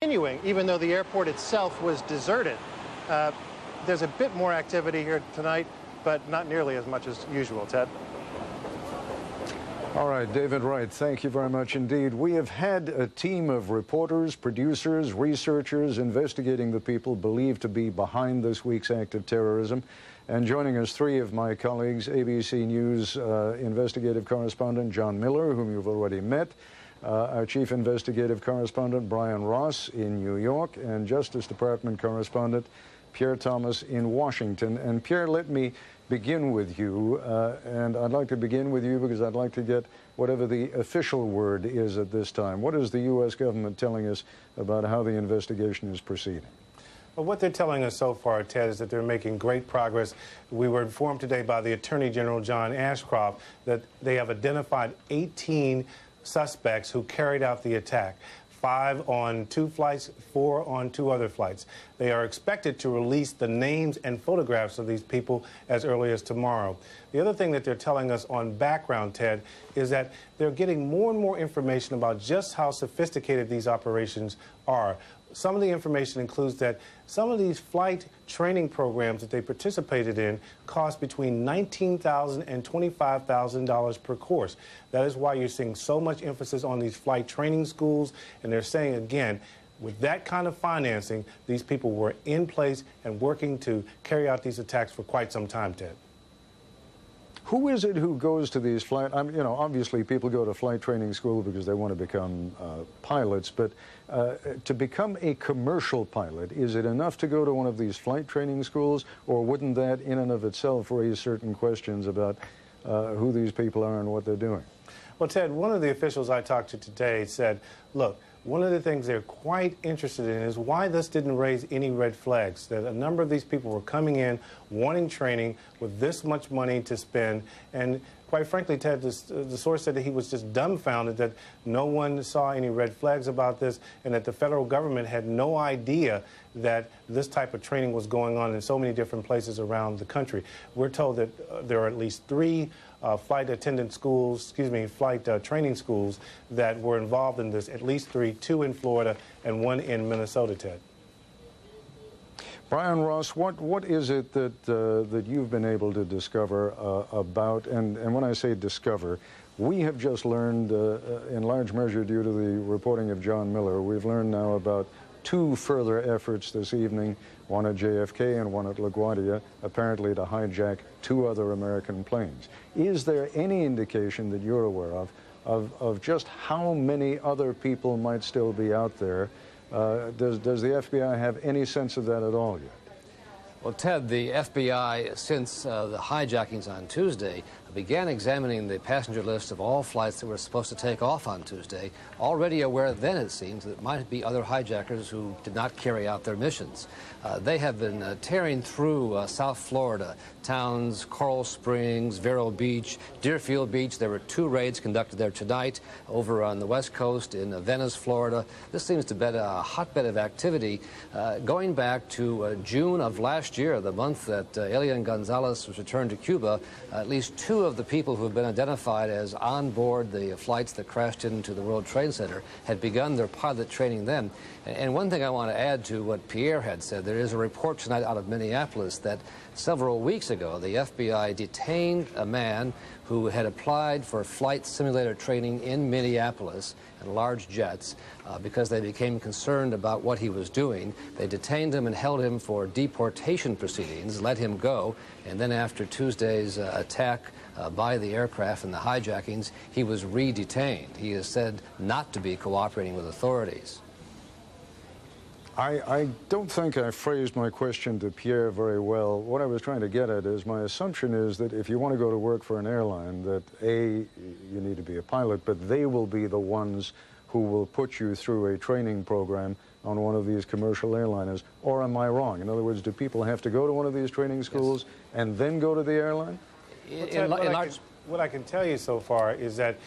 Continuing, even though the airport itself was deserted. There's a bit more activity here tonight, but not nearly as much as usual, Ted. All right, David Wright, thank you very much indeed. We have had a team of reporters, producers, researchers investigating the people believed to be behind this week's act of terrorism. And joining us, three of my colleagues, ABC News investigative correspondent John Miller, whom you've already met, our chief investigative correspondent Brian Ross in New York, and Justice Department correspondent Pierre Thomas in Washington. And Pierre, let me begin with you, and I'd like to begin with you because I'd like to get whatever the official word is at this time. What is the U.S. government telling us about how the investigation is proceeding? Well, what they're telling us so far, Ted, is that they're making great progress. We were informed today by the Attorney General, John Ashcroft, that they have identified 18 suspects who carried out the attack. 5 on 2 flights, 4 on 2 other flights. They are expected to release the names and photographs of these people as early as tomorrow. The other thing that they're telling us on background, Ted, is that they're getting more and more information about just how sophisticated these operations are. Some of the information includes that some of these flight training programs that they participated in cost between $19,000 and $25,000 per course. That is why you're seeing so much emphasis on these flight training schools. And they're saying, again, with that kind of financing, these people were in place and working to carry out these attacks for quite some time, Ted. Who is it who goes to these flight? You know, obviously people go to flight training school because they want to become pilots, but to become a commercial pilot, is it enough to go to one of these flight training schools, or wouldn't that in and of itself raise certain questions about who these people are and what they're doing? Well, Ted, one of the officials I talked to today said, look, one of the things they're quite interested in is why this didn't raise any red flags, that a number of these people were coming in wanting training with this much money to spend. And quite frankly, Ted, the source said that he was just dumbfounded that no one saw any red flags about this and that the federal government had no idea that this type of training was going on in so many different places around the country. We're told that there are at least 3 flight attendant schools, flight training schools that were involved in this, at least 3, 2 in Florida and 1 in Minnesota, Ted. Brian Ross, what is it that that you've been able to discover about, and when I say discover, we have just learned, in large measure due to the reporting of John Miller, we've learned now about 2 further efforts this evening, one at JFK and one at LaGuardia, apparently to hijack 2 other American planes. Is there any indication that you're aware of just how many other people might still be out there? Does the FBI have any sense of that at all yet? Well, Ted, the FBI, since the hijackings on Tuesday, began examining the passenger list of all flights that were supposed to take off on Tuesday, already aware then, it seems, that it might be other hijackers who did not carry out their missions. They have been tearing through South Florida, towns, Coral Springs, Vero Beach, Deerfield Beach. There were 2 raids conducted there tonight, over on the West Coast in Venice, Florida. This seems to be a hotbed of activity going back to June of last year, the month that Elian Gonzalez was returned to Cuba. At least 2 of the people who have been identified as on board the flights that crashed into the World Trade Center had begun their pilot training then. And one thing I want to add to what Pierre had said, there is a report tonight out of Minneapolis that several weeks ago the FBI detained a man who had applied for flight simulator training in Minneapolis in large jets because they became concerned about what he was doing. They detained him and held him for deportation proceedings, let him go, and then after Tuesday's attack by the aircraft and the hijackings, he was re-detained. He is said not to be cooperating with authorities. I don't think I phrased my question to Pierre very well. What I was trying to get at is my assumption is that if you want to go to work for an airline, that A, you need to be a pilot, but they will be the ones who will put you through a training program on one of these commercial airliners. Or am I wrong? In other words, do people have to go to one of these training schools and then go to the airline? What I can tell you so far is that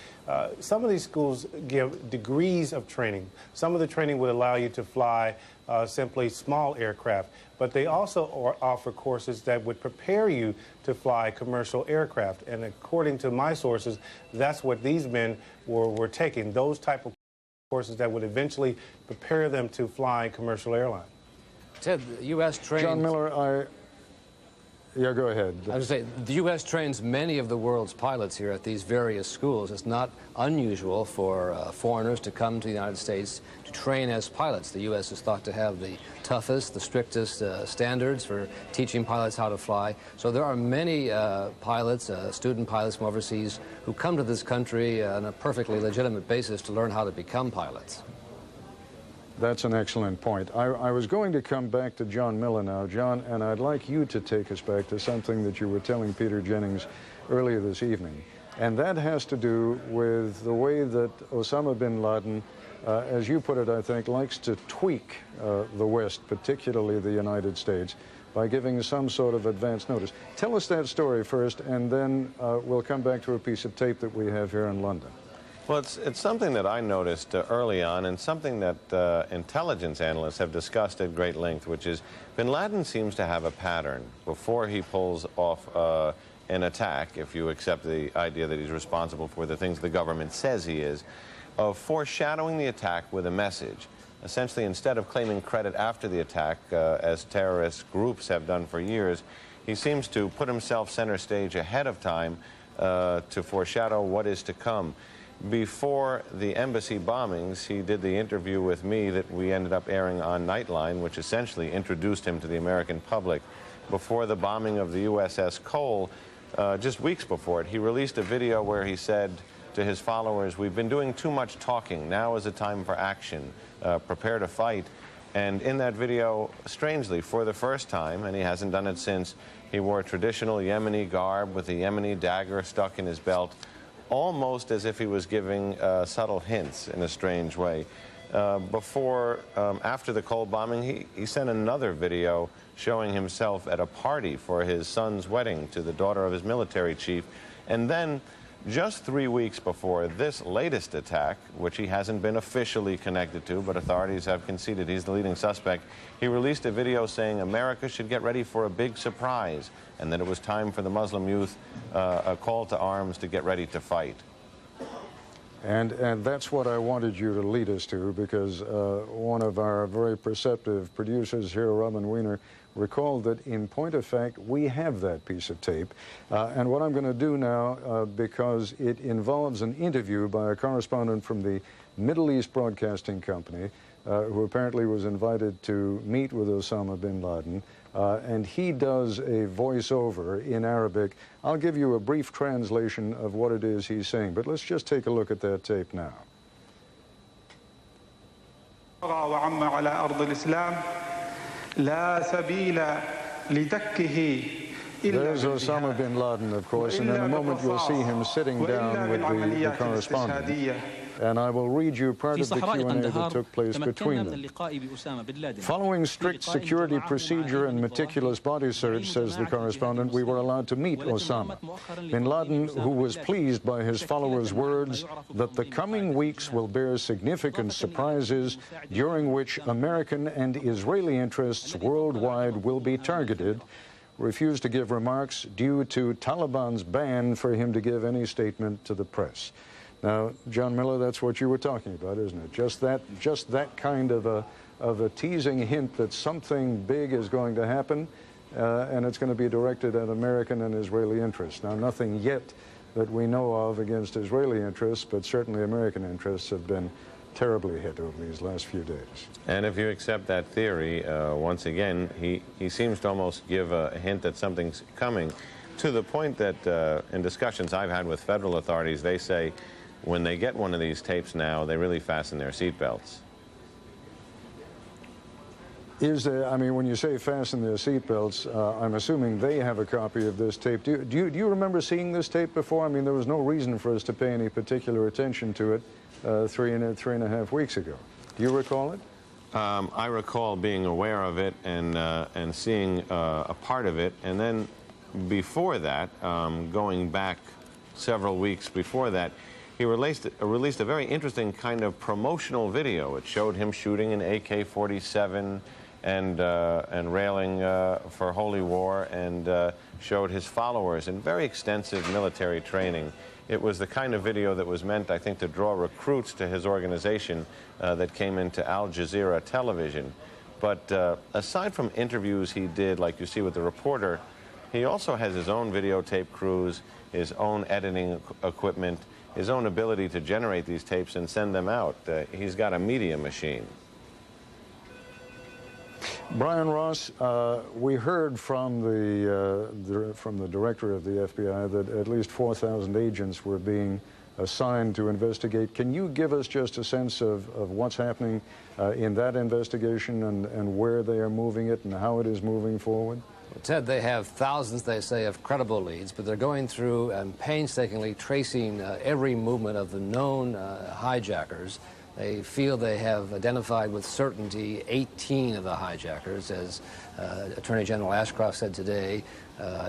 some of these schools give degrees of training. Some of the training would allow you to fly simply small aircraft, but they also offer courses that would prepare you to fly commercial aircraft. And according to my sources, that's what these men were taking, those type of courses that would eventually prepare them to fly commercial airlines. Ted, the U.S. trains... John Miller, yeah, go ahead. I was going to say, the U.S. trains many of the world's pilots here at these various schools. It's not unusual for foreigners to come to the United States to train as pilots. The U.S. is thought to have the toughest, the strictest standards for teaching pilots how to fly. So there are many pilots, student pilots from overseas, who come to this country on a perfectly legitimate basis to learn how to become pilots. That's an excellent point. I was going to come back to John Miller now, John, and I'd like you to take us back to something that you were telling Peter Jennings earlier this evening. And that has to do with the way that Osama bin Laden, as you put it, I think, likes to tweak the West, particularly the United States, by giving some sort of advance notice. Tell us that story first, and then we'll come back to a piece of tape that we have here in London. Well, it's something that I noticed early on, and something that intelligence analysts have discussed at great length, which is bin Laden seems to have a pattern before he pulls off an attack, if you accept the idea that he's responsible for the things the government says he is, of foreshadowing the attack with a message. Essentially, instead of claiming credit after the attack, as terrorist groups have done for years, he seems to put himself center stage ahead of time to foreshadow what is to come. Before the embassy bombings, he did the interview with me that we ended up airing on Nightline, which essentially introduced him to the American public. Before the bombing of the USS Cole, just weeks before it, he released a video where he said to his followers, "We've been doing too much talking. Now is the time for action. Prepare to fight." And in that video, strangely, for the first time, and he hasn't done it since, he wore traditional Yemeni garb with a Yemeni dagger stuck in his belt, almost as if he was giving subtle hints in a strange way. After the Cole bombing, he sent another video showing himself at a party for his son's wedding to the daughter of his military chief. And then, just 3 weeks before this latest attack, which he hasn't been officially connected to, but authorities have conceded he's the leading suspect, he released a video saying America should get ready for a big surprise, and that it was time for the Muslim youth, a call to arms to get ready to fight. And that's what I wanted you to lead us to, because one of our very perceptive producers here, Robin Weiner, recalled that in point of fact, we have that piece of tape. And what I'm going to do now, because it involves an interview by a correspondent from the Middle East Broadcasting Company, who apparently was invited to meet with Osama bin Laden, and he does a voiceover in Arabic. I'll give you a brief translation of what it is he's saying, but let's just take a look at that tape now. There's Osama bin Laden, of course, and in a moment you'll see him sitting down with the correspondent. And I will read you part of the Q&A that took place between them. Following strict security procedure and meticulous body search, says the correspondent, we were allowed to meet Osama. Bin Laden, who was pleased by his followers' words that the coming weeks will bear significant surprises during which American and Israeli interests worldwide will be targeted, refused to give remarks due to Taliban's ban for him to give any statement to the press. Now, John Miller, that's what you were talking about, isn't it? Just that kind of a teasing hint that something big is going to happen, and it's going to be directed at American and Israeli interests. Now, nothing yet that we know of against Israeli interests, but certainly American interests have been terribly hit over these last few days. And if you accept that theory, once again, he seems to almost give a hint that something's coming, to the point that in discussions I've had with federal authorities, they say, when they get one of these tapes now, they really fasten their seatbelts. I mean, when you say fasten their seatbelts, I'm assuming they have a copy of this tape. Do you remember seeing this tape before? I mean, there was no reason for us to pay any particular attention to it 3.5 weeks ago. Do you recall it? I recall being aware of it and seeing a part of it, and then before that, going back several weeks before that, he released a very interesting kind of promotional video. It showed him shooting an AK-47 and railing for holy war, and showed his followers in very extensive military training It was the kind of video that was meant, I think, to draw recruits to his organization that came into Al Jazeera television. But aside from interviews he did, like you see with the reporter, he also has his own videotape crews, his own editing equipment, his own ability to generate these tapes and send them out. He's got a media machine. Brian Ross, we heard from the director of the FBI that at least 4,000 agents were being assigned to investigate. Can you give us just a sense of what's happening in that investigation and where they are moving it and how it is moving forward? Well, Ted, they have thousands, they say, of credible leads, but they're going through and painstakingly tracing every movement of the known hijackers. They feel they have identified with certainty 18 of the hijackers, as Attorney General Ashcroft said today,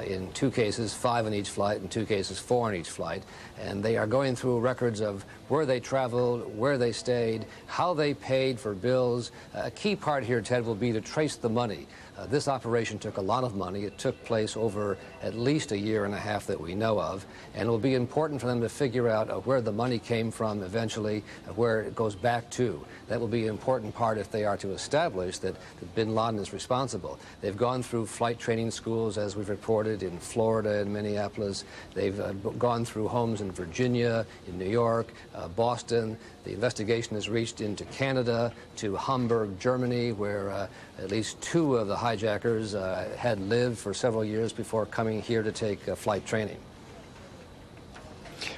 in 2 cases, 5 on each flight, in 2 cases, 4 on each flight. And they are going through records of where they traveled, where they stayed, how they paid for bills. A key part here, Ted, will be to trace the money. This operation took a lot of money. It took place over at least a year and a half that we know of, and it will be important for them to figure out where the money came from eventually, where it goes back to. That will be an important part if they are to establish that bin Laden is responsible. They've gone through flight training schools, as we've reported, in Florida and Minneapolis. They've gone through homes in Virginia, in New York, Boston. The investigation has reached into Canada, to Hamburg, Germany, where at least 2 of the hijackers had lived for several years before coming here to take flight training.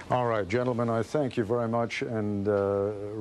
All right, gentlemen, I thank you very much, and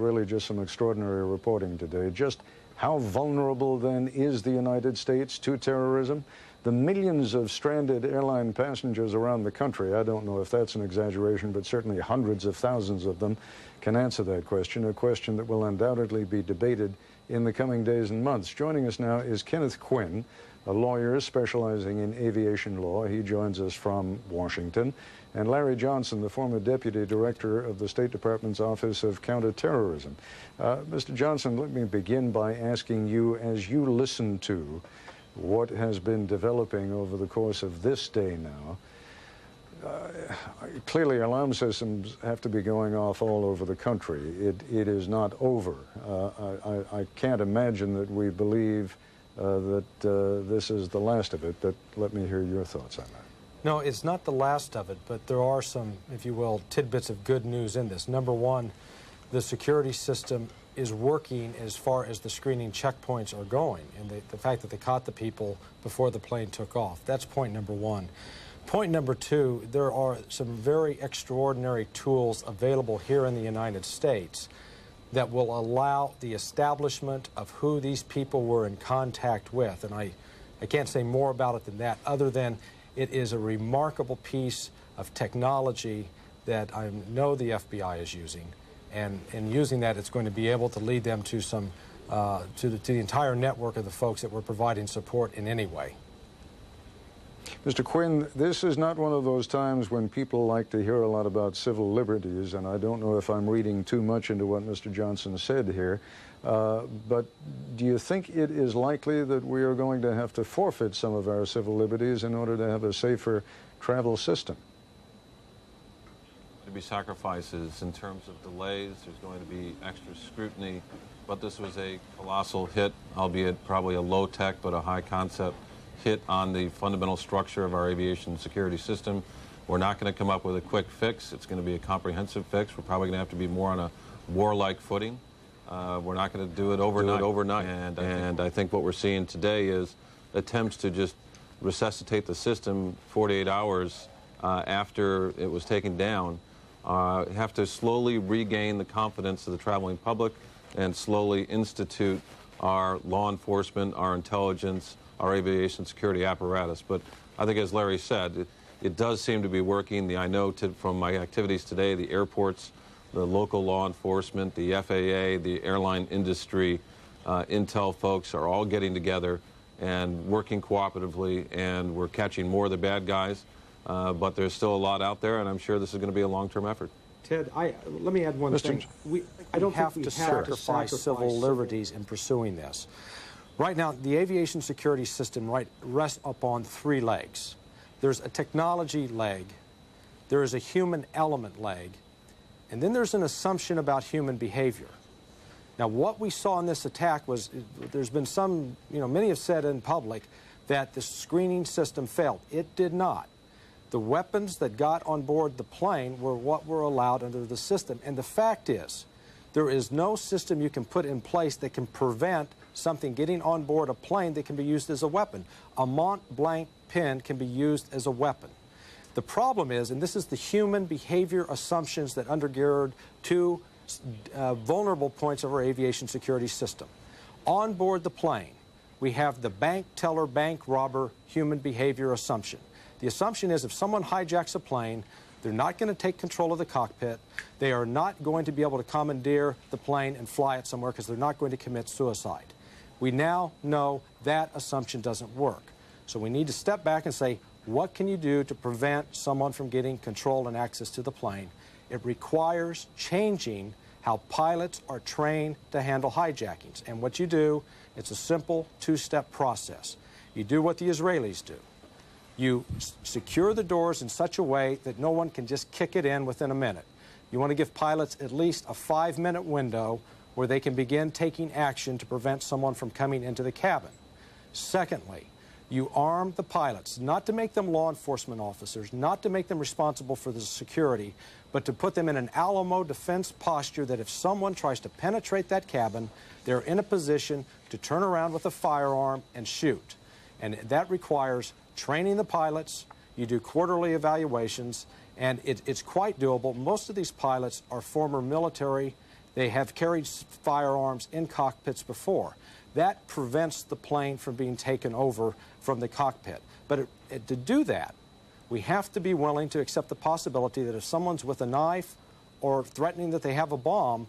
really just some extraordinary reporting today. Just how vulnerable, then, is the United States to terrorism? The millions of stranded airline passengers around the country, I don't know if that's an exaggeration, but certainly hundreds of thousands of them can answer that question, a question that will undoubtedly be debated in the coming days and months. Joining us now is Kenneth Quinn, a lawyer specializing in aviation law. He joins us from Washington. And Larry Johnson, the former Deputy Director of the State Department's Office of Counterterrorism. Mr. Johnson, let me begin by asking you, as you listen to what has been developing over the course of this day now, clearly alarm systems have to be going off all over the country. It is not over. I can't imagine that we believe that this is the last of it, but let me hear your thoughts on that. No, it's not the last of it, but there are some, if you will, tidbits of good news in this. Number one, the security system is working as far as the screening checkpoints are going, and the fact that they caught the people before the plane took off. That's point number one. Point number two, there are some very extraordinary tools available here in the United States that will allow the establishment of who these people were in contact with. And I can't say more about it than that, other than it is a remarkable piece of technology that I know the FBI is using. And in using that, it's going to be able to lead them to some, to the entire network of the folks that we're providing support in any way. Mr. Quinn, this is not one of those times when people like to hear a lot about civil liberties, and I don't know if I'm reading too much into what Mr. Johnson said here, but do you think it is likely that we are going to have to forfeit some of our civil liberties in order to have a safer travel system? To be sacrifices in terms of delays. There's going to be extra scrutiny, but this was a colossal hit, albeit probably a low-tech but a high-concept hit on the fundamental structure of our aviation security system. We're not going to come up with a quick fix. It's going to be a comprehensive fix. We're probably going to have to be more on a warlike footing. We're not going to do it overnight. And I think what we're seeing today is attempts to just resuscitate the system 48 hours after it was taken down. Have to slowly regain the confidence of the traveling public and slowly institute our law enforcement, our intelligence, our aviation security apparatus. But I think, as Larry said, it does seem to be working. I know from my activities today, the airports, the local law enforcement, the FAA, the airline industry, intel folks are all getting together and working cooperatively, and we're catching more of the bad guys. But there's still a lot out there, and I'm sure this is going to be a long-term effort. Ted, let me add one thing. I don't have to sacrifice civil liberties in pursuing this. Right now, the aviation security system rests upon 3 legs. There's a technology leg there is a human element leg, and then there's an assumption about human behavior. Now, what we saw in this attack was, there's been some, many have said in public that the screening system failed. It did not. The weapons that got on board the plane were what were allowed under the system. And the fact is, there is no system you can put in place that can prevent something getting on board a plane that can be used as a weapon. A Mont-Blanc pen can be used as a weapon. The problem is, and this is the human behavior assumptions that undergird two vulnerable points of our aviation security system. On board the plane, we have the bank teller, bank robber human behavior assumption. The assumption is if someone hijacks a plane, they're not going to take control of the cockpit. They are not going to be able to commandeer the plane and fly it somewhere because they're not going to commit suicide. We now know that assumption doesn't work. So we need to step back and say, what can you do to prevent someone from getting control and access to the plane? It requires changing how pilots are trained to handle hijackings. And what you do, it's a simple two-step process. You do what the Israelis do. You secure the doors in such a way that no one can just kick it in within a minute. You want to give pilots at least a 5-minute window where they can begin taking action to prevent someone from coming into the cabin. Secondly, you arm the pilots, not to make them law enforcement officers, not to make them responsible for the security, but to put them in an Alamo defense posture that if someone tries to penetrate that cabin, they're in a position to turn around with a firearm and shoot. And that requires training the pilots. You do quarterly evaluations, and it's quite doable. Most of these pilots are former military. They have carried firearms in cockpits before. That prevents the plane from being taken over from the cockpit. But to do that, we have to be willing to accept the possibility that if someone's with a knife or threatening that they have a bomb,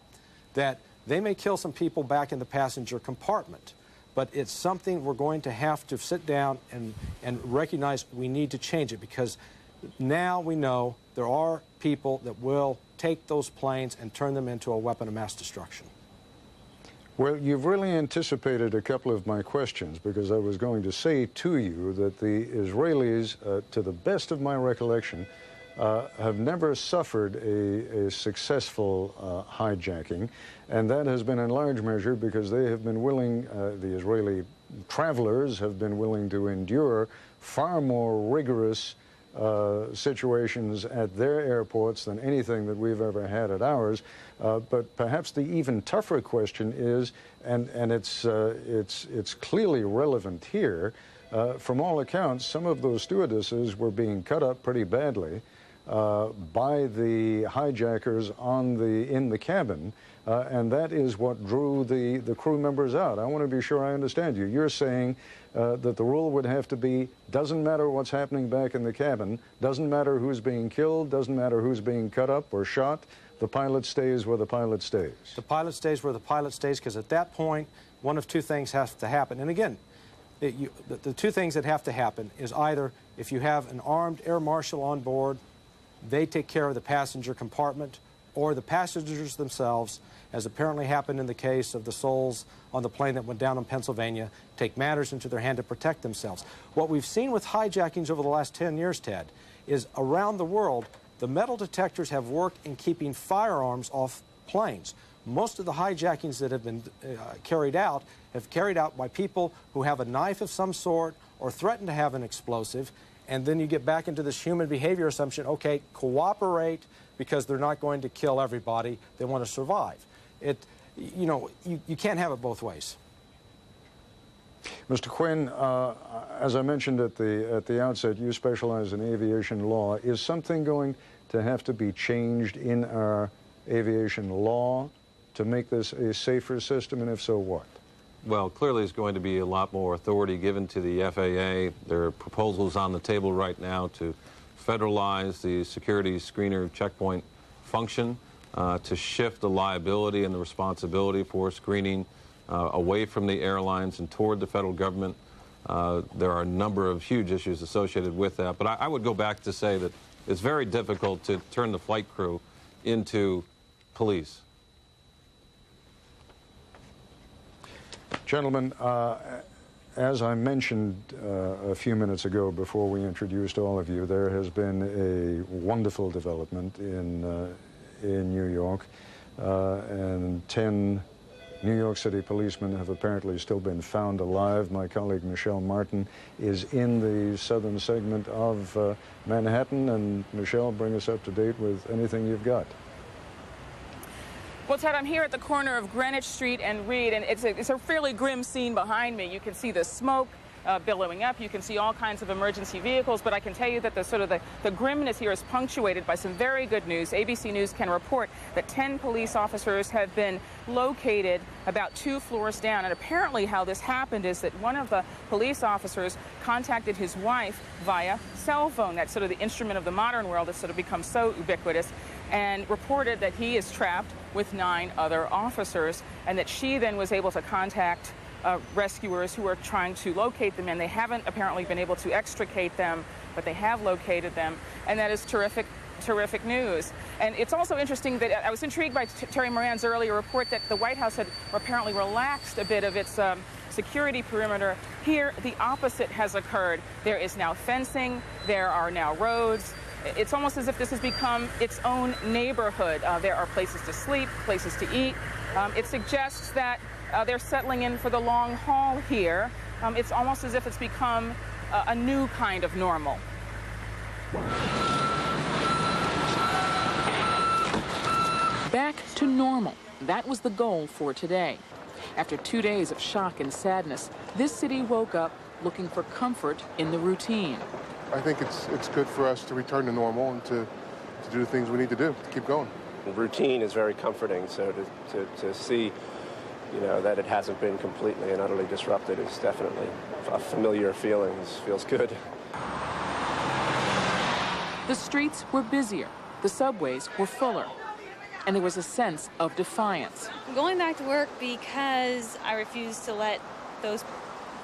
that they may kill some people back in the passenger compartment. But it's something we're going to have to sit down and recognize we need to change it, because now we know there are people that will take those planes and turn them into a weapon of mass destruction. Well, you've really anticipated a couple of my questions, because I was going to say to you that the Israelis, to the best of my recollection, have never suffered a successful hijacking, and that has been in large measure because they have been willing, the Israeli travelers have been willing to endure far more rigorous situations at their airports than anything that we've ever had at ours. But perhaps the even tougher question is, and it's clearly relevant here, from all accounts, some of those stewardesses were being cut up pretty badly by the hijackers in the cabin, and that is what drew the crew members out. I want to be sure I understand you. You're saying that the rule would have to be, doesn't matter what's happening back in the cabin, doesn't matter who's being killed, doesn't matter who's being cut up or shot, the pilot stays where the pilot stays. The pilot stays where the pilot stays, because at that point, one of two things has to happen. And again, the two things that have to happen is either if you have an armed air marshal on board, they take care of the passenger compartment, or the passengers themselves, as apparently happened in the case of the souls on the plane that went down in Pennsylvania, take matters into their hand to protect themselves. What we've seen with hijackings over the last 10 years, Ted, is around the world, the metal detectors have worked in keeping firearms off planes. Most of the hijackings that have been carried out by people who have a knife of some sort or threaten to have an explosive, and then you get back into this human behavior assumption, okay, cooperate, because they're not going to kill everybody. They want to survive. You can't have it both ways. Mr. Quinn, as I mentioned at the outset, you specialize in aviation law. Is something going to have to be changed in our aviation law to make this a safer system, and if so, what? Well, clearly there's going to be a lot more authority given to the FAA. There are proposals on the table right now to federalize the security screener checkpoint function, to shift the liability and the responsibility for screening away from the airlines and toward the federal government. There are a number of huge issues associated with that. But I would go back to say that it's very difficult to turn the flight crew into police. Gentlemen, As I mentioned a few minutes ago before we introduced all of you, there has been a wonderful development in New York, and 10 New York City policemen have apparently still been found alive. My colleague Michelle Martin is in the southern segment of Manhattan, and Michelle, bring us up to date with anything you've got. Well, Ted, I'm here at the corner of Greenwich Street and Reed, and it's a fairly grim scene behind me. You can see the smoke billowing up. You can see all kinds of emergency vehicles, but I can tell you that the grimness here is punctuated by some very good news. ABC News can report that 10 police officers have been located about 2 floors down, and apparently how this happened is that one of the police officers contacted his wife via cell phone. That's sort of the instrument of the modern world that's sort of become so ubiquitous, and reported that he is trapped with 9 other officers, and that she then was able to contact rescuers who are trying to locate them, and they haven't apparently been able to extricate them, but they have located them, and that is terrific news. And it's also interesting that I was intrigued by Terry Moran's earlier report that the White House had apparently relaxed a bit of its security perimeter. Here, the opposite has occurred. There is now fencing, there are now roads. It's almost as if this has become its own neighborhood. There are places to sleep, places to eat. It suggests that they're settling in for the long haul here. It's almost as if it's become a new kind of normal. Back to normal. That was the goal for today. After 2 days of shock and sadness, this city woke up looking for comfort in the routine. I think it's good for us to return to normal and to do the things we need to do to keep going. The routine is very comforting, so to see, you know, that it hasn't been completely and utterly disrupted is definitely a familiar feeling. It feels good. The streets were busier, the subways were fuller, and there was a sense of defiance. I'm going back to work because I refuse to let those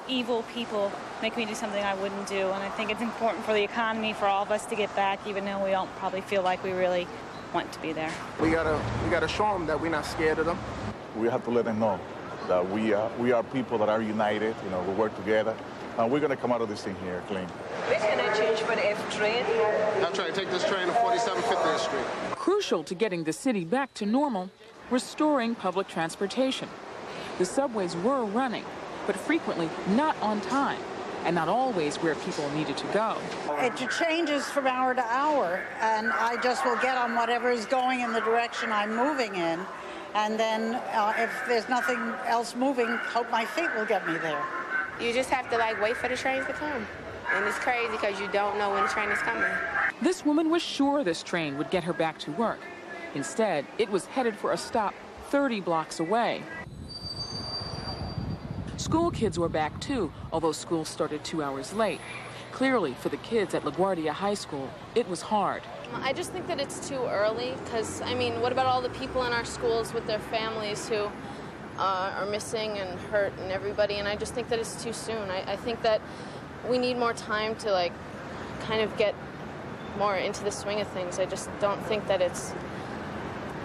evil people make me do something I wouldn't do, and I think it's important for the economy, for all of us to get back, even though we don't probably feel like we really want to be there. We gotta show them that we're not scared of them. We have to let them know that we are people that are united. You know, we work together, and we're gonna come out of this thing here clean. Which can I change for the F train? I'm trying to take this train to 47 50th Street. Crucial to getting the city back to normal, restoring public transportation. The subways were running, but frequently not on time, and not always where people needed to go. It changes from hour to hour, and I just will get on whatever is going in the direction I'm moving in, and then if there's nothing else moving, hope my feet will get me there. You just have to wait for the trains to come, and it's crazy because you don't know when the train is coming. This woman was sure this train would get her back to work. Instead, it was headed for a stop 30 blocks away. School kids were back too, although school started 2 hours late. Clearly, for the kids at LaGuardia High School, it was hard. I just think that it's too early because, I mean, what about all the people in our schools with their families who are missing and hurt and everybody, and I just think that it's too soon. I think that we need more time to, kind of get more into the swing of things. I just don't think that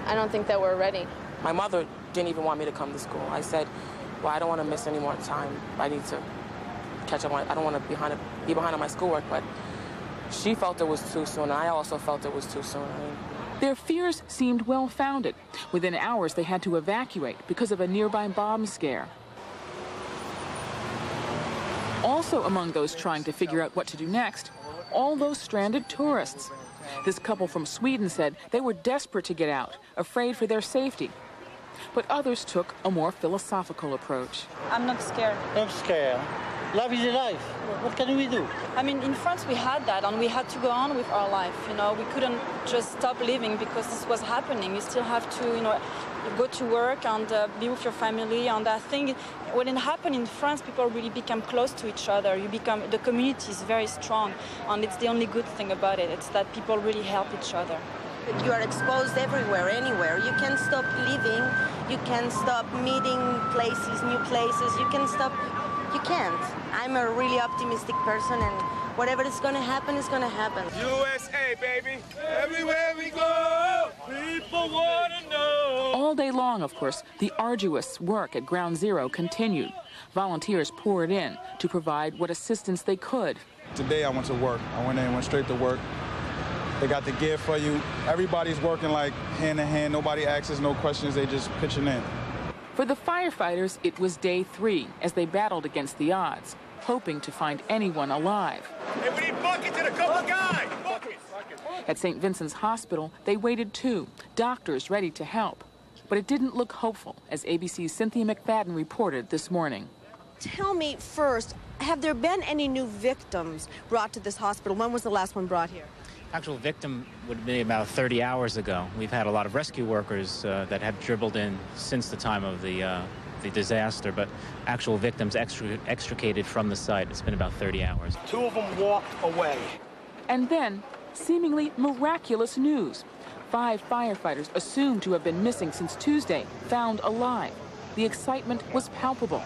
I don't think that we're ready. My mother didn't even want me to come to school. I said, well, I don't want to miss any more time. I need to catch up on, I don't want to be behind on my schoolwork, but she felt it was too soon, and I also felt it was too soon. Their fears seemed well-founded. Within hours, they had to evacuate because of a nearby bomb scare. Also among those trying to figure out what to do next, all those stranded tourists. This couple from Sweden said they were desperate to get out, afraid for their safety. But others took a more philosophical approach. I'm not scared. I'm scared. Life is a life. What can we do? I mean, in France we had that, and we had to go on with our life. You know, we couldn't just stop living because this was happening. You still have to, go to work and be with your family. And I think when it happened in France, people really become close to each other. The community is very strong, and it's the only good thing about it. It's that people really help each other. You are exposed everywhere, anywhere. You can't stop living. You can't stop meeting places, new places. You can't. I'm a really optimistic person, and whatever is going to happen is going to happen. USA, baby. Everywhere we go, people want to know. All day long, of course, the arduous work at Ground Zero continued. Volunteers poured in to provide what assistance they could. Today I went to work. I went straight to work. They got the gear for you. Everybody's working like hand in hand. Nobody asks no questions. They just pitching in. For the firefighters, it was day 3 as they battled against the odds, hoping to find anyone alive. Hey, we need buckets and a couple guys. Buckets. At St. Vincent's Hospital, they waited too, doctors ready to help. But it didn't look hopeful, as ABC's Cynthia McFadden reported this morning. Tell me first, have there been any new victims brought to this hospital? When was the last one brought here? Actual victim would be about 30 hours ago. We've had a lot of rescue workers that have dribbled in since the time of the disaster, but actual victims extricated from the site. It's been about 30 hours. 2 of them walked away. And then, seemingly miraculous news. 5 firefighters assumed to have been missing since Tuesday, found alive. The excitement was palpable.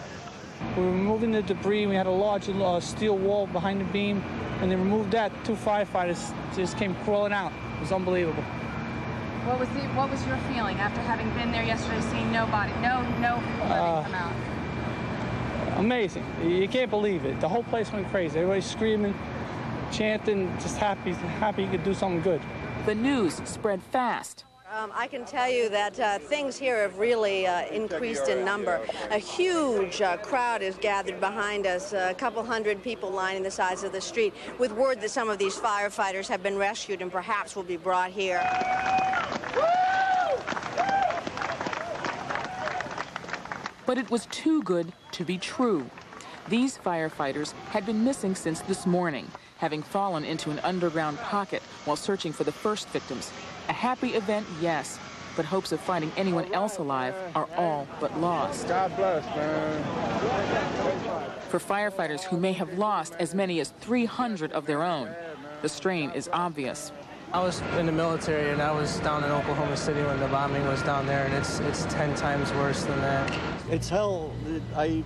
We were removing the debris. We had a large steel wall behind the beam. When they removed that, 2 firefighters just came crawling out. It was unbelievable. What was your feeling after having been there yesterday, seeing nobody, no blood come out? Amazing. You can't believe it. The whole place went crazy. Everybody's screaming, chanting, just happy you could do something good. The news spread fast. I can tell you that things here have really increased in number. A huge crowd is gathered behind us, a couple hundred people lining the sides of the street, with word that some of these firefighters have been rescued and perhaps will be brought here. But it was too good to be true. These firefighters had been missing since this morning, having fallen into an underground pocket while searching for the first victims. A happy event, yes, but hopes of finding anyone else alive are all but lost. God bless, man. For firefighters who may have lost as many as 300 of their own, the strain is obvious. I was in the military, and I was down in Oklahoma City when the bombing was down there, and it's 10 times worse than that. It's hell. I've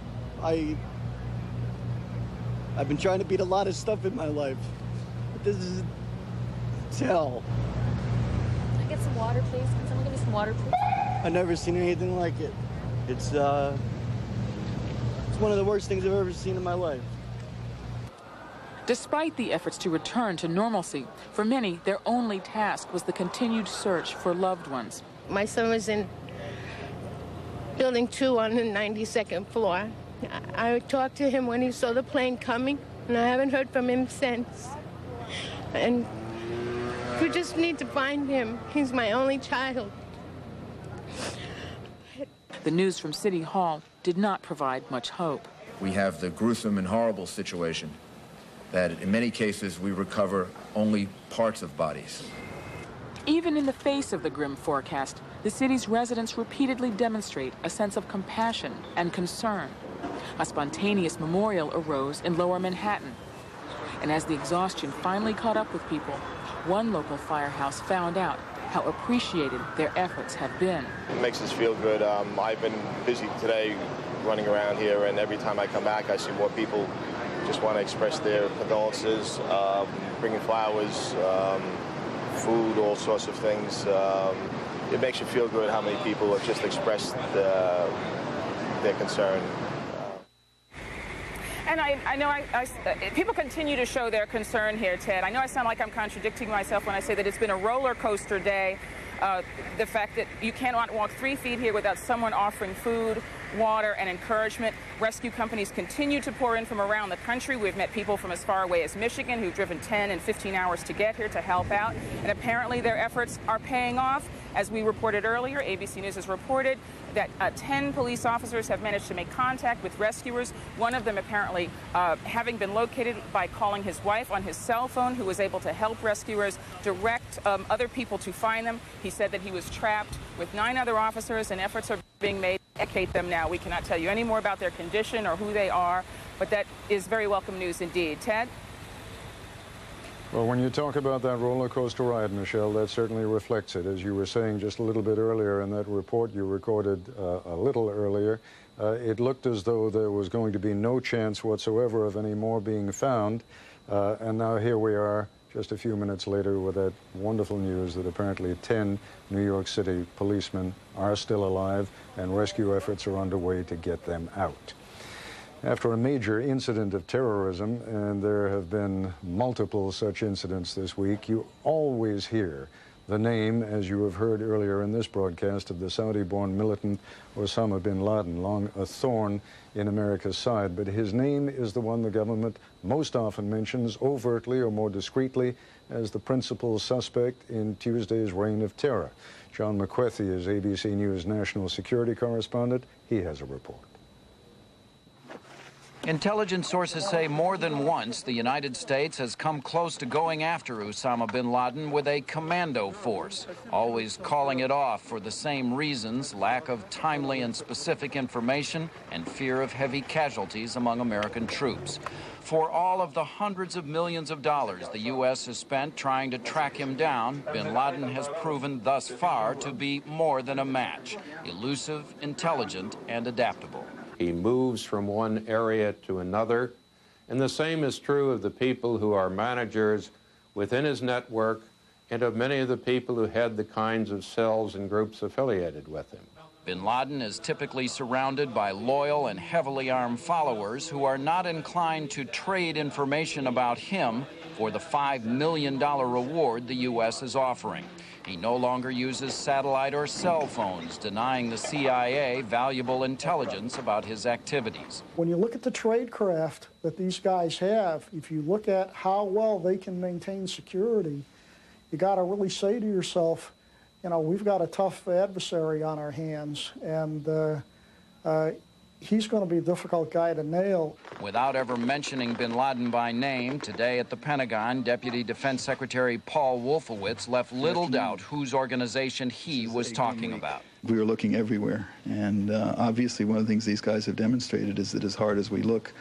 been trying to beat a lot of stuff in my life. It's hell. Can I get some water, please? Can someone give me some water, please? I've never seen anything like it. It's one of the worst things I've ever seen in my life. Despite the efforts to return to normalcy, for many, their only task was the continued search for loved ones. My son was in Building 2 on the 92nd floor. I talked to him when he saw the plane coming, and I haven't heard from him since. And we just need to find him. He's my only child. The news from City Hall did not provide much hope. We have the gruesome and horrible situation that in many cases we recover only parts of bodies. Even in the face of the grim forecast, the city's residents repeatedly demonstrate a sense of compassion and concern. A spontaneous memorial arose in Lower Manhattan. And as the exhaustion finally caught up with people, one local firehouse found out how appreciated their efforts have been. It makes us feel good. I've been busy today running around here, and every time I come back, I see more people just want to express their condolences, bringing flowers, food, all sorts of things. It makes you feel good how many people have just expressed their concern. And I know people continue to show their concern here, Ted. I know I sound like I'm contradicting myself when I say that it's been a roller coaster day. The fact that you cannot walk 3 feet here without someone offering food, water, and encouragement. Rescue companies continue to pour in from around the country. We've met people from as far away as Michigan who've driven 10 and 15 hours to get here to help out. And apparently their efforts are paying off. As we reported earlier, ABC News has reported that 10 police officers have managed to make contact with rescuers. One of them apparently having been located by calling his wife on his cell phone, who was able to help rescuers direct other people to find them. He said that he was trapped with 9 other officers, and efforts are being made to locate them now. We cannot tell you any more about their condition or who they are, but that is very welcome news indeed. Ted? Well, when you talk about that roller coaster ride, Michelle, that certainly reflects it. As you were saying just a little bit earlier in that report you recorded a little earlier, it looked as though there was going to be no chance whatsoever of any more being found. And now here we are just a few minutes later with that wonderful news that apparently 10 New York City policemen are still alive and rescue efforts are underway to get them out. After a major incident of terrorism, and there have been multiple such incidents this week, you always hear the name, as you have heard earlier in this broadcast, of the Saudi-born militant Osama bin Laden, long a thorn in America's side. But his name is the one the government most often mentions overtly or more discreetly as the principal suspect in Tuesday's reign of terror. John McWethy is ABC News national security correspondent. He has a report. Intelligence sources say more than once the United States has come close to going after Osama bin Laden with a commando force, always calling it off for the same reasons: lack of timely and specific information and fear of heavy casualties among American troops. For all of the hundreds of millions of dollars the U.S. has spent trying to track him down, bin Laden has proven thus far to be more than a match: elusive, intelligent, and adaptable. He moves from one area to another, and the same is true of the people who are managers within his network and of many of the people who head the kinds of cells and groups affiliated with him. Bin Laden is typically surrounded by loyal and heavily armed followers who are not inclined to trade information about him for the $5 million reward the U.S. is offering. He no longer uses satellite or cell phones, denying the CIA valuable intelligence about his activities. When you look at the tradecraft that these guys have, if you look at how well they can maintain security, you got to really say to yourself, you know, we've got a tough adversary on our hands, and he's going to be a difficult guy to nail. Without ever mentioning bin Laden by name, today at the Pentagon, Deputy Defense Secretary Paul Wolfowitz left little doubt whose organization he was talking about. We were looking everywhere, and obviously one of the things these guys have demonstrated is that as hard as we look,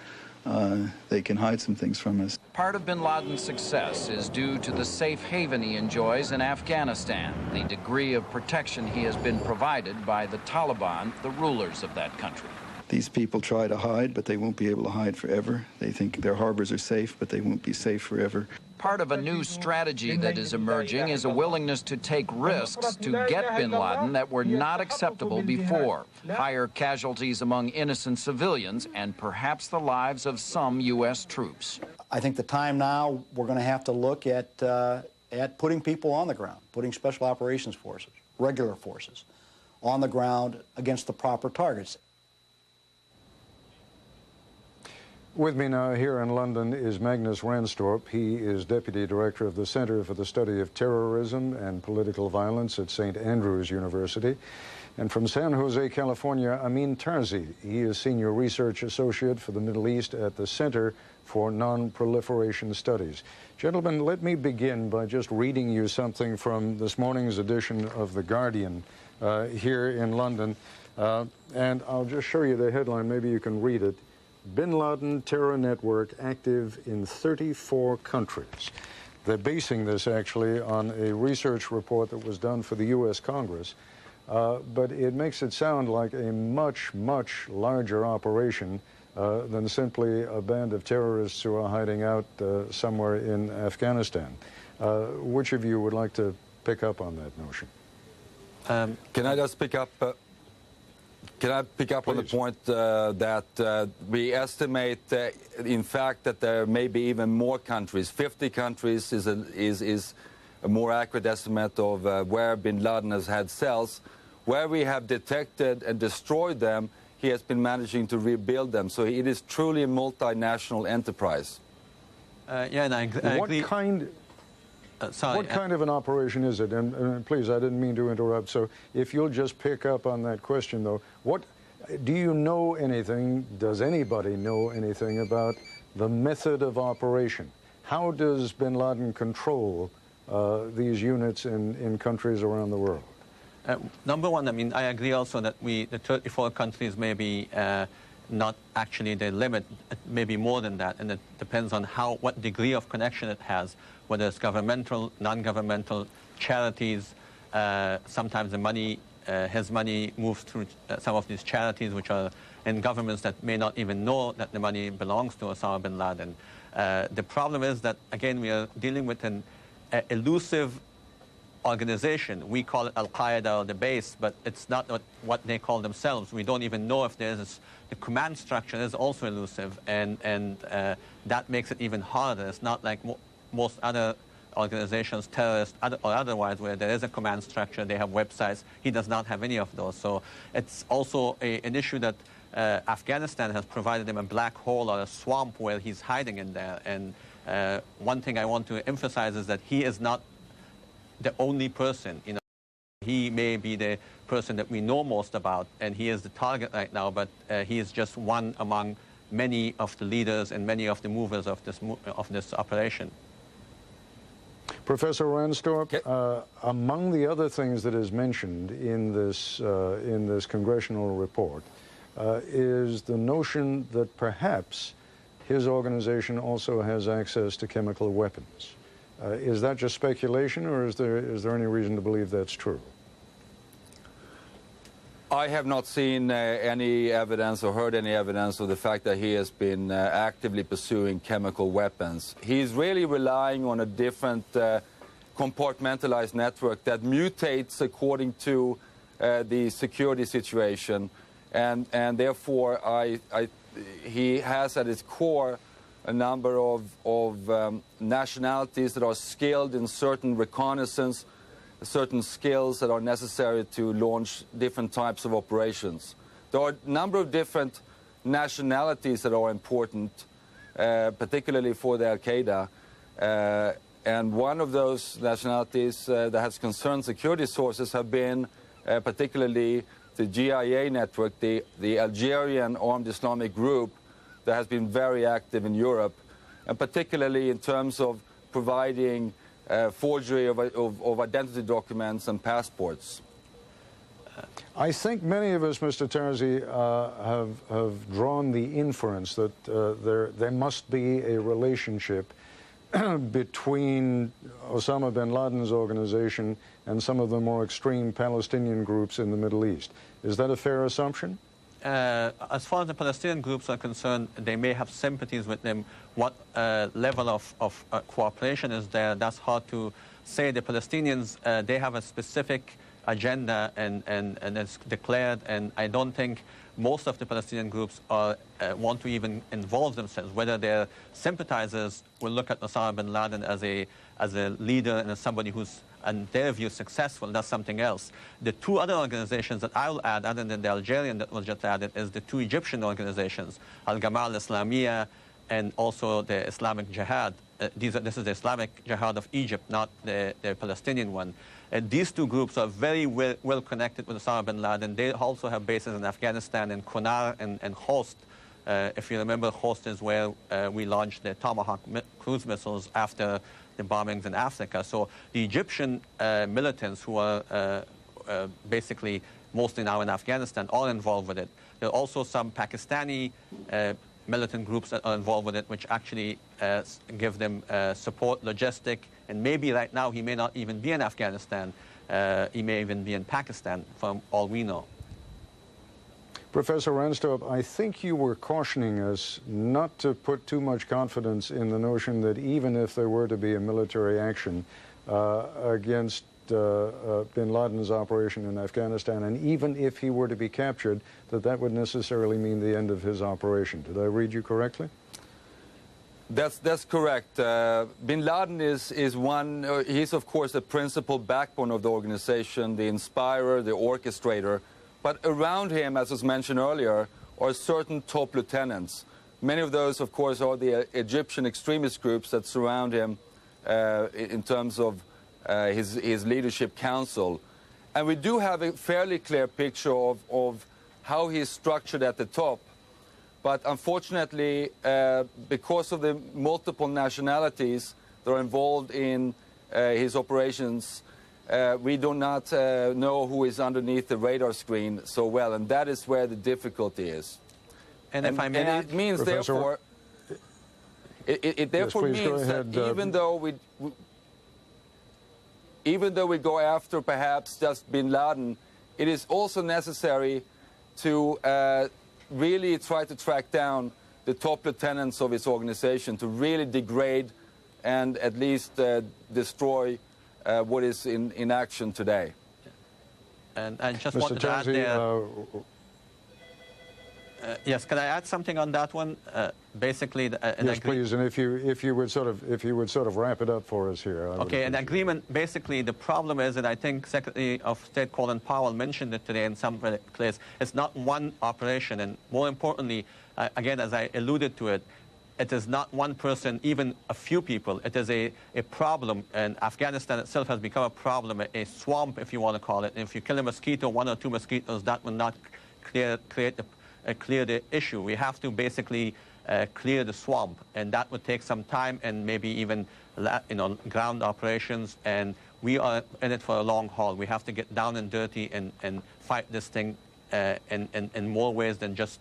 they can hide some things from us. Part of bin Laden's success is due to the safe haven he enjoys in Afghanistan, the degree of protection he has been provided by the Taliban, the rulers of that country. These people try to hide, but they won't be able to hide forever. They think their harbors are safe, but they won't be safe forever. Part of a new strategy that is emerging is a willingness to take risks to get bin Laden that were not acceptable before. Higher casualties among innocent civilians and perhaps the lives of some U.S. troops. I think the time now, we're going to have to look at putting people on the ground, putting special operations forces, regular forces, on the ground against the proper targets. With me now here in London is Magnus Ranstorp. He is Deputy Director of the Center for the Study of Terrorism and Political Violence at St. Andrews University. And from San Jose, California, Amin Tarzi. He is Senior Research Associate for the Middle East at the Center for Non-Proliferation Studies. Gentlemen, let me begin by just reading you something from this morning's edition of The Guardian here in London. And I'll just show you the headline. Maybe you can read it. Bin Laden terror network active in 34 countries. They're basing this actually on a research report that was done for the U.S. Congress, but it makes it sound like a much, much larger operation than simply a band of terrorists who are hiding out somewhere in Afghanistan. Which of you would like to pick up on that notion? Can I just pick up? Can I pick up on the point that we estimate, in fact, that there may be even more countries. 50 countries is a more accurate estimate of where bin Laden has had cells. Where we have detected and destroyed them, he has been managing to rebuild them. So it is truly a multinational enterprise. Yeah, and I agree. What kind of an operation is it? And please, I didn't mean to interrupt. So if you'll just pick up on that question, though, do you know anything, does anybody know anything about the method of operation? How does bin Laden control these units in countries around the world? Number one, I mean, I agree also that the 34 countries may be not actually the limit, maybe more than that, and it depends on what degree of connection it has, whether it's governmental, non-governmental, charities. Sometimes the money, his money moves through some of these charities, which are in governments that may not even know that the money belongs to Osama bin Laden. The problem is that, again, we are dealing with an elusive organization. We call it Al-Qaeda or the base, but it's not what they call themselves. We don't even know if there's the command structure is also elusive, and that makes it even harder. It's not like most other organizations, terrorist or otherwise, where there is a command structure, they have websites. He does not have any of those. So it's also an issue that Afghanistan has provided him a black hole or a swamp where he's hiding in there. And one thing I want to emphasize is that he is not the only person. You know, he may be the person that we know most about, and he is the target right now, but he is just one among many of the leaders and many of the movers of this operation. Professor Ranstorp, among the other things that is mentioned in this congressional report is the notion that perhaps his organization also has access to chemical weapons. Is that just speculation, or is there any reason to believe that's true? I have not seen any evidence or heard any evidence of the fact that he has been actively pursuing chemical weapons. He's really relying on a different compartmentalized network that mutates according to the security situation, and therefore he has at its core a number of nationalities that are skilled in certain reconnaissance, certain skills that are necessary to launch different types of operations. There are a number of different nationalities that are important, particularly for the Al-Qaeda. And one of those nationalities that has concerned security sources have been particularly the GIA network, the Algerian armed Islamic group that has been very active in Europe, and particularly in terms of providing forgery of identity documents and passports. I think many of us, Mr. Terzi, have drawn the inference that there must be a relationship between Osama bin Laden's organization and some of the more extreme Palestinian groups in the Middle East. Is that a fair assumption? As far as the Palestinian groups are concerned, they may have sympathies with them. What level of cooperation is there, that's hard to say. The Palestinians, they have a specific agenda and it's declared, and I don't think most of the Palestinian groups want to even involve themselves. Whether their sympathizers will look at Osama bin Laden as a leader and as somebody who's, in their view, successful, that's something else. The two other organizations that I'll add, other than the Algerian that was just added, is the two Egyptian organizations, Al-Gamal Islamiyya and also the Islamic Jihad. This is the Islamic Jihad of Egypt, not the Palestinian one. And these two groups are very well connected with Osama bin Laden. They also have bases in Afghanistan, in Kunar and Khost. If you remember, Khost is where we launched the Tomahawk cruise missiles after the bombings in Africa. So the Egyptian militants, who are basically mostly now in Afghanistan, are involved with it. There are also some Pakistani militant groups that are involved with it, which actually give them support, logistic, and maybe right now he may not even be in Afghanistan. He may even be in Pakistan, from all we know. Professor Ranstorp, I think you were cautioning us not to put too much confidence in the notion that even if there were to be a military action against bin Laden's operation in Afghanistan, and even if he were to be captured, that would necessarily mean the end of his operation. Did I read you correctly? That's correct. Bin Laden is one, he's of course the principal backbone of the organization, the inspirer, the orchestrator. But around him, as was mentioned earlier, are certain top lieutenants. Many of those, of course, are the Egyptian extremist groups that surround him in terms of his leadership council. And we do have a fairly clear picture of how he's structured at the top. But unfortunately, because of the multiple nationalities that are involved in his operations, we do not know who is underneath the radar screen so well, and that is where the difficulty is. And if I may add, it means, Professor, therefore, it therefore means that even though we go after perhaps just bin Laden, it is also necessary to really try to track down the top lieutenants of his organization, to really degrade and at least destroy what is in action today. And I just Mr. wanted to add Terzi, there. Yes, can I add something on that one? Basically, yes, please. And if you would sort of wrap it up for us here. Okay, an agreement. Basically, the problem is, and I think Secretary of State Colin Powell mentioned it today in some place. It's not one operation, and more importantly, again, as I alluded to it, it is not one person, even a few people. It is a problem, and Afghanistan itself has become a problem, a swamp, if you want to call it. And if you kill a mosquito, 1 or 2 mosquitoes, that will not clear the issue. We have to basically clear the swamp, and that would take some time and maybe even ground operations. And we are in it for a long haul. We have to get down and dirty and fight this thing in more ways than just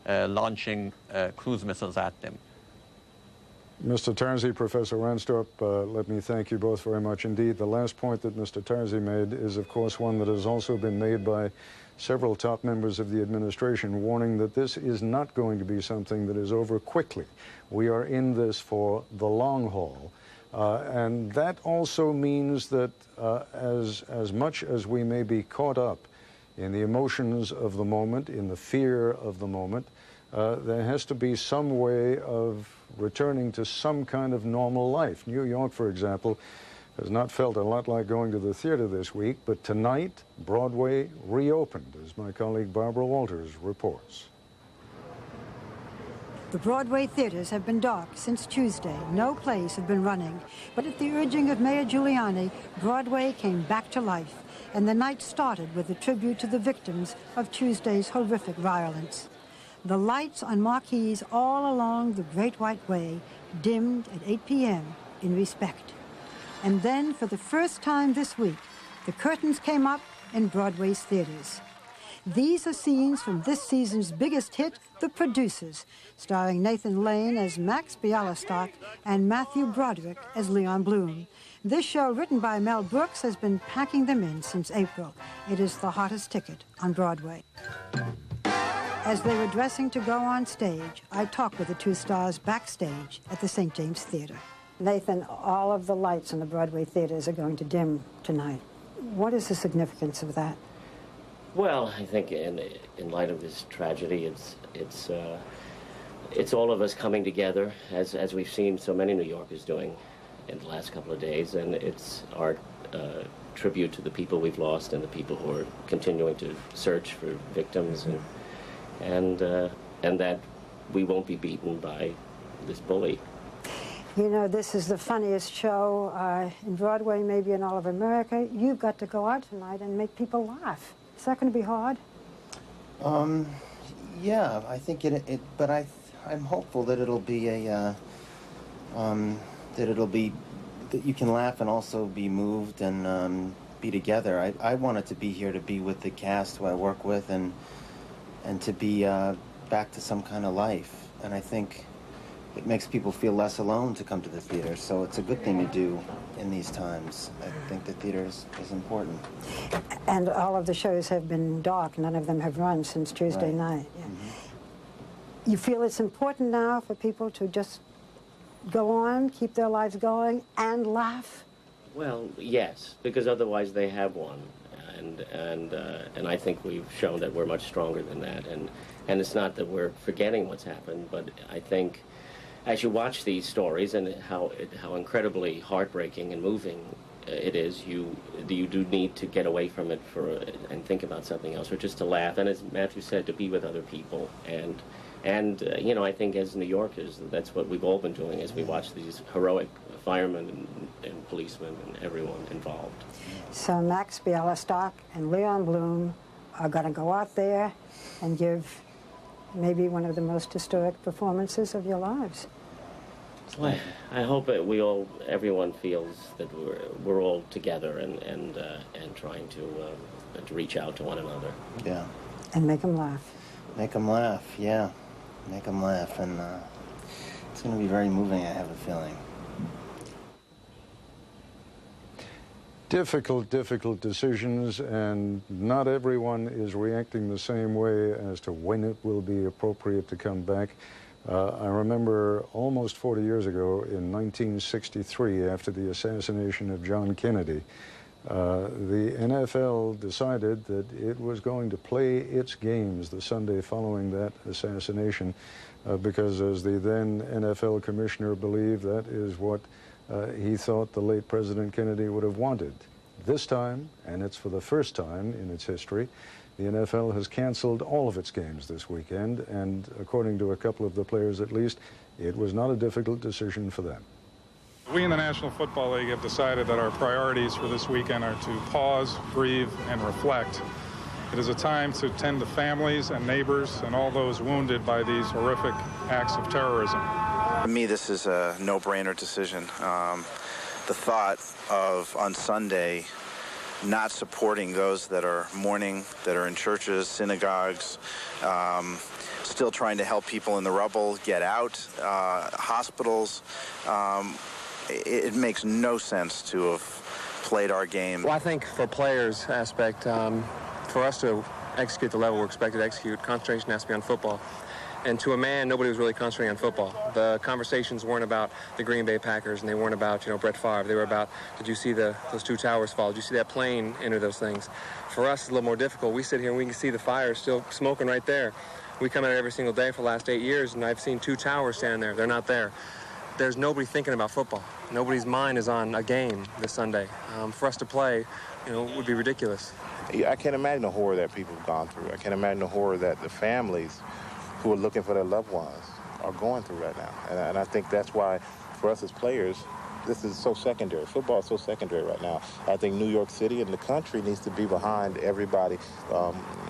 launching cruise missiles at them. Mr. Tarzi, Professor Ranstorp, let me thank you both very much indeed. The last point that Mr. Tarzi made is, of course, one that has also been made by several top members of the administration, warning that this is not going to be something that is over quickly. We are in this for the long haul. And that also means that as much as we may be caught up in the emotions of the moment, in the fear of the moment, there has to be some way of returning to some kind of normal life. New York, for example, has not felt a lot like going to the theater this week, but tonight, Broadway reopened, as my colleague Barbara Walters reports. The Broadway theaters have been dark since Tuesday. No plays have been running. But at the urging of Mayor Giuliani, Broadway came back to life, and the night started with a tribute to the victims of Tuesday's horrific violence. The lights on marquees all along the Great White Way dimmed at 8 p.m. in respect. And then, for the first time this week, the curtains came up in Broadway's theaters. These are scenes from this season's biggest hit, The Producers, starring Nathan Lane as Max Bialystock and Matthew Broderick as Leon Bloom. This show, written by Mel Brooks, has been packing them in since April. It is the hottest ticket on Broadway. As they were dressing to go on stage, I talked with the two stars backstage at the St. James Theater. Nathan, all of the lights in the Broadway theaters are going to dim tonight. What is the significance of that? Well, I think in light of this tragedy, it's all of us coming together, as we've seen so many New Yorkers doing in the last couple of days, and it's our tribute to the people we've lost and the people who are continuing to search for victims, and that we won't be beaten by this bully. You know, this is the funniest show in Broadway, maybe in all of America. You've got to go out tonight and make people laugh. Is that going to be hard? Yeah, I think but I'm hopeful that it'll be that you can laugh and also be moved and be together. I wanted to be here to be with the cast who I work with and to be back to some kind of life. And I think it makes people feel less alone to come to the theater, so it's a good thing to do in these times. I think the theater is important. And all of the shows have been dark. None of them have run since Tuesday night. Yeah. Mm-hmm. You feel it's important now for people to just go on, keep their lives going, and laugh? Well, yes, because otherwise they have won. And I think we've shown that we're much stronger than that. And it's not that we're forgetting what's happened, but I think as you watch these stories and how incredibly heartbreaking and moving it is, you do need to get away from it and think about something else, or just to laugh. And as Matthew said, to be with other people. And you know, I think as New Yorkers, that's what we've all been doing as we watch these heroic firemen and policemen and everyone involved. So Max Bialystock and Leon Bloom are going to go out there and give maybe one of the most historic performances of your lives. Well, I hope that everyone feels that we're all together and trying to reach out to one another. Yeah. And make them laugh. Make them laugh, yeah. Make them laugh, and it's going to be very moving, I have a feeling. Difficult decisions, and not everyone is reacting the same way as to when it will be appropriate to come back. I remember almost 40 years ago in 1963, after the assassination of John Kennedy, the NFL decided that it was going to play its games the Sunday following that assassination because, as the then NFL commissioner believed, that is what he thought the late President Kennedy would have wanted. This time, and it's for the first time in its history, the NFL has canceled all of its games this weekend, and according to a couple of the players at least, it was not a difficult decision for them. We in the National Football League have decided that our priorities for this weekend are to pause, grieve, and reflect. It is a time to tend to families and neighbors and all those wounded by these horrific acts of terrorism. For me, this is a no-brainer decision. The thought of, on Sunday, not supporting those that are mourning, that are in churches, synagogues, still trying to help people in the rubble get out, hospitals. It makes no sense to have played our game. Well, I think for players' aspect, for us to execute the level we're expected to execute, concentration has to be on football. And to a man, nobody was really concentrating on football. The conversations weren't about the Green Bay Packers, and they weren't about, Brett Favre. They were about, did you see those two towers fall? Did you see that plane enter those things? For us, it's a little more difficult. We sit here and we can see the fire still smoking right there. We come out every single day for the last 8 years, and I've seen two towers standing there. They're not there. There's nobody thinking about football. Nobody's mind is on a game this Sunday. For us to play, would be ridiculous. I can't imagine the horror that people have gone through. I can't imagine the horror that the families who are looking for their loved ones are going through right now. And I think that's why, for us as players, this is so secondary. Football is so secondary right now. I think New York City and the country needs to be behind everybody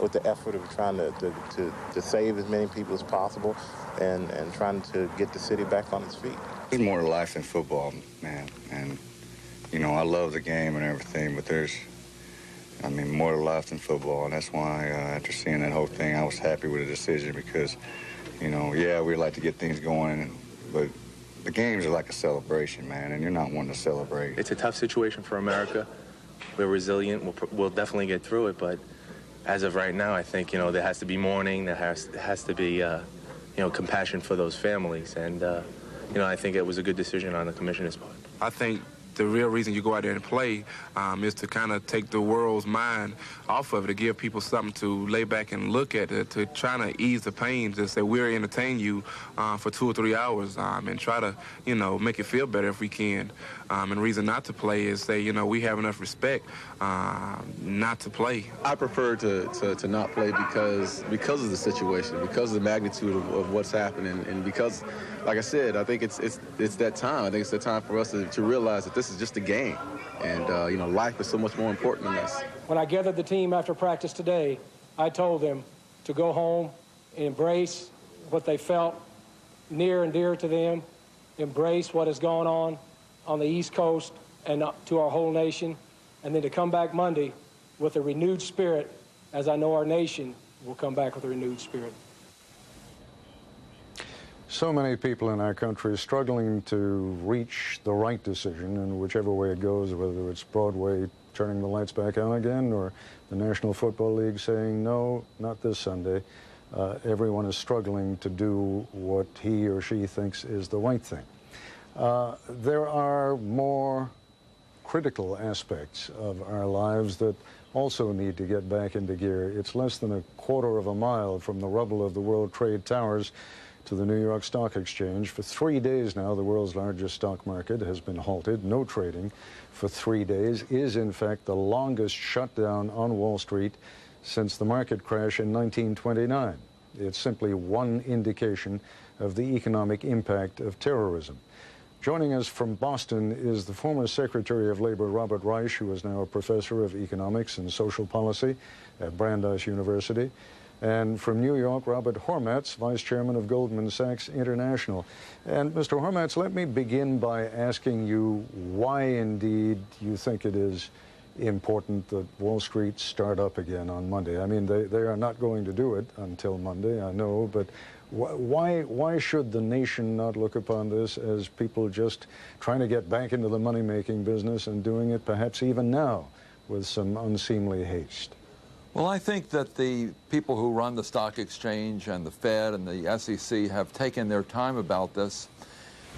with the effort of trying to save as many people as possible and trying to get the city back on its feet. There's more to life than football, man. And, I love the game and everything, but there's, more to life than football. And that's why, after seeing that whole thing, I was happy with the decision because, yeah, we like to get things going, but the games are like a celebration, man, and you're not one to celebrate. It's a tough situation for America. We're resilient. We'll definitely get through it, but as of right now, I think, there has to be mourning. There has to be, compassion for those families. And, I think it was a good decision on the commissioner's part. I think the real reason you go out there and play is to kind of take the world's mind off of it, to give people something to lay back and look at, to try to ease the pain, to say we'll entertain you for 2 or 3 hours and try to, make it feel better if we can. And reason not to play is say, we have enough respect not to play. I prefer to not play because of the situation, because of the magnitude of what's happening, and because, like I said, I think it's that time. I think it's the time for us to realize that this is just a game, and life is so much more important than this. When I gathered the team after practice today, I told them to go home and embrace what they felt near and dear to them, embrace what has gone on the East Coast and to our whole nation, and then to come back Monday with a renewed spirit, as I know our nation will come back with a renewed spirit. So many people in our country struggling to reach the right decision, and whichever way it goes, whether it's Broadway turning the lights back on again or the National Football League saying, no, not this Sunday. Everyone is struggling to do what he or she thinks is the right thing. There are more critical aspects of our lives that also need to get back into gear. It's less than a quarter of a mile from the rubble of the World Trade Towers to the New York Stock Exchange. For 3 days now, the world's largest stock market has been halted. No trading for 3 days is, in fact, the longest shutdown on Wall Street since the market crash in 1929. It's simply one indication of the economic impact of terrorism. Joining us from Boston is the former Secretary of Labor, Robert Reich, who is now a professor of economics and social policy at Brandeis University. And from New York, Robert Hormats, Vice Chairman of Goldman Sachs International. And Mr. Hormats, let me begin by asking you why indeed you think it is important that Wall Street start up again on Monday. I mean, they are not going to do it until Monday, I know, but why should the nation not look upon this as people just trying to get back into the money-making business and doing it perhaps even now with some unseemly haste? Well, I think that the people who run the stock exchange and the Fed and the SEC have taken their time about this.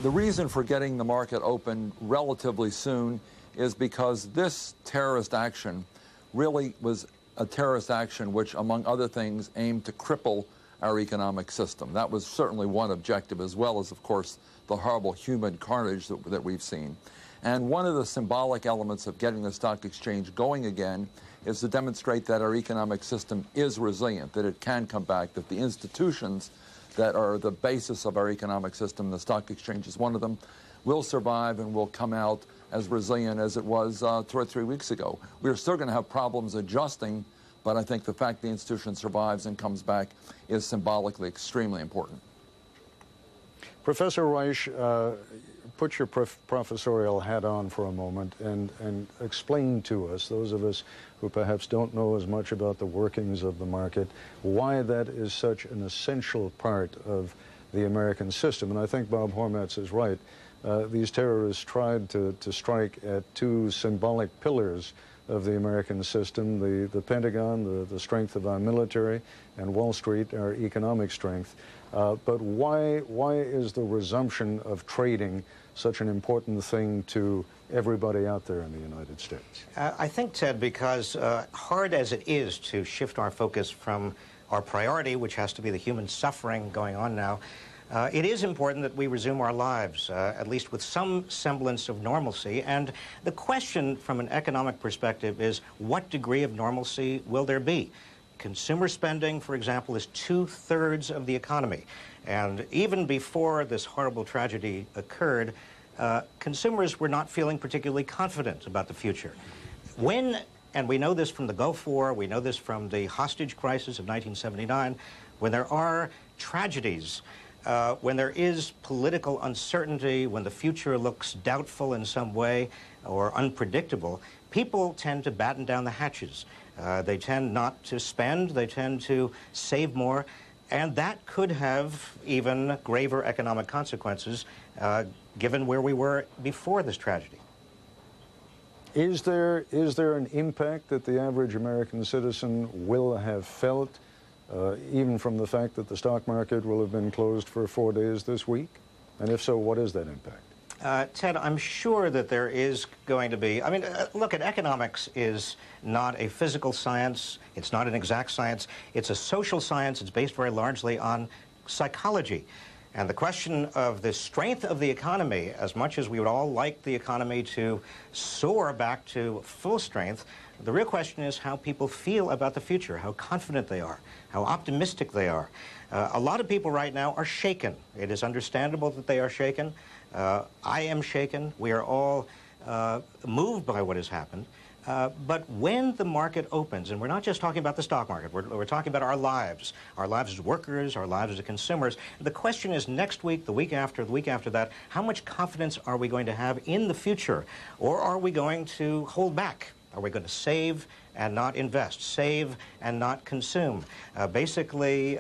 The reason for getting the market open relatively soon is because this terrorist action really was a terrorist action which, among other things, aimed to cripple our economic system. That was certainly one objective, as well as, of course, the horrible human carnage that we've seen. And one of the symbolic elements of getting the stock exchange going again is to demonstrate that our economic system is resilient, that it can come back, that the institutions that are the basis of our economic system, the stock exchange is one of them, will survive and will come out as resilient as it was 2 or 3 weeks ago. We're still going to have problems adjusting, but I think the fact the institution survives and comes back is symbolically extremely important. Professor Reich, put your professorial hat on for a moment and explain to us, those of us who perhaps don't know as much about the workings of the market, why that is such an essential part of the American system. And I think Bob Hormats is right. These terrorists tried to strike at two symbolic pillars of the American system, the Pentagon, the strength of our military, and Wall Street, our economic strength. But why is the resumption of trading such an important thing to everybody out there in the United States? I think, Ted, because hard as it is to shift our focus from our priority, which has to be the human suffering going on now, it is important that we resume our lives, at least with some semblance of normalcy. And the question from an economic perspective is, what degree of normalcy will there be? Consumer spending, for example, is 2/3 of the economy. And even before this horrible tragedy occurred, consumers were not feeling particularly confident about the future. When, and we know this from the Gulf War, we know this from the hostage crisis of 1979, when there are tragedies, when there is political uncertainty, when the future looks doubtful in some way or unpredictable, people tend to batten down the hatches. They tend not to spend, they tend to save more, and that could have even graver economic consequences given where we were before this tragedy. Is there an impact that the average American citizen will have felt, even from the fact that the stock market will have been closed for 4 days this week? And if so, what is that impact? Ted, I'm sure that there is going to be, I mean, look, economics is not a physical science, it's not an exact science, it's a social science, it's based very largely on psychology. And the question of the strength of the economy, as much as we would all like the economy to soar back to full strength, the real question is how people feel about the future, how confident they are, how optimistic they are. A lot of people right now are shaken. It is understandable that they are shaken. I am shaken. We are all moved by what has happened. But when the market opens, and we're not just talking about the stock market, we're talking about our lives as workers, our lives as consumers. The question is next week, the week after that, how much confidence are we going to have in the future? Or are we going to hold back? Are we going to save and not invest, save and not consume? Basically,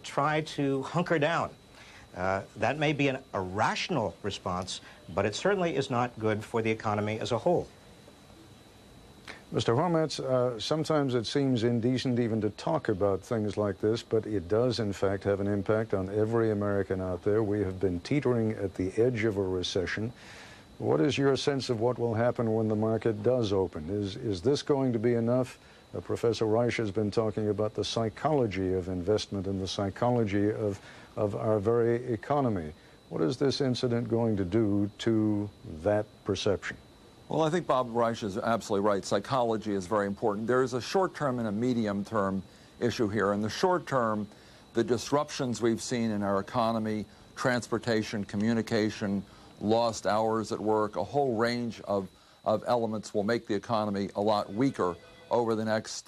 try to hunker down. That may be a rational response, but it certainly is not good for the economy as a whole. Mr. Hormats, sometimes it seems indecent even to talk about things like this, but it does, in fact, have an impact on every American out there. We have been teetering at the edge of a recession. What is your sense of what will happen when the market does open? Is this going to be enough? Professor Reich has been talking about the psychology of investment and the psychology of our very economy. What is this incident going to do to that perception? Well, I think Bob Reich is absolutely right. Psychology is very important. There is a short-term and a medium-term issue here. In the short term, the disruptions we've seen in our economy, transportation, communication, lost hours at work, a whole range of elements will make the economy a lot weaker over the next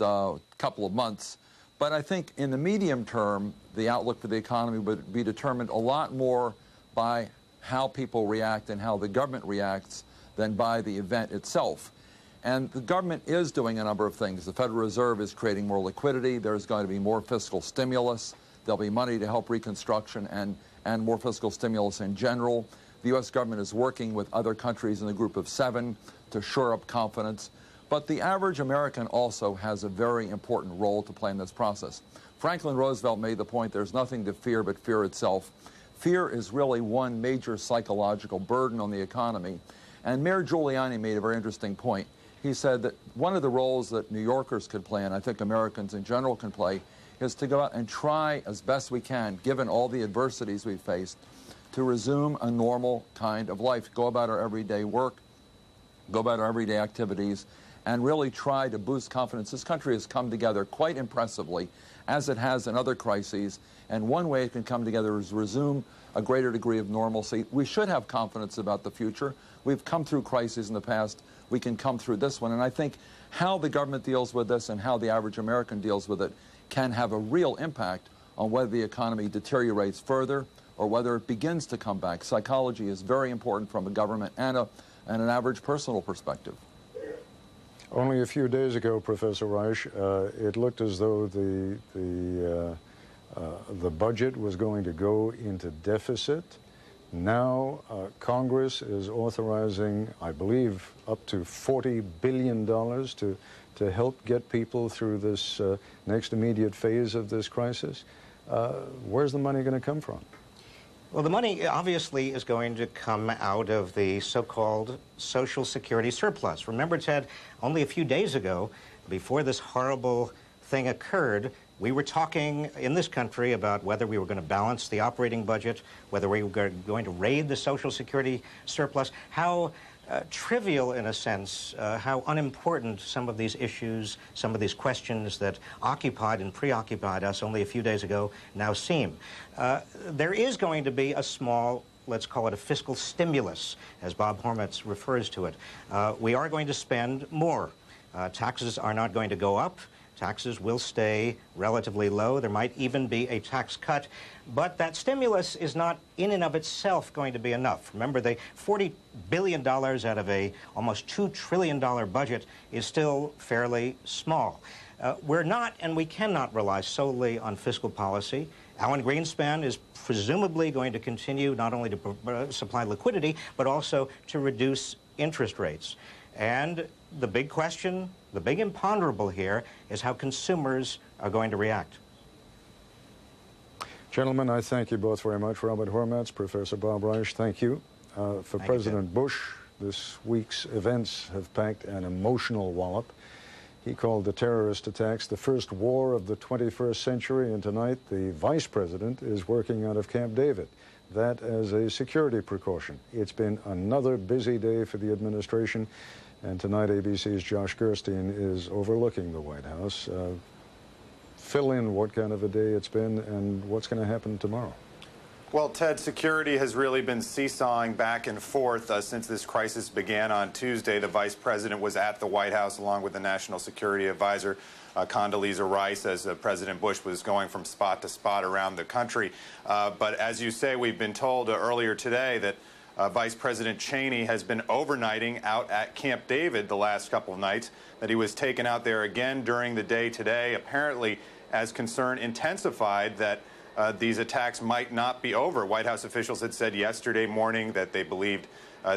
couple of months. But I think in the medium term, the outlook for the economy would be determined a lot more by how people react and how the government reacts than by the event itself. And the government is doing a number of things. The Federal Reserve is creating more liquidity. There's going to be more fiscal stimulus. There'll be money to help reconstruction and more fiscal stimulus in general. The U.S. government is working with other countries in the Group of Seven to shore up confidence. But the average American also has a very important role to play in this process. Franklin Roosevelt made the point there's nothing to fear but fear itself. Fear is really one major psychological burden on the economy. And Mayor Giuliani made a very interesting point. He said that one of the roles that New Yorkers could play, and I think Americans in general can play, is to go out and try as best we can, given all the adversities we've faced, to resume a normal kind of life, go about our everyday work, go about our everyday activities, and really try to boost confidence. This country has come together quite impressively, as it has in other crises, and one way it can come together is resume a greater degree of normalcy. We should have confidence about the future. We've come through crises in the past. We can come through this one, and I think how the government deals with this and how the average American deals with it can have a real impact on whether the economy deteriorates further or whether it begins to come back. Psychology is very important from a government and an average personal perspective. Only a few days ago, Professor Reich, it looked as though the budget was going to go into deficit. Now, Congress is authorizing, I believe, up to $40 billion to help get people through this next immediate phase of this crisis. Where's the money going to come from? Well, the money obviously is going to come out of the so-called Social Security surplus. Remember, Ted, only a few days ago, before this horrible thing occurred, we were talking in this country about whether we were going to balance the operating budget, whether we were going to raid the Social Security surplus, how trivial, in a sense, how unimportant some of these issues, some of these questions that occupied and preoccupied us only a few days ago now seem. There is going to be a small, let's call it a fiscal stimulus, as Bob Hormats refers to it. We are going to spend more. Taxes are not going to go up. Taxes will stay relatively low. There might even be a tax cut. But that stimulus is not in and of itself going to be enough. Remember, the $40 billion out of a almost $2 trillion budget is still fairly small. We're not and we cannot rely solely on fiscal policy. Alan Greenspan is presumably going to continue not only to supply liquidity, but also to reduce interest rates. And the big question, the big imponderable here, is how consumers are going to react. Gentlemen, I thank you both very much. Robert Hormats, Professor Bob Reich, thank you. For President Bush, this week's events have packed an emotional wallop. He called the terrorist attacks the first war of the 21st century, and tonight the vice president is working out of Camp David. That as a security precaution. It's been another busy day for the administration, and tonight ABC's Josh Gerstein is overlooking the White House. Fill in what kind of a day it's been and what's going to happen tomorrow. Well, Ted, security has really been seesawing back and forth since this crisis began on Tuesday. The vice president was at the White House along with the National Security Advisor, Condoleezza Rice, as President Bush was going from spot to spot around the country. But as you say, we've been told earlier today that Vice President Cheney has been overnighting out at Camp David the last couple of nights, that he was taken out there again during the day today, apparently as concern intensified that these attacks might not be over. White House officials had said yesterday morning that they believed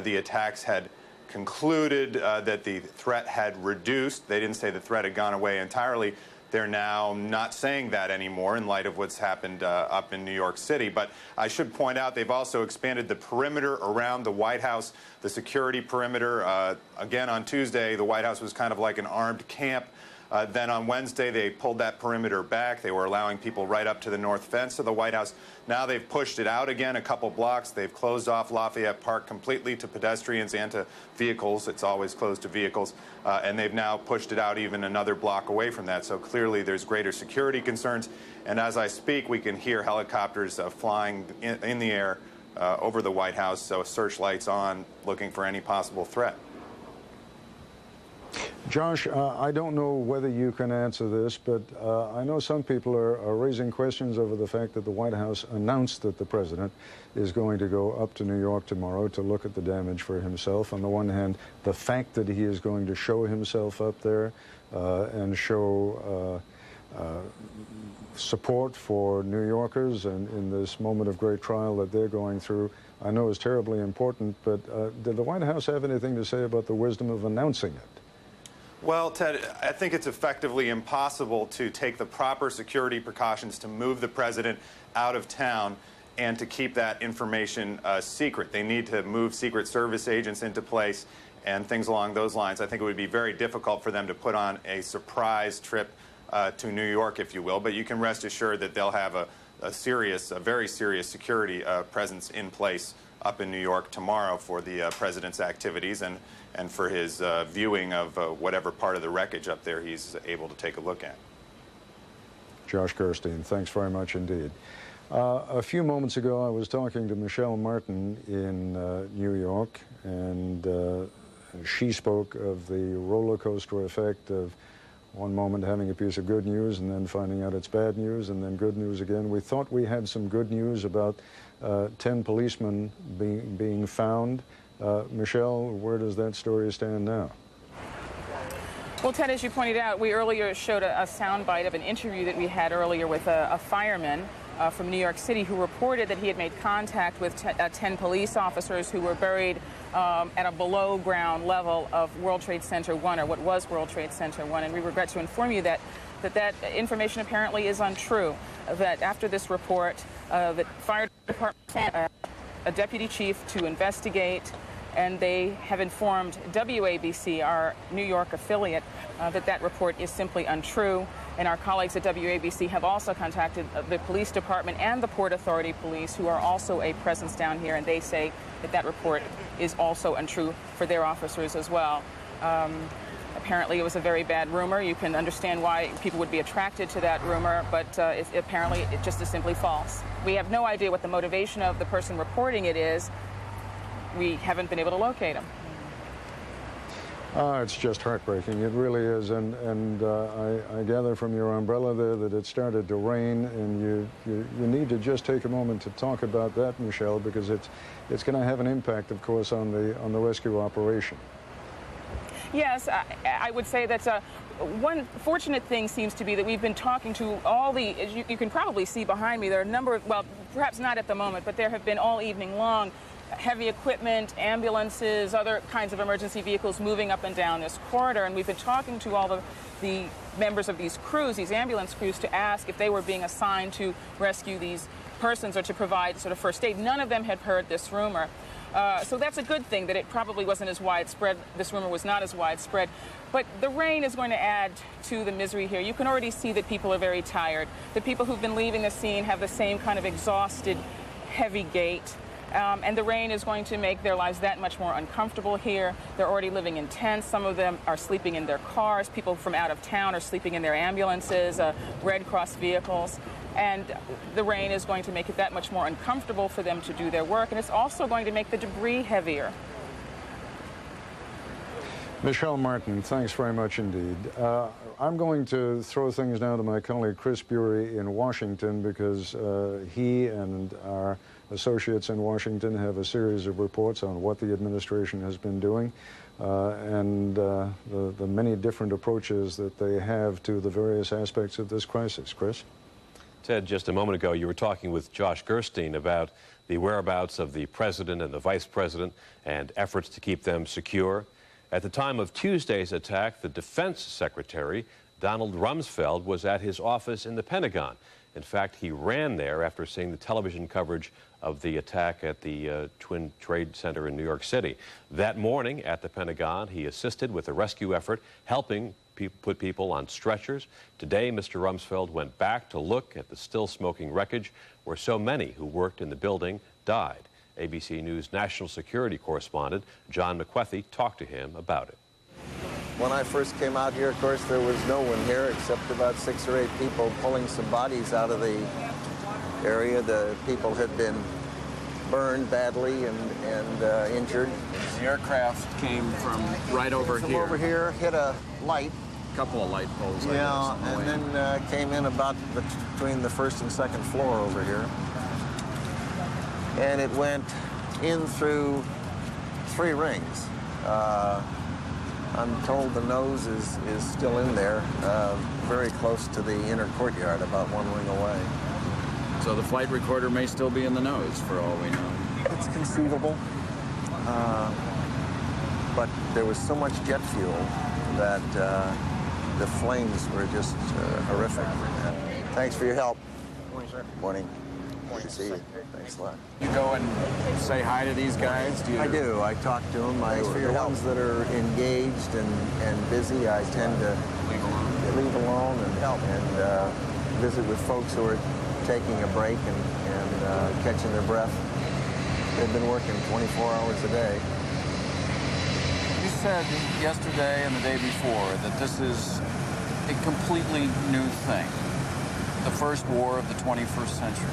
the attacks had concluded, that the threat had reduced. They didn't say the threat had gone away entirely. They're now not saying that anymore in light of what's happened up in New York City. But I should point out they've also expanded the perimeter around the White House, the security perimeter. Again, on Tuesday, the White House was kind of like an armed camp. Then on Wednesday, they pulled that perimeter back. They were allowing people right up to the north fence of the White House. Now they've pushed it out again a couple blocks. They've closed off Lafayette Park completely to pedestrians and to vehicles. It's always closed to vehicles. And they've now pushed it out even another block away from that. So clearly there's greater security concerns. And as I speak, we can hear helicopters flying in the air over the White House, so searchlights on, looking for any possible threat. Josh, I don't know whether you can answer this, but I know some people are raising questions over the fact that the White House announced that the president is going to go up to New York tomorrow to look at the damage for himself. On the one hand, the fact that he is going to show himself up there and show support for New Yorkers and in this moment of great trial that they're going through, I know is terribly important, but did the White House have anything to say about the wisdom of announcing it? Well, Ted, I think it's effectively impossible to take the proper security precautions to move the president out of town and to keep that information secret. They need to move Secret Service agents into place and things along those lines. I think it would be very difficult for them to put on a surprise trip to New York, if you will, but you can rest assured that they'll have a very serious security presence in place up in New York tomorrow for the president's activities and for his viewing of whatever part of the wreckage up there he's able to take a look at. Josh Gerstein, thanks very much indeed. A few moments ago, I was talking to Michelle Martin in New York, and she spoke of the roller coaster effect of one moment having a piece of good news and then finding out it's bad news and then good news again. We thought we had some good news about 10 policemen being found. Michelle, where does that story stand now? Well, Ted, as you pointed out, we earlier showed a soundbite of an interview that we had earlier with a fireman from New York City who reported that he had made contact with 10 police officers who were buried at a below-ground level of World Trade Center 1, or what was World Trade Center 1. And we regret to inform you that information apparently is untrue, that after this report, the fire department sent a deputy chief to investigate, and they have informed WABC, our New York affiliate, that report is simply untrue. And our colleagues at WABC have also contacted the police department and the Port Authority police, who are also a presence down here, and they say that report is also untrue for their officers as well. Apparently it was a very bad rumor. You can understand why people would be attracted to that rumor, but apparently it just is simply false. We have no idea what the motivation of the person reporting it is. We haven't been able to locate him. It's just heartbreaking. It really is. And I gather from your umbrella there that it started to rain, and you need to just take a moment to talk about that, Michelle, because it's going to have an impact, of course, on the rescue operation. Yes, I would say that one fortunate thing seems to be that we've been talking to all the, as you can probably see behind me, there are a number of, well, perhaps not at the moment, but there have been all evening long heavy equipment, ambulances, other kinds of emergency vehicles moving up and down this corridor. And we've been talking to all the members of these crews, these ambulance crews, to ask if they were being assigned to rescue these persons or to provide sort of first aid. None of them had heard this rumor. So that's a good thing that it probably wasn't as widespread. This rumor was not as widespread. But the rain is going to add to the misery here. You can already see that people are very tired. The people who've been leaving the scene have the same kind of exhausted, heavy gait. And the rain is going to make their lives that much more uncomfortable here. They're already living in tents. Some of them are sleeping in their cars. People from out of town are sleeping in their ambulances, Red Cross vehicles. And the rain is going to make it that much more uncomfortable for them to do their work. And it's also going to make the debris heavier. Michelle Martin, thanks very much indeed. I'm going to throw things now to my colleague Chris Bury in Washington, because he and our associates in Washington have a series of reports on what the administration has been doing and the many different approaches that they have to the various aspects of this crisis. Chris? Ted, just a moment ago, you were talking with Josh Gerstein about the whereabouts of the president and the vice president and efforts to keep them secure. At the time of Tuesday's attack, the defense secretary, Donald Rumsfeld, was at his office in the Pentagon. In fact, he ran there after seeing the television coverage of the attack at the Twin Trade Center in New York City. That morning at the Pentagon, he assisted with the rescue effort, helping put people on stretchers. Today, Mr. Rumsfeld went back to look at the still smoking wreckage where so many who worked in the building died. ABC News national security correspondent John McWethy talked to him about it. When I first came out here, of course, there was no one here except about 6 or 8 people pulling some bodies out of the area. The people had been burned badly and injured. The aircraft came from right over from here. Over here, hit a light. A couple of light poles. Yeah, and then came in about between the first and second floor over here. And it went in through 3 rings. I'm told the nose is still in there, very close to the inner courtyard, about 1 ring away. So the flight recorder may still be in the nose, for all we know. It's conceivable. But there was so much jet fuel that the flames were just horrific. Thanks for your help. Morning, sir. Morning. Good to see you. Thanks a lot. You go and say hi to these guys? I do. I talk to them. The ones that are engaged and busy, I tend to leave alone and help and visit with folks who are taking a break and catching their breath. They've been working 24 hours a day. You said yesterday and the day before that this is a completely new thing. The first war of the 21st century.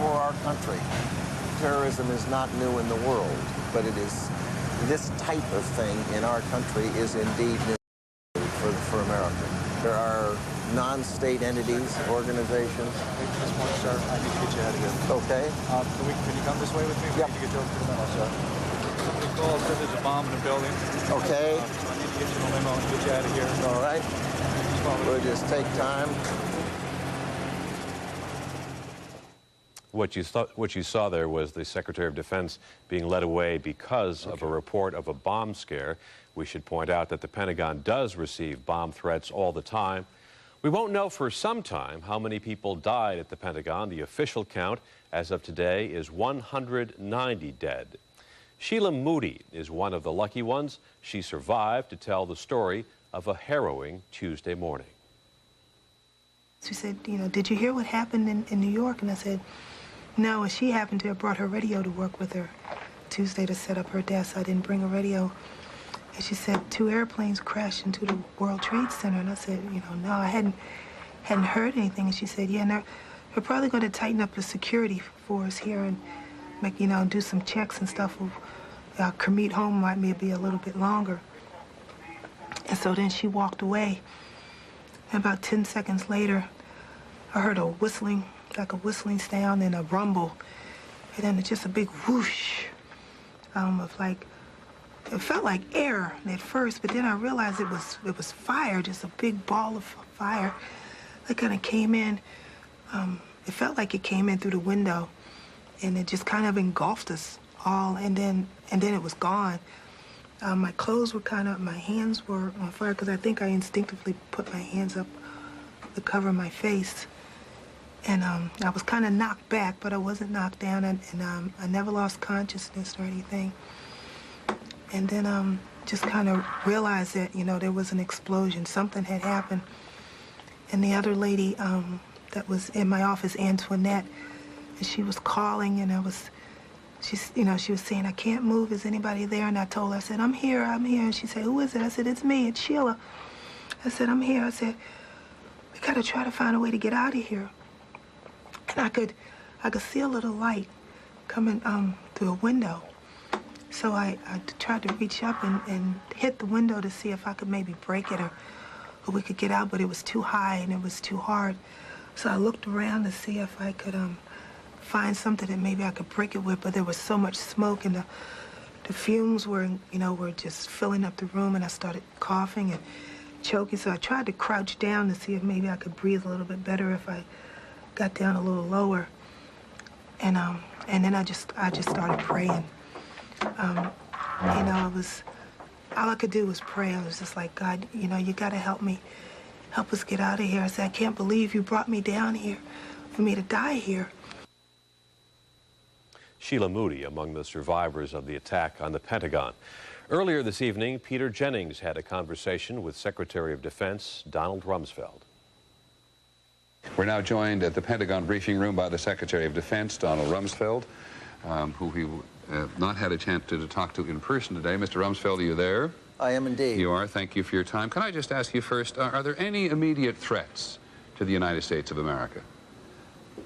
For our country, terrorism is not new in the world, but it is, this type of thing in our country is indeed new for America. There are non-state entities, organizations. This morning, sir, I need to get you out of here. Okay. Can you come this way with me? Yep. We need to get you over to the limo, sir. Somebody called, said there's a bomb in the building. Okay. So I need to get you in the limo and get you out of here. All right. We'll just take time. What you saw there was the Secretary of Defense being led away because of a report of a bomb scare. We should point out that the Pentagon does receive bomb threats all the time. We won't know for some time how many people died at the Pentagon. The official count as of today is 190 dead. Sheila Moody is one of the lucky ones. She survived to tell the story of a harrowing Tuesday morning. She said, you know, did you hear what happened in New York? And I said, no, and she happened to have brought her radio to work with her Tuesday to set up her desk. I didn't bring a radio. And she said 2 airplanes crashed into the World Trade Center. And I said, you know, no, I hadn't heard anything. And she said, yeah, and they're probably going to tighten up the security for us here and make, you know, do some checks and stuff. Our commute home might maybe a little bit longer. And so then she walked away. And about 10 seconds later, I heard a whistling, like a whistling sound and a rumble. And then just a big whoosh of like, it felt like air at first, but then I realized it was fire, just a big ball of fire that kind of came in. It felt like it came in through the window, and it just kind of engulfed us all, and then it was gone. My clothes were my hands were on fire because I think I instinctively put my hands up to cover my face. And I was kind of knocked back, but I wasn't knocked down, and I never lost consciousness or anything. And then just kind of realized that, you know, there was an explosion. Something had happened. And the other lady that was in my office, Antoinette, and she was calling, and she was saying, I can't move, is anybody there? And I told her, I said, I'm here. And she said, who is it? I said, it's me, it's Sheila. I said, I'm here. I said, we gotta try to find a way to get out of here. And I could see a little light coming through a window. So I tried to reach up and hit the window to see if I could maybe break it or we could get out, but it was too high and it was too hard. So I looked around to see if I could find something that maybe I could break it with, but there was so much smoke and the fumes were just filling up the room, and I started coughing and choking. So I tried to crouch down to see if maybe I could breathe a little bit better if I got down a little lower. And then I just started praying. You know, all I could do was pray. I was just like, God, you know, you gotta help me. Help us get out of here. I said, I can't believe you brought me down here for me to die here. Sheila Moody among the survivors of the attack on the Pentagon. Earlier this evening, Peter Jennings had a conversation with Secretary of Defense Donald Rumsfeld. We're now joined at the Pentagon briefing room by the Secretary of Defense, Donald Rumsfeld, who we not had a chance to talk to in person today. Mr. Rumsfeld, are you there? I am indeed. You are. Thank you for your time. Can I just ask you first, are there any immediate threats to the United States of America?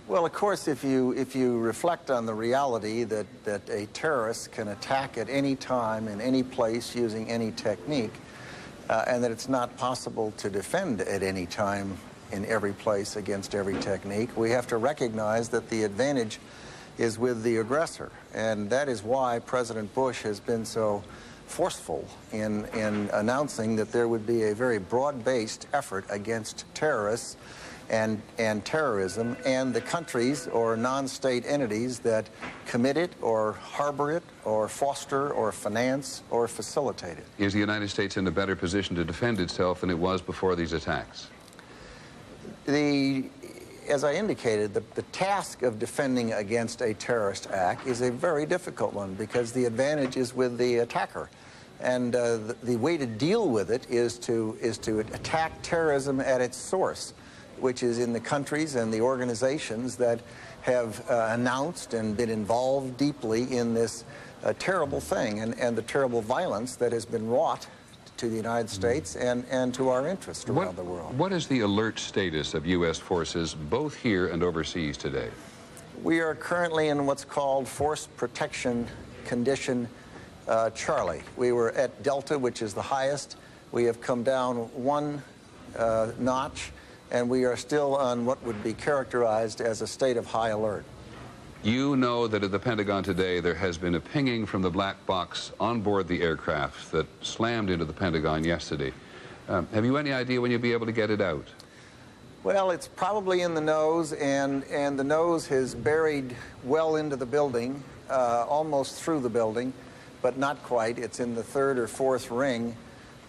Well, of course, if you reflect on the reality that a terrorist can attack at any time in any place using any technique, and that it's not possible to defend at any time in every place against every technique, we have to recognize that the advantage is with the aggressor. And that is why President Bush has been so forceful in announcing that there would be a very broad-based effort against terrorists and terrorism, and the countries or non-state entities that commit it or harbor it or foster or finance or facilitate it. Is the United States in a better position to defend itself than it was before these attacks? As I indicated, the task of defending against a terrorist act is a very difficult one because the advantage is with the attacker. And the way to deal with it is to attack terrorism at its source, which is in the countries and the organizations that have announced and been involved deeply in this terrible thing and the terrible violence that has been wrought to the United States and to our interests around the world. What is the alert status of U.S. forces both here and overseas today? We are currently in what's called Force Protection Condition Charlie. We were at Delta, which is the highest. We have come down one notch, and we are still on what would be characterized as a state of high alert. You know that at the Pentagon today there has been a pinging from the black box on board the aircraft that slammed into the Pentagon yesterday. Have you any idea when you'll be able to get it out? Well, it's probably in the nose, and the nose has buried well into the building, almost through the building, but not quite. It's in the third or fourth ring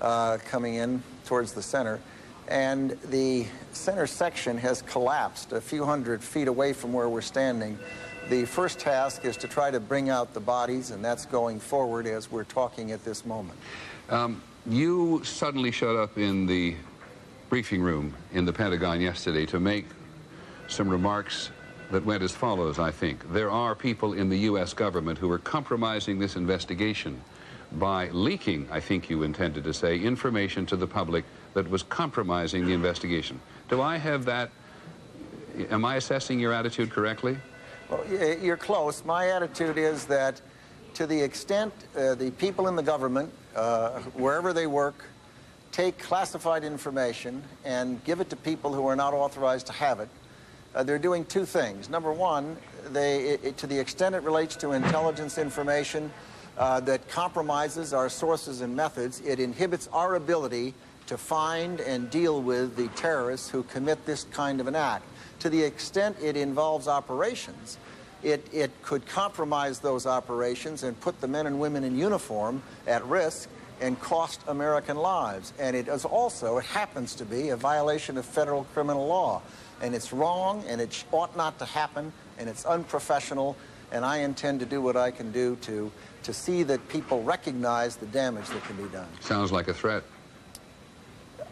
coming in towards the center. And the center section has collapsed a few hundred feet away from where we're standing. The first task is to try to bring out the bodies, and that's going forward as we're talking at this moment. You suddenly showed up in the briefing room in the Pentagon yesterday to make some remarks that went as follows, I think. There are people in the U.S. government who are compromising this investigation by leaking, I think you intended to say, information to the public that was compromising the investigation. Do I have that? Am I assessing your attitude correctly? Well, you're close. My attitude is that to the extent the people in the government, wherever they work, take classified information and give it to people who are not authorized to have it, they're doing two things. Number one, to the extent it relates to intelligence information that compromises our sources and methods, it inhibits our ability to find and deal with the terrorists who commit this kind of an act. To the extent it involves operations, it could compromise those operations and put the men and women in uniform at risk and cost American lives. And it is also, it happens to be, a violation of federal criminal law. And it's wrong, and it ought not to happen, and it's unprofessional, and I intend to do what I can do to see that people recognize the damage that can be done. Sounds like a threat.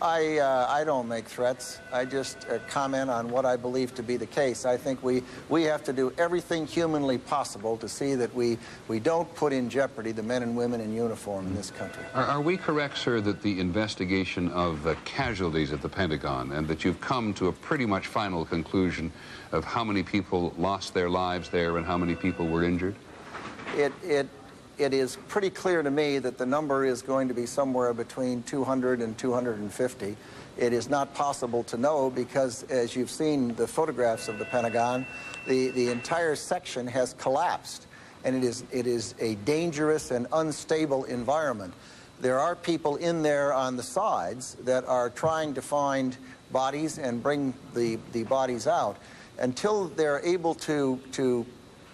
I don't make threats. I just comment on what I believe to be the case. I think we have to do everything humanly possible to see that we don't put in jeopardy the men and women in uniform in this country. Are we correct, sir, that the investigation of the casualties at the Pentagon and that you've come to a pretty much final conclusion of how many people lost their lives there and how many people were injured? It is pretty clear to me that the number is going to be somewhere between 200 and 250. It is not possible to know because, as you've seen the photographs of the Pentagon, the entire section has collapsed, and it is a dangerous and unstable environment. There are people in there on the sides that are trying to find bodies and bring the bodies out. Until they're able to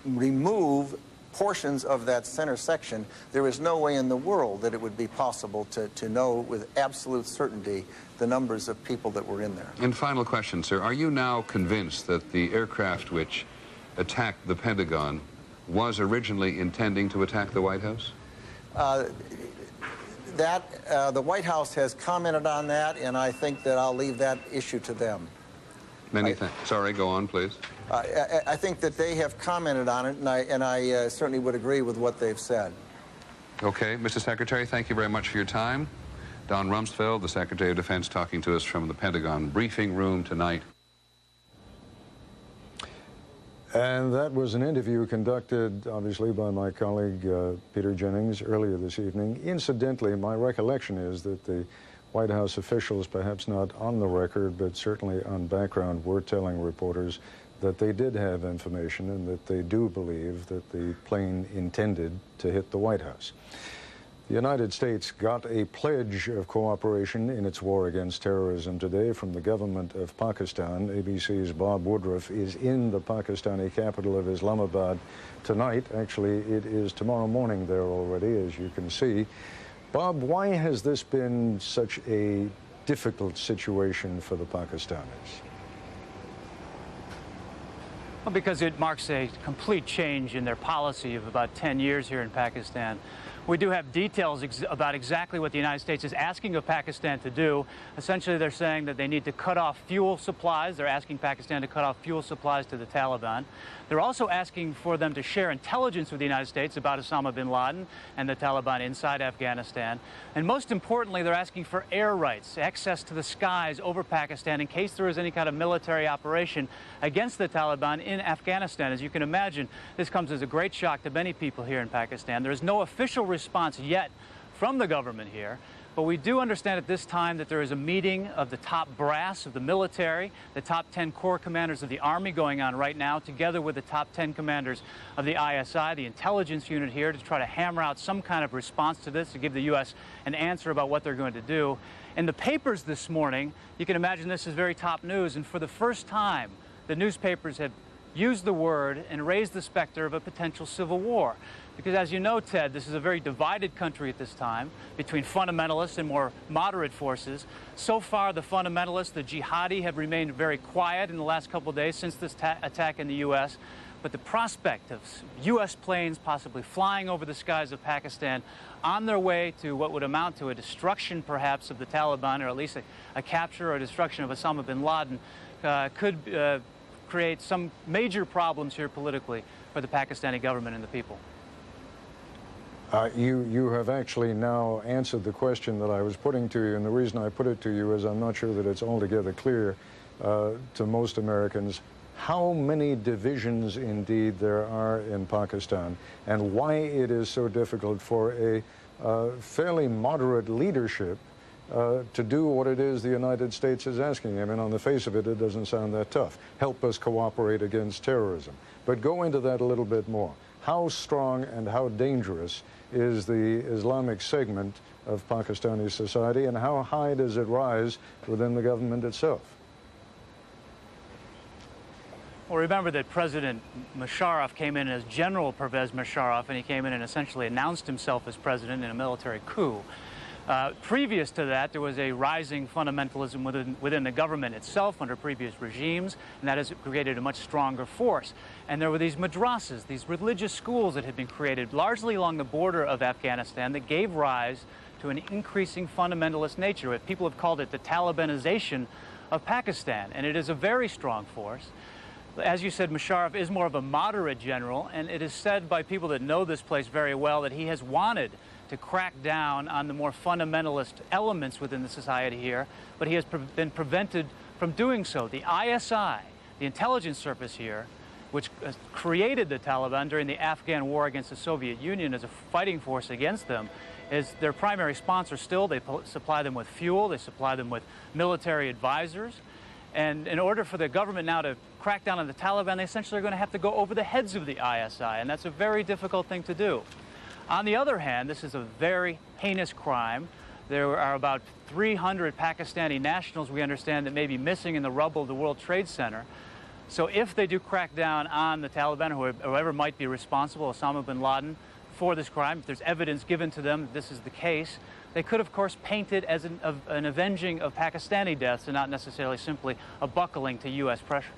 remove portions of that center section, there is no way in the world that it would be possible to know with absolute certainty the numbers of people that were in there. And final question, sir. Are you now convinced that the aircraft which attacked the Pentagon was originally intending to attack the White House? The White House has commented on that, and I think that I'll leave that issue to them. Many thanks. Sorry, go on, please. I think that they have commented on it, and I certainly would agree with what they've said. Okay, Mr. Secretary, thank you very much for your time. Don Rumsfeld, the Secretary of Defense, talking to us from the Pentagon briefing room tonight. And that was an interview conducted, obviously, by my colleague Peter Jennings earlier this evening. Incidentally, my recollection is that the White House officials, perhaps not on the record, but certainly on background, were telling reporters that they did have information and that they do believe that the plane intended to hit the White House. The United States got a pledge of cooperation in its war against terrorism today from the government of Pakistan. ABC's Bob Woodruff is in the Pakistani capital of Islamabad tonight. Actually, it is tomorrow morning there already, as you can see. Bob, why has this been such a difficult situation for the Pakistanis? Well, because it marks a complete change in their policy of about 10 years here in Pakistan. We do have details about exactly what the United States is asking of Pakistan to do. Essentially, they're saying that they need to cut off fuel supplies. They're asking Pakistan to cut off fuel supplies to the Taliban. They're also asking for them to share intelligence with the United States about Osama bin Laden and the Taliban inside Afghanistan. And most importantly, they're asking for air rights, access to the skies over Pakistan in case there is any kind of military operation against the Taliban in Afghanistan. As you can imagine, this comes as a great shock to many people here in Pakistan. There is no official response yet from the government here, but we do understand at this time that there is a meeting of the top brass of the military, the top 10 corps commanders of the Army going on right now, together with the top 10 commanders of the ISI, the intelligence unit here, to try to hammer out some kind of response to this, to give the U.S. an answer about what they're going to do. In the papers this morning, you can imagine this is very top news, and for the first time, the newspapers have used the word and raised the specter of a potential civil war. Because as you know, Ted, this is a very divided country at this time between fundamentalists and more moderate forces. So far, the fundamentalists, the jihadi, have remained very quiet in the last couple of days since this attack in the U.S. But the prospect of U.S. planes possibly flying over the skies of Pakistan on their way to what would amount to a destruction, perhaps, of the Taliban, or at least a capture or destruction of Osama bin Laden, could create some major problems here politically for the Pakistani government and the people. You have actually now answered the question that I was putting to you, and the reason I put it to you is I'm not sure that it's altogether clear to most Americans how many divisions indeed there are in Pakistan and why it is so difficult for a fairly moderate leadership to do what it is the United States is asking. I mean, on the face of it, it doesn't sound that tough. Help us cooperate against terrorism. But go into that a little bit more. How strong and how dangerous is the Islamic segment of Pakistani society, and how high does it rise within the government itself? Well, remember that President Musharraf came in as General Pervez Musharraf, and he came in and essentially announced himself as president in a military coup. Previous to that, there was a rising fundamentalism within the government itself under previous regimes, and that has created a much stronger force. And there were these madrasas, these religious schools that had been created largely along the border of Afghanistan that gave rise to an increasing fundamentalist nature. People have called it the Talibanization of Pakistan, and it is a very strong force. As you said, Musharraf is more of a moderate general, and it is said by people that know this place very well that he has wanted to crack down on the more fundamentalist elements within the society here, but he has been prevented from doing so. The ISI, the intelligence service here, which created the Taliban during the Afghan war against the Soviet Union as a fighting force against them, is their primary sponsor still. They supply them with fuel, they supply them with military advisors. And in order for the government now to crack down on the Taliban, they essentially are going to have to go over the heads of the ISI, and that's a very difficult thing to do. On the other hand, this is a very heinous crime. There are about 300 Pakistani nationals, we understand, that may be missing in the rubble of the World Trade Center. So if they do crack down on the Taliban, or whoever might be responsible, Osama bin Laden, for this crime, if there's evidence given to them that this is the case, they could, of course, paint it as an avenging of Pakistani deaths and not necessarily simply a buckling to U.S. pressure.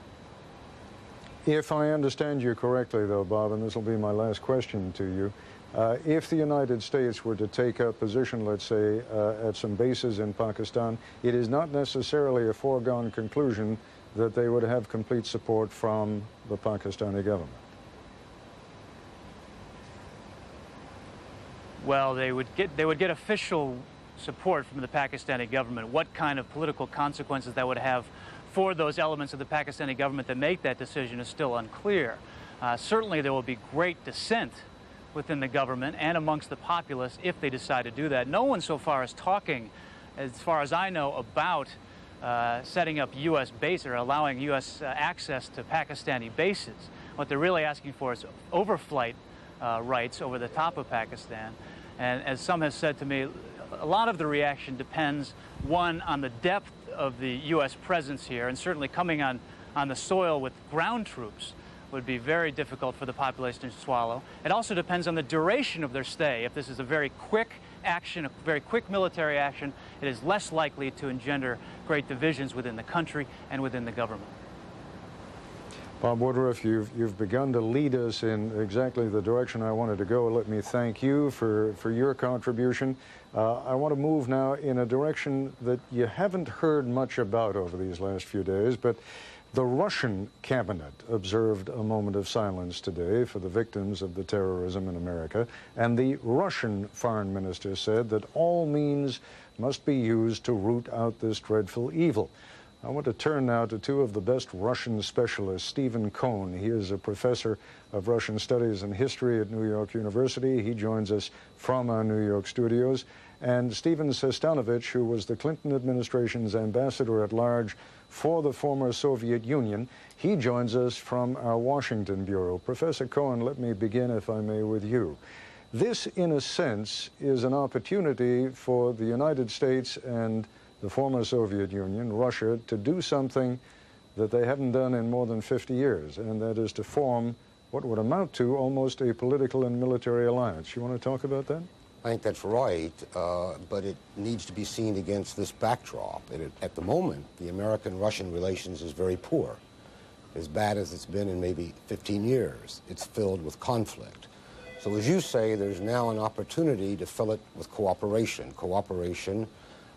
If I understand you correctly, though, Bob, and this will be my last question to you, if the United States were to take a position, let's say, at some bases in Pakistan, it is not necessarily a foregone conclusion that they would have complete support from the Pakistani government. Well, they would get official support from the Pakistani government. What kind of political consequences that would have for those elements of the Pakistani government that make that decision is still unclear. Certainly there will be great dissent within the government and amongst the populace if they decide to do that. No one so far is talking, as far as I know, about setting up U.S. bases or allowing U.S. access to Pakistani bases. What they're really asking for is overflight rights over the top of Pakistan. And as some have said to me, a lot of the reaction depends, one, on the depth of the U.S. presence here, and certainly coming on the soil with ground troops would be very difficult for the population to swallow. It also depends on the duration of their stay. If this is a very quick action, a very quick military action, it is less likely to engender great divisions within the country and within the government. Bob Woodruff, you've begun to lead us in exactly the direction I wanted to go. Let me thank you for your contribution. I want to move now in a direction that you haven't heard much about over these last few days, but the Russian cabinet observed a moment of silence today for the victims of the terrorism in America, and the Russian foreign minister said that all means must be used to root out this dreadful evil. I want to turn now to two of the best Russian specialists, Stephen Cohn. He is a professor of Russian Studies and History at New York University. He joins us from our New York studios. And Stephen Sestanovich, who was the Clinton administration's ambassador at large for the former Soviet Union. He joins us from our Washington bureau. Professor Cohen, let me begin, if I may, with you. This, in a sense, is an opportunity for the United States and the former Soviet Union, Russia, to do something that they haven't done in more than 50 years, and that is to form what would amount to almost a political and military alliance. You want to talk about that? I think that's right, but it needs to be seen against this backdrop. At the moment, the American-Russian relations is very poor, as bad as it's been in maybe 15 years. It's filled with conflict. So as you say, there's now an opportunity to fill it with cooperation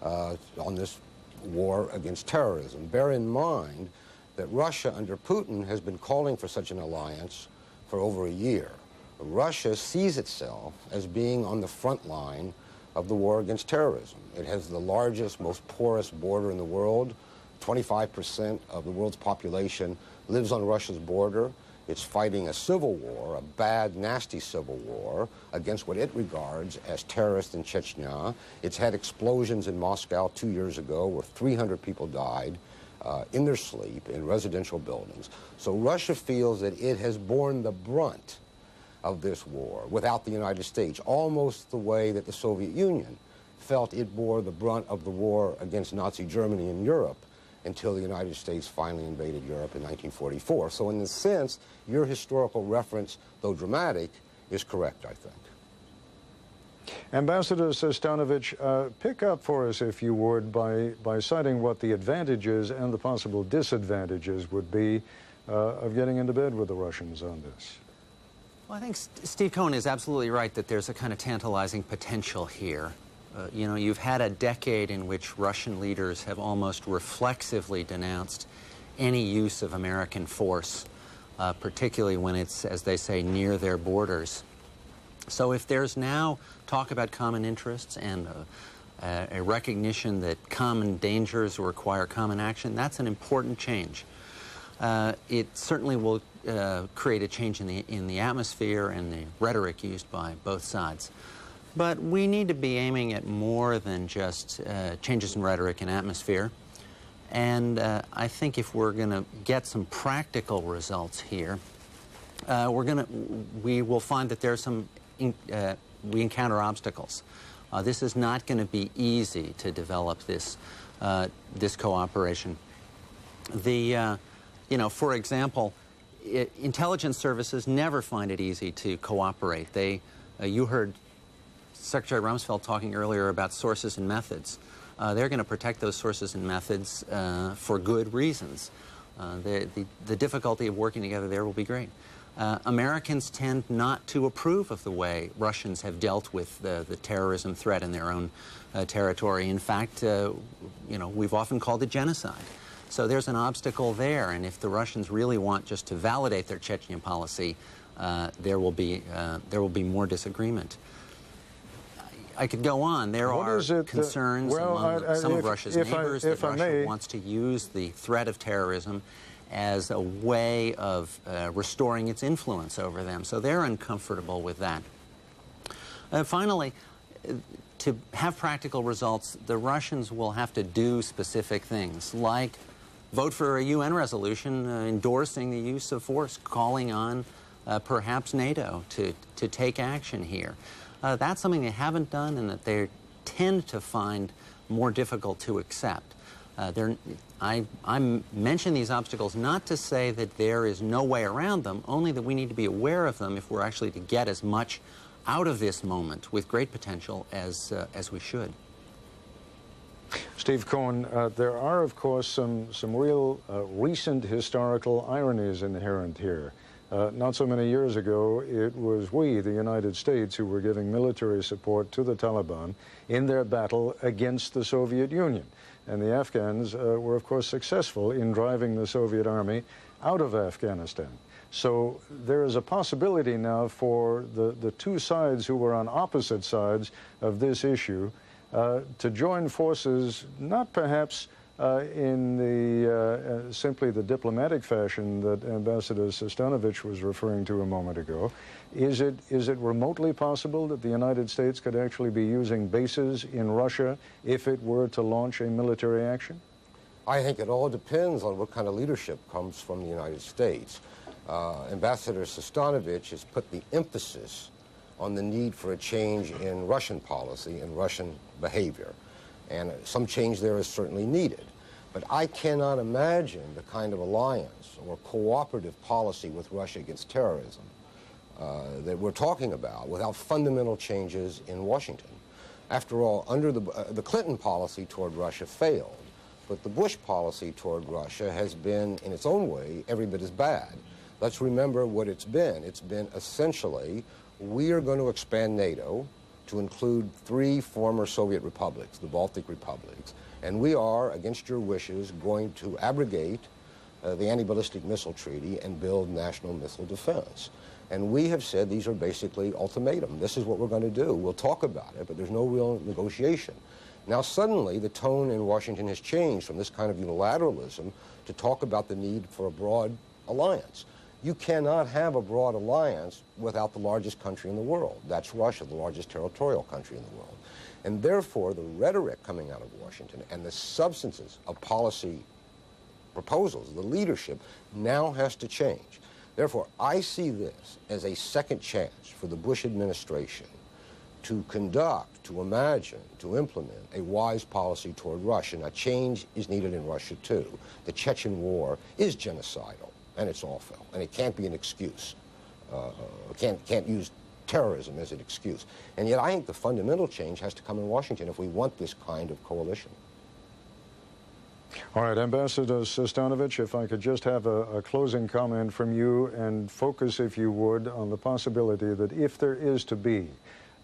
on this war against terrorism. Bear in mind that Russia under Putin has been calling for such an alliance for over a year. Russia sees itself as being on the front line of the war against terrorism. It has the largest, most porous border in the world. 25% of the world's population lives on Russia's border. It's fighting a civil war, a bad, nasty civil war, against what it regards as terrorists in Chechnya. It's had explosions in Moscow 2 years ago where 300 people died in their sleep in residential buildings. So Russia feels that it has borne the brunt of this war without the United States, almost the way that the Soviet Union felt it bore the brunt of the war against Nazi Germany in Europe until the United States finally invaded Europe in 1944. So in this sense, your historical reference, though dramatic, is correct, I think. Ambassador Sestanovich, pick up for us, if you would, by citing what the advantages and the possible disadvantages would be of getting into bed with the Russians on this. Well, I think Steve Cohen is absolutely right that there's a kind of tantalizing potential here. You know, you've had a decade in which Russian leaders have almost reflexively denounced any use of American force, particularly when it's, as they say, near their borders. So if there's now talk about common interests and a recognition that common dangers require common action, that's an important change. It certainly will create a change in the atmosphere and the rhetoric used by both sides. But we need to be aiming at more than just changes in rhetoric and atmosphere. And I think if we're going to get some practical results here, we will find that there's some, we encounter obstacles. This is not going to be easy to develop this, this cooperation. You know, for example, intelligence services never find it easy to cooperate. You heard Secretary Rumsfeld talking earlier about sources and methods. They're going to protect those sources and methods for good reasons. The difficulty of working together there will be great. Americans tend not to approve of the way Russians have dealt with the terrorism threat in their own territory. In fact, you know, we've often called it genocide. So there's an obstacle there, and if the Russians really want just to validate their Chechen policy, there will be more disagreement. I could go on. There are concerns among some of Russia's neighbors that Russia wants to use the threat of terrorism as a way of restoring its influence over them. So they're uncomfortable with that. Finally, to have practical results, the Russians will have to do specific things, like vote for a UN resolution endorsing the use of force, calling on perhaps NATO to take action here. That's something they haven't done and that they tend to find more difficult to accept. I mention these obstacles not to say that there is no way around them, only that we need to be aware of them if we're actually to get as much out of this moment with great potential as we should. Steve Cohen, there are, of course, some real recent historical ironies inherent here. Not so many years ago, it was we, the United States, who were giving military support to the Taliban in their battle against the Soviet Union. And the Afghans were, of course, successful in driving the Soviet army out of Afghanistan. So there is a possibility now for the two sides who were on opposite sides of this issue to join forces, not perhaps in the simply the diplomatic fashion that Ambassador Sestanovich was referring to a moment ago. Is it remotely possible that the United States could actually be using bases in Russia if it were to launch a military action? I think it all depends on what kind of leadership comes from the United States. Ambassador Sestanovich has put the emphasis on the need for a change in Russian policy and Russian behavior. And some change there is certainly needed. But I cannot imagine the kind of alliance or cooperative policy with Russia against terrorism that we're talking about without fundamental changes in Washington. After all, under the Clinton policy toward Russia failed, but the Bush policy toward Russia has been, in its own way, every bit as bad. Let's remember what it's been. It's been essentially, we are going to expand NATO to include 3 former Soviet republics, the Baltic republics, and we are, against your wishes, going to abrogate the Anti-Ballistic Missile Treaty and build national missile defense. And we have said these are basically ultimatum. This is what we're going to do. We'll talk about it, but there's no real negotiation. Now suddenly the tone in Washington has changed from this kind of unilateralism to talk about the need for a broad alliance. You cannot have a broad alliance without the largest country in the world. That's Russia, the largest territorial country in the world. And therefore, the rhetoric coming out of Washington and the substances of policy proposals, the leadership, now has to change. Therefore, I see this as a second chance for the Bush administration to conduct, to imagine, to implement a wise policy toward Russia. Now, change is needed in Russia, too. The Chechen War is genocidal, and it's awful, and it can't be an excuse. Can't use terrorism as an excuse. And yet I think the fundamental change has to come in Washington if we want this kind of coalition. All right, Ambassador Sestanovich, if I could just have a closing comment from you and focus, if you would, on the possibility that if there is to be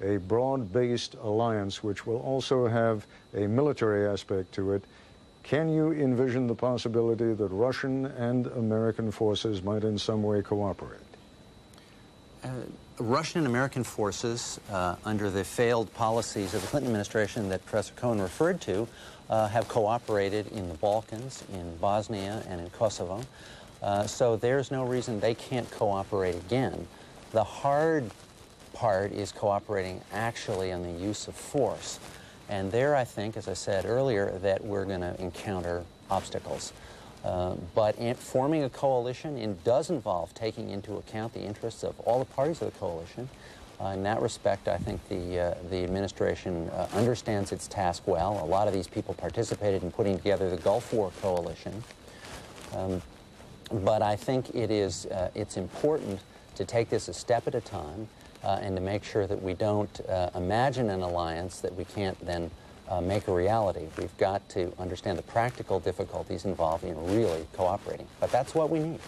a broad-based alliance which will also have a military aspect to it, can you envision the possibility that Russian and American forces might in some way cooperate? Russian and American forces, under the failed policies of the Clinton administration that Professor Cohen referred to, have cooperated in the Balkans, in Bosnia, and in Kosovo. So there's no reason they can't cooperate again. The hard part is cooperating actually on the use of force. And there, I think, as I said earlier, that we're going to encounter obstacles. But forming a coalition does involve taking into account the interests of all the parties of the coalition. In that respect, I think the administration understands its task well. A lot of these people participated in putting together the Gulf War coalition. But I think it's important to take this a step at a time and to make sure that we don't imagine an alliance that we can't then make a reality. We've got to understand the practical difficulties involved in really cooperating. But that's what we need.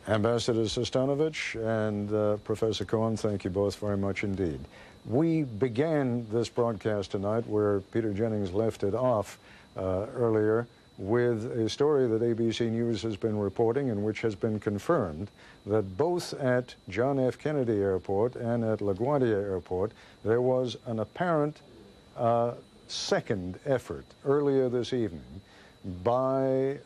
Ambassador Sestanovich and Professor Cohen, thank you both very much indeed. We began this broadcast tonight where Peter Jennings left it off earlier with a story that ABC News has been reporting and which has been confirmed that both at John F. Kennedy Airport and at LaGuardia Airport there was an apparent second effort earlier this evening by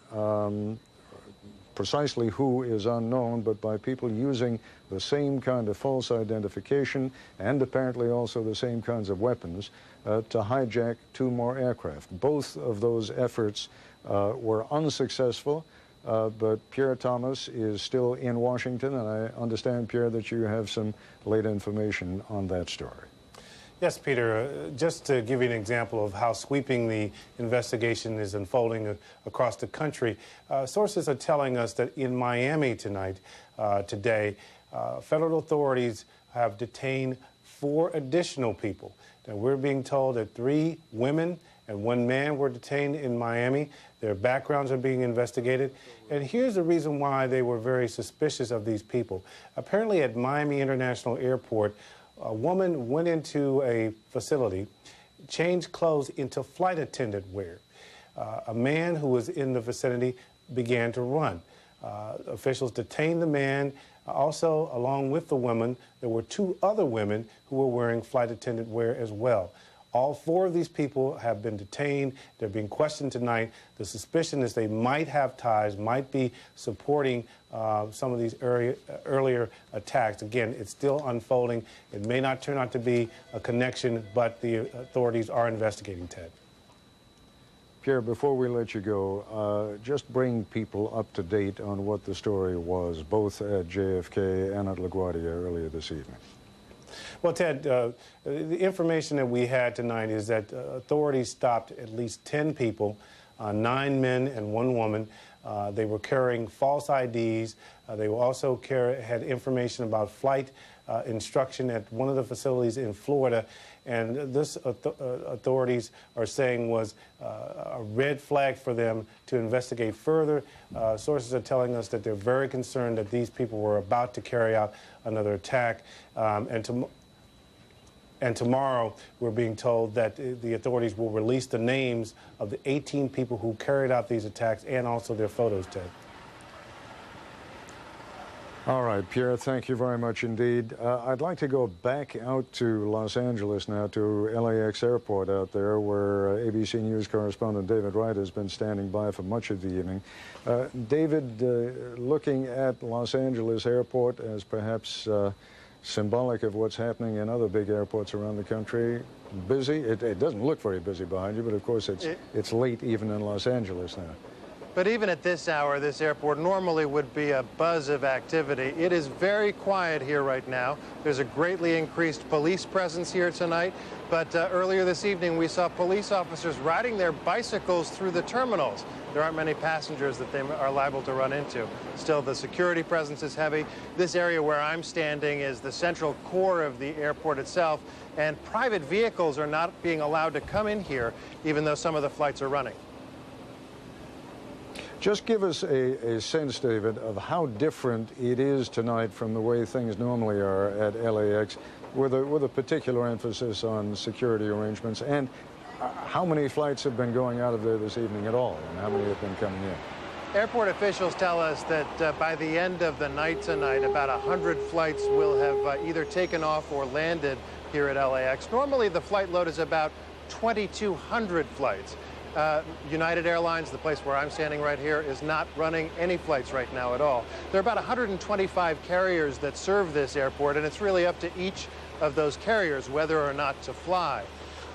precisely who is unknown, but by people using the same kind of false identification and apparently also the same kinds of weapons to hijack 2 more aircraft. Both of those efforts were unsuccessful. But Pierre Thomas is still in Washington, and I understand, Pierre, that you have some late information on that story. Yes, Peter. Just to give you an example of how sweeping the investigation is unfolding across the country, sources are telling us that in Miami today, federal authorities have detained 4 additional people. Now, we're being told that 3 women and 1 man were detained in Miami. Their backgrounds are being investigated. And here's the reason why they were very suspicious of these people. Apparently at Miami International Airport, a woman went into a facility, changed clothes into flight attendant wear. A man who was in the vicinity began to run. Officials detained the man. Also, along with the woman, there were 2 other women who were wearing flight attendant wear as well. All 4 of these people have been detained. They're being questioned tonight. The suspicion is they might have ties, might be supporting some of these earlier attacks. Again, it's still unfolding. It may not turn out to be a connection, but the authorities are investigating, Ted. Pierre, before we let you go, just bring people up to date on what the story was, both at JFK and at LaGuardia earlier this evening. Well, Ted, the information that we had tonight is that authorities stopped at least 10 people, 9 men and 1 woman. They were carrying false IDs. They were also had information about flight instruction at one of the facilities in Florida. And this authorities are saying was a red flag for them to investigate further. Sources are telling us that they're very concerned that these people were about to carry out another attack. And tomorrow, we're being told that the authorities will release the names of the 18 people who carried out these attacks and also their photos, Ted. All right, Pierre, thank you very much indeed. I'd like to go back out to Los Angeles now, to LAX Airport out there, where ABC News correspondent David Wright has been standing by for much of the evening. David, looking at Los Angeles Airport as perhaps symbolic of what's happening in other big airports around the country, busy? It doesn't look very busy behind you, but of course it's late even in Los Angeles now. But even at this hour, this airport normally would be a buzz of activity. It is very quiet here right now. There's a greatly increased police presence here tonight. But earlier this evening, we saw police officers riding their bicycles through the terminals. There aren't many passengers that they are liable to run into. Still, the security presence is heavy. This area where I'm standing is the central core of the airport itself, and private vehicles are not being allowed to come in here, even though some of the flights are running. Just give us a sense, David, of how different it is tonight from the way things normally are at LAX, with a particular emphasis on security arrangements, and how many flights have been going out of there this evening at all, and how many have been coming in? Airport officials tell us that by the end of the night tonight, about 100 flights will have either taken off or landed here at LAX. Normally, the flight load is about 2,200 flights. United Airlines, the place where I'm standing right here, is not running any flights right now at all. There are about 125 carriers that serve this airport, and it's really up to each of those carriers whether or not to fly.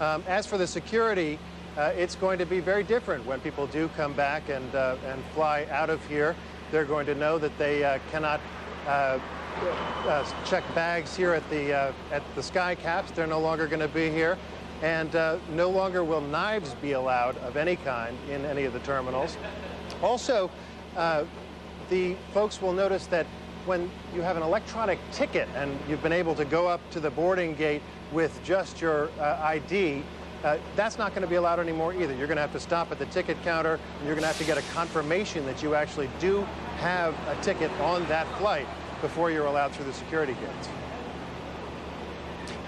As for the security, it's going to be very different when people do come back and fly out of here. They're going to know that they cannot check bags here at the sky caps. They're no longer going to be here. And no longer will knives be allowed of any kind in any of the terminals. Also, the folks will notice that when you have an electronic ticket and you've been able to go up to the boarding gate with just your ID, that's not going to be allowed anymore either. You're going to have to stop at the ticket counter, and you're going to have to get a confirmation that you actually do have a ticket on that flight before you're allowed through the security gates.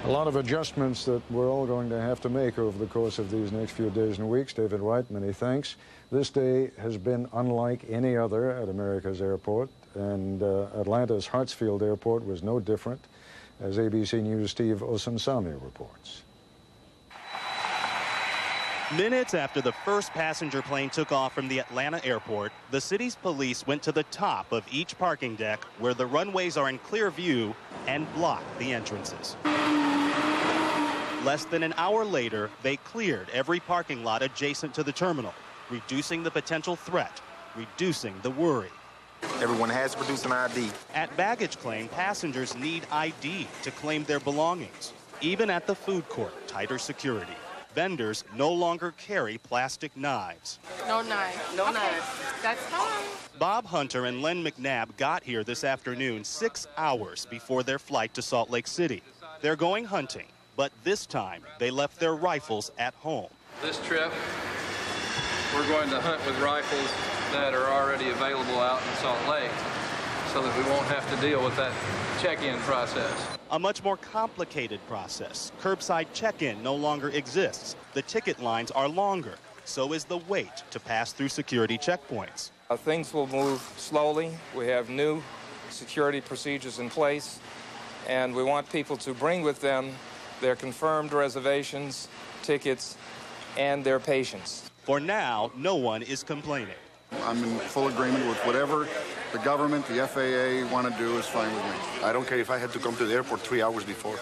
A lot of adjustments that we're all going to have to make over the course of these next few days and weeks. David Wright, many thanks. This day has been unlike any other at America's airport, and Atlanta's Hartsfield Airport was no different, as ABC News' Steve Osunsami reports. Minutes after the first passenger plane took off from the Atlanta airport, the city's police went to the top of each parking deck where the runways are in clear view and block the entrances. Less than an hour later, they cleared every parking lot adjacent to the terminal, reducing the potential threat reducing the worry. Everyone has to produce an ID. At baggage claim, passengers need ID to claim their belongings. Even at the food court, tighter security. Vendors no longer carry plastic knives. No knife. No knife. That's fine. Bob Hunter and Len McNabb got here this afternoon 6 hours before their flight to Salt Lake City. They're going hunting, but this time they left their rifles at home. This trip, we're going to hunt with rifles that are already available out in Salt Lake so that we won't have to deal with that check-in process. A much more complicated process. Curbside check-in no longer exists. The ticket lines are longer. So is the wait to pass through security checkpoints. Things will move slowly. We have new security procedures in place, and we want people to bring with them their confirmed reservations, tickets, and their patience. For now, no one is complaining. I'm in full agreement with whatever the government, the FAA want to do is fine with me. I don't care if I had to come to the airport 3 hours before.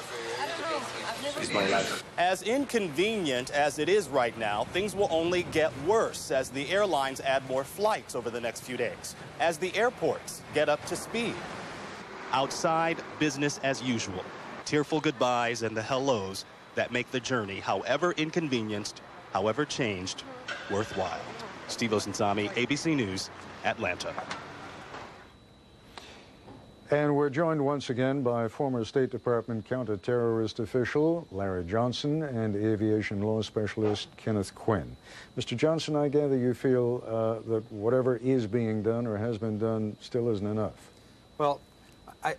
It's my life. As inconvenient as it is right now, things will only get worse as the airlines add more flights over the next few days, as the airports get up to speed. Outside, business as usual. Tearful goodbyes and the hellos that make the journey, however inconvenienced, however changed, worthwhile. Steve Osunsami, ABC News, Atlanta. And we're joined once again by former State Department counterterrorist official Larry Johnson and aviation law specialist Kenneth Quinn. Mr. Johnson, I gather you feel that whatever is being done or has been done still isn't enough. Well,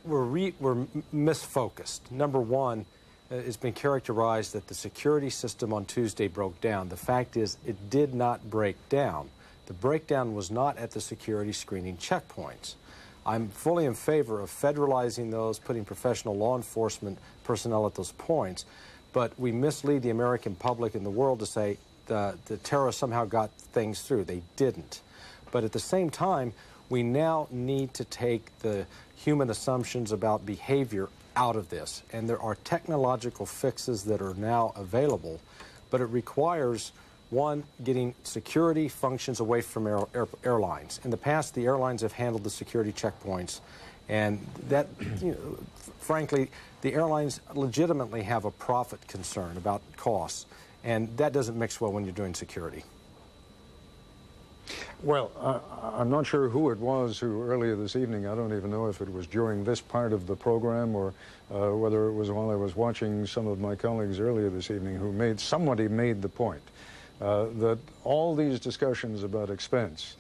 we're misfocused. Number one, it's been characterized that the security system on Tuesday broke down. The fact is, it did not break down. The breakdown was not at the security screening checkpoints. I'm fully in favor of federalizing those, putting professional law enforcement personnel at those points, but we mislead the American public and the world to say the terrorists somehow got things through. They didn't. But at the same time, we now need to take the human assumptions about behavior out of this, and there are technological fixes that are now available, but it requires, one, getting security functions away from airlines. In the past, the airlines have handled the security checkpoints, and that, frankly, the airlines legitimately have a profit concern about costs, and that doesn't mix well when you're doing security. Well, I'm not sure who it was who earlier this evening, I don't even know if it was during this part of the program or whether it was while I was watching some of my colleagues earlier this evening, who somebody made the point that all these discussions about expense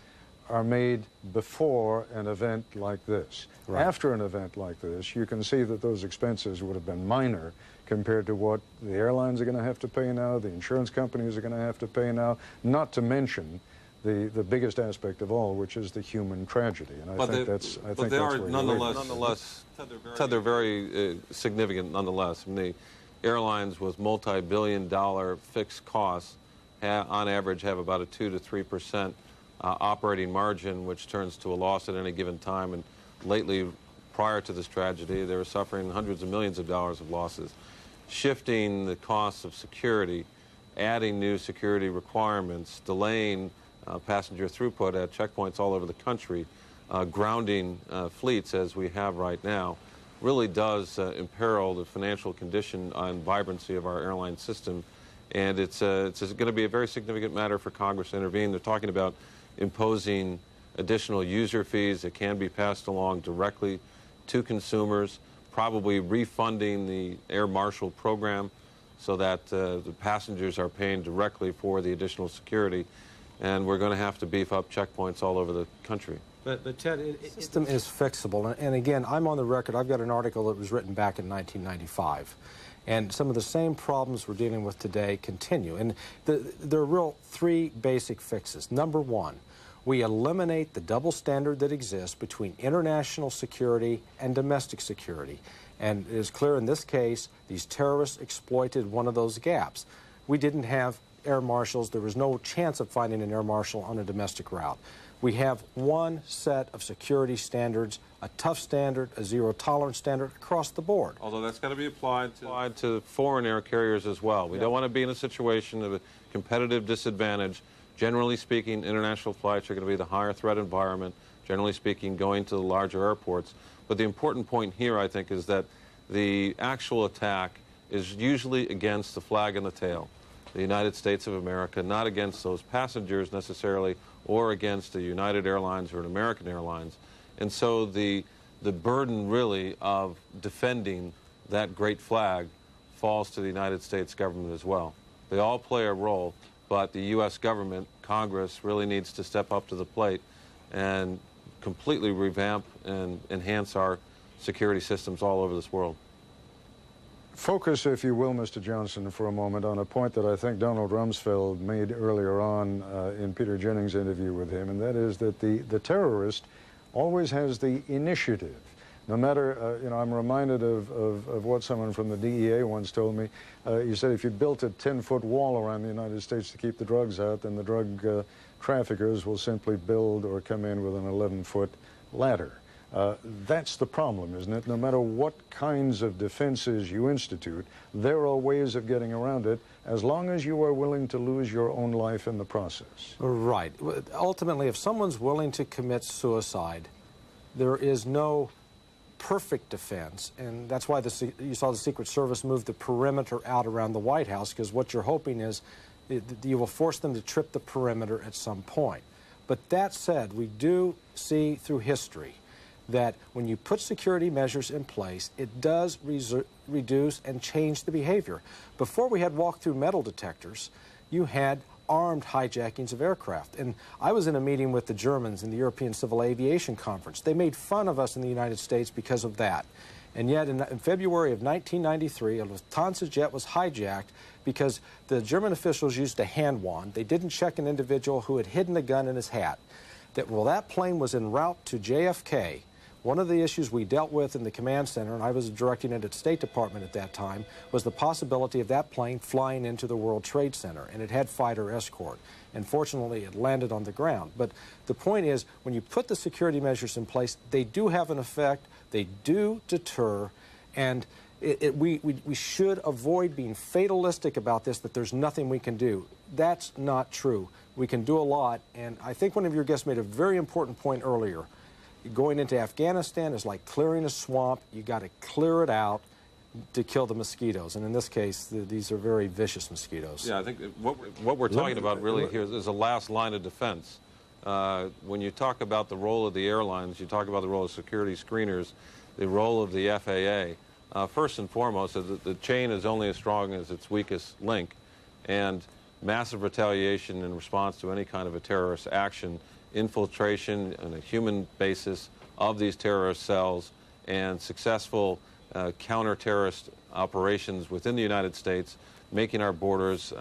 are made before an event like this. Right. After an event like this, you can see that those expenses would have been minor compared to what the airlines are going to have to pay now, the insurance companies are going to have to pay now, not to mention the biggest aspect of all, which is the human tragedy. And I think that's nonetheless, Ted, they're very significant nonetheless. I mean, the airlines with multi-billion-dollar fixed costs on average have about a 2 to 3% operating margin, which turns to a loss at any given time. And lately, prior to this tragedy, they were suffering hundreds of millions of dollars of losses. Shifting the costs of security, adding new security requirements, delaying passenger throughput at checkpoints all over the country, grounding fleets as we have right now, really does imperil the financial condition and vibrancy of our airline system. And it's going to be a very significant matter for Congress to intervene. They're talking about imposing additional user fees that can be passed along directly to consumers, probably refunding the Air Marshal program so that the passengers are paying directly for the additional security. And we're going to have to beef up checkpoints all over the country. But Ted, the system is fixable. And again, I'm on the record. I've got an article that was written back in 1995. And some of the same problems we're dealing with today continue. And there are real three basic fixes. Number one, we eliminate the double standard that exists between international security and domestic security. And it is clear in this case, these terrorists exploited one of those gaps. We didn't have air marshals. There was no chance of finding an air marshal on a domestic route. We have one set of security standards, a tough standard, a zero-tolerance standard across the board. Although that's got to be applied to foreign air carriers as well. We don't want to be in a situation of a competitive disadvantage Generally speaking, international flights are going to be the higher threat environment, generally speaking, going to the larger airports. But the important point here, I think, is that the actual attack is usually against the flag and the tail, the United States of America, not against those passengers necessarily, or against the United Airlines or an American Airlines. And so the burden really of defending that great flag falls to the United States government as well. They all play a role, but the U.S. government, Congress, really needs to step up to the plate and completely revamp and enhance our security systems all over this world. Focus, if you will, Mr. Johnson, for a moment on a point that I think Donald Rumsfeld made earlier on in Peter Jennings' interview with him, and that is that the terrorist always has the initiative. No matter, you know, I'm reminded of what someone from the DEA once told me. He said if you built a 10-foot wall around the United States to keep the drugs out, then the drug traffickers will simply build or come in with an 11-foot ladder. That's the problem, isn't it? No matter what kinds of defenses you institute, there are ways of getting around it as long as you are willing to lose your own life in the process. Right. Ultimately, if someone's willing to commit suicide, there is no perfect defense, and that's why you saw the Secret Service move the perimeter out around the White House, because what you're hoping is you will force them to trip the perimeter at some point. But that said, we do see through history that when you put security measures in place, it does reduce and change the behavior. Before we had walk-through metal detectors, you had armed hijackings of aircraft. And I was in a meeting with the Germans in the European Civil Aviation Conference. They made fun of us in the United States because of that. And yet in February of 1993, a Lufthansa jet was hijacked because the German officials used a hand wand. They didn't check an individual who had hidden a gun in his hat. That plane was en route to JFK. One of the issues we dealt with in the command center, and I was directing it at the State Department at that time, was the possibility of that plane flying into the World Trade Center, and it had fighter escort. And fortunately, it landed on the ground. But the point is, when you put the security measures in place, they do have an effect, they do deter, and we should avoid being fatalistic about this, that there's nothing we can do. That's not true. We can do a lot, and I think one of your guests made a very important point earlier. Going into Afghanistan is like clearing a swamp. You got to clear it out to kill the mosquitoes. And in this case, these are very vicious mosquitoes. Yeah, I think what we're talking about really here is a last line of defense. When you talk about the role of the airlines, you talk about the role of security screeners, the role of the FAA. First and foremost, the chain is only as strong as its weakest link. And massive retaliation in response to any kind of a terrorist action, infiltration on a human basis of these terrorist cells, and successful counter-terrorist operations within the United States, making our borders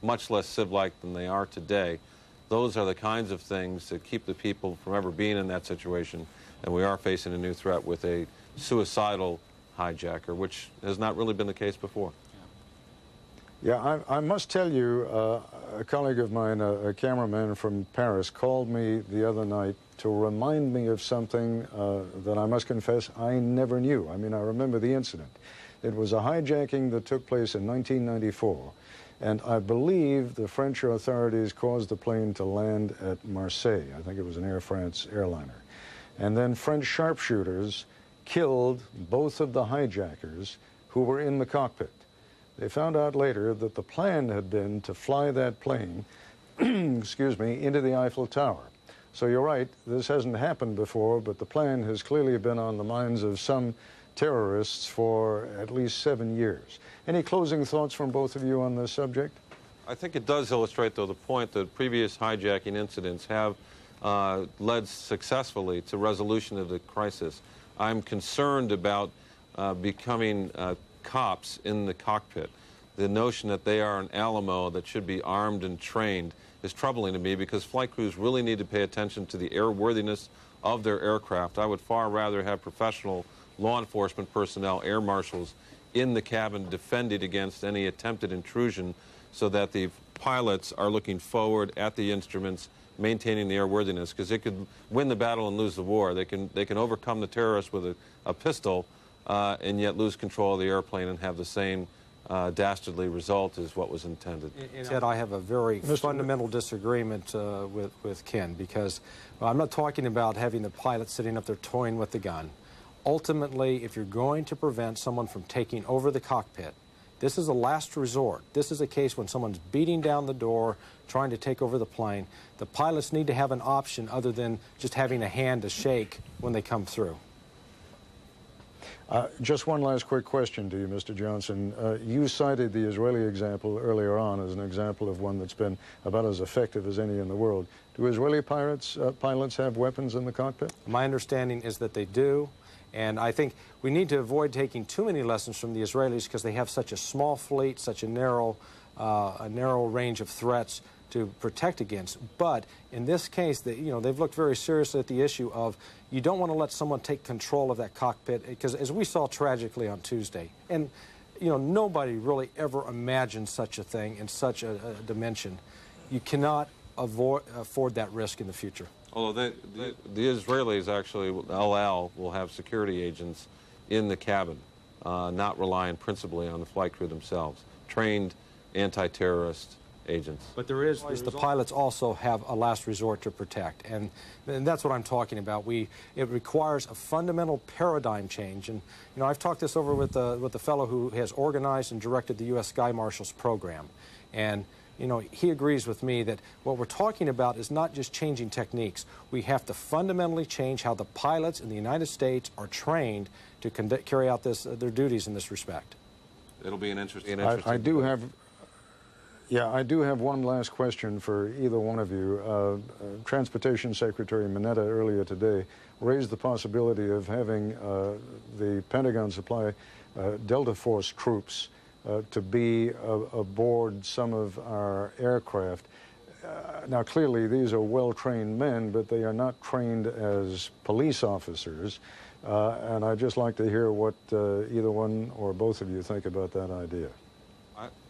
much less civ-like than they are today. Those are the kinds of things that keep the people from ever being in that situation. And we are facing a new threat with a suicidal hijacker, which has not really been the case before. Yeah, I must tell you, a colleague of mine, a cameraman from Paris, called me the other night to remind me of something that I must confess I never knew. I mean, I remember the incident. It was a hijacking that took place in 1994, and I believe the French authorities caused the plane to land at Marseille. I think it was an Air France airliner. And then French sharpshooters killed both of the hijackers who were in the cockpit. They found out later that the plan had been to fly that plane, excuse me, into the Eiffel Tower. So you're right, this hasn't happened before, but the plan has clearly been on the minds of some terrorists for at least 7 years. Any closing thoughts from both of you on this subject? I think it does illustrate, though, the point that previous hijacking incidents have led successfully to resolution of the crisis. I'm concerned about becoming cops in the cockpit. The notion that they are an Alamo that should be armed and trained is troubling to me, because flight crews really need to pay attention to the airworthiness of their aircraft. I would far rather have professional law enforcement personnel, air marshals, in the cabin defending against any attempted intrusion, so that the pilots are looking forward at the instruments, maintaining the airworthiness, because they could win the battle and lose the war. They can overcome the terrorists with a pistol, and yet lose control of the airplane and have the same dastardly result is what was intended. Ted, I have a very fundamental disagreement with Ken, because I'm not talking about having the pilot sitting up there toying with the gun. Ultimately, if you're going to prevent someone from taking over the cockpit, this is a last resort. This is a case when someone's beating down the door, trying to take over the plane. The pilots need to have an option other than just having a hand to shake when they come through. Just one last quick question to you, Mr. Johnson. You cited the Israeli example earlier on as an example of one that's been about as effective as any in the world. Do Israeli pilots have weapons in the cockpit? My understanding is that they do. And I think we need to avoid taking too many lessons from the Israelis, because they have such a small fleet, such a narrow range of threats to protect against. But in this case, they've looked very seriously at the issue of you don't want to let someone take control of that cockpit, because as we saw tragically on Tuesday, and nobody really ever imagined such a thing in such a dimension. You cannot afford that risk in the future. Although the Israelis actually, El Al, will have security agents in the cabin, not relying principally on the flight crew themselves, trained anti-terrorist agents. But the pilots also have a last resort to protect, and that's what I'm talking about. It requires a fundamental paradigm change, and I've talked this over with the fellow who has organized and directed the U.S. Sky Marshals program, and he agrees with me that what we're talking about is not just changing techniques. We have to fundamentally change how the pilots in the United States are trained to carry out their duties in this respect. It'll be an interesting I do have one last question for either one of you. Transportation Secretary Mineta earlier today raised the possibility of having the Pentagon supply Delta Force troops to be aboard some of our aircraft. Now, clearly, these are well-trained men, but they are not trained as police officers. And I'd just like to hear what either one or both of you think about that idea.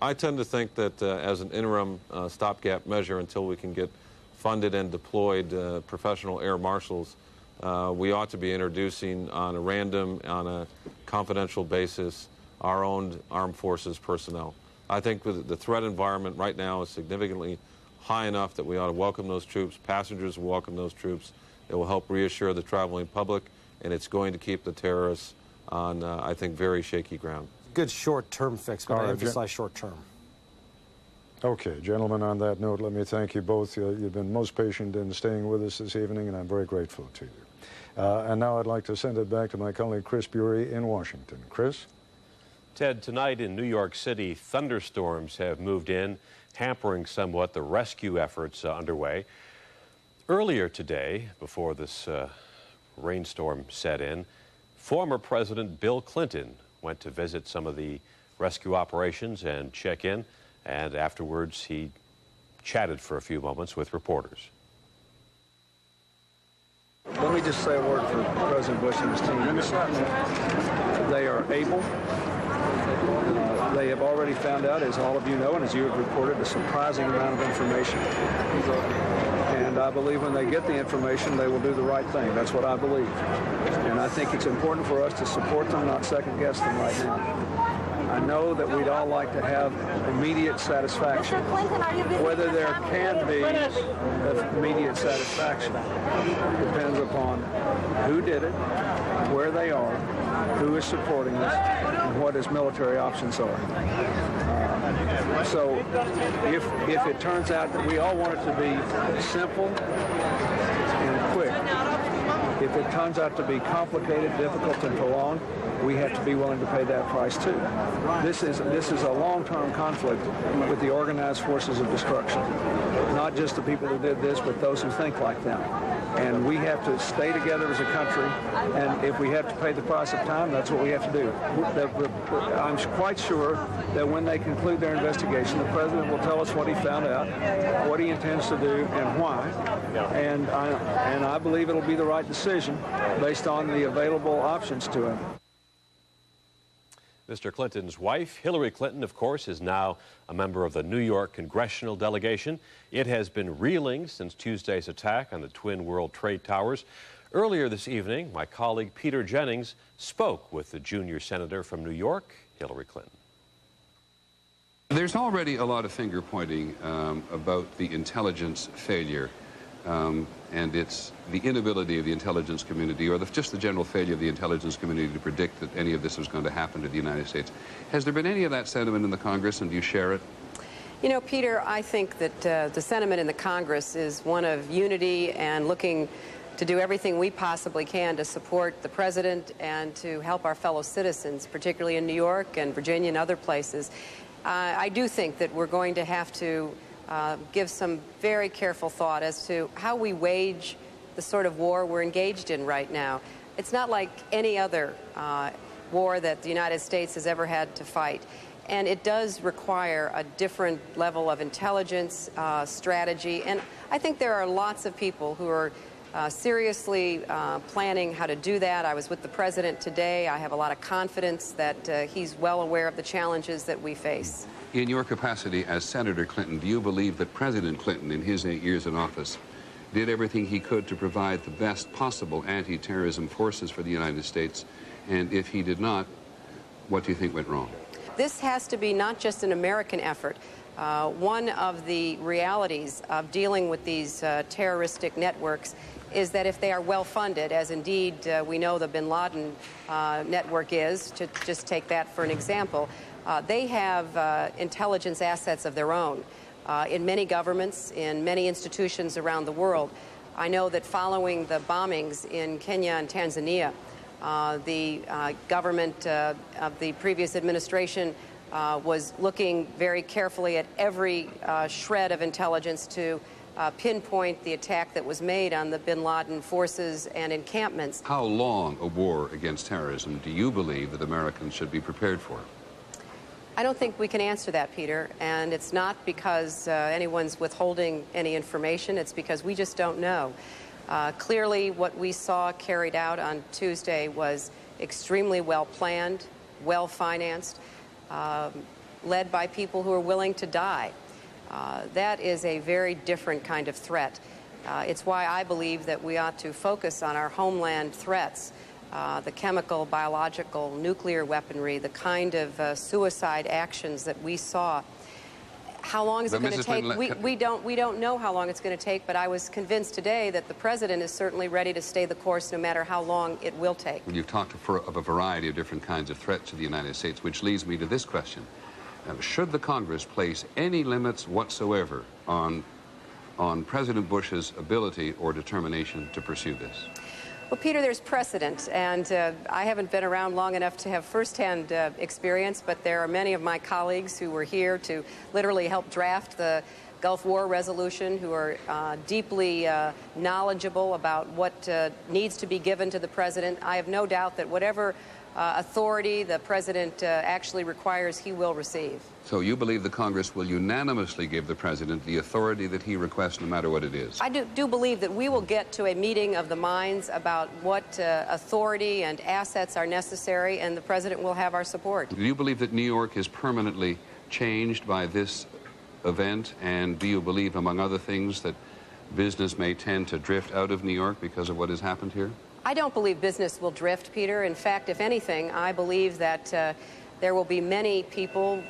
I tend to think that as an interim stopgap measure until we can get funded and deployed professional air marshals, we ought to be introducing on a confidential basis, our own armed forces personnel. I think the threat environment right now is significantly high enough that we ought to welcome those troops. Passengers will welcome those troops. It will help reassure the traveling public, and it's going to keep the terrorists on, I think, very shaky ground. Good short-term fix, but I emphasize short-term. Okay, gentlemen, on that note, let me thank you both. You've been most patient in staying with us this evening, and I'm very grateful to you. And now I'd like to send it back to my colleague Chris Bury in Washington. Chris? Ted, tonight in New York City, thunderstorms have moved in, hampering somewhat the rescue efforts underway. Earlier today, before this rainstorm set in, former President Bill Clinton went to visit some of the rescue operations and check in, and afterwards he chatted for a few moments with reporters. Let me just say a word for President Bush and his team. They are able. They have already found out, as all of you know, and as you have reported, a surprising amount of information. And I believe when they get the information, they will do the right thing. That's what I believe. And I think it's important for us to support them, not second-guess them right now. I know that we'd all like to have immediate satisfaction. Whether there can be immediate satisfaction depends upon who did it, where they are, who is supporting us, and what his military options are. So if it turns out that we all want it to be simple and quick, if it turns out to be complicated, difficult, and prolonged, we have to be willing to pay that price too. This is a long-term conflict with the organized forces of destruction. Not just the people who did this, but those who think like them. And we have to stay together as a country, and if we have to pay the price of time, that's what we have to do. I'm quite sure that when they conclude their investigation, the President will tell us what he found out, what he intends to do, and why. And I believe it'll be the right decision based on the available options to him. Mr. Clinton's wife, Hillary Clinton, of course, is now a member of the New York congressional delegation. It has been reeling since Tuesday's attack on the Twin World Trade Towers. Earlier this evening, my colleague Peter Jennings spoke with the junior senator from New York, Hillary Clinton. There's already a lot of finger-pointing about the intelligence failure and it's the inability of the intelligence community, or just the general failure of the intelligence community to predict that any of this was going to happen to the United States. Has there been any of that sentiment in the Congress, and do you share it? You know, Peter, I think that the sentiment in the Congress is one of unity and looking to do everything we possibly can to support the president and to help our fellow citizens, particularly in New York and Virginia and other places. I do think that we're going to have to give some very careful thought as to how we wage the sort of war we're engaged in right now. It's not like any other war that the United States has ever had to fight. And it does require a different level of intelligence, strategy. And I think there are lots of people who are seriously planning how to do that. I was with the president today. I have a lot of confidence that he's well aware of the challenges that we face. In your capacity as Senator Clinton, do you believe that President Clinton, in his 8 years in office, did everything he could to provide the best possible anti-terrorism forces for the United States? And if he did not, what do you think went wrong? This has to be not just an American effort. One of the realities of dealing with these terroristic networks is that if they are well funded, as indeed we know the bin Laden network is, to just take that for an example, they have intelligence assets of their own in many governments, in many institutions around the world. I know that following the bombings in Kenya and Tanzania, the government of the previous administration was looking very carefully at every shred of intelligence to pinpoint the attack that was made on the bin Laden forces and encampments. How long a war against terrorism do you believe that Americans should be prepared for? I don't think we can answer that, Peter, and it's not because anyone's withholding any information. It's because we just don't know. Clearly, what we saw carried out on Tuesday was extremely well planned, well financed, led by people who are willing to die. That is a very different kind of threat. It's why I believe that we ought to focus on our homeland threats, the chemical, biological, nuclear weaponry, the kind of suicide actions that we saw. How long is it going to take? We don't know how long it's going to take, but I was convinced today that the president is certainly ready to stay the course no matter how long it will take. Well, you've talked of a variety of different kinds of threats to the United States, which leads me to this question. Should the Congress place any limits whatsoever on President Bush's ability or determination to pursue this? Well, Peter, there's precedent, and I haven't been around long enough to have firsthand experience, but there are many of my colleagues who were here to literally help draft the Gulf War resolution, who are deeply knowledgeable about what needs to be given to the president. I have no doubt that whatever authority the president actually requires, he will receive. So you believe the Congress will unanimously give the president the authority that he requests, no matter what it is? I do believe that we will get to a meeting of the minds about what authority and assets are necessary, and the president will have our support. Do you believe that New York is permanently changed by this event, and do you believe, among other things, that business may tend to drift out of New York because of what has happened here? I don't believe business will drift, Peter. In fact, if anything, I believe that there will be many people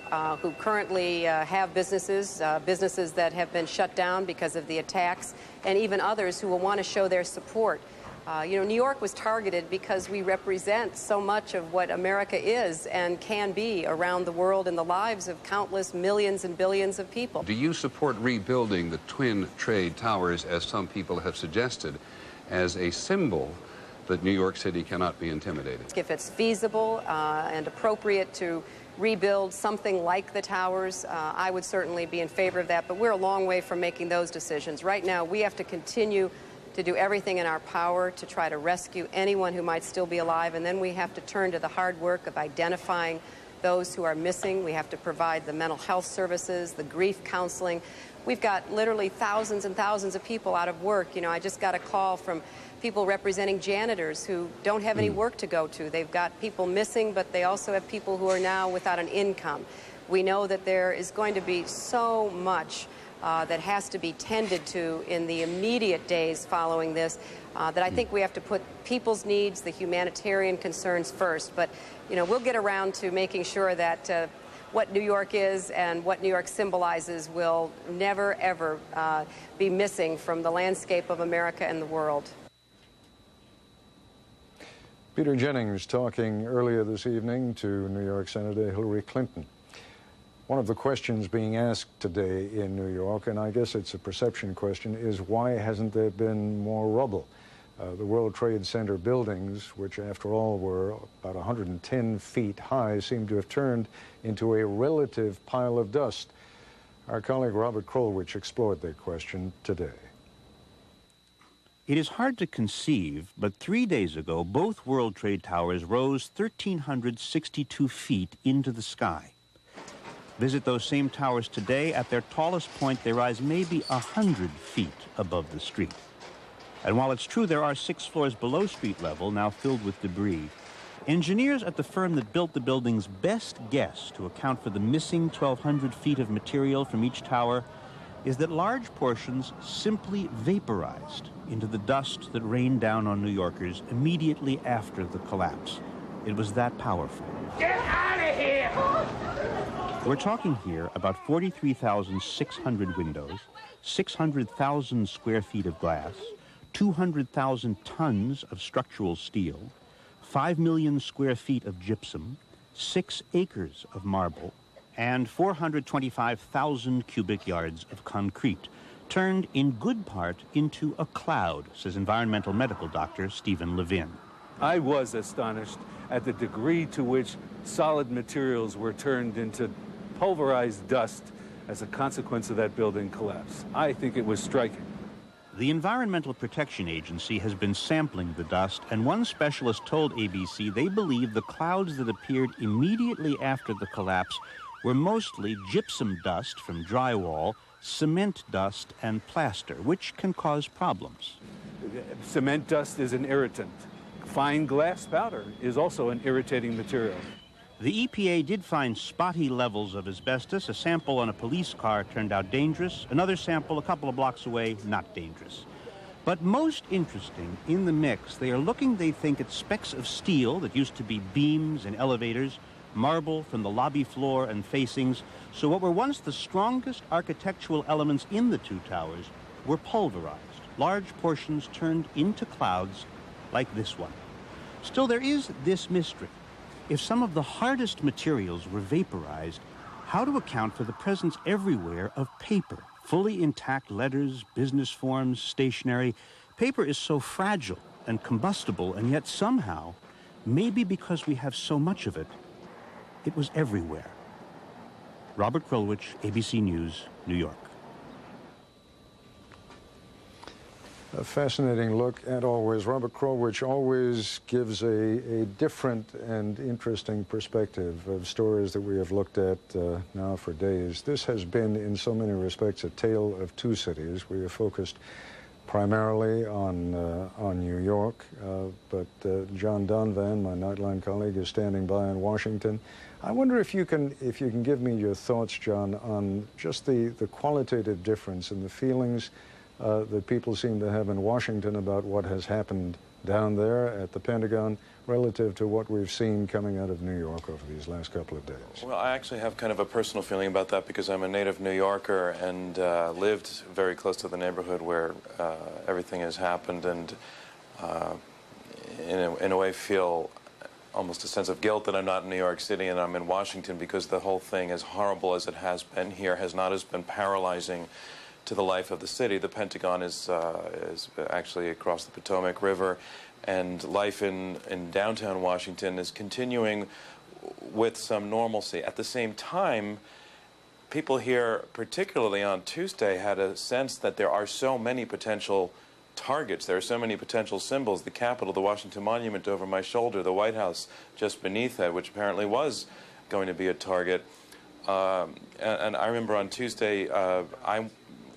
who currently have businesses that have been shut down because of the attacks, and even others who will want to show their support. You know, New York was targeted because we represent so much of what America is and can be around the world in the lives of countless millions and billions of people. Do you support rebuilding the Twin Trade Towers, as some people have suggested, as a symbol that New York City cannot be intimidated? If it's feasible and appropriate to rebuild something like the towers, I would certainly be in favor of that, but we're a long way from making those decisions. Right now, we have to continue to do everything in our power to try to rescue anyone who might still be alive, and then we have to turn to the hard work of identifying those who are missing. We have to provide the mental health services, the grief counseling. We've got literally thousands and thousands of people out of work. You know, I just got a call from people representing janitors who don't have any work to go to. They've got people missing, but they also have people who are now without an income. We know that there is going to be so much that has to be tended to in the immediate days following this, that I think we have to put people's needs, the humanitarian concerns first. But, you know, we'll get around to making sure that what New York is and what New York symbolizes will never, ever be missing from the landscape of America and the world. Peter Jennings talking earlier this evening to New York Senator Hillary Clinton. One of the questions being asked today in New York, and I guess it's a perception question, is why hasn't there been more rubble? The World Trade Center buildings, which after all were about 110 feet high, seem to have turned into a relative pile of dust. Our colleague Robert Krulwich explored that question today. It is hard to conceive, but 3 days ago, both World Trade Towers rose 1,362 feet into the sky. Visit those same towers today. At their tallest point, they rise maybe 100 feet above the street. And while it's true there are 6 floors below street level, now filled with debris, engineers at the firm that built the building's best guess to account for the missing 1,200 feet of material from each tower is that large portions simply vaporized into the dust that rained down on New Yorkers immediately after the collapse. It was that powerful. Get out of here! We're talking here about 43,600 windows, 600,000 square feet of glass, 200,000 tons of structural steel, 5 million square feet of gypsum, 6 acres of marble, and 425,000 cubic yards of concrete, turned in good part into a cloud, says environmental medical doctor Stephen Levin. I was astonished at the degree to which solid materials were turned into pulverized dust as a consequence of that building collapse. I think it was striking. The Environmental Protection Agency has been sampling the dust, and one specialist told ABC they believe the clouds that appeared immediately after the collapse were mostly gypsum dust from drywall, cement dust, and plaster, which can cause problems. Cement dust is an irritant. Fine glass powder is also an irritating material. The EPA did find spotty levels of asbestos. A sample on a police car turned out dangerous. Another sample a couple of blocks away, not dangerous. But most interesting, in the mix, they are looking, they think, at specks of steel that used to be beams and elevators, marble from the lobby floor and facings. So what were once the strongest architectural elements in the 2 towers were pulverized, large portions turned into clouds like this one. Still, there is this mystery. If some of the hardest materials were vaporized, how to account for the presence everywhere of paper, fully intact letters, business forms, stationery. Paper is so fragile and combustible, and yet somehow, maybe because we have so much of it, it was everywhere. Robert Krulwich, ABC News, New York. A fascinating look, and always, Robert Krulwich always gives a different and interesting perspective of stories that we have looked at now for days. This has been, in so many respects, a tale of 2 cities. We have focused primarily on New York, but John Donvan, my Nightline colleague, is standing by in Washington. I wonder if you can give me your thoughts, John, on just the qualitative difference in the feelings that people seem to have in Washington about what has happened down there at the Pentagon relative to what we've seen coming out of New York over these last couple of days. Well, I actually have kind of a personal feeling about that because I'm a native New Yorker and lived very close to the neighborhood where everything has happened, and in a way feel almost a sense of guilt that I'm not in New York City and I'm in Washington, because the whole thing, as horrible as it has been here, has not as been paralyzing to the life of the city. The Pentagon is actually across the Potomac River, and life in downtown Washington is continuing with some normalcy. At the same time, people here, particularly on Tuesday, had a sense that there are so many potential targets. There are so many potential symbols. The Capitol, the Washington Monument over my shoulder, the White House just beneath that, which apparently was going to be a target. And I remember on Tuesday,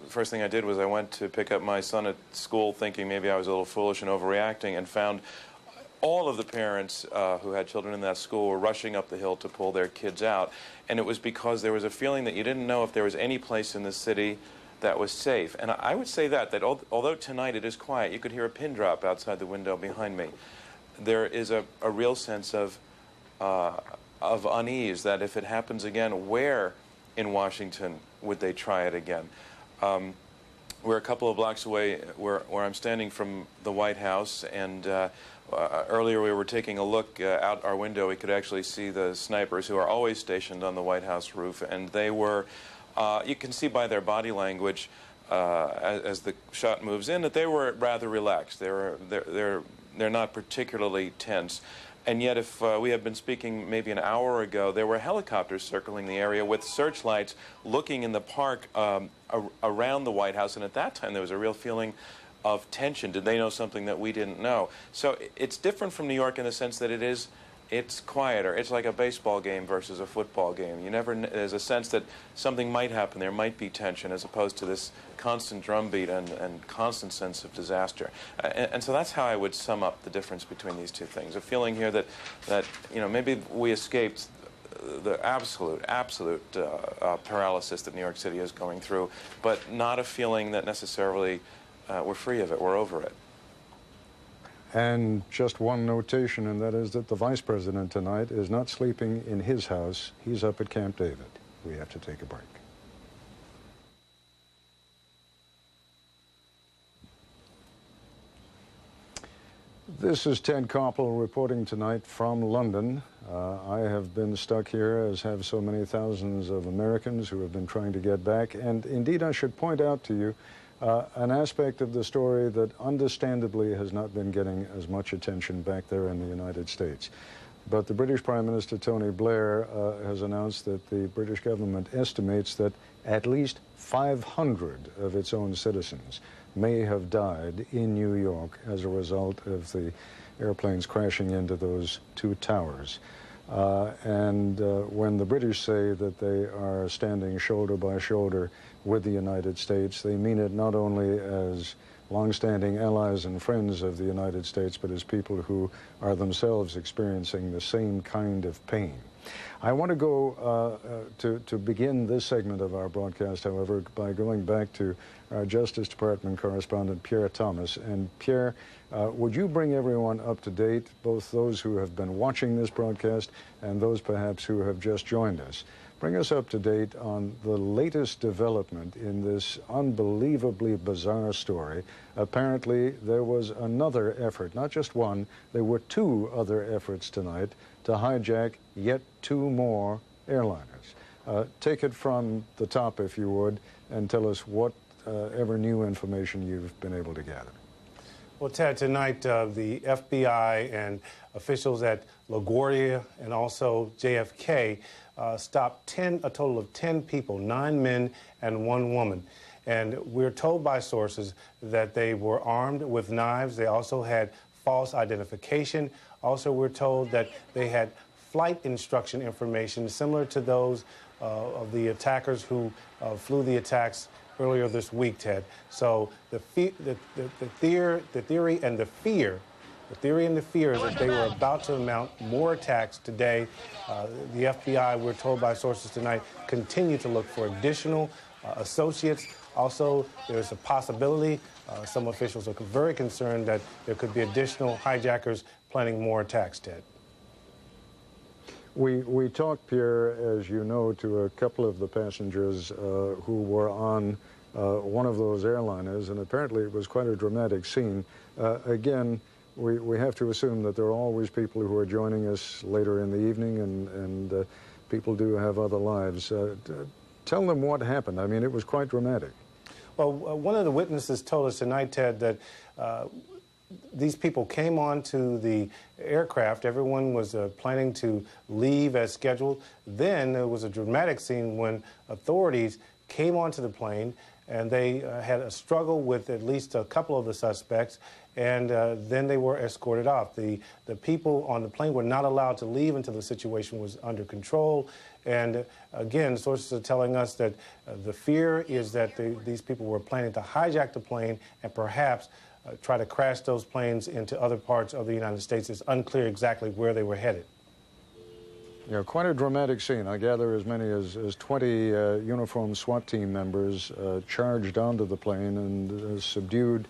first thing I did was I went to pick up my son at school, thinking maybe I was a little foolish and overreacting, and found all of the parents who had children in that school were rushing up the hill to pull their kids out. And it was because there was a feeling that you didn't know if there was any place in the city that was safe. And I would say that although tonight it is quiet, you could hear a pin drop outside the window behind me, there is a real sense of of unease that if it happens again, where in Washington would they try it again? We're a couple of blocks away where I'm standing from the White House, and earlier we were taking a look out our window. We could actually see the snipers who are always stationed on the White House roof, and they were, you can see by their body language as the shot moves in that they were rather relaxed. They're not particularly tense. And yet, if we had been speaking maybe an hour ago, there were helicopters circling the area with searchlights looking in the park around the White House. And at that time, there was a real feeling of tension. Did they know something that we didn't know? So it's different from New York in the sense that it's quieter. It's like a baseball game versus a football game. There's a sense that something might happen. There might be tension, as opposed to this constant drumbeat and constant sense of disaster. And so that's how I would sum up the difference between these two things. A feeling here that maybe we escaped the absolute paralysis that New York City is going through, but not a feeling that necessarily we're free of it, we're over it. And just one notation, and that is that the Vice President tonight is not sleeping in his house. He's up at Camp David. We have to take a break. This is Ted Koppel reporting tonight from London. I have been stuck here, as have so many thousands of Americans who have been trying to get back. And indeed, I should point out to you an aspect of the story that understandably has not been getting as much attention back there in the United States. But the British Prime Minister Tony Blair has announced that the British government estimates that at least 500 of its own citizens may have died in New York as a result of the airplanes crashing into those two towers. When the British say that they are standing shoulder by shoulder with the United States, they mean it not only as long-standing allies and friends of the United States, but as people who are themselves experiencing the same kind of pain. I want to go to begin this segment of our broadcast, however, by going back to our Justice Department correspondent, Pierre Thomas. And Pierre, would you bring everyone up to date, both those who have been watching this broadcast and those perhaps who have just joined us? Bring us up to date on the latest development in this unbelievably bizarre story. Apparently, there was another effort, not just one, there were two other efforts tonight to hijack yet two more airliners. Take it from the top, if you would, and tell us whatever new information you've been able to gather. Well, Ted, tonight the FBI and officials at LaGuardia and also JFK stopped a total of 10 people, 9 men and 1 woman. And we're told by sources that they were armed with knives. They also had false identification. Also, we're told that they had flight instruction information similar to those of the attackers who flew the attacks earlier this week, Ted. So the theory and the fear is that they were about to mount more attacks today. The FBI, we're told by sources tonight, continue to look for additional associates. Also, there's a possibility, some officials are very concerned that there could be additional hijackers planning more attacks, Ted. We talked, Pierre, as you know, to a couple of the passengers who were on one of those airliners, and apparently it was quite a dramatic scene. Again, we have to assume that there are always people who are joining us later in the evening, and people do have other lives. Tell them what happened. I mean, it was quite dramatic. Well, one of the witnesses told us tonight, Ted, that these people came onto the aircraft. Everyone was planning to leave as scheduled. Then there was a dramatic scene when authorities came onto the plane, and they had a struggle with at least a couple of the suspects, and then they were escorted off. The people on the plane were not allowed to leave until the situation was under control. And again, sources are telling us that the fear is that these people were planning to hijack the plane and perhaps try to crash those planes into other parts of the United States. It's unclear exactly where they were headed. Yeah, quite a dramatic scene. I gather as many as 20 uniformed SWAT team members charged onto the plane and subdued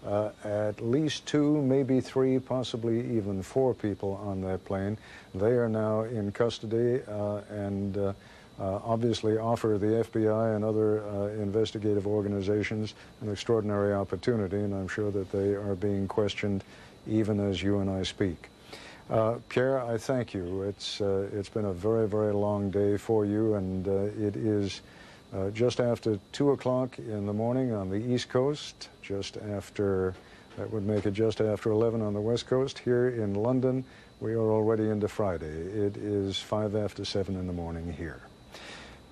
At least 2, maybe 3, possibly even 4 people on that plane. They are now in custody and obviously offer the FBI and other investigative organizations an extraordinary opportunity, and I'm sure that they are being questioned even as you and I speak. Pierre, I thank you. It's been a very, very long day for you, and it is just after 2 o'clock in the morning on the East Coast, just after, that would make it just after 11 on the West Coast. Here in London, we are already into Friday. It is 5 after 7 in the morning here.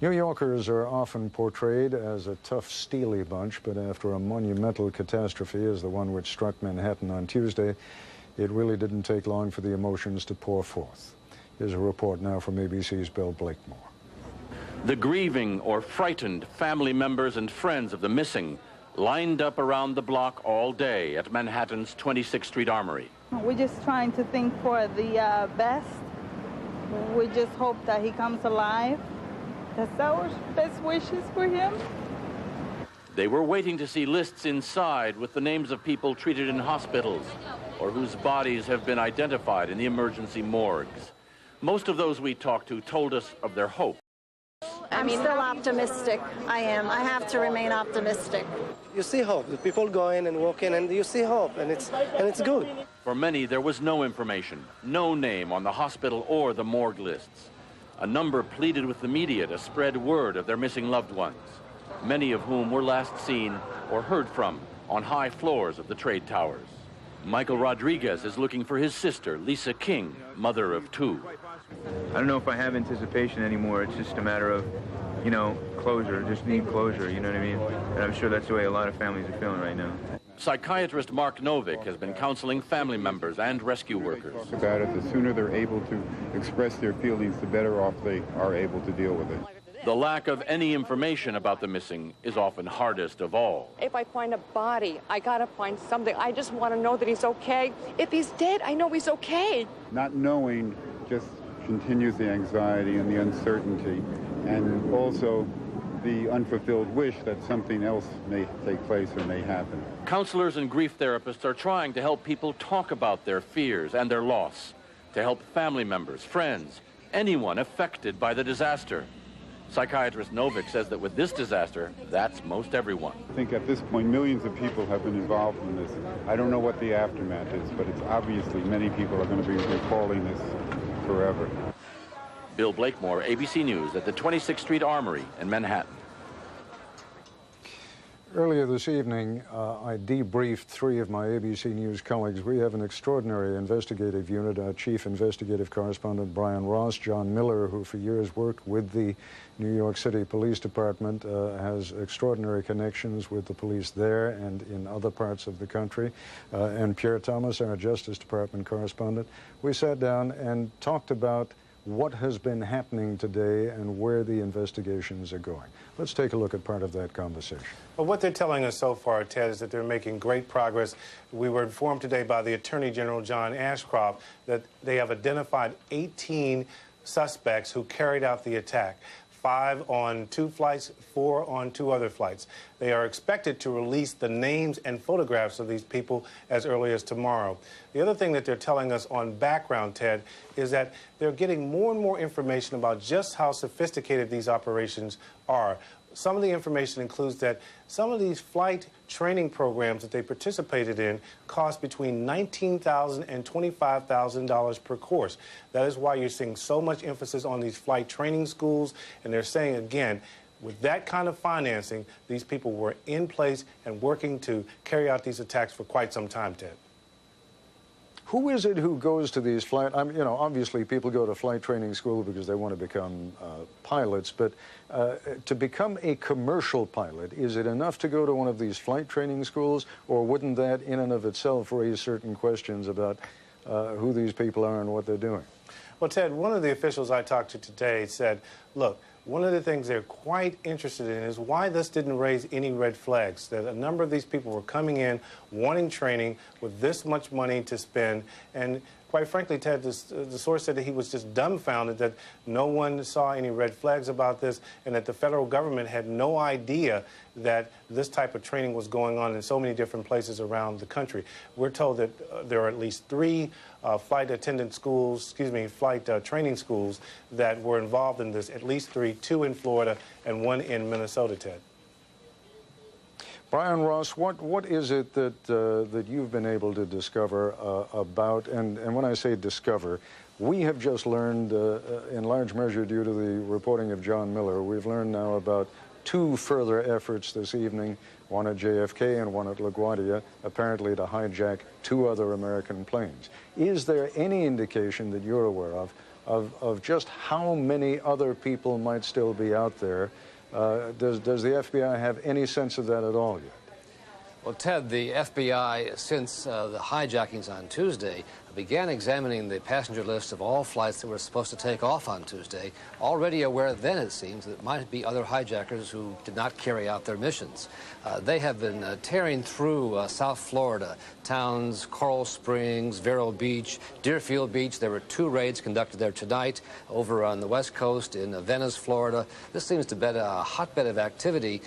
New Yorkers are often portrayed as a tough, steely bunch, but after a monumental catastrophe as the one which struck Manhattan on Tuesday, it really didn't take long for the emotions to pour forth. Here's a report now from ABC's Bill Blakemore. The grieving or frightened family members and friends of the missing lined up around the block all day at Manhattan's 26th Street Armory. We're just trying to think for the best. We just hope that he comes alive. That's our best wishes for him. They were waiting to see lists inside with the names of people treated in hospitals or whose bodies have been identified in the emergency morgues. Most of those we talked to told us of their hope. I'm still optimistic. I am. I have to remain optimistic. You see hope. The people go in and walk in, and you see hope, and it's good. For many, there was no information, no name on the hospital or the morgue lists. A number pleaded with the media to spread word of their missing loved ones, many of whom were last seen or heard from on high floors of the trade towers. Michael Rodriguez is looking for his sister, Lisa King, mother of 2. I don't know if I have anticipation anymore. It's just a matter of, you know, closure. Just need closure, you know what I mean? And I'm sure that's the way a lot of families are feeling right now. Psychiatrist Mark Novick has been counseling family members and rescue workers. About it, the sooner they're able to express their feelings, the better off they are able to deal with it. The lack of any information about the missing is often hardest of all. If I find a body, I gotta find something. I just want to know that he's okay. If he's dead, I know he's okay. Not knowing just continues the anxiety and the uncertainty, and also the unfulfilled wish that something else may take place or may happen. Counselors and grief therapists are trying to help people talk about their fears and their loss, to help family members, friends, anyone affected by the disaster. Psychiatrist Novick says that with this disaster, that's most everyone. I think at this point, millions of people have been involved in this. I don't know what the aftermath is, but it's obviously many people are going to be recalling this forever. Bill Blakemore, ABC News at the 26th Street Armory in Manhattan. Earlier this evening, I debriefed 3 of my ABC News colleagues. We have an extraordinary investigative unit. Our chief investigative correspondent, Brian Ross, John Miller, who for years worked with the New York City Police Department, has extraordinary connections with the police there and in other parts of the country, and Pierre Thomas, our Justice Department correspondent. We sat down and talked about what has been happening today and where the investigations are going. Let's take a look at part of that conversation. Well, what they're telling us so far, Ted, is that they're making great progress. We were informed today by the Attorney General, John Ashcroft, that they have identified 18 suspects who carried out the attack. 5 on 2 flights, 4 on 2 other flights. They are expected to release the names and photographs of these people as early as tomorrow. The other thing that they're telling us on background, Ted, is that they're getting more and more information about just how sophisticated these operations are. Some of the information includes that some of these flight training programs that they participated in cost between $19,000 and $25,000 per course. That is why you're seeing so much emphasis on these flight training schools. And they're saying, again, with that kind of financing, these people were in place and working to carry out these attacks for quite some time, Ted. Who is it who goes to these flight? You know, obviously people go to flight training school because they want to become pilots, but to become a commercial pilot, is it enough to go to one of these flight training schools, or wouldn't that in and of itself raise certain questions about who these people are and what they're doing? Well, Ted, one of the officials I talked to today said, look, one of the things they're quite interested in is why this didn't raise any red flags, that a number of these people were coming in wanting training with this much money to spend, and quite frankly, Ted, the source said that he was just dumbfounded that no one saw any red flags about this and that the federal government had no idea that this type of training was going on in so many different places around the country. We're told that there are at least 3 flight attendant schools, flight training schools that were involved in this, at least 3, 2 in Florida and 1 in Minnesota, Ted. Brian Ross, what is it that you've been able to discover about, and when I say discover, we have just learned, in large measure due to the reporting of John Miller, we've learned now about 2 further efforts this evening, one at JFK and one at LaGuardia, apparently to hijack 2 other American planes. Is there any indication that you're aware of just how many other people might still be out there? Does the FBI have any sense of that at all yet? Well, Ted, the FBI, since the hijackings on Tuesday, began examining the passenger list of all flights that were supposed to take off on Tuesday, already aware then, it seems, that it might be other hijackers who did not carry out their missions. They have been tearing through South Florida, towns Coral Springs, Vero Beach, Deerfield Beach. There were 2 raids conducted there tonight. Over on the West Coast in Venice, Florida. This seems to be a hotbed of activity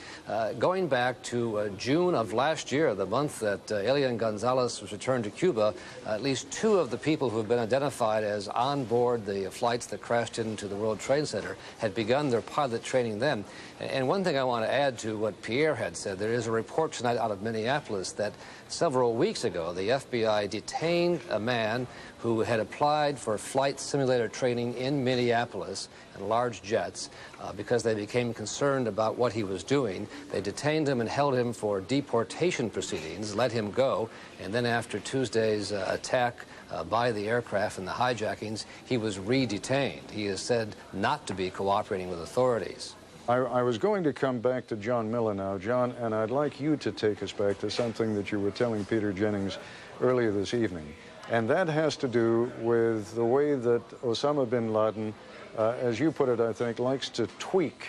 going back to June of last year, the month that Elian Gonzalez was returned to Cuba. At least 2 of the people who have been identified as on board the flights that crashed into the World Trade Center had begun their pilot training then. And one thing I want to add to what Pierre had said, there is a report tonight out of Minneapolis that several weeks ago the FBI detained a man who had applied for flight simulator training in Minneapolis in large jets because they became concerned about what he was doing. They detained him and held him for deportation proceedings, let him go, and then after Tuesday's attack by the aircraft and the hijackings, he was re-detained. He is said not to be cooperating with authorities. I was going to come back to John Miller now, John, and I'd like you to take us back to something that you were telling Peter Jennings earlier this evening. And that has to do with the way that Osama bin Laden, as you put it, I think, likes to tweak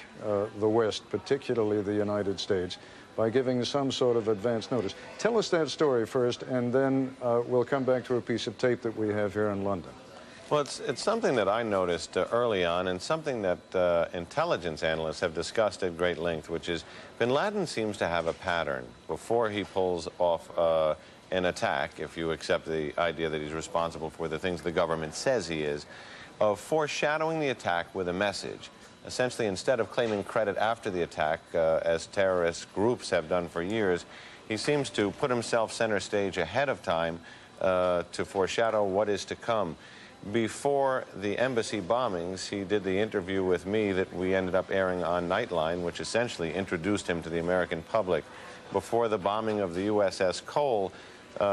the West, particularly the United States, by giving some sort of advance notice. Tell us that story first, and then we'll come back to a piece of tape that we have here in London. Well, it's something that I noticed early on, and something that intelligence analysts have discussed at great length, which is bin Laden seems to have a pattern before he pulls off an attack, if you accept the idea that he's responsible for the things the government says he is, of foreshadowing the attack with a message. Essentially, instead of claiming credit after the attack, as terrorist groups have done for years, he seems to put himself center stage ahead of time to foreshadow what is to come. Before the embassy bombings, he did the interview with me that we ended up airing on Nightline, which essentially introduced him to the American public. Before the bombing of the USS Cole,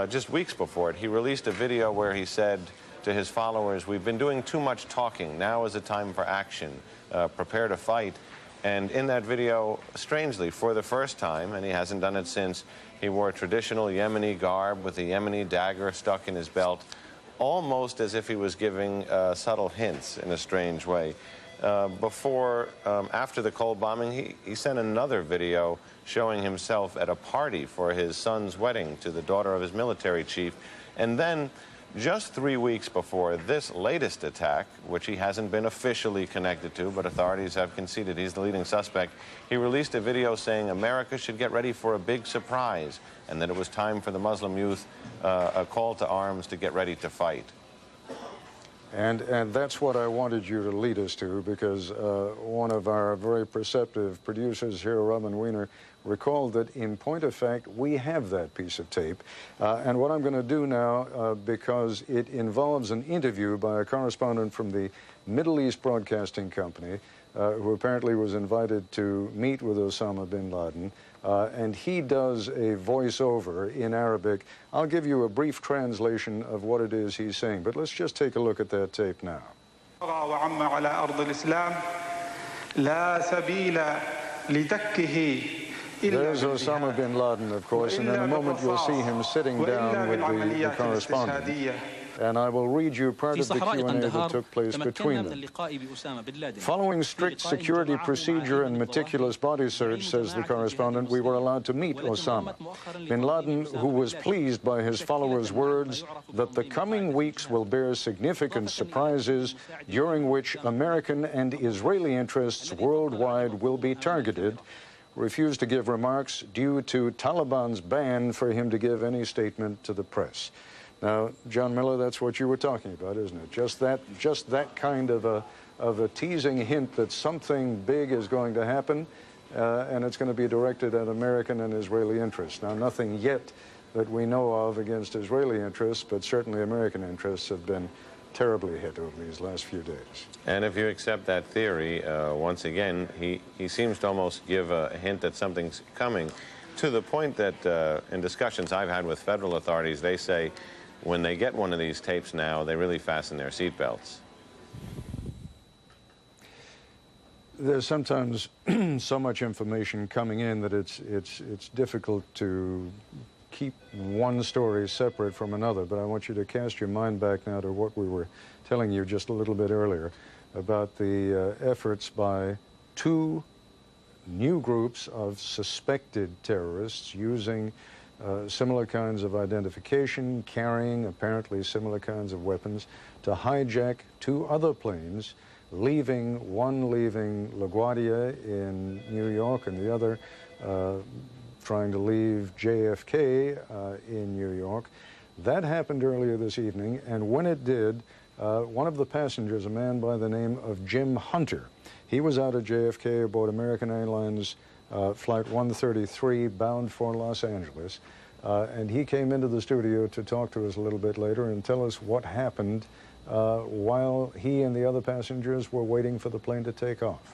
just weeks before it, he released a video where he said to his followers, "We've been doing too much talking. Now is the time for action. Prepare to fight." And in that video, strangely, for the first time, and he hasn't done it since, he wore traditional Yemeni garb with a Yemeni dagger stuck in his belt, almost as if he was giving subtle hints in a strange way. After the Cole bombing, he sent another video showing himself at a party for his son's wedding to the daughter of his military chief. And then, just 3 weeks before this latest attack, which he hasn't been officially connected to, but authorities have conceded he's the leading suspect, he released a video saying America should get ready for a big surprise, and that it was time for the Muslim youth, a call to arms to get ready to fight. And that's what I wanted you to lead us to, because one of our very perceptive producers here, Robin Weiner, recalled that in point of fact, we have that piece of tape. And what I'm going to do now, because it involves an interview by a correspondent from the Middle East Broadcasting Company, who apparently was invited to meet with Osama bin Laden, and he does a voiceover in Arabic. I'll give you a brief translation of what it is he's saying, but let's just take a look at that tape now. There's Osama bin Laden, of course, and in a moment you'll see him sitting down with the correspondent. and I will read you part of the Q&A that took place between them. Following strict security procedure and meticulous body search, says the correspondent, we were allowed to meet Osama. Bin Laden, who was pleased by his followers' words that the coming weeks will bear significant surprises during which American and Israeli interests worldwide will be targeted, refused to give remarks due to Taliban's ban for him to give any statement to the press. Now, John Miller, that's what you were talking about, isn't it? Just that kind of a teasing hint that something big is going to happen, and it's going to be directed at American and Israeli interests. Now, nothing yet that we know of against Israeli interests, but certainly American interests have been terribly hit over these last few days. And if you accept that theory, once again, he seems to almost give a hint that something's coming, to the point that in discussions I've had with federal authorities, they say when they get one of these tapes now, they really fasten their seatbelts. There's sometimes so much information coming in that it's difficult to keep one story separate from another, but I want you to cast your mind back now to what we were telling you just a little bit earlier about the efforts by two new groups of suspected terrorists using similar kinds of identification, carrying apparently similar kinds of weapons, to hijack two other planes, one leaving LaGuardia in New York and the other trying to leave JFK in New York. That happened earlier this evening, and when it did, one of the passengers, a man by the name of Jim Hunter, he was out of JFK aboard American Airlines Flight 133 bound for Los Angeles, and he came into the studio to talk to us a little bit later and tell us what happened while he and the other passengers were waiting for the plane to take off.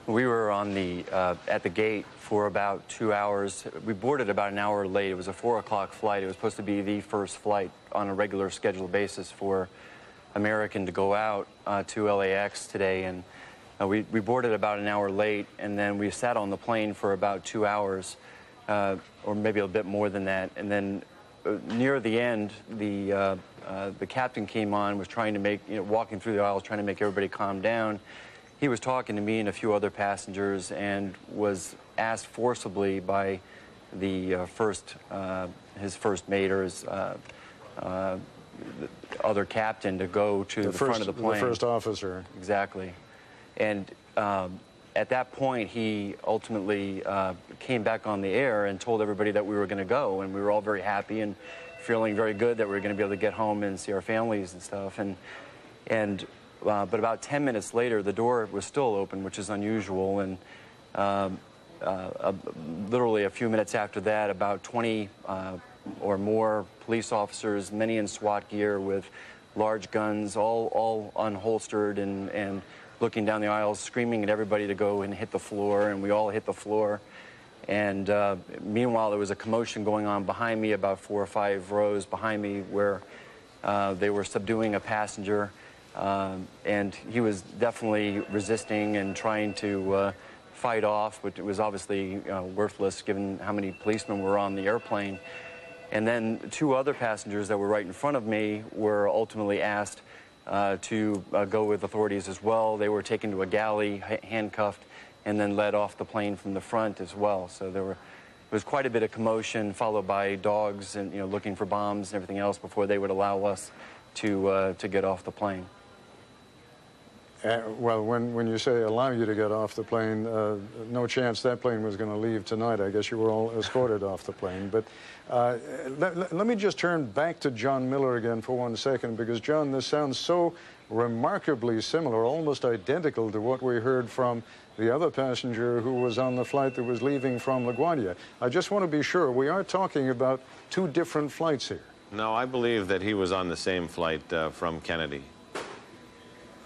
We were on at the gate for about 2 hours. We boarded about an hour late. It was a 4 o'clock flight. It was supposed to be the first flight on a regular scheduled basis for American to go out to LAX today. And we boarded about an hour late, and then we sat on the plane for about 2 hours, or maybe a bit more than that. And then near the end, the captain came on, was trying to walking through the aisles, trying to make everybody calm down. He was talking to me and a few other passengers and was asked forcibly by the his first mate or his other captain to go to the front of the plane. The first officer. Exactly. And at that point, he ultimately came back on the air and told everybody that we were going to go, and we were all very happy and feeling very good that we were going to be able to get home and see our families and stuff. But about 10 minutes later, the door was still open, which is unusual, and literally a few minutes after that, about 20 or more police officers, many in SWAT gear with large guns, all unholstered and looking down the aisles, screaming at everybody to go and hit the floor, and we all hit the floor. And meanwhile, there was a commotion going on behind me, about 4 or 5 rows behind me, where they were subduing a passenger. And he was definitely resisting and trying to fight off, but it was obviously worthless given how many policemen were on the airplane. And then 2 other passengers that were right in front of me were ultimately asked to go with authorities as well. They were taken to a galley, handcuffed, and then led off the plane from the front as well. So there was quite a bit of commotion, followed by dogs and looking for bombs and everything else before they would allow us to get off the plane. Well, when you say allow you to get off the plane, no chance that plane was going to leave tonight. I guess you were all escorted off the plane. But let me just turn back to John Miller again for 1 second, because, John, this sounds so remarkably similar, almost identical to what we heard from the other passenger who was on the flight that was leaving from LaGuardia. I just want to be sure, we are talking about 2 different flights here. No, I believe that he was on the same flight from Kennedy.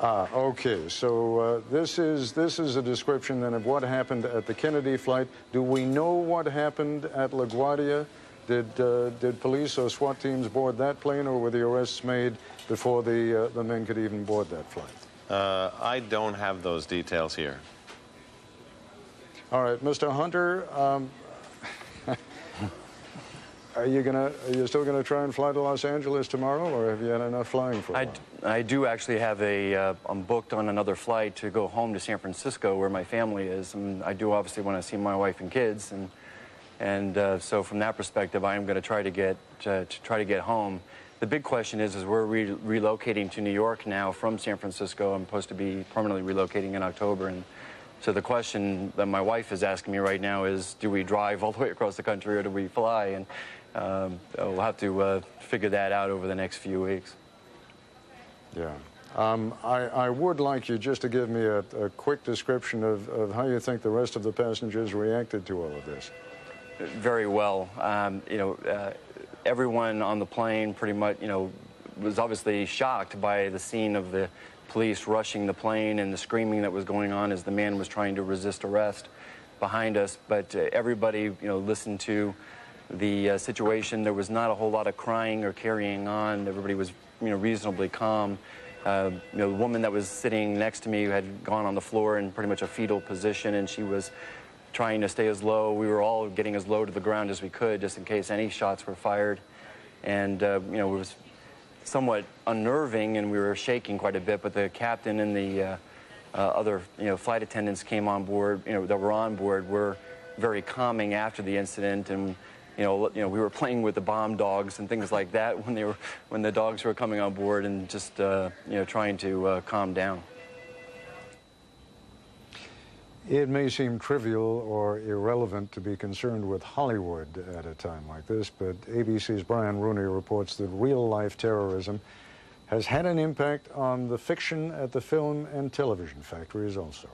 Okay, so this is a description then of what happened at the Kennedy flight. Do we know what happened at LaGuardia? Did police or SWAT teams board that plane, or were the arrests made before the men could even board that flight? I don't have those details here. All right, Mr. Hunter, Are you still gonna try and fly to Los Angeles tomorrow, or have you had enough flying for a while? I do actually have I'm booked on another flight to go home to San Francisco, where my family is, and I do obviously want to see my wife and kids, and so from that perspective, I am going to try to get home. The big question is we're relocating to New York now from San Francisco. I'm supposed to be permanently relocating in October, and so the question that my wife is asking me right now is, do we drive all the way across the country or do we fly? And we'll have to figure that out over the next few weeks. Yeah. I would like you just to give me a quick description of how you think the rest of the passengers reacted to all of this. Very well. Everyone on the plane pretty much, was obviously shocked by the scene of the police rushing the plane and the screaming that was going on as the man was trying to resist arrest behind us. But everybody, listened to the situation. There was not a whole lot of crying or carrying on. Everybody was, reasonably calm. The woman that was sitting next to me had gone on the floor in pretty much a fetal position, and she was trying to stay as low. We were all getting as low to the ground as we could, just in case any shots were fired. And, it was somewhat unnerving, and we were shaking quite a bit, but the captain and the other, flight attendants came on board, that were on board, were very calming after the incident, and, we were playing with the bomb dogs and things like that when the dogs were coming on board, and just, trying to calm down. It may seem trivial or irrelevant to be concerned with Hollywood at a time like this, but ABC's Brian Rooney reports that real-life terrorism has had an impact on the fiction at the film and television factories also.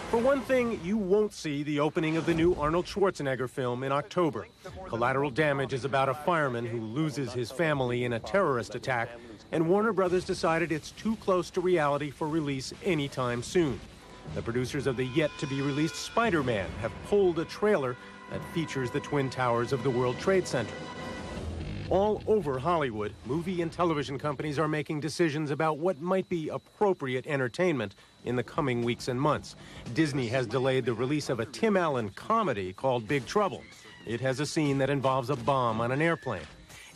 For one thing, you won't see the opening of the new Arnold Schwarzenegger film in October. Collateral Damage is about a fireman who loses his family in a terrorist attack, and Warner Brothers decided it's too close to reality for release anytime soon. The producers of the yet-to-be-released Spider-Man have pulled a trailer that features the Twin Towers of the World Trade Center. All over Hollywood, movie and television companies are making decisions about what might be appropriate entertainment in the coming weeks and months. Disney has delayed the release of a Tim Allen comedy called Big Trouble. It has a scene that involves a bomb on an airplane.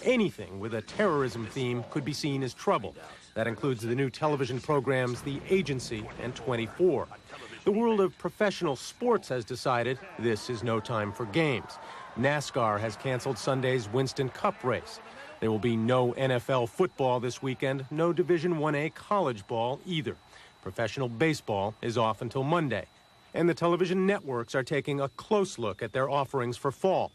Anything with a terrorism theme could be seen as trouble. That includes the new television programs The Agency and 24. The world of professional sports has decided this is no time for games. NASCAR has canceled Sunday's Winston Cup race. There will be no NFL football this weekend, no Division I-A college ball either. Professional baseball is off until Monday. And the television networks are taking a close look at their offerings for fall.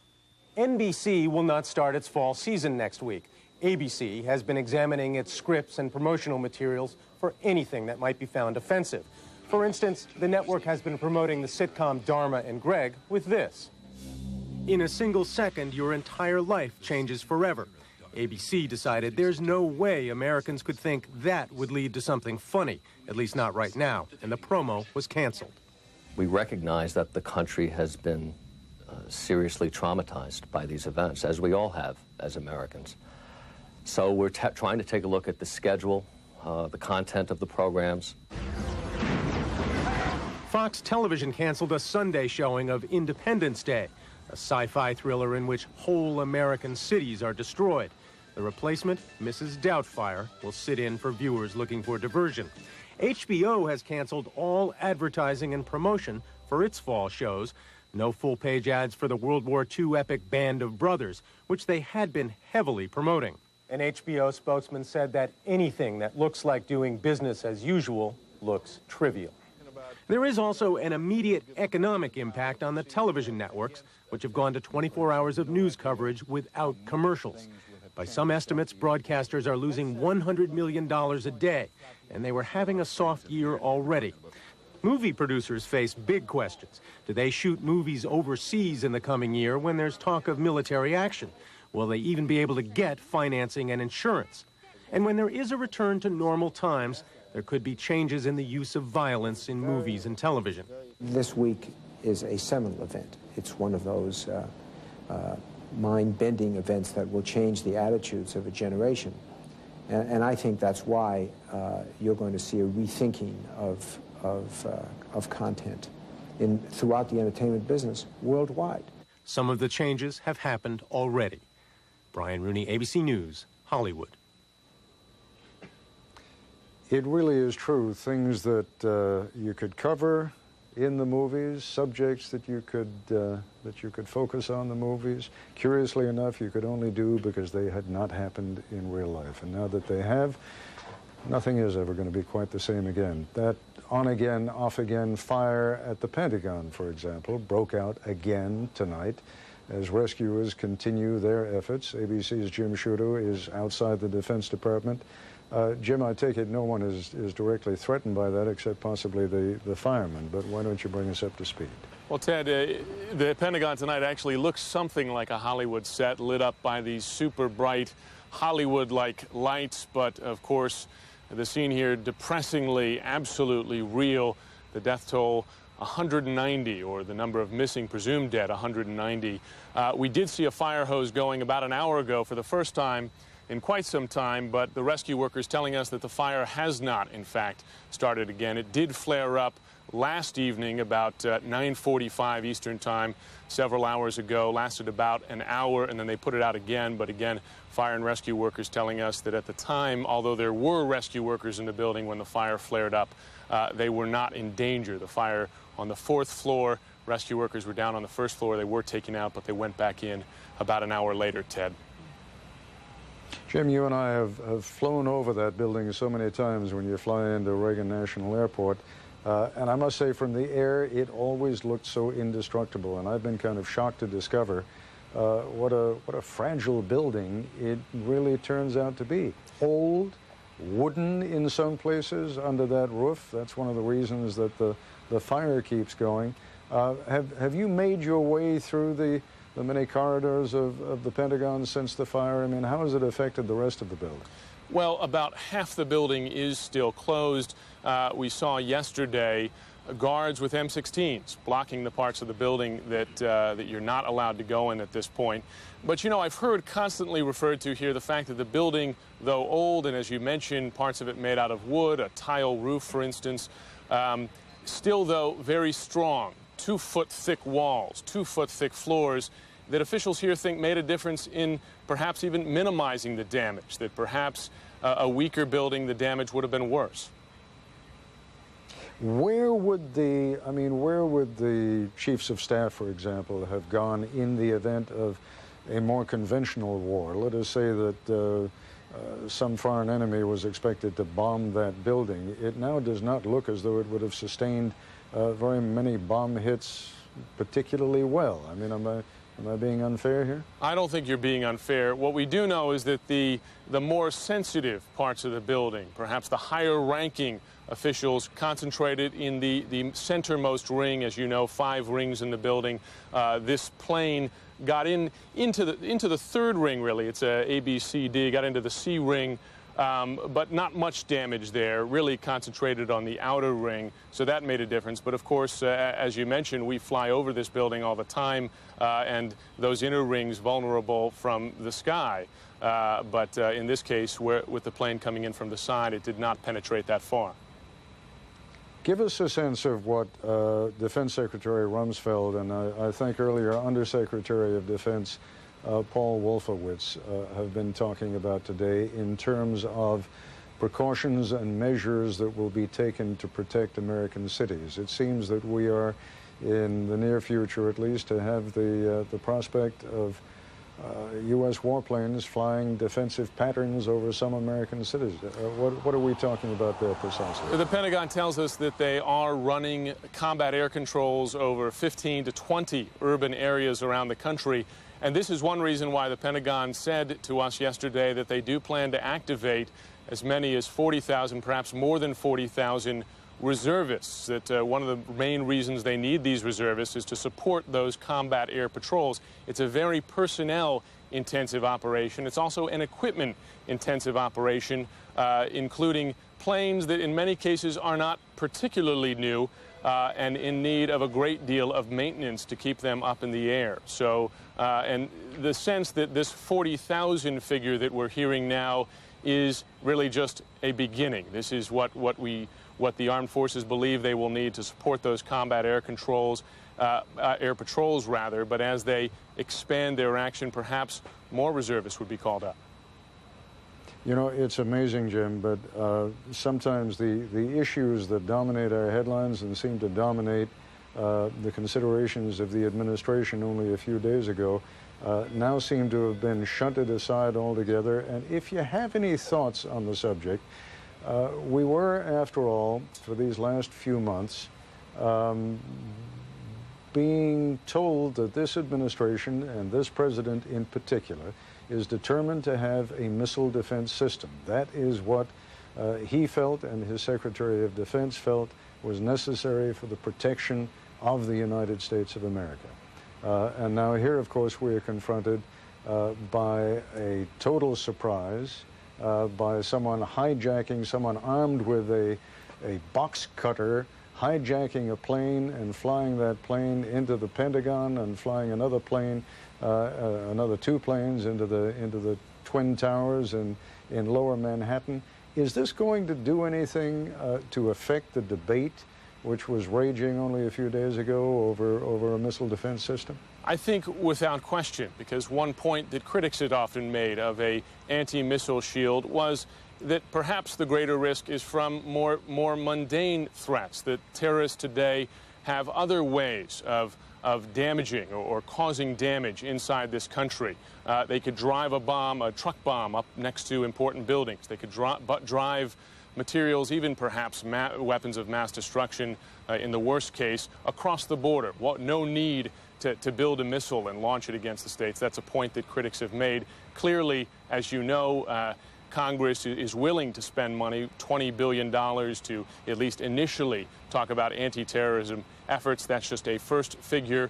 NBC will not start its fall season next week. ABC has been examining its scripts and promotional materials for anything that might be found offensive. For instance, the network has been promoting the sitcom Dharma and Greg with this. In a single second, your entire life changes forever. ABC decided there's no way Americans could think that would lead to something funny, at least not right now, and the promo was canceled. We recognize that the country has been seriously traumatized by these events, as we all have as Americans. So we're trying to take a look at the schedule, the content of the programs. Fox Television canceled a Sunday showing of Independence Day, a sci-fi thriller in which whole American cities are destroyed. The replacement, Mrs. Doubtfire, will sit in for viewers looking for diversion. HBO has canceled all advertising and promotion for its fall shows. No full-page ads for the World War II epic Band of Brothers, which they had been heavily promoting. An HBO spokesman said that anything that looks like doing business as usual looks trivial. There is also an immediate economic impact on the television networks, which have gone to 24 hours of news coverage without commercials. By some estimates, broadcasters are losing $100 million a day, and they were having a soft year already. Movie producers face big questions. Do they shoot movies overseas in the coming year when there's talk of military action? Will they even be able to get financing and insurance? And when there is a return to normal times, there could be changes in the use of violence in movies and television. This week is a seminal event. It's one of those mind-bending events that will change the attitudes of a generation. And I think that's why you're going to see a rethinking of content throughout the entertainment business worldwide. Some of the changes have happened already. Brian Rooney, ABC News, Hollywood. It really is true. Things that you could cover in the movies, subjects that you could focus on the movies. Curiously enough, you could only do because they had not happened in real life. And now that they have, nothing is ever going to be quite the same again. That on-again, off-again fire at the Pentagon, for example, broke out again tonight as rescuers continue their efforts. ABC's Jim Sciutto is outside the Defense Department. Jim, I take it no one is directly threatened by that except possibly the firemen, but why don't you bring us up to speed? Well, Ted, the Pentagon tonight actually looks something like a Hollywood set lit up by these super bright Hollywood-like lights, but of course the scene here depressingly, absolutely real. The death toll 190, or the number of missing presumed dead 190. We did see a fire hose going about an hour ago for the first time in quite some time, but the rescue workers telling us that the fire has not, in fact, started again. It did flare up last evening about 9:45 Eastern Time, several hours ago, lasted about an hour, and then they put it out again. But again, fire and rescue workers telling us that at the time, although there were rescue workers in the building when the fire flared up, they were not in danger. The fire on the 4th floor, rescue workers were down on the 1st floor. They were taken out, but they went back in about an hour later, Ted. Jim, you and I have flown over that building so many times when you fly into Reagan National Airport. And I must say, from the air, it always looked so indestructible. And I've been kind of shocked to discover what a fragile building it really turns out to be. Old, wooden in some places under that roof. That's one of the reasons that the fire keeps going. Have you made your way through the many corridors of the Pentagon since the fire? I mean, how has it affected the rest of the building? Well, about half the building is still closed. We saw yesterday guards with M16s blocking the parts of the building that you're not allowed to go in at this point. But, you know, I've heard constantly referred to here the fact that the building, though old, and as you mentioned, parts of it made out of wood, a tile roof, for instance, still, though, very strong. 2-foot thick walls, 2-foot thick floors that officials here think made a difference in perhaps even minimizing the damage, that perhaps a weaker building, the damage would have been worse. Where would the chiefs of staff, for example, have gone in the event of a more conventional war? Let us say that some foreign enemy was expected to bomb that building. It now does not look as though it would have sustained very many bomb hits particularly well. I mean, am I being unfair here? I don't think you're being unfair. What we do know is that the more sensitive parts of the building, perhaps the higher-ranking officials, concentrated in the centermost ring. As you know, 5 rings in the building. This plane got into the 3rd ring, really. It's A, B, C, D. Got into the C ring, but not much damage there. Really concentrated on the outer ring, so that made a difference. But of course, as you mentioned, we fly over this building all the time, and those inner rings vulnerable from the sky. But in this case, with the plane coming in from the side, it did not penetrate that far. Give us a sense of what Defense Secretary Rumsfeld and I think earlier Undersecretary of Defense Paul Wolfowitz have been talking about today in terms of precautions and measures that will be taken to protect American cities. It seems that we are, in the near future at least, to have the prospect of U.S. warplanes flying defensive patterns over some American cities. What are we talking about there precisely? The Pentagon tells us that they are running combat air controls over 15 to 20 urban areas around the country. And this is one reason why the Pentagon said to us yesterday that they do plan to activate as many as 40,000, perhaps more than 40,000 reservists. That one of the main reasons they need these reservists is to support those combat air patrols. It's a very personnel-intensive operation. It's also an equipment-intensive operation, including planes that in many cases are not particularly new and in need of a great deal of maintenance to keep them up in the air. So, and the sense that this 40,000 figure that we're hearing now is really just a beginning. This is what we what the armed forces believe they will need to support those combat air controls, air patrols rather, but as they expand their action, perhaps more reservists would be called up. You know, it's amazing, Jim, but sometimes the issues that dominate our headlines and seem to dominate the considerations of the administration only a few days ago now seem to have been shunted aside altogether. And if you have any thoughts on the subject, we were, after all, for these last few months, being told that this administration and this president in particular is determined to have a missile defense system. That is what he felt and his Secretary of Defense felt was necessary for the protection of the United States of America. And now here, of course, we are confronted by a total surprise, by someone hijacking, someone armed with a box cutter, hijacking a plane and flying that plane into the Pentagon and flying another plane, another two planes into the Twin Towers in lower Manhattan. Is this going to do anything to affect the debate which was raging only a few days ago over a missile defense system? I think without question, because one point that critics had often made of a anti-missile shield was that perhaps the greater risk is from more mundane threats, that terrorists today have other ways of damaging or causing damage inside this country. They could drive a bomb, a truck bomb, up next to important buildings. They could drive materials, even perhaps weapons of mass destruction in the worst case, across the border. No need to build a missile and launch it against the states. That's a point that critics have made. Clearly, as you know, Congress is willing to spend money, $20 billion, to at least initially talk about anti-terrorism efforts. That's just a first figure.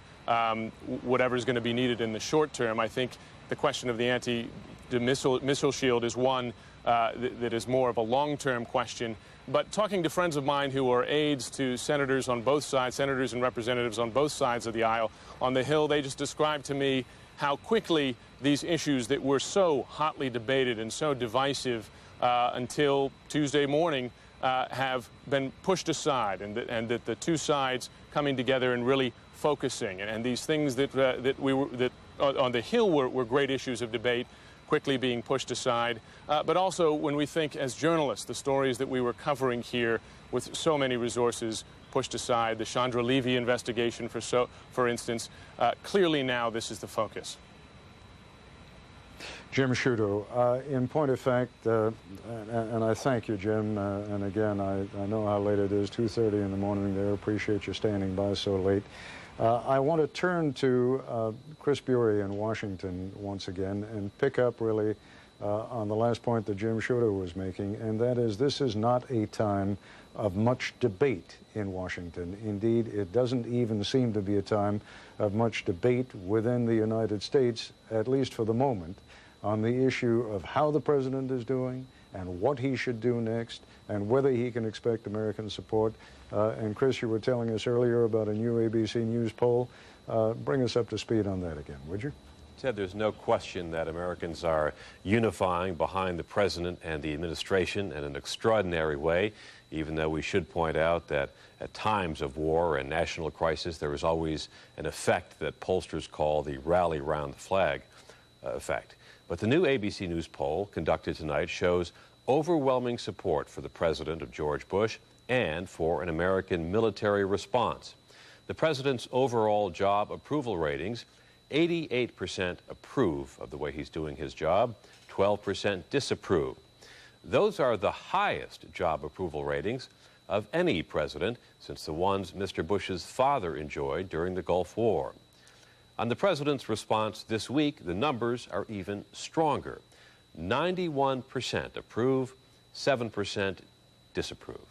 Whatever is going to be needed in the short term, I think the question of the missile shield is one that is more of a long-term question. But talking to friends of mine who are aides to senators on both sides, senators and representatives on both sides of the aisle on the Hill, they just described to me how quickly these issues that were so hotly debated and so divisive until Tuesday morning have been pushed aside, and that the two sides coming together and really focusing, and these things that on the Hill were great issues of debate quickly being pushed aside. But also when we think as journalists, the stories that we were covering here with so many resources pushed aside, the Chandra Levy investigation, for instance, clearly now this is the focus. Jim Sciutto, in point of fact, and I thank you, Jim, and again, I know how late it is, 2:30 in the morning there. Appreciate you standing by so late. I want to turn to Chris Bury in Washington once again and pick up really on the last point that Jim Sciutto was making, and that is this is not a time of much debate in Washington. Indeed, it doesn't even seem to be a time of much debate within the United States, at least for the moment, on the issue of how the president is doing and what he should do next and whether he can expect American support. And Chris, you were telling us earlier about a new ABC News poll. Bring us up to speed on that again, would you? Ted, there's no question that Americans are unifying behind the president and the administration in an extraordinary way, even though we should point out that at times of war and national crisis, there is always an effect that pollsters call the rally round the flag effect. But the new ABC News poll conducted tonight shows overwhelming support for the president of George Bush and for an American military response. The president's overall job approval ratings, 88% approve of the way he's doing his job, 12% disapprove. Those are the highest job approval ratings of any president since the ones Mr. Bush's father enjoyed during the Gulf War. On the president's response this week, the numbers are even stronger. 91% approve, 7% disapprove.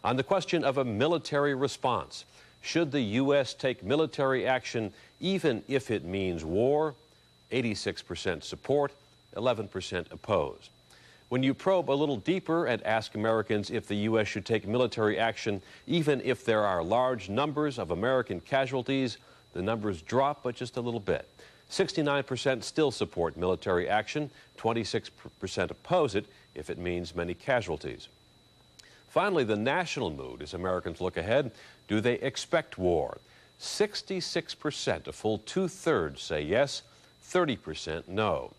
On the question of a military response, should the U.S. take military action even if it means war? 86% support, 11% oppose. When you probe a little deeper and ask Americans if the U.S. should take military action even if there are large numbers of American casualties, the numbers drop but just a little bit. 69% still support military action, 26% oppose it if it means many casualties. Finally, the national mood as Americans look ahead. Do they expect war? 66%, a full two-thirds, say yes, 30% no.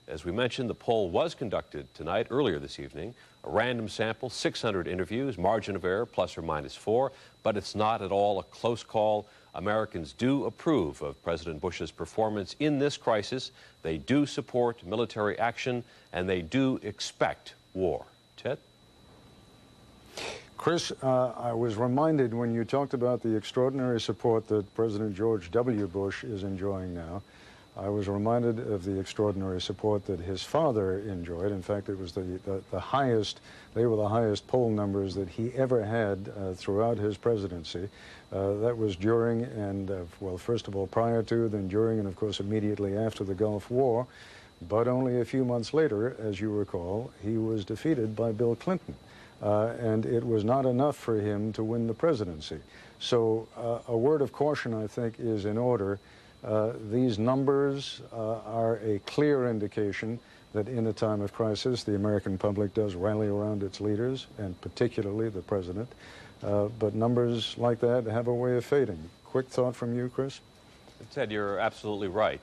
As we mentioned, the poll was conducted tonight, earlier this evening. A random sample, 600 interviews, margin of error plus or minus 4, but it's not at all a close call. Americans do approve of President Bush's performance in this crisis. They do support military action, and they do expect war. Ted? Chris, I was reminded when you talked about the extraordinary support that President George W. Bush is enjoying now, I was reminded of the extraordinary support that his father enjoyed. In fact, it was the highest, they were the highest poll numbers that he ever had throughout his presidency. That was during and, well, first of all, prior to, then during, and of course immediately after the Gulf War. But only a few months later, as you recall, he was defeated by Bill Clinton. And it was not enough for him to win the presidency. So a word of caution, I think, is in order. These numbers are a clear indication that in a time of crisis, the American public does rally around its leaders, and particularly the president. But numbers like that have a way of fading. Quick thought from you, Chris? Ted, you're absolutely right.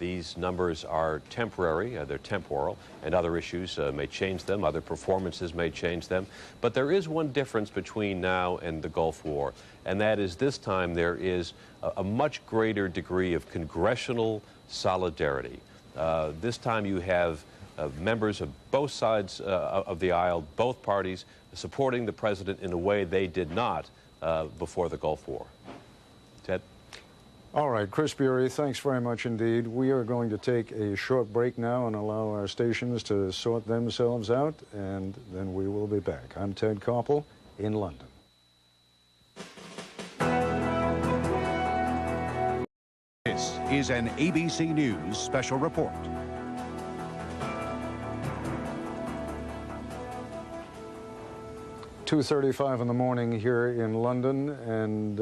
These numbers are temporary, they're temporal, and other issues may change them, other performances may change them. But there is one difference between now and the Gulf War, and that is this time there is a much greater degree of congressional solidarity. This time you have members of both sides of the aisle, both parties, supporting the president in a way they did not before the Gulf War. Ted? All right, Chris Bury, thanks very much indeed. We are going to take a short break now and allow our stations to sort themselves out, and then we will be back. I'm Ted Koppel in London. This is an ABC News special report. 2:35 in the morning here in London, and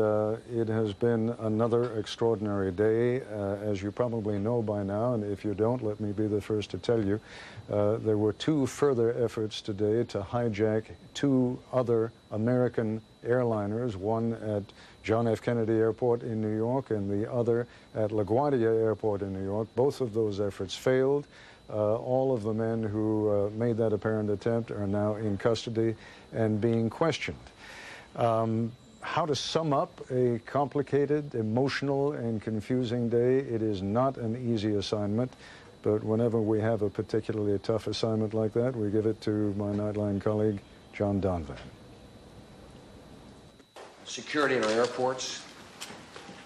it has been another extraordinary day. As you probably know by now, and if you don't, let me be the first to tell you, there were two further efforts today to hijack two other American airliners, one at John F. Kennedy Airport in New York and the other at LaGuardia Airport in New York. Both of those efforts failed. All of the men who made that apparent attempt are now in custody and being questioned. How to sum up a complicated, emotional, and confusing day? It is not an easy assignment, but whenever we have a particularly tough assignment like that, we give it to my Nightline colleague, John Donvan. Security in our airports.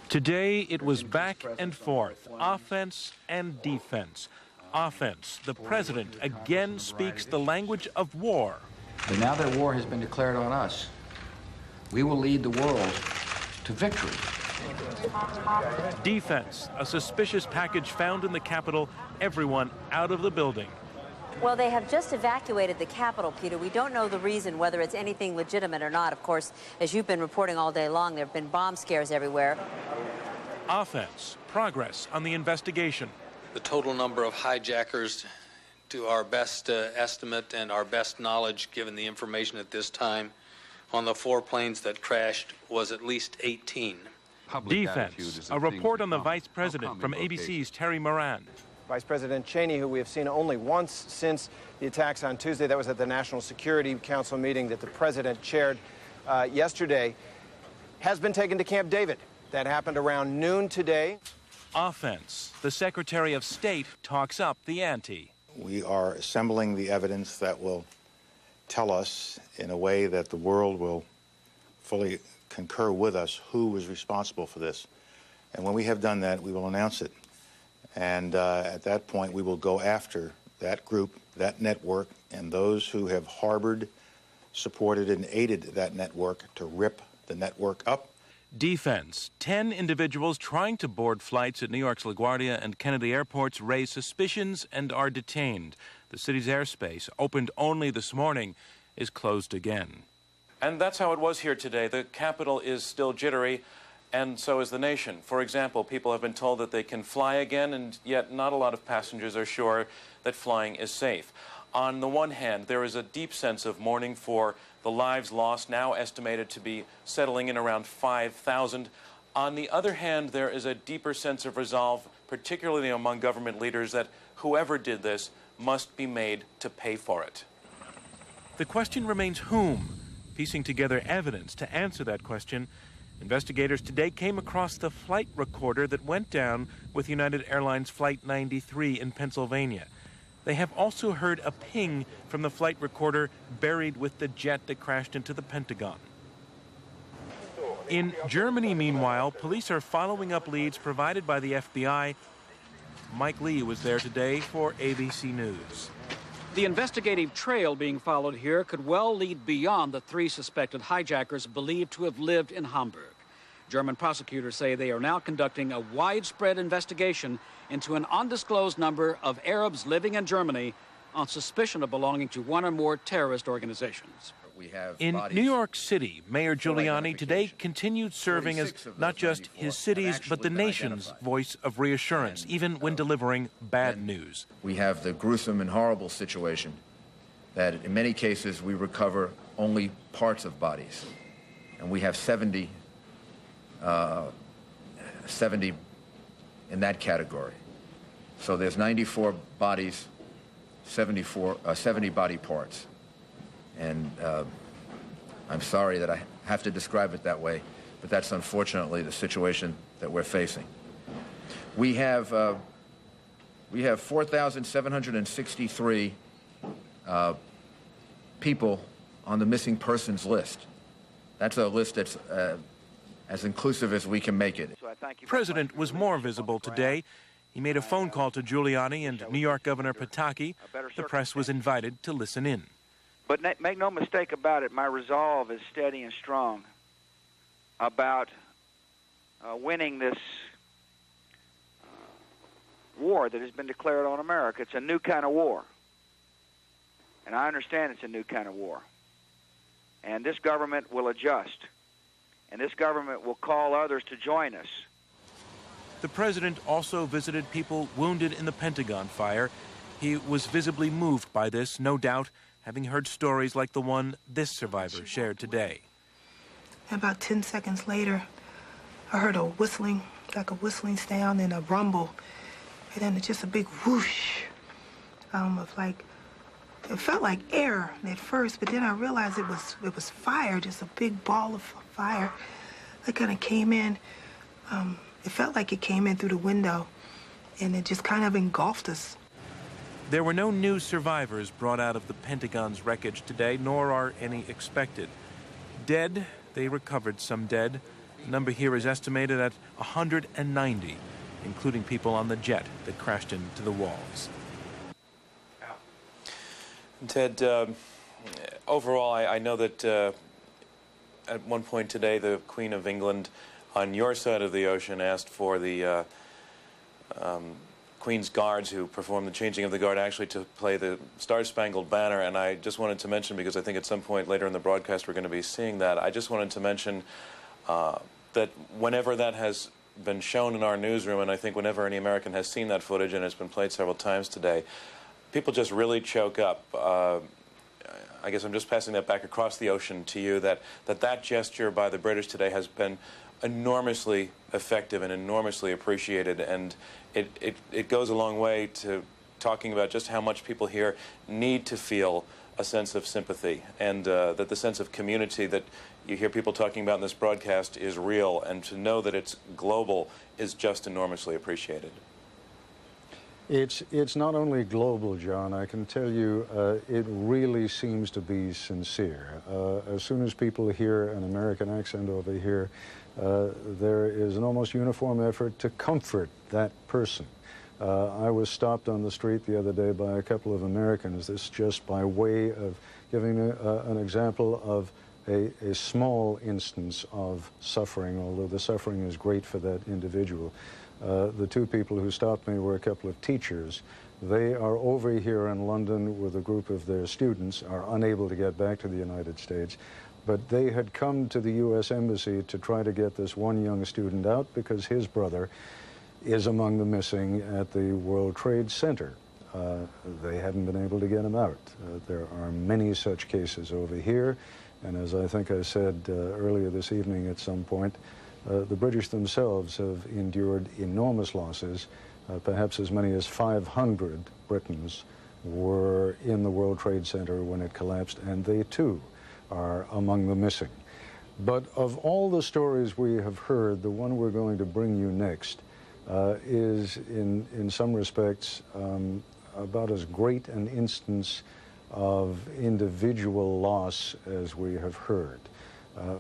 Today, it was back and forth, offense and defense. Offense, the president again speaks the language of war. But now that war has been declared on us, we will lead the world to victory. Defense, a suspicious package found in the Capitol, everyone out of the building. Well, they have just evacuated the Capitol, Peter. We don't know the reason, whether it's anything legitimate or not. Of course, as you've been reporting all day long, there have been bomb scares everywhere. Offense, progress on the investigation. The total number of hijackers, to our best estimate and our best knowledge, given the information at this time, on the 4 planes that crashed was at least 18. Defense, a report on the vice president from ABC's Terry Moran. Vice President Cheney, who we have seen only once since the attacks on Tuesday, that was at the National Security Council meeting that the president chaired yesterday, has been taken to Camp David. That happened around noon today. Offense, the Secretary of State talks up the ante. We are assembling the evidence that will tell us in a way that the world will fully concur with us who was responsible for this. And when we have done that, we will announce it. And at that point, we will go after that group, that network, and those who have harbored, supported, and aided that network to rip the network up. Defense, 10 individuals trying to board flights at New York's LaGuardia and Kennedy airports raise suspicions and are detained. The city's airspace, opened only this morning, is closed again. And that's how it was here today. The Capitol is still jittery, and so is the nation. For example, people have been told that they can fly again, and yet not a lot of passengers are sure that flying is safe. On the one hand, there is a deep sense of mourning for The lives lost now estimated to be settling in around 5,000. On the other hand, there is a deeper sense of resolve, particularly among government leaders, that whoever did this must be made to pay for it. The question remains whom? Piecing together evidence to answer that question, investigators today came across the flight recorder that went down with United Airlines Flight 93 in Pennsylvania. They have also heard a ping from the flight recorder buried with the jet that crashed into the Pentagon. In Germany, meanwhile, police are following up leads provided by the FBI. Mike Lee was there today for ABC News. The investigative trail being followed here could well lead beyond the 3 suspected hijackers believed to have lived in Hamburg. German prosecutors say they are now conducting a widespread investigation into an undisclosed number of Arabs living in Germany on suspicion of belonging to one or more terrorist organizations. In New York City, Mayor Giuliani today continued serving as not just his city's, but the nation's voice of reassurance, even when delivering bad news. We have the gruesome and horrible situation that in many cases we recover only parts of bodies. And we have 70 in that category. So there's 94 bodies, 70 body parts. And I'm sorry that I have to describe it that way, but that's unfortunately the situation that we're facing. We have 4,763 people on the missing persons list. That's a list that's as inclusive as we can make it. The president was more visible today. He made a phone call to Giuliani and New York Governor Pataki. The press was invited to listen in. But make no mistake about it, my resolve is steady and strong about winning this war that has been declared on America. It's a new kind of war. And I understand it's a new kind of war. And this government will adjust. And this government will call others to join us. The president also visited people wounded in the Pentagon fire. He was visibly moved by this, no doubt, having heard stories like the one this survivor shared today. About 10 seconds later, I heard a whistling, like a whistling sound and a rumble, and then just a big whoosh of like, it felt like air at first, but then I realized it was fire, just a big ball of fire that kind of came in. It felt like it came in through the window, and it just kind of engulfed us. There were no new survivors brought out of the Pentagon's wreckage today, nor are any expected. Dead, they recovered some dead. The number here is estimated at 190, including people on the jet that crashed into the walls. Ted, overall, I know that at one point today, the Queen of England on your side of the ocean asked for the Queen's Guards who performed the changing of the guard actually to play the Star-Spangled Banner, and I just wanted to mention, because I think at some point later in the broadcast we're going to be seeing that, I just wanted to mention that whenever that has been shown in our newsroom, and I think whenever any American has seen that footage, and it's been played several times today, people just really choke up. I guess I'm just passing that back across the ocean to you, that gesture by the British today has been enormously effective and enormously appreciated, and it goes a long way to talking about just how much people here need to feel a sense of sympathy, and that the sense of community that you hear people talking about in this broadcast is real, and to know that it's global is just enormously appreciated. It's not only global, John. I can tell you it really seems to be sincere. As soon as people hear an American accent over here, there is an almost uniform effort to comfort that person. I was stopped on the street the other day by a couple of Americans, this just by way of giving an example of a small instance of suffering, although the suffering is great for that individual. The two people who stopped me were a couple of teachers. They are over here in London with a group of their students, are unable to get back to the United States, but they had come to the U.S. Embassy to try to get this one young student out because his brother is among the missing at the World Trade Center. They hadn't been able to get him out. There are many such cases over here, And as I think I said earlier this evening at some point, the British themselves have endured enormous losses. Perhaps as many as 500 Britons were in the World Trade Center when it collapsed, and they too are among the missing. But of all the stories we have heard, the one we're going to bring you next is in some respects about as great an instance of individual loss as we have heard.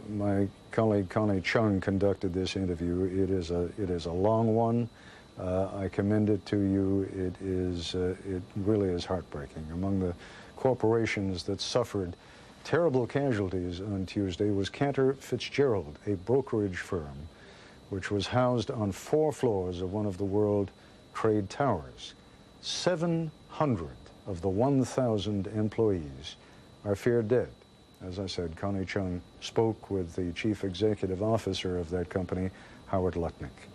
My colleague Connie Chung conducted this interview. It is a long one. I commend it to you. It really is heartbreaking. Among the corporations that suffered terrible casualties on Tuesday was Cantor Fitzgerald, a brokerage firm which was housed on 4 floors of one of the World Trade Towers. 700 of the 1,000 employees are feared dead. As I said, Connie Chung spoke with the chief executive officer of that company, Howard Lutnick.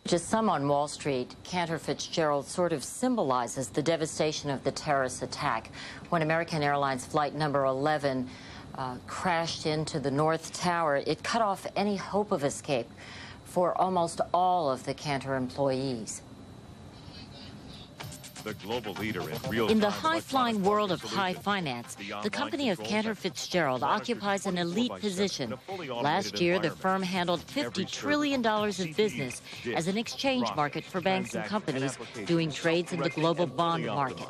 Just some on Wall Street, Cantor Fitzgerald sort of symbolizes the devastation of the terrorist attack when American Airlines Flight number 11 crashed into the North Tower. It cut off any hope of escape for almost all of the Cantor employees. The global leader in real In the high-flying world of high finance, the company of Cantor Fitzgerald occupies an elite position. Last year, the firm handled $50 trillion of business as an exchange market for banks and companies doing trades in the global bond market.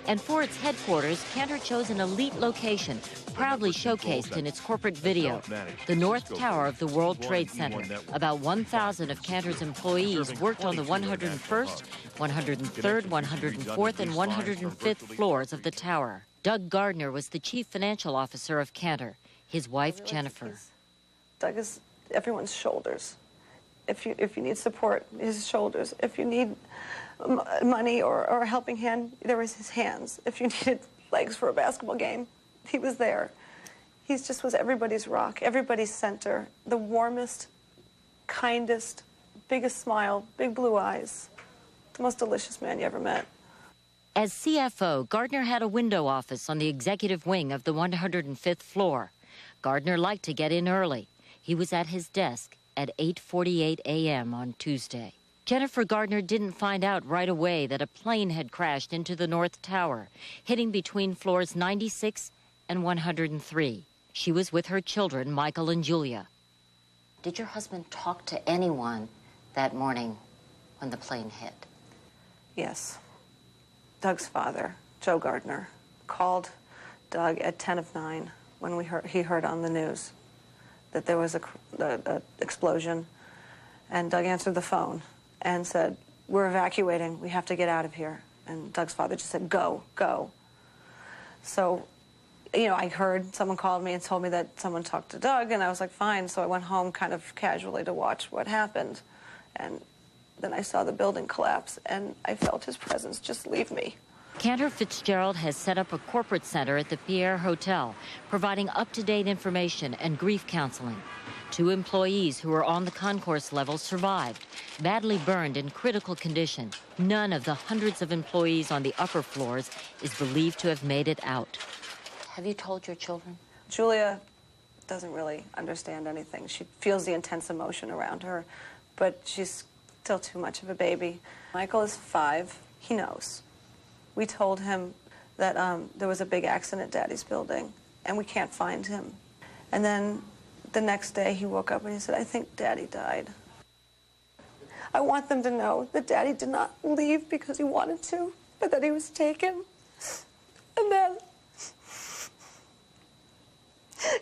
And for its headquarters, Cantor chose an elite location, proudly showcased in its corporate video, the North Tower of the World Trade Center. About 1,000 of Cantor's employees worked on the 101st, 103rd, 104th, and 105th floors of the tower. Doug Gardner was the chief financial officer of Cantor. His wife, Jennifer. Doug is everyone's shoulders. If you need support, his shoulders. If you need money or a helping hand, there was his hands. If you needed legs for a basketball game, he was there. He just was everybody's rock, everybody's center, the warmest, kindest, biggest smile, big blue eyes, the most delicious man you ever met. As CFO, Gardner had a window office on the executive wing of the 105th floor. Gardner liked to get in early. He was at his desk at 8:48 a.m. on Tuesday. Jennifer Gardner didn't find out right away that a plane had crashed into the North Tower, hitting between floors 96 and 103. She was with her children, Michael and Julia. Did your husband talk to anyone that morning when the plane hit? Yes. Doug's father, Joe Gardner, called Doug at 10 of 9 when he heard on the news that there was a explosion, and Doug answered the phone and said, "We're evacuating. We have to get out of here." And Doug's father just said, "Go, go." So, I heard someone called me and told me that someone talked to Doug, and I was like, fine. So I went home kind of casually to watch what happened. And then I saw the building collapse, and I felt his presence just leave me. Cantor Fitzgerald has set up a corporate center at the Pierre Hotel, providing up-to-date information and grief counseling. 2 employees who were on the concourse level survived, badly burned in critical condition. None of the hundreds of employees on the upper floors is believed to have made it out. Have you told your children? Julia doesn't really understand anything. She feels the intense emotion around her, but she's still too much of a baby. Michael is 5. He knows. We told him that there was a big accident at Daddy's building, and we can't find him. And then the next day, he woke up and he said, "I think Daddy died." I want them to know that Daddy did not leave because he wanted to, but that he was taken. And that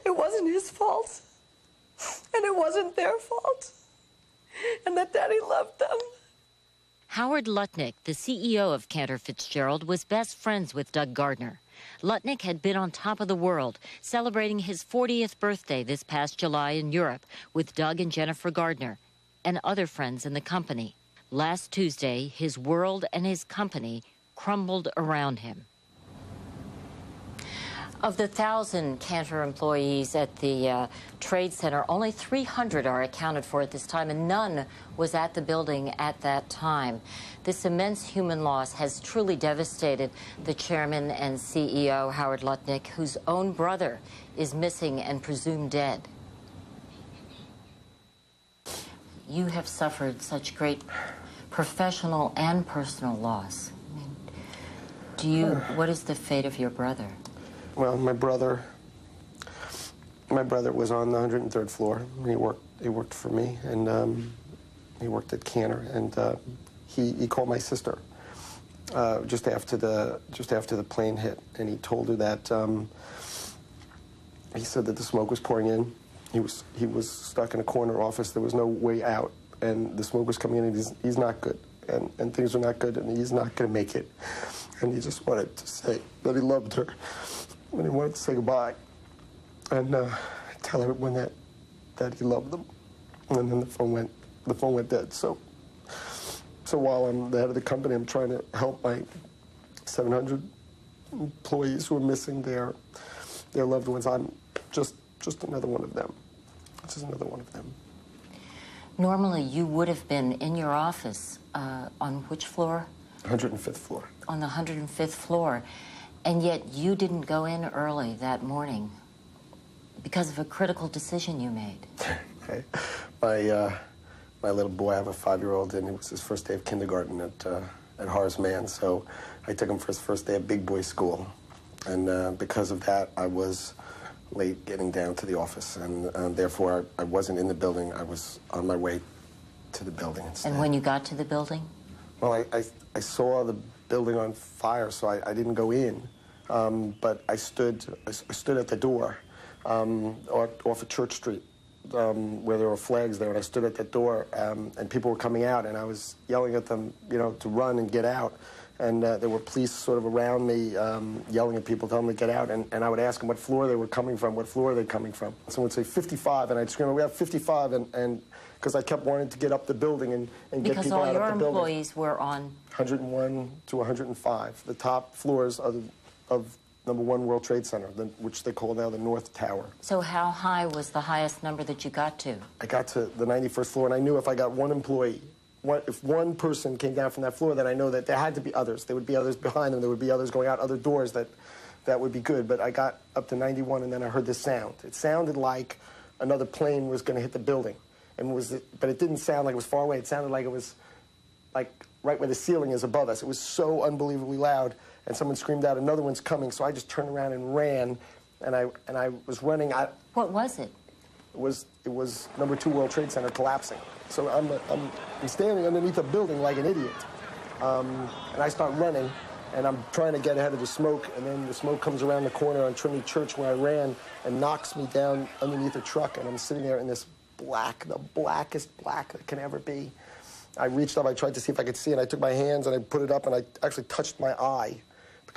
it wasn't his fault, and it wasn't their fault, and that Daddy loved them. Howard Lutnick, the CEO of Cantor Fitzgerald, was best friends with Doug Gardner. Lutnick had been on top of the world, celebrating his 40th birthday this past July in Europe with Doug and Jennifer Gardner and other friends in the company. Last Tuesday, his world and his company crumbled around him. Of the 1,000 Cantor employees at the Trade Center, only 300 are accounted for at this time, and none was at the building at that time. This immense human loss has truly devastated the chairman and CEO, Howard Lutnick, whose own brother is missing and presumed dead. You have suffered such great professional and personal loss. I mean, what is the fate of your brother? Well, my brother was on the 103rd floor. He worked for me, and he worked at Cantor, and he called my sister just after the plane hit, and he told her that he said that the smoke was pouring in. He was stuck in a corner office. There was no way out, and the smoke was coming in, and he's not good, and things are not good, and he's not going to make it. And he just wanted to say that he loved her. When he wanted to say goodbye and tell everyone that he loved them, and then the phone went dead. So while I'm the head of the company, I'm trying to help my 700 employees who are missing their loved ones. I'm just another one of them. Just another one of them. Normally, you would have been in your office on which floor? 105th floor. On the 105th floor. And yet you didn't go in early that morning because of a critical decision you made. My little boy, I have a 5-year-old, and it was his first day of kindergarten at Horace Mann, so I took him for his first day at big boy school. And because of that, I was late getting down to the office, and therefore I wasn't in the building. I was on my way to the building instead. And when you got to the building? Well, I saw the building on fire, so I didn't go in. But I stood at the door off of Church Street, where there were flags there, and I stood at that door, and people were coming out, and I was yelling at them, to run and get out. And there were police sort of around me yelling at people, telling them to get out, and I would ask them what floor they were coming from, what floor are they coming from. Someone would say 55, and I'd scream, we have 55, and because I kept wanting to get up the building and get people out of the building. Because all your employees were on 101 to 105, the top floors of number 1 World Trade Center, which they call now the North Tower. So how high was the highest number that you got to? I got to the 91st floor, and I knew if I got one employee, if one person came down from that floor, then I know that there had to be others. There would be others behind them. There would be others going out other doors that would be good. But I got up to 91, and then I heard this sound. It sounded like another plane was going to hit the building. But it didn't sound like it was far away. It sounded like it was like right where the ceiling is above us. It was so unbelievably loud, and someone screamed out, another one's coming. So I just turned around and ran, and I was running. What was it? It was number 2 World Trade Center collapsing. So I'm standing underneath a building like an idiot, and I start running, and I'm trying to get ahead of the smoke, and then the smoke comes around the corner on Trinity Church where I ran and knocks me down underneath a truck, and I'm sitting there in this the blackest black that can ever be. I reached up, I tried to see if I could see, and I took my hands and I put it up, and I actually touched my eye,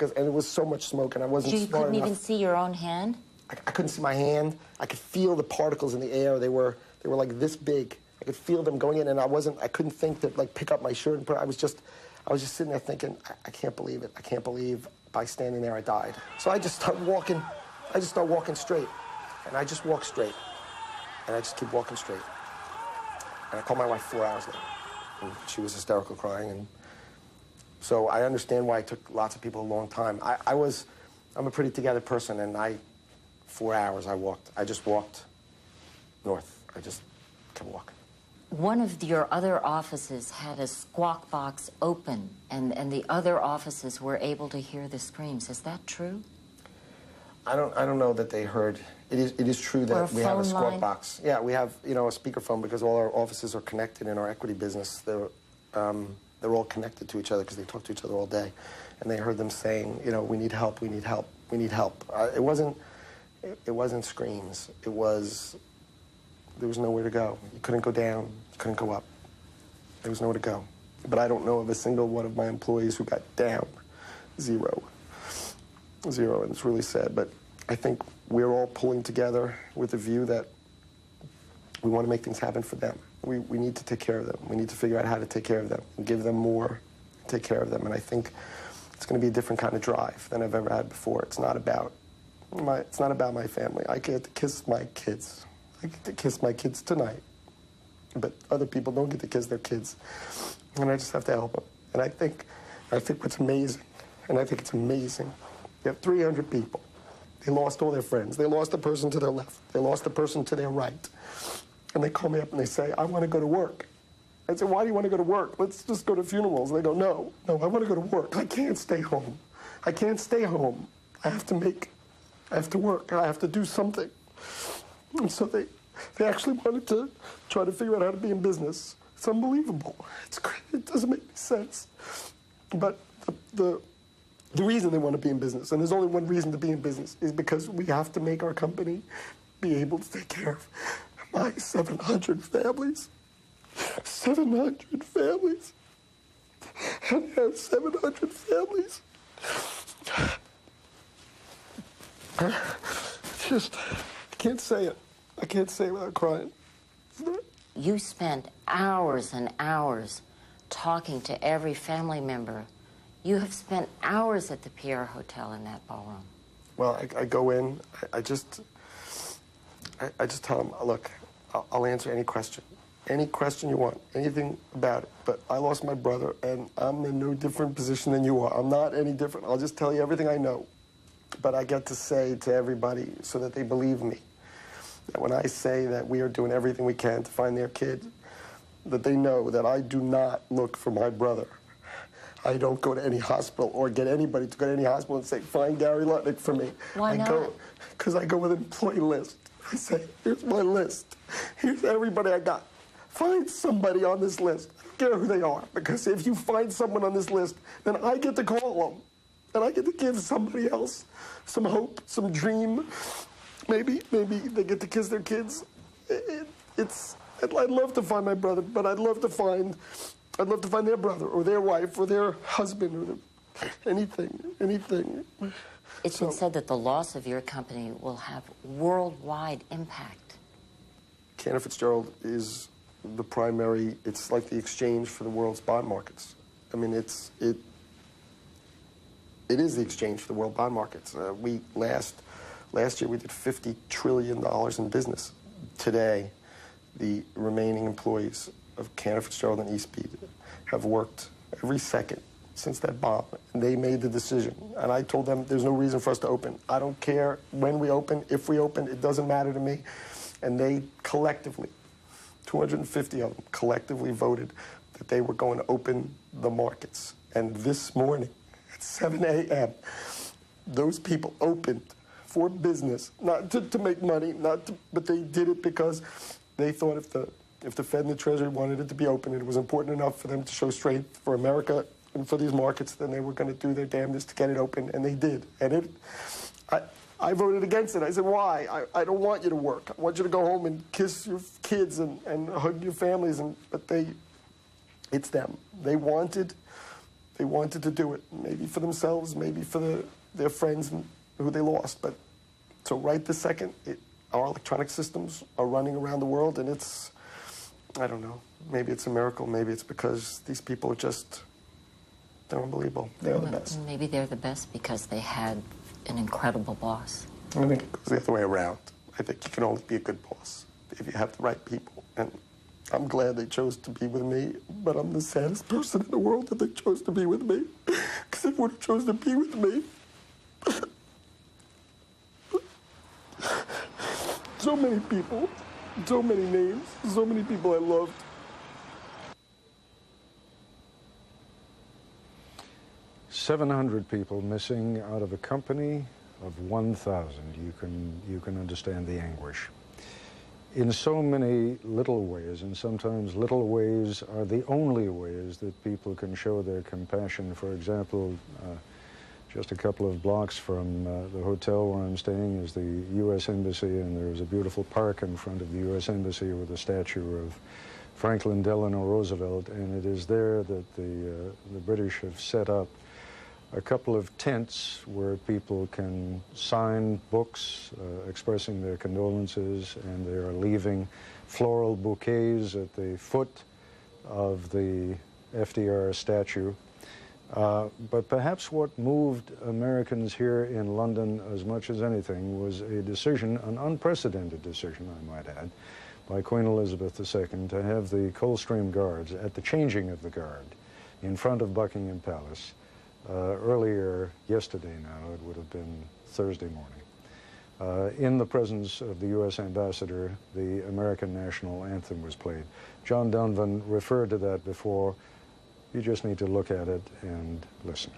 and it was so much smoke, and I wasn't smart enough. You couldn't even see your own hand? I couldn't see my hand. I could feel the particles in the air. They were like this big. I could feel them going in, and I couldn't think to pick up my shirt and put it. I was just sitting there thinking, I can't believe it. I can't believe by standing there I died. So I just start walking straight, and I just walk straight, and I just keep walking straight. And I called my wife 4 hours later, and she was hysterical crying, and so I understand why it took lots of people a long time. I'm a pretty together person, and 4 hours I just walked north. I just kept walking. One of your other offices had a squawk box open, and the other offices were able to hear the screams. Is that true? I don't know that they heard. It is true that we have a squawk box. Yeah, we have a speakerphone because all our offices are connected in our equity business. They're all connected to each other because they talk to each other all day, and they heard them saying, we need help, we need help, we need help. It wasn't screams. There was nowhere to go. You couldn't go down. You couldn't go up. There was nowhere to go. But I don't know of a single one of my employees who got down. Zero. And it's really sad. But I think we're all pulling together with a view that we want to make things happen for them. We need to take care of them. We need to figure out how to take care of them and give them more, take care of them. And I think it's going to be a different kind of drive than I've ever had before. It's not about It's not about my family. I get to kiss my kids. I get to kiss my kids tonight. But other people don't get to kiss their kids. And I just have to help them. And I think what's amazing, and I think it's amazing, you have 300 people. They lost all their friends. They lost the person to their left. They lost the person to their right. And they call me up and they say, I want to go to work. I say, why do you want to go to work? Let's just go to funerals. And they go, no, I want to go to work. I can't stay home. I can't stay home. I have to work. I have to do something. And so they actually wanted to try to figure out how to be in business. It's unbelievable. It's crazy. It doesn't make any sense. But the reason they want to be in business, and there's only one reason to be in business, is because we have to make our company be able to take care of my 700 families. 700 families. I have 700 families. Just, I can't say it. I can't say it without crying. You spent hours and hours talking to every family member. You have spent hours at the Pierre Hotel in that ballroom. Well, I go in, I just tell them, look, I'll answer any question you want, anything about it. But I lost my brother, and I'm in no different position than you are. I'm not any different. I'll just tell you everything I know. But I get to say to everybody so that they believe me, that when I say that we are doing everything we can to find their kid, that they know that I do not look for my brother. I don't go to any hospital or get anybody to go to any hospital and say, find Gary Lutnick for me. Why not? Because I go with an employee list. I say, here's my list. Here's everybody I got. Find somebody on this list. I don't care who they are, because if you find someone on this list, then I get to call them. And I get to give somebody else some hope, some dream. Maybe they get to kiss their kids. I'd love to find my brother, but I'd love to find their brother or their wife or their husband or anything. It's been said that the loss of your company will have worldwide impact. Cantor Fitzgerald is the primary, it's like the exchange for the world's bond markets. I mean, it is the exchange for the world bond markets. Last year we did $50 trillion in business. Today, the remaining employees of Cantor Fitzgerald and eSpeed have worked every second since that bomb. And they made the decision. And I told them there's no reason for us to open. I don't care when we open, if we open, it doesn't matter to me. And they collectively, 250 of them, collectively voted that they were going to open the markets. And this morning, at 7 a.m., those people opened for business, not to make money, but they did it because they thought if the Fed and the Treasury wanted it to be open, and it was important enough for them to show strength for America and for these markets, then they were going to do their damnedest to get it open, and they did. And I voted against it. I said, why? I don't want you to work. I want you to go home and kiss your kids and hug your families. But it's them. They wanted to do it, maybe for themselves, maybe for their friends who they lost. But so right this second, our electronic systems are running around the world, and it's, I don't know, maybe it's a miracle. Maybe it's because these people are just, they're unbelievable. They're the best. Maybe they're the best because they had an incredible boss. I think it goes the other way around. I think you can only be a good boss if you have the right people. And I'm glad they chose to be with me, but I'm the saddest person in the world that they chose to be with me. Because if they would have chosen to be with me, so many people, so many names, so many people I loved. $700 people missing out of a company of 1,000. You can understand the anguish. In so many little ways, and sometimes little ways are the only ways that people can show their compassion. For example, just a couple of blocks from the hotel where I'm staying is the U.S. Embassy, and there's a beautiful park in front of the U.S. Embassy with a statue of Franklin Delano Roosevelt, and it is there that the British have set up a couple of tents where people can sign books expressing their condolences, and they are leaving floral bouquets at the foot of the FDR statue. But perhaps what moved Americans here in London as much as anything was a decision, an unprecedented decision, I might add, by Queen Elizabeth II to have the Coldstream Guards at the changing of the guard in front of Buckingham Palace earlier yesterday now, it would have been Thursday morning. In the presence of the U.S. ambassador, the American national anthem was played. John Donvan referred to that before. You just need to look at it and listen.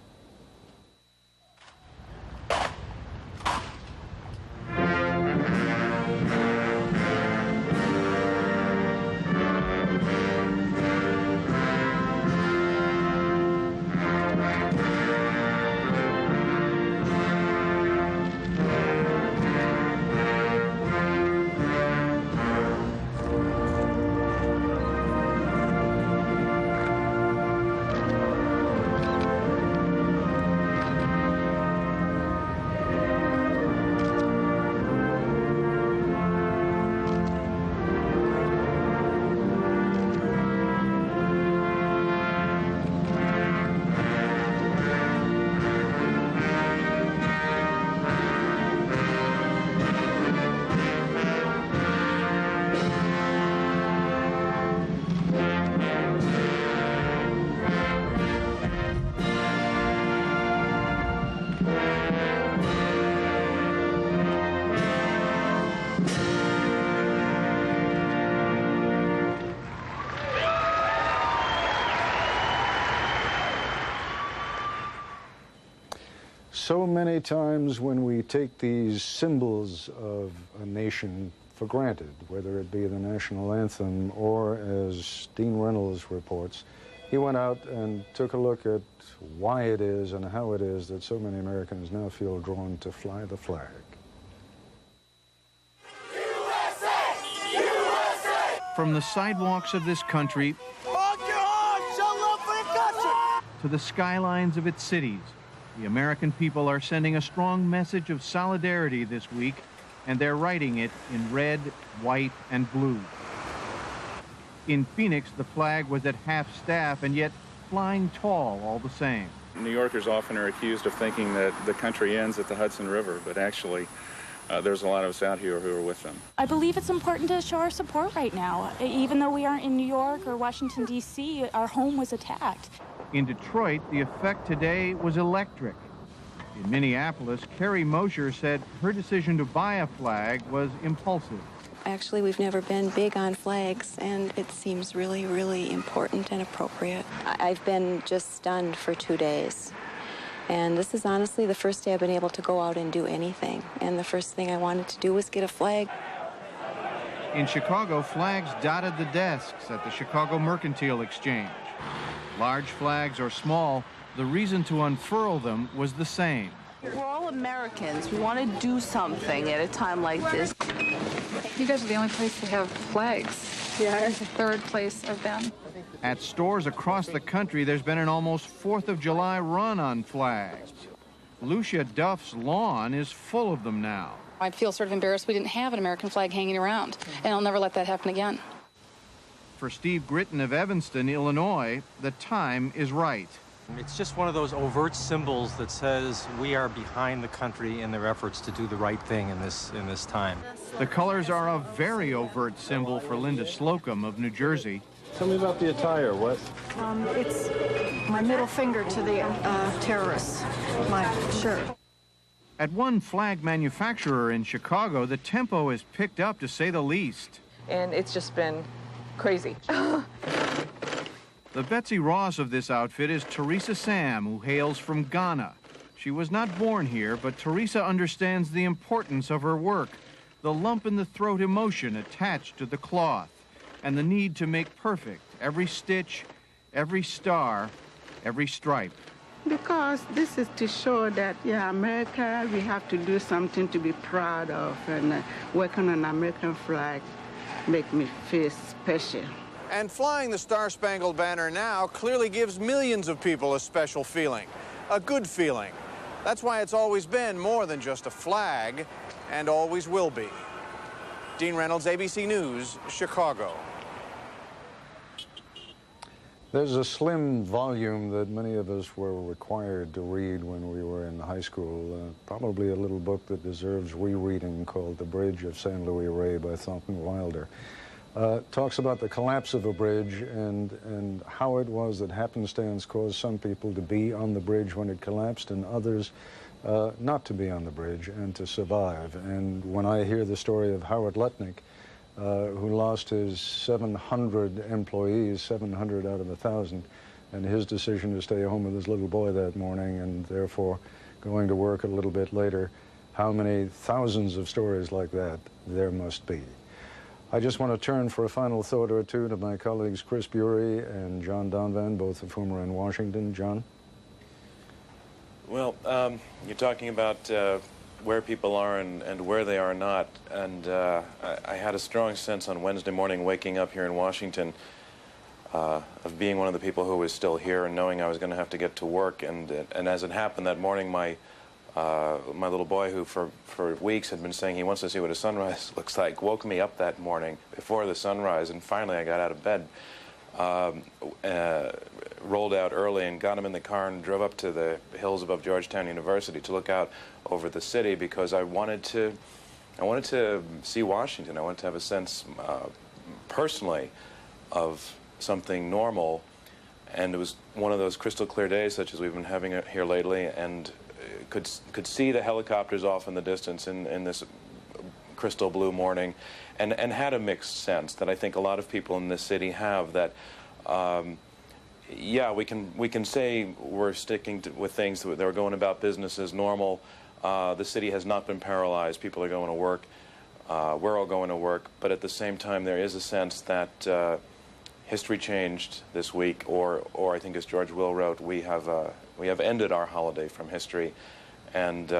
So many times when we take these symbols of a nation for granted, whether it be the national anthem or, as Dean Reynolds reports, he went out and took a look at why it is and how it is that so many Americans now feel drawn to fly the flag. From the sidewalks of this country to the skylines of its cities, the American people are sending a strong message of solidarity this week, and they're writing it in red, white, and blue. In Phoenix, the flag was at half-staff and yet flying tall all the same. New Yorkers often are accused of thinking that the country ends at the Hudson River, but actually there's a lot of us out here who are with them. I believe it's important to show our support right now. Even though we aren't in New York or Washington, D.C., our home was attacked. In Detroit, the effect today was electric. In Minneapolis, Carrie Mosher said her decision to buy a flag was impulsive. Actually, we've never been big on flags, and it seems really, really important and appropriate. I've been just stunned for 2 days. And this is honestly the first day I've been able to go out and do anything. And the first thing I wanted to do was get a flag. In Chicago, flags dotted the desks at the Chicago Mercantile Exchange. Large flags or small, the reason to unfurl them was the same. We're all Americans. We want to do something at a time like this. You guys are the only place to have flags. Yeah, it's the third place I've been. At stores across the country, there's been an almost 4th of July run on flags. Lucia Duff's lawn is full of them now. I feel sort of embarrassed we didn't have an American flag hanging around, and I'll never let that happen again. For Steve Gritton of Evanston, Illinois, the time is right. It's just one of those overt symbols that says we are behind the country in their efforts to do the right thing in this time. The colors are a very overt symbol for Linda Slocum of New Jersey. Tell me about the attire. What? It's my middle finger to the terrorists, my shirt. At one flag manufacturer in Chicago, the tempo is picked up, to say the least. And it's just been crazy. The Betsy Ross of this outfit is Teresa Sam, who hails from Ghana. She was not born here, but Teresa understands the importance of her work, the lump-in-the-throat emotion attached to the cloth, and the need to make perfect every stitch, every star, every stripe. Because this is to show that, yeah, America, we have to do something to be proud of, and working on an American flag make me feel special. And flying the Star-Spangled Banner now clearly gives millions of people a special feeling, a good feeling. That's why it's always been more than just a flag, and always will be. Dean Reynolds, ABC News, Chicago. There's a slim volume that many of us were required to read when we were in high school, probably a little book that deserves rereading called The Bridge of St. Louis Ray by Thornton Wilder. Talks about the collapse of a bridge and how it was that happenstance caused some people to be on the bridge when it collapsed and others not to be on the bridge and to survive. And when I hear the story of Howard Lutnick, who lost his 700 employees, 700 out of 1,000, and his decision to stay home with his little boy that morning and therefore going to work a little bit later, how many thousands of stories like that there must be. I just want to turn for a final thought or two to my colleagues Chris Bury and John Donvan, both of whom are in Washington. John? Well, you're talking about where people are and where they are not. And I had a strong sense on Wednesday morning waking up here in Washington of being one of the people who was still here and knowing I was going to have to get to work. And as it happened that morning, my little boy, who for weeks had been saying he wants to see what a sunrise looks like, woke me up that morning before the sunrise. And finally I got out of bed, rolled out early and got him in the car and drove up to the hills above Georgetown University to look out over the city because I wanted to see Washington. I wanted to have a sense personally of something normal, and it was one of those crystal clear days such as we've been having here lately, and could see the helicopters off in the distance in this crystal blue morning, and had a mixed sense that I think a lot of people in this city have, that yeah, we can say we're sticking with things that are going about business as normal. The city has not been paralyzed. People are going to work. We're all going to work. But at the same time, there is a sense that history changed this week, or I think as George Will wrote, we have ended our holiday from history, and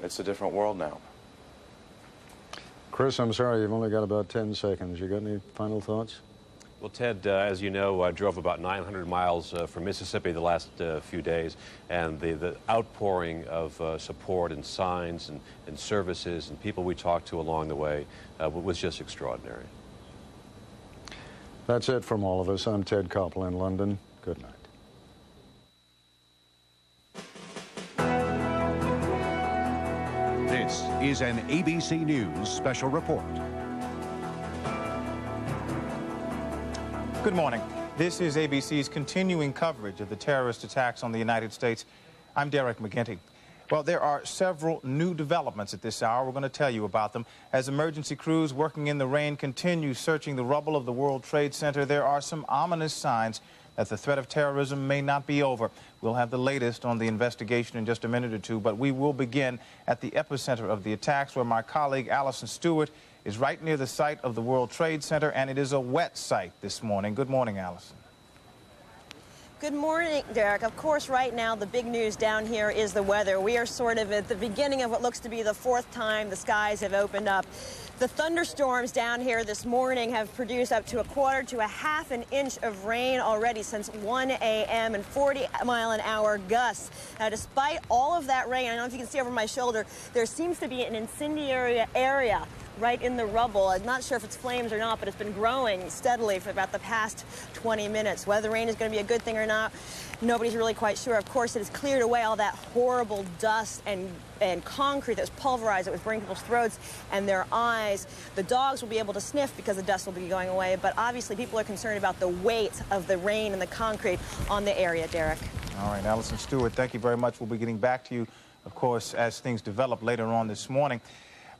it's a different world now. Chris, I'm sorry, you've only got about 10 seconds. You got any final thoughts? Well, Ted, as you know, I drove about 900 miles from Mississippi the last few days, and the outpouring of support and signs and services and people we talked to along the way was just extraordinary. That's it from all of us. I'm Ted Koppel in London. Good night. This is an ABC News special report. Good morning. This is ABC's continuing coverage of the terrorist attacks on the United States. I'm Derek McGinty. Well, there are several new developments at this hour. We're going to tell you about them. As emergency crews working in the rain continue searching the rubble of the World Trade Center, there are some ominous signs that the threat of terrorism may not be over. We'll have the latest on the investigation in just a minute or two, but we will begin at the epicenter of the attacks, where my colleague Allison Stewart is right near the site of the World Trade Center, and it is a wet site this morning. Good morning, Allison. Good morning, Derek. Of course, right now, the big news down here is the weather. We are sort of at the beginning of what looks to be the fourth time the skies have opened up. The thunderstorms down here this morning have produced up to a quarter to a half an inch of rain already since 1 a.m. and 40-mile-an-hour gusts. Now, despite all of that rain, I don't know if you can see over my shoulder, there seems to be an incendiary area right in the rubble. I'm not sure if it's flames or not, but it's been growing steadily for about the past 20 minutes. Whether the rain is going to be a good thing or not, nobody's really quite sure. Of course, it has cleared away all that horrible dust and concrete that was pulverized that was burning people's throats and their eyes. The dogs will be able to sniff because the dust will be going away, but obviously people are concerned about the weight of the rain and the concrete on the area, Derek. All right, Allison Stewart, thank you very much. We'll be getting back to you, of course, as things develop later on this morning.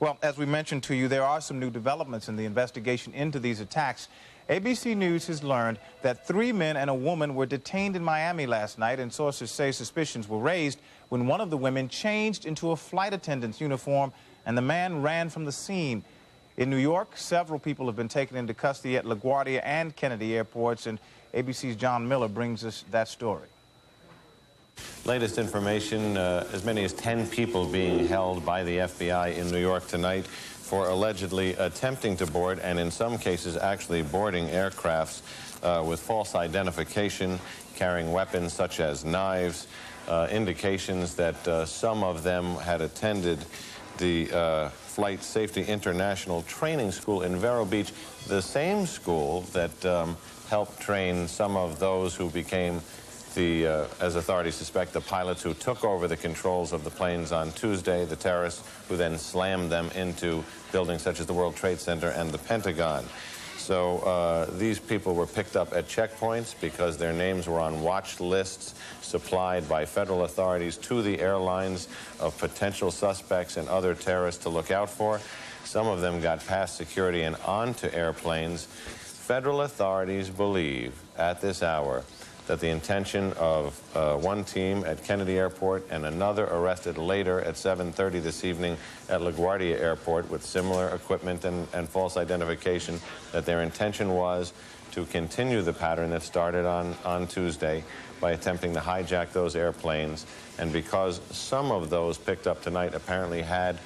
Well, as we mentioned to you, there are some new developments in the investigation into these attacks. ABC News has learned that 3 men and a woman were detained in Miami last night, and sources say suspicions were raised when one of the women changed into a flight attendant's uniform and the man ran from the scene. In New York, several people have been taken into custody at LaGuardia and Kennedy airports, and ABC's John Miller brings us that story. Latest information, as many as 10 people being held by the FBI in New York tonight for allegedly attempting to board, and in some cases actually boarding aircrafts with false identification, carrying weapons such as knives, indications that some of them had attended the Flight Safety International Training School in Vero Beach, the same school that helped train some of those who became the, as authorities suspect, the pilots who took over the controls of the planes on Tuesday, the terrorists who then slammed them into buildings such as the World Trade Center and the Pentagon. So these people were picked up at checkpoints because their names were on watch lists supplied by federal authorities to the airlines of potential suspects and other terrorists to look out for. Some of them got past security and onto airplanes. Federal authorities believe at this hour that the intention of one team at Kennedy Airport and another arrested later at 7:30 this evening at LaGuardia Airport with similar equipment and false identification, that their intention was to continue the pattern that started on Tuesday by attempting to hijack those airplanes. And because some of those picked up tonight apparently had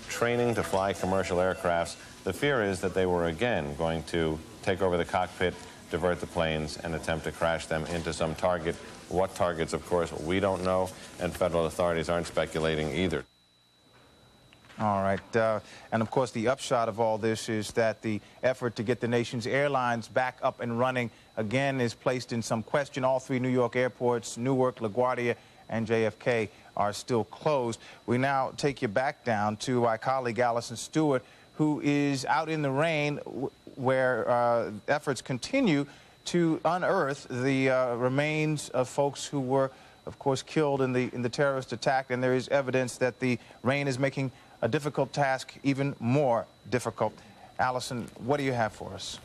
training to fly commercial aircrafts, the fear is that they were again going to take over the cockpit, divert the planes, and attempt to crash them into some target. What targets, of course, we don't know, and federal authorities aren't speculating either. All right. And, of course, the upshot of all this is that the effort to get the nation's airlines back up and running again is placed in some question. All three New York airports, Newark, LaGuardia, and JFK, are still closed. We now take you back down to our colleague Allison Stewart, who is out in the rain where efforts continue to unearth the remains of folks who were, of course, killed in the terrorist attack. And there is evidence that the rain is making a difficult task even more difficult. Allison, what do you have for us?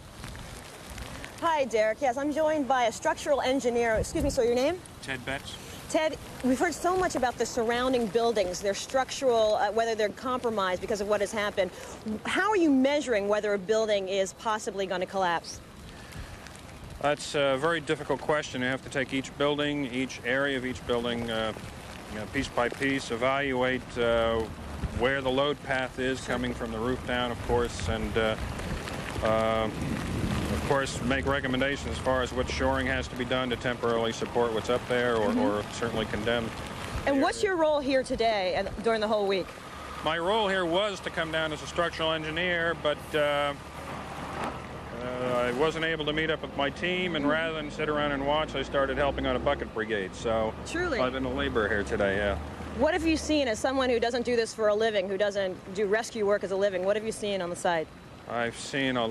Hi, Derek. Yes, I'm joined by a structural engineer. Excuse me, so your name? Ted Betts. Ted, we've heard so much about the surrounding buildings, their structural, whether they're compromised because of what has happened. How are you measuring whether a building is possibly going to collapse? That's a very difficult question. You have to take each building, each area of each building, piece by piece, evaluate where the load path is coming from the roof down, of course, and of course, make recommendations as far as what shoring has to be done to temporarily support what's up there, or certainly condemn. And what's your role here today and during the whole week? My role here was to come down as a structural engineer, but I wasn't able to meet up with my team, and rather than sit around and watch, I started helping on a bucket brigade. So truly, I've been a laborer here today, yeah. What have you seen as someone who doesn't do this for a living, who doesn't do rescue work as a living? What have you seen on the site? I've seen a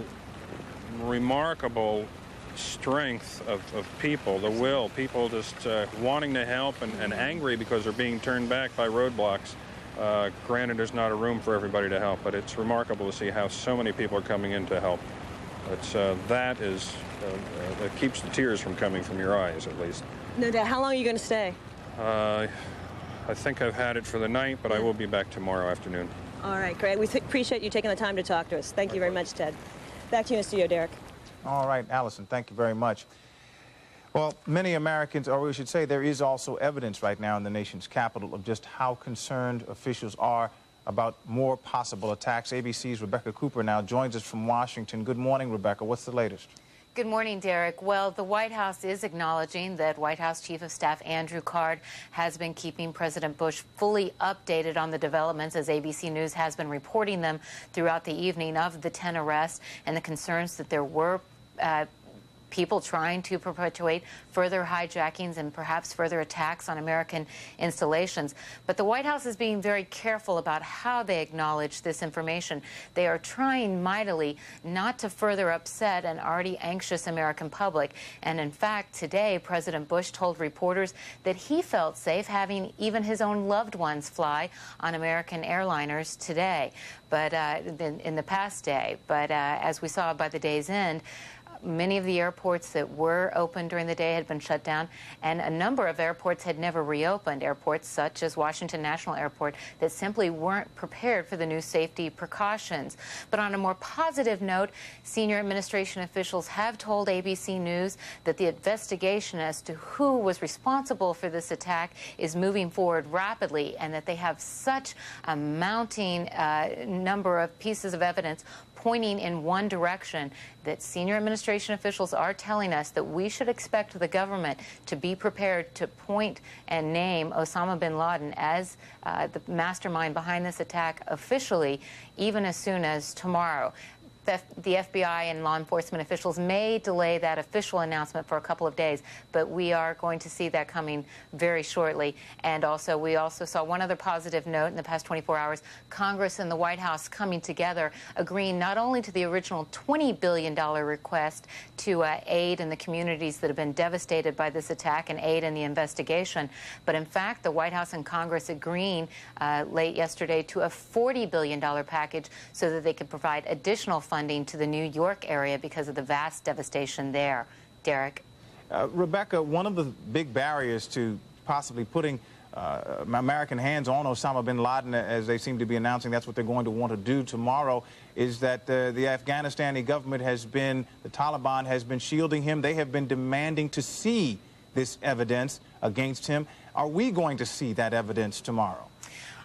remarkable strength of people, the will, people just wanting to help and angry because they're being turned back by roadblocks. Granted, there's not a room for everybody to help, but it's remarkable to see how so many people are coming in to help. It's, that keeps the tears from coming from your eyes, at least. No doubt. How long are you going to stay? I think I've had it for the night, but I will be back tomorrow afternoon. All right, great. We appreciate you taking the time to talk to us. Thank you very much, Ted. Back to you in the studio, Derek. All right, Allison, thank you very much. Well, many Americans, or we should say there is also evidence right now in the nation's capital of just how concerned officials are about more possible attacks. ABC's Rebecca Cooper now joins us from Washington. Good morning, Rebecca. What's the latest? Good morning, Derek. Well, the White House is acknowledging that White House Chief of Staff Andrew Card has been keeping President Bush fully updated on the developments, as ABC News has been reporting them throughout the evening, of the 10 arrests and the concerns that there were people trying to perpetuate further hijackings and perhaps further attacks on American installations. But the White House is being very careful about how they acknowledge this information. They are trying mightily not to further upset an already anxious American public. And in fact, today, President Bush told reporters that he felt safe having even his own loved ones fly on American airliners today, but in the past day. But as we saw by the day's end, many of the airports that were open during the day had been shut down, and a number of airports had never reopened. Airports such as Washington National Airport that simply weren't prepared for the new safety precautions. But on a more positive note, senior administration officials have told ABC News that the investigation as to who was responsible for this attack is moving forward rapidly, and that they have such a mounting number of pieces of evidence pointing in one direction, that senior administration officials are telling us that we should expect the government to be prepared to point and name Osama bin Laden as the mastermind behind this attack officially, even as soon as tomorrow. The FBI and law enforcement officials may delay that official announcement for a couple of days, but we are going to see that coming very shortly. And also, we also saw one other positive note in the past 24 hours, Congress and the White House coming together, agreeing not only to the original $20 billion request to aid in the communities that have been devastated by this attack and aid in the investigation, but in fact, the White House and Congress agreeing late yesterday to a $40 billion package so that they could provide additional funding to the New York area because of the vast devastation there. Derek? Rebecca, one of the big barriers to possibly putting American hands on Osama bin Laden, as they seem to be announcing that's what they're going to want to do tomorrow, is that the Afghanistani government the Taliban has been shielding him. They have been demanding to see this evidence against him. Are we going to see that evidence tomorrow?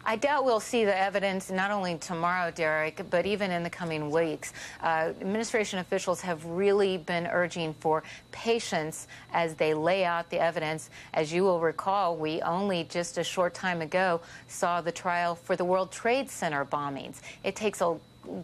I doubt we'll see the evidence not only tomorrow, Derek, but even in the coming weeks. Administration officials have really been urging for patience as they lay out the evidence. As you will recall, we only just a short time ago saw the trial for the World Trade Center bombings. It takes a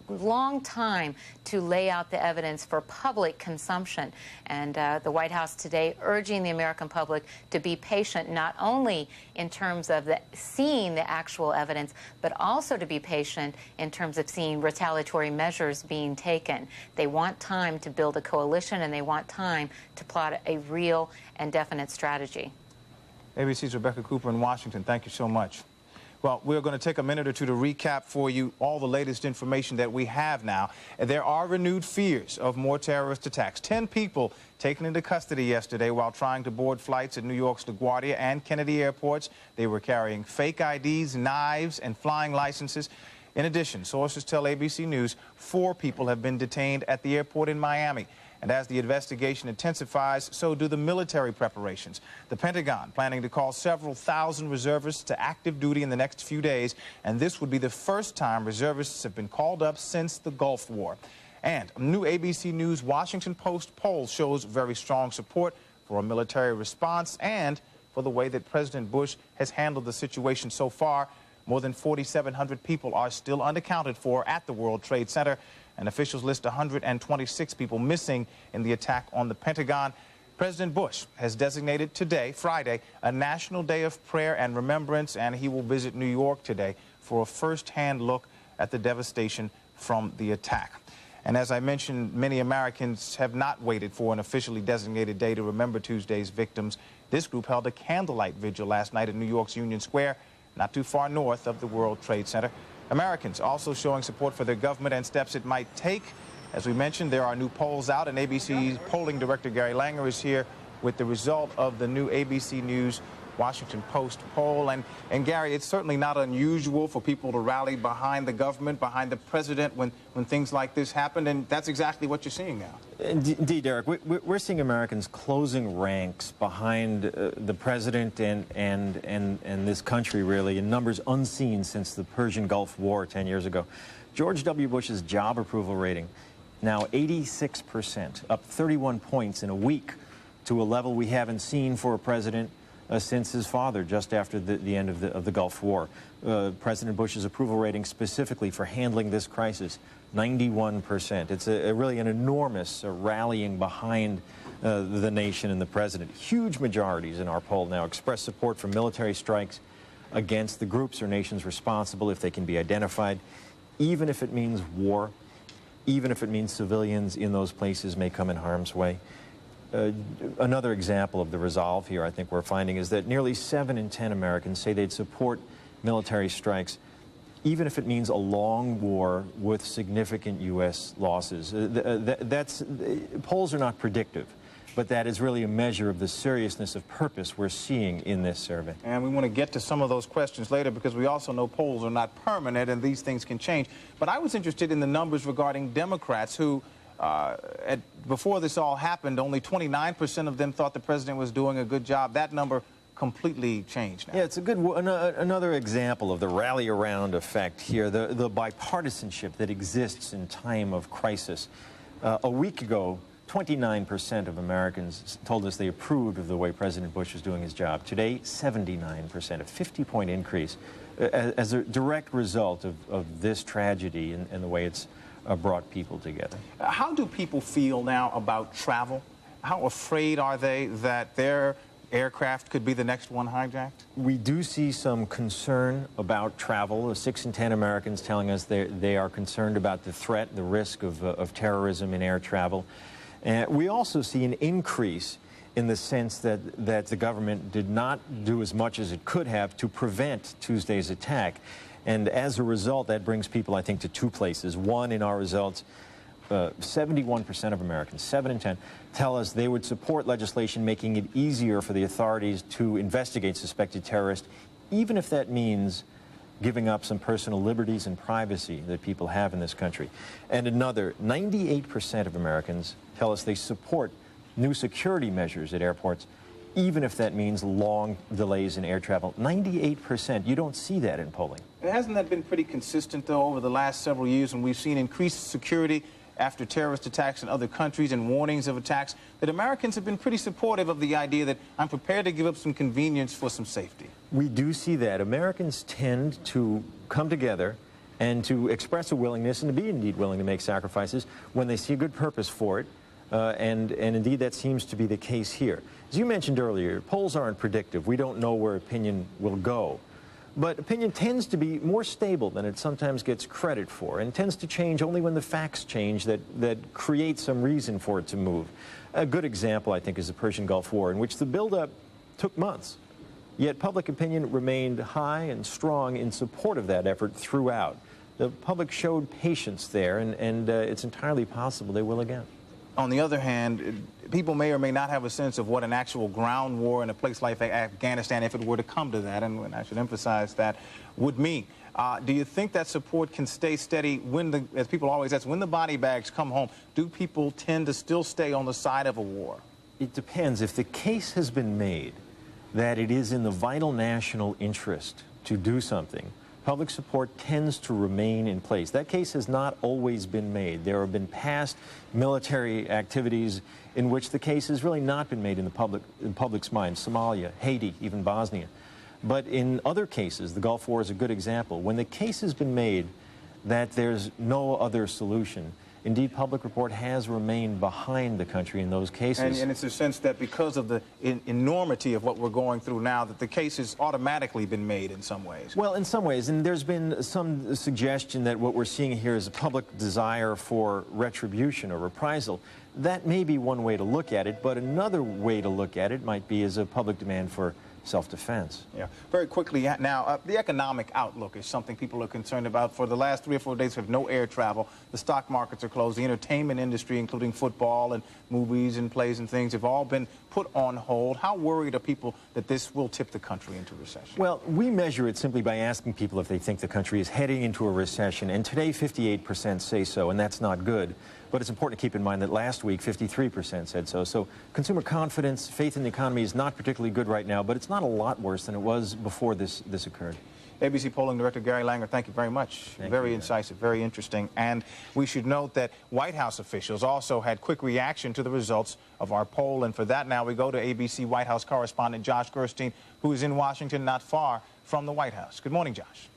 long time to lay out the evidence for public consumption. And the White House today urging the American public to be patient, not only in terms of seeing the actual evidence, but also to be patient in terms of seeing retaliatory measures being taken. They want time to build a coalition, and they want time to plot a real and definite strategy. ABC's Rebecca Cooper in Washington. Thank you so much. Well, we're going to take a minute or two to recap for you all the latest information that we have now. There are renewed fears of more terrorist attacks. 10 people taken into custody yesterday while trying to board flights at New York's LaGuardia and Kennedy airports. They were carrying fake IDs, knives, and flying licenses. In addition, sources tell ABC News 4 people have been detained at the airport in Miami. And as the investigation intensifies, so do the military preparations. The Pentagon planning to call several thousand reservists to active duty in the next few days, and this would be the first time reservists have been called up since the Gulf War. And a new ABC News Washington Post poll shows very strong support for a military response and for the way that President Bush has handled the situation so far. More than 4,700 people are still unaccounted for at the World Trade Center, and officials list 126 people missing in the attack on the Pentagon. President Bush has designated today, Friday, a national day of prayer and remembrance, and he will visit New York today for a first-hand look at the devastation from the attack. And as I mentioned, many Americans have not waited for an officially designated day to remember Tuesday's victims. This group held a candlelight vigil last night at New York's Union Square, not too far north of the World Trade Center. Americans also showing support for their government and steps it might take. As we mentioned, there are new polls out, and ABC's polling director Gary Langer is here with the result of the new ABC News Washington Post poll. And Gary, it's certainly not unusual for people to rally behind the government, behind the president when things like this happen, and that's exactly what you're seeing now. Indeed, Derek. We're seeing Americans closing ranks behind the president and this country, really, in numbers unseen since the Persian Gulf War 10 years ago. George W. Bush's job approval rating, now 86%, up 31 points in a week to a level we haven't seen for a president since his father, just after the end of the Gulf War. President Bush's approval rating specifically for handling this crisis, 91%. It's really an enormous rallying behind the nation and the president. Huge majorities in our poll now express support for military strikes against the groups or nations responsible if they can be identified, even if it means war, even if it means civilians in those places may come in harm's way. Another example of the resolve here, I think we're finding, is that nearly 7 in 10 Americans say they'd support military strikes, even if it means a long war with significant U.S. losses. Polls are not predictive, but that is really a measure of the seriousness of purpose we're seeing in this survey. And we want to get to some of those questions later, because we also know polls are not permanent and these things can change. But I was interested in the numbers regarding Democrats who, before this all happened, only 29% of them thought the president was doing a good job. That number completely changed now. Yeah, it's a good another example of the rally around effect here, the bipartisanship that exists in time of crisis. A week ago, 29% of Americans told us they approved of the way President Bush was doing his job. Today, 79%, a 50-point increase as a direct result of this tragedy and the way it's brought people together. How do people feel now about travel? How afraid are they that their aircraft could be the next one hijacked? We do see some concern about travel. 6 in 10 Americans telling us they are concerned about the threat, the risk of terrorism in air travel. We also see an increase in the sense that the government did not do as much as it could have to prevent Tuesday's attack. And as a result, that brings people, I think, to two places. One, in our results, 71% of Americans, 7 in 10, tell us they would support legislation making it easier for the authorities to investigate suspected terrorists, even if that means giving up some personal liberties and privacy that people have in this country. And another, 98% of Americans tell us they support new security measures at airports, even if that means long delays in air travel. 98%. You don't see that in polling. Hasn't that been pretty consistent, though, over the last several years when we've seen increased security after terrorist attacks in other countries and warnings of attacks, that Americans have been pretty supportive of the idea that I'm prepared to give up some convenience for some safety? We do see that. Americans tend to come together and to express a willingness and to be indeed willing to make sacrifices when they see a good purpose for it. And indeed, that seems to be the case here. As you mentioned earlier, polls aren't predictive. We don't know where opinion will go. But opinion tends to be more stable than it sometimes gets credit for, and tends to change only when the facts change that create some reason for it to move. A good example, I think, is the Persian Gulf War, in which the buildup took months. Yet public opinion remained high and strong in support of that effort throughout. The public showed patience there, and it's entirely possible they will again. On the other hand, people may or may not have a sense of what an actual ground war in a place like Afghanistan, if it were to come to that, and I should emphasize that, would mean. Do you think that support can stay steady when, as people always ask, when the body bags come home? Do people tend to still stay on the side of a war? It depends. If the case has been made that it is in the vital national interest to do something, public support tends to remain in place. That case has not always been made. There have been past military activities in which the case has really not been made in the public's mind. Somalia, Haiti, even Bosnia. But in other cases, the Gulf War is a good example. When the case has been made that there's no other solution, indeed, public report has remained behind the country in those cases. And it's a sense that because of the enormity of what we're going through now, that the case has automatically been made in some ways. Well, in some ways. And there's been some suggestion that what we're seeing here is a public desire for retribution or reprisal. That may be one way to look at it, but another way to look at it might be as a public demand for self-defense. Yeah. Very quickly now, the economic outlook is something people are concerned about. For the last 3 or 4 days, we have no air travel. The stock markets are closed. The entertainment industry, including football and movies and plays and things, have all been put on hold. How worried are people that this will tip the country into recession? Well, we measure it simply by asking people if they think the country is heading into a recession. And today, 58% say so, and that's not good. But it's important to keep in mind that last week, 53% said so. So consumer confidence, faith in the economy is not particularly good right now, but it's not a lot worse than it was before this occurred. ABC polling director Gary Langer, thank you very much. Very incisive, very interesting. And we should note that White House officials also had quick reaction to the results of our poll. And for that, now we go to ABC White House correspondent Josh Gerstein, who is in Washington, not far from the White House. Good morning, Josh.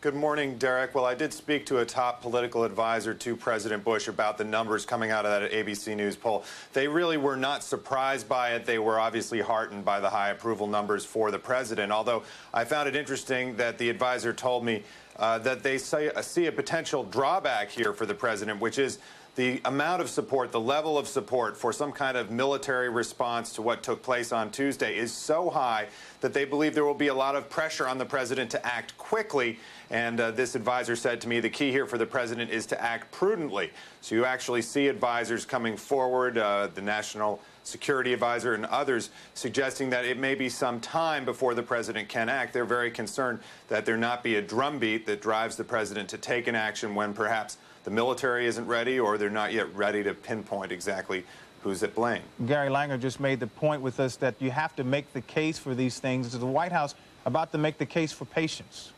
Good morning, Derek. Well, I did speak to a top political advisor to President Bush about the numbers coming out of that ABC News poll. They really were not surprised by it. They were obviously heartened by the high approval numbers for the president, although I found it interesting that the advisor told me that they see a potential drawback here for the president, which is the amount of support, the level of support for some kind of military response to what took place on Tuesday is so high that they believe there will be a lot of pressure on the president to act quickly. And this advisor said to me the key here for the president is to act prudently. So you actually see advisors coming forward, the National Security Advisor and others, suggesting that it may be some time before the president can act. They're very concerned that there not be a drumbeat that drives the president to take an action when perhaps the military isn't ready, or they're not yet ready to pinpoint exactly who's at blame. Gary Langer just made the point with us that you have to make the case for these things. Is the White House about to make the case for patience?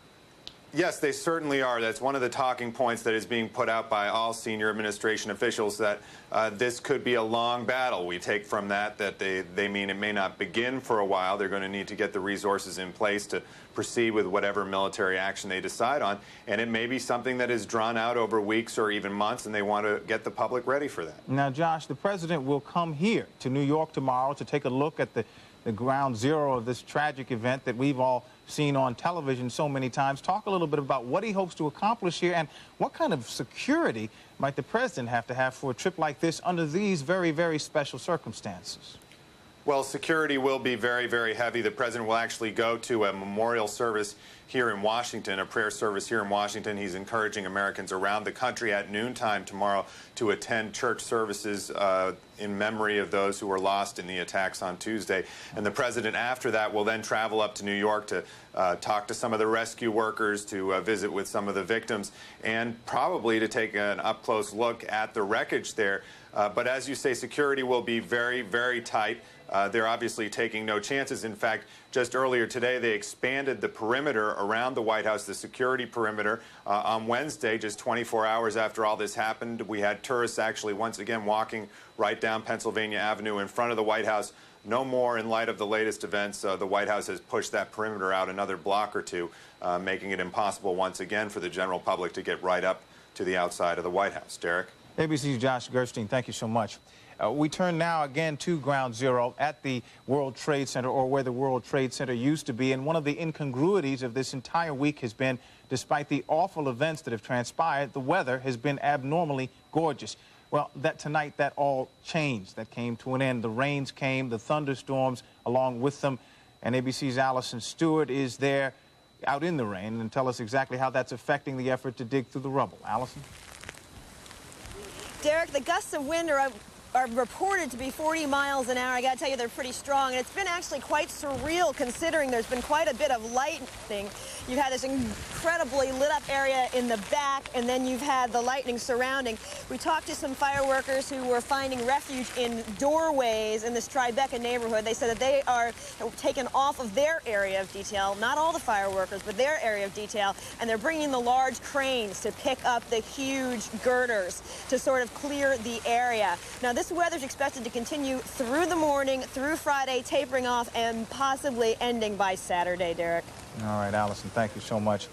Yes, they certainly are. That's one of the talking points that is being put out by all senior administration officials, that this could be a long battle. We take from that they mean it may not begin for a while. They're going to need to get the resources in place to proceed with whatever military action they decide on. And it may be something that is drawn out over weeks or even months, and they want to get the public ready for that. Now, Josh, the president will come here to New York tomorrow to take a look at the ground zero of this tragic event that we've all seen on television so many times. Talk a little bit about what he hopes to accomplish here, and what kind of security might the president have to have for a trip like this under these very, very special circumstances. Well, security will be very, very heavy. The president will actually go to a memorial service here in Washington, a prayer service here in Washington. He's encouraging Americans around the country at noontime tomorrow to attend church services in memory of those who were lost in the attacks on Tuesday. And the president, after that, will then travel up to New York to talk to some of the rescue workers, to visit with some of the victims, and probably to take an up-close look at the wreckage there. But as you say, security will be very, very tight. They're obviously taking no chances. In fact, just earlier today, they expanded the perimeter around the White House, the security perimeter. On Wednesday, just 24 hours after all this happened, we had tourists actually once again walking right down Pennsylvania Avenue in front of the White House. No more in light of the latest events. The White House has pushed that perimeter out another block or two, making it impossible once again for the general public to get right up to the outside of the White House. Derek? ABC's Josh Gerstein, thank you so much. We turn now again to Ground Zero at the World Trade Center, or where the World Trade Center used to be. And one of the incongruities of this entire week has been, despite the awful events that have transpired, the weather has been abnormally gorgeous. Well, tonight that all changed. That came to an end. The rains came, the thunderstorms along with them. And ABC's Allison Stewart is there out in the rain and tell us exactly how that's affecting the effort to dig through the rubble. Allison? Derek, the gusts of wind are reported to be 40 miles an hour. I got to tell you, they're pretty strong. And it's been actually quite surreal, considering there's been quite a bit of lightning. You've had this incredibly lit up area in the back, and then you've had the lightning surrounding. We talked to some fireworkers who were finding refuge in doorways in this Tribeca neighborhood. They said that they are taken off of their area of detail, not all the fireworkers, but their area of detail, and they're bringing the large cranes to pick up the huge girders to sort of clear the area. Now, this weather's expected to continue through the morning, through Friday, tapering off, and possibly ending by Saturday, Derek. All right, Allison, thank you so much.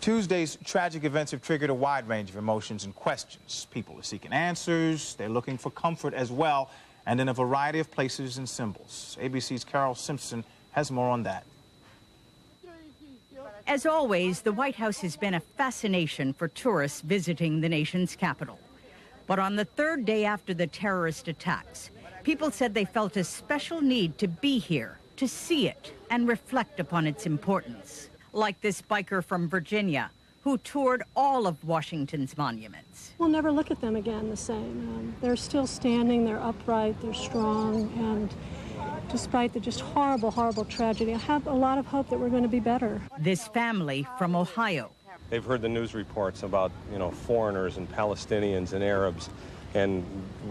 Tuesday's tragic events have triggered a wide range of emotions and questions. People are seeking answers, they're looking for comfort as well, and in a variety of places and symbols. ABC's Carol Simpson has more on that. As always, the White House has been a fascination for tourists visiting the nation's capital. But on the third day after the terrorist attacks, people said they felt a special need to be here, to see it, and reflect upon its importance. Like this biker from Virginia, who toured all of Washington's monuments. We'll never look at them again the same. They're still standing, they're upright, they're strong, and despite the just horrible, horrible tragedy, I have a lot of hope that we're going to be better. This family from Ohio. They've heard the news reports about, foreigners and Palestinians and Arabs, and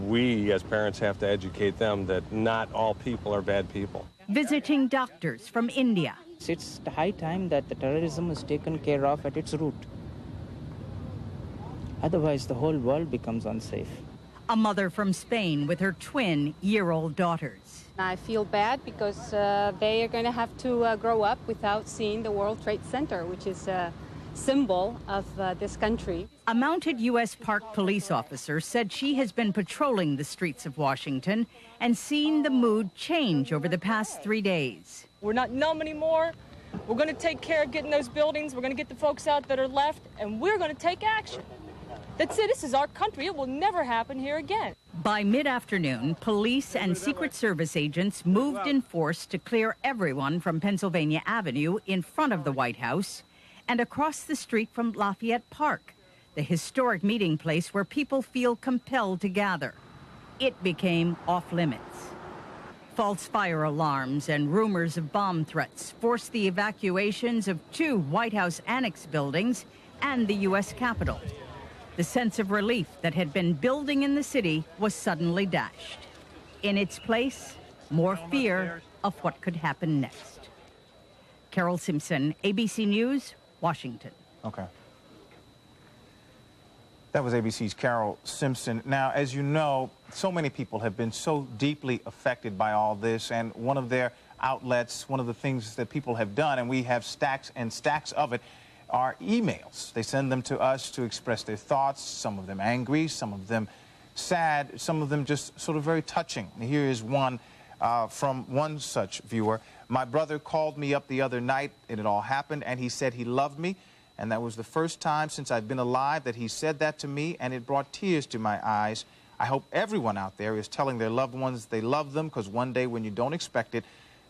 we as parents have to educate them that not all people are bad people. Visiting doctors from India. It's high time that the terrorism is taken care of at its root. Otherwise, the whole world becomes unsafe. A mother from Spain with her twin-year-old daughters. I feel bad because they are going to have to grow up without seeing the World Trade Center, which is a symbol of this country. A mounted U.S. Park police officer said she has been patrolling the streets of Washington and seen the mood change over the past 3 days. We're not numb anymore. We're going to take care of getting those buildings. We're going to get the folks out that are left, and we're going to take action. That's it. This is our country. It will never happen here again. By mid-afternoon, police and Secret Service agents moved in force to clear everyone from Pennsylvania Avenue in front of the White House and across the street from Lafayette Park, the historic meeting place where people feel compelled to gather. It became off-limits. False fire alarms and rumors of bomb threats forced the evacuations of 2 White House annex buildings and the U.S. Capitol. The sense of relief that had been building in the city was suddenly dashed. In its place, more fear of what could happen next. Carol Simpson, ABC News, Washington. Okay. That was ABC's Carol Simpson. Now, as you know, so many people have been so deeply affected by all this, and one of their outlets, one of the things that people have done, and we have stacks and stacks of it, are emails. They send them to us to express their thoughts, some of them angry, some of them sad, some of them just sort of very touching. Here is one from one such viewer. My brother called me up the other night, and it all happened, and he said he loved me. And that was the first time since I've been alive that he said that to me, and it brought tears to my eyes. I hope everyone out there is telling their loved ones they love them, because one day when you don't expect it,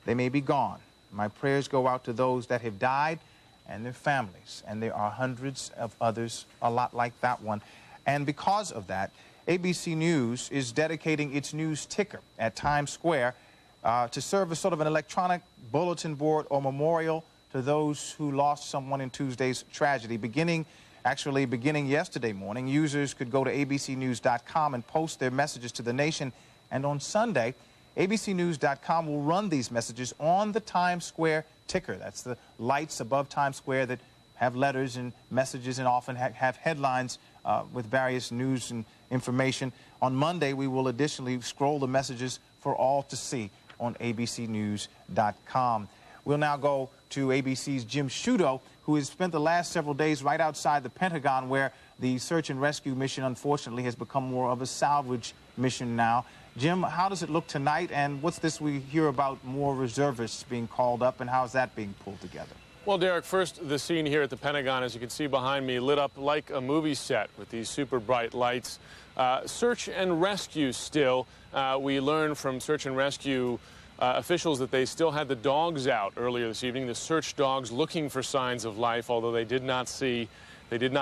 they may be gone. My prayers go out to those that have died and their families, and there are hundreds of others a lot like that one. And because of that, ABC News is dedicating its news ticker at Times Square to serve as sort of an electronic bulletin board or memorial to those who lost someone in Tuesday's tragedy. Beginning yesterday morning, users could go to abcnews.com and post their messages to the nation. And on Sunday, abcnews.com will run these messages on the Times Square ticker. That's the lights above Times Square that have letters and messages and often have headlines with various news and information. On Monday, we will additionally scroll the messages for all to see on abcnews.com. We'll now go to ABC's Jim Sciutto, who has spent the last several days right outside the Pentagon, where the search and rescue mission, unfortunately, has become more of a salvage mission now. Jim, how does it look tonight, and what's this we hear about more reservists being called up, and how is that being pulled together? Well, Derek, first, the scene here at the Pentagon, as you can see behind me, lit up like a movie set with these super bright lights. Search and rescue still. We learned from search and rescue officials that they still had the dogs out earlier this evening, the search dogs looking for signs of life, although they did not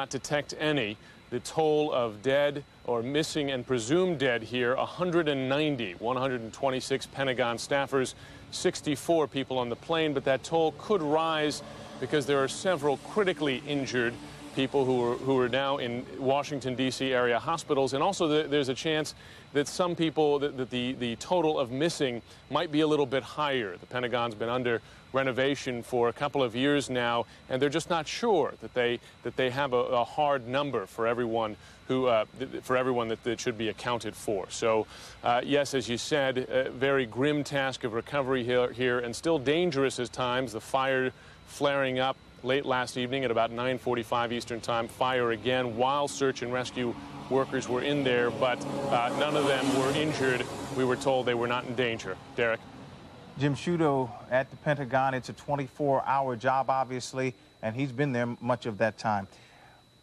detect any. The toll of dead or missing and presumed dead here, 126 Pentagon staffers, 64 people on the plane, but that toll could rise because there are several critically injured people who are now in Washington, D.C. area hospitals, and also there's a chance that some people, that the total of missing might be a little bit higher. The Pentagon's been under renovation for a couple of years now, and they're just not sure that they have a hard number for everyone that should be accounted for. So, yes, as you said, a very grim task of recovery here, and still dangerous at times. The fire flaring up late last evening at about 9:45 Eastern Time. Fire again while search and rescue workers were in there, but none of them were injured. We were told they were not in danger. Derek? Jim Sciutto at the Pentagon. It's a 24-hour job, obviously, and he's been there much of that time.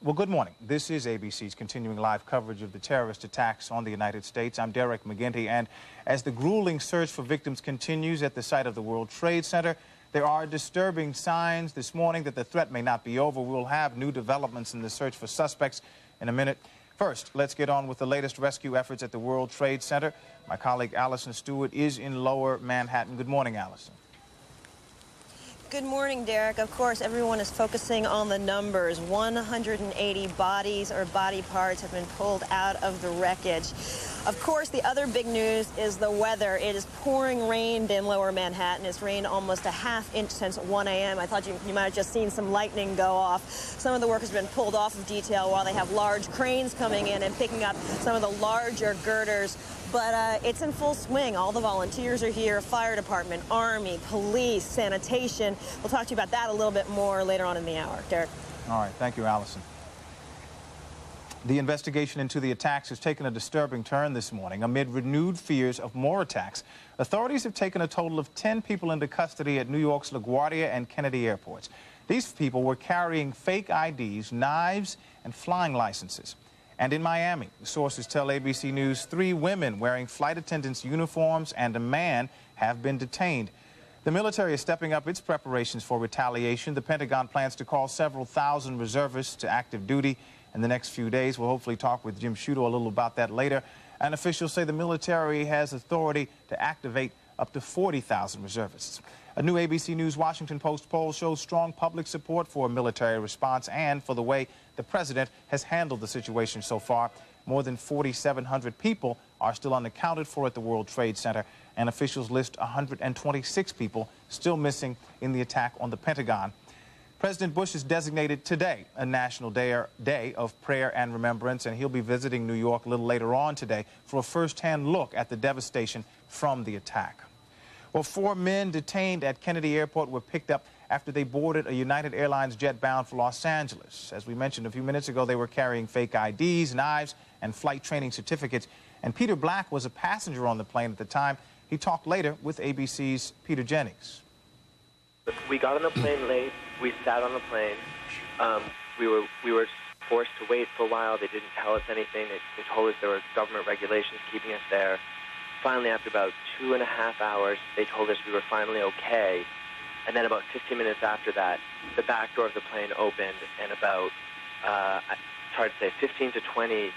Well, good morning. This is ABC's continuing live coverage of the terrorist attacks on the United States. I'm Derek McGinty, and as the grueling search for victims continues at the site of the World Trade Center, there are disturbing signs this morning that the threat may not be over. We'll have new developments in the search for suspects in a minute. First, let's get on with the latest rescue efforts at the World Trade Center. My colleague Allison Stewart is in Lower Manhattan. Good morning, Allison. Good morning, Derek. Of course, everyone is focusing on the numbers. 180 bodies or body parts have been pulled out of the wreckage. Of course, the other big news is the weather. It is pouring rain in Lower Manhattan. It's rained almost a half inch since 1 a.m. I thought you might have just seen some lightning go off. Some of the work has been pulled off of detail while they have large cranes coming in and picking up some of the larger girders. But it's in full swing. All the volunteers are here, fire department, Army, police, sanitation. We'll talk to you about that a little bit more later on in the hour. Derek. All right. Thank you, Allison. The investigation into the attacks has taken a disturbing turn this morning amid renewed fears of more attacks. Authorities have taken a total of 10 people into custody at New York's LaGuardia and Kennedy airports. These people were carrying fake IDs, knives, and flying licenses. And in Miami, sources tell ABC News 3 women wearing flight attendants' uniforms and a man have been detained. The military is stepping up its preparations for retaliation. The Pentagon plans to call several thousand reservists to active duty in the next few days. We'll hopefully talk with Jim Sciutto a little about that later. And officials say the military has authority to activate up to 40,000 reservists. A new ABC News Washington Post poll shows strong public support for a military response and for the way the president has handled the situation so far. More than 4,700 people are still unaccounted for at the World Trade Center, and officials list 126 people still missing in the attack on the Pentagon. President Bush has designated today a national day of prayer and remembrance, and he'll be visiting New York a little later on today for a first-hand look at the devastation from the attack. Well, 4 men detained at Kennedy Airport were picked up after they boarded a United Airlines jet bound for Los Angeles. As we mentioned a few minutes ago, they were carrying fake IDs, knives, and flight training certificates. And Peter Black was a passenger on the plane at the time. He talked later with ABC's Peter Jennings. We got on the plane late. We sat on the plane. We were forced to wait for a while. They didn't tell us anything. They told us there were government regulations keeping us there. Finally, after about 2.5 hours, they told us we were finally okay. And then about 15 minutes after that, the back door of the plane opened, and about, it's hard to say, 15 to 20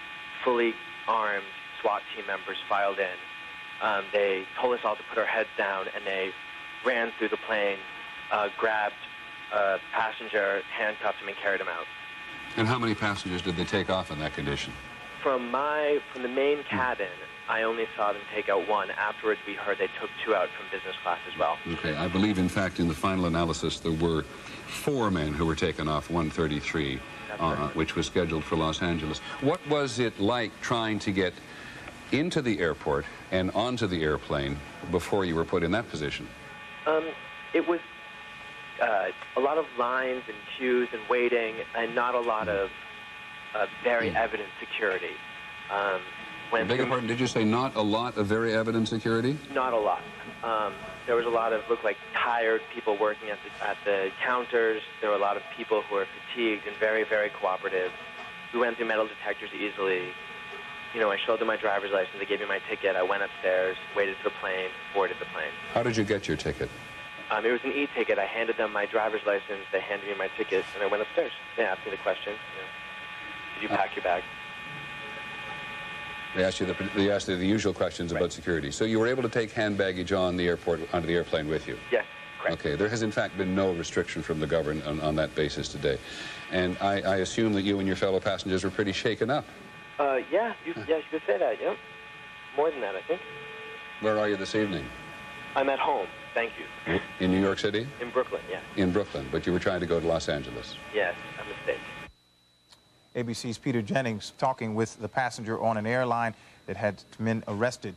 fully armed SWAT team members filed in. They told us all to put our heads down, and they ran through the plane, grabbed a passenger, handcuffed him, and carried him out. And how many passengers did they take off in that condition? From the main cabin, I only saw them take out 1. Afterwards, we heard they took 2 out from business class as well. Okay, I believe, in fact, in the final analysis, there were 4 men who were taken off 133, which was scheduled for Los Angeles. What was it like trying to get into the airport and onto the airplane before you were put in that position? It was a lot of lines and queues and waiting, and not a lot of very evident security. Beg your pardon, did you say not a lot of very evident security? Not a lot. There was a lot of, looked like, tired people working at the counters. There were a lot of people who were fatigued and very, very cooperative. We went through metal detectors easily. You know, I showed them my driver's license. They gave me my ticket. I went upstairs, waited for the plane, boarded the plane. How did you get your ticket? It was an e-ticket. I handed them my driver's license. They handed me my ticket, and I went upstairs. They asked me the question, did you pack your bag? They asked you the usual questions about security. So you were able to take hand baggage on the airport, onto the airplane with you? Yes, correct. Okay, there has in fact been no restriction from the government on that basis today. And I assume that you and your fellow passengers were pretty shaken up. Yeah, you could say that, yeah. More than that, I think. Where are you this evening? I'm at home, thank you. In New York City? In Brooklyn, yeah. In Brooklyn, but you were trying to go to Los Angeles? Yes, a mistake. ABC's Peter Jennings talking with the passenger on an airline that had men arrested.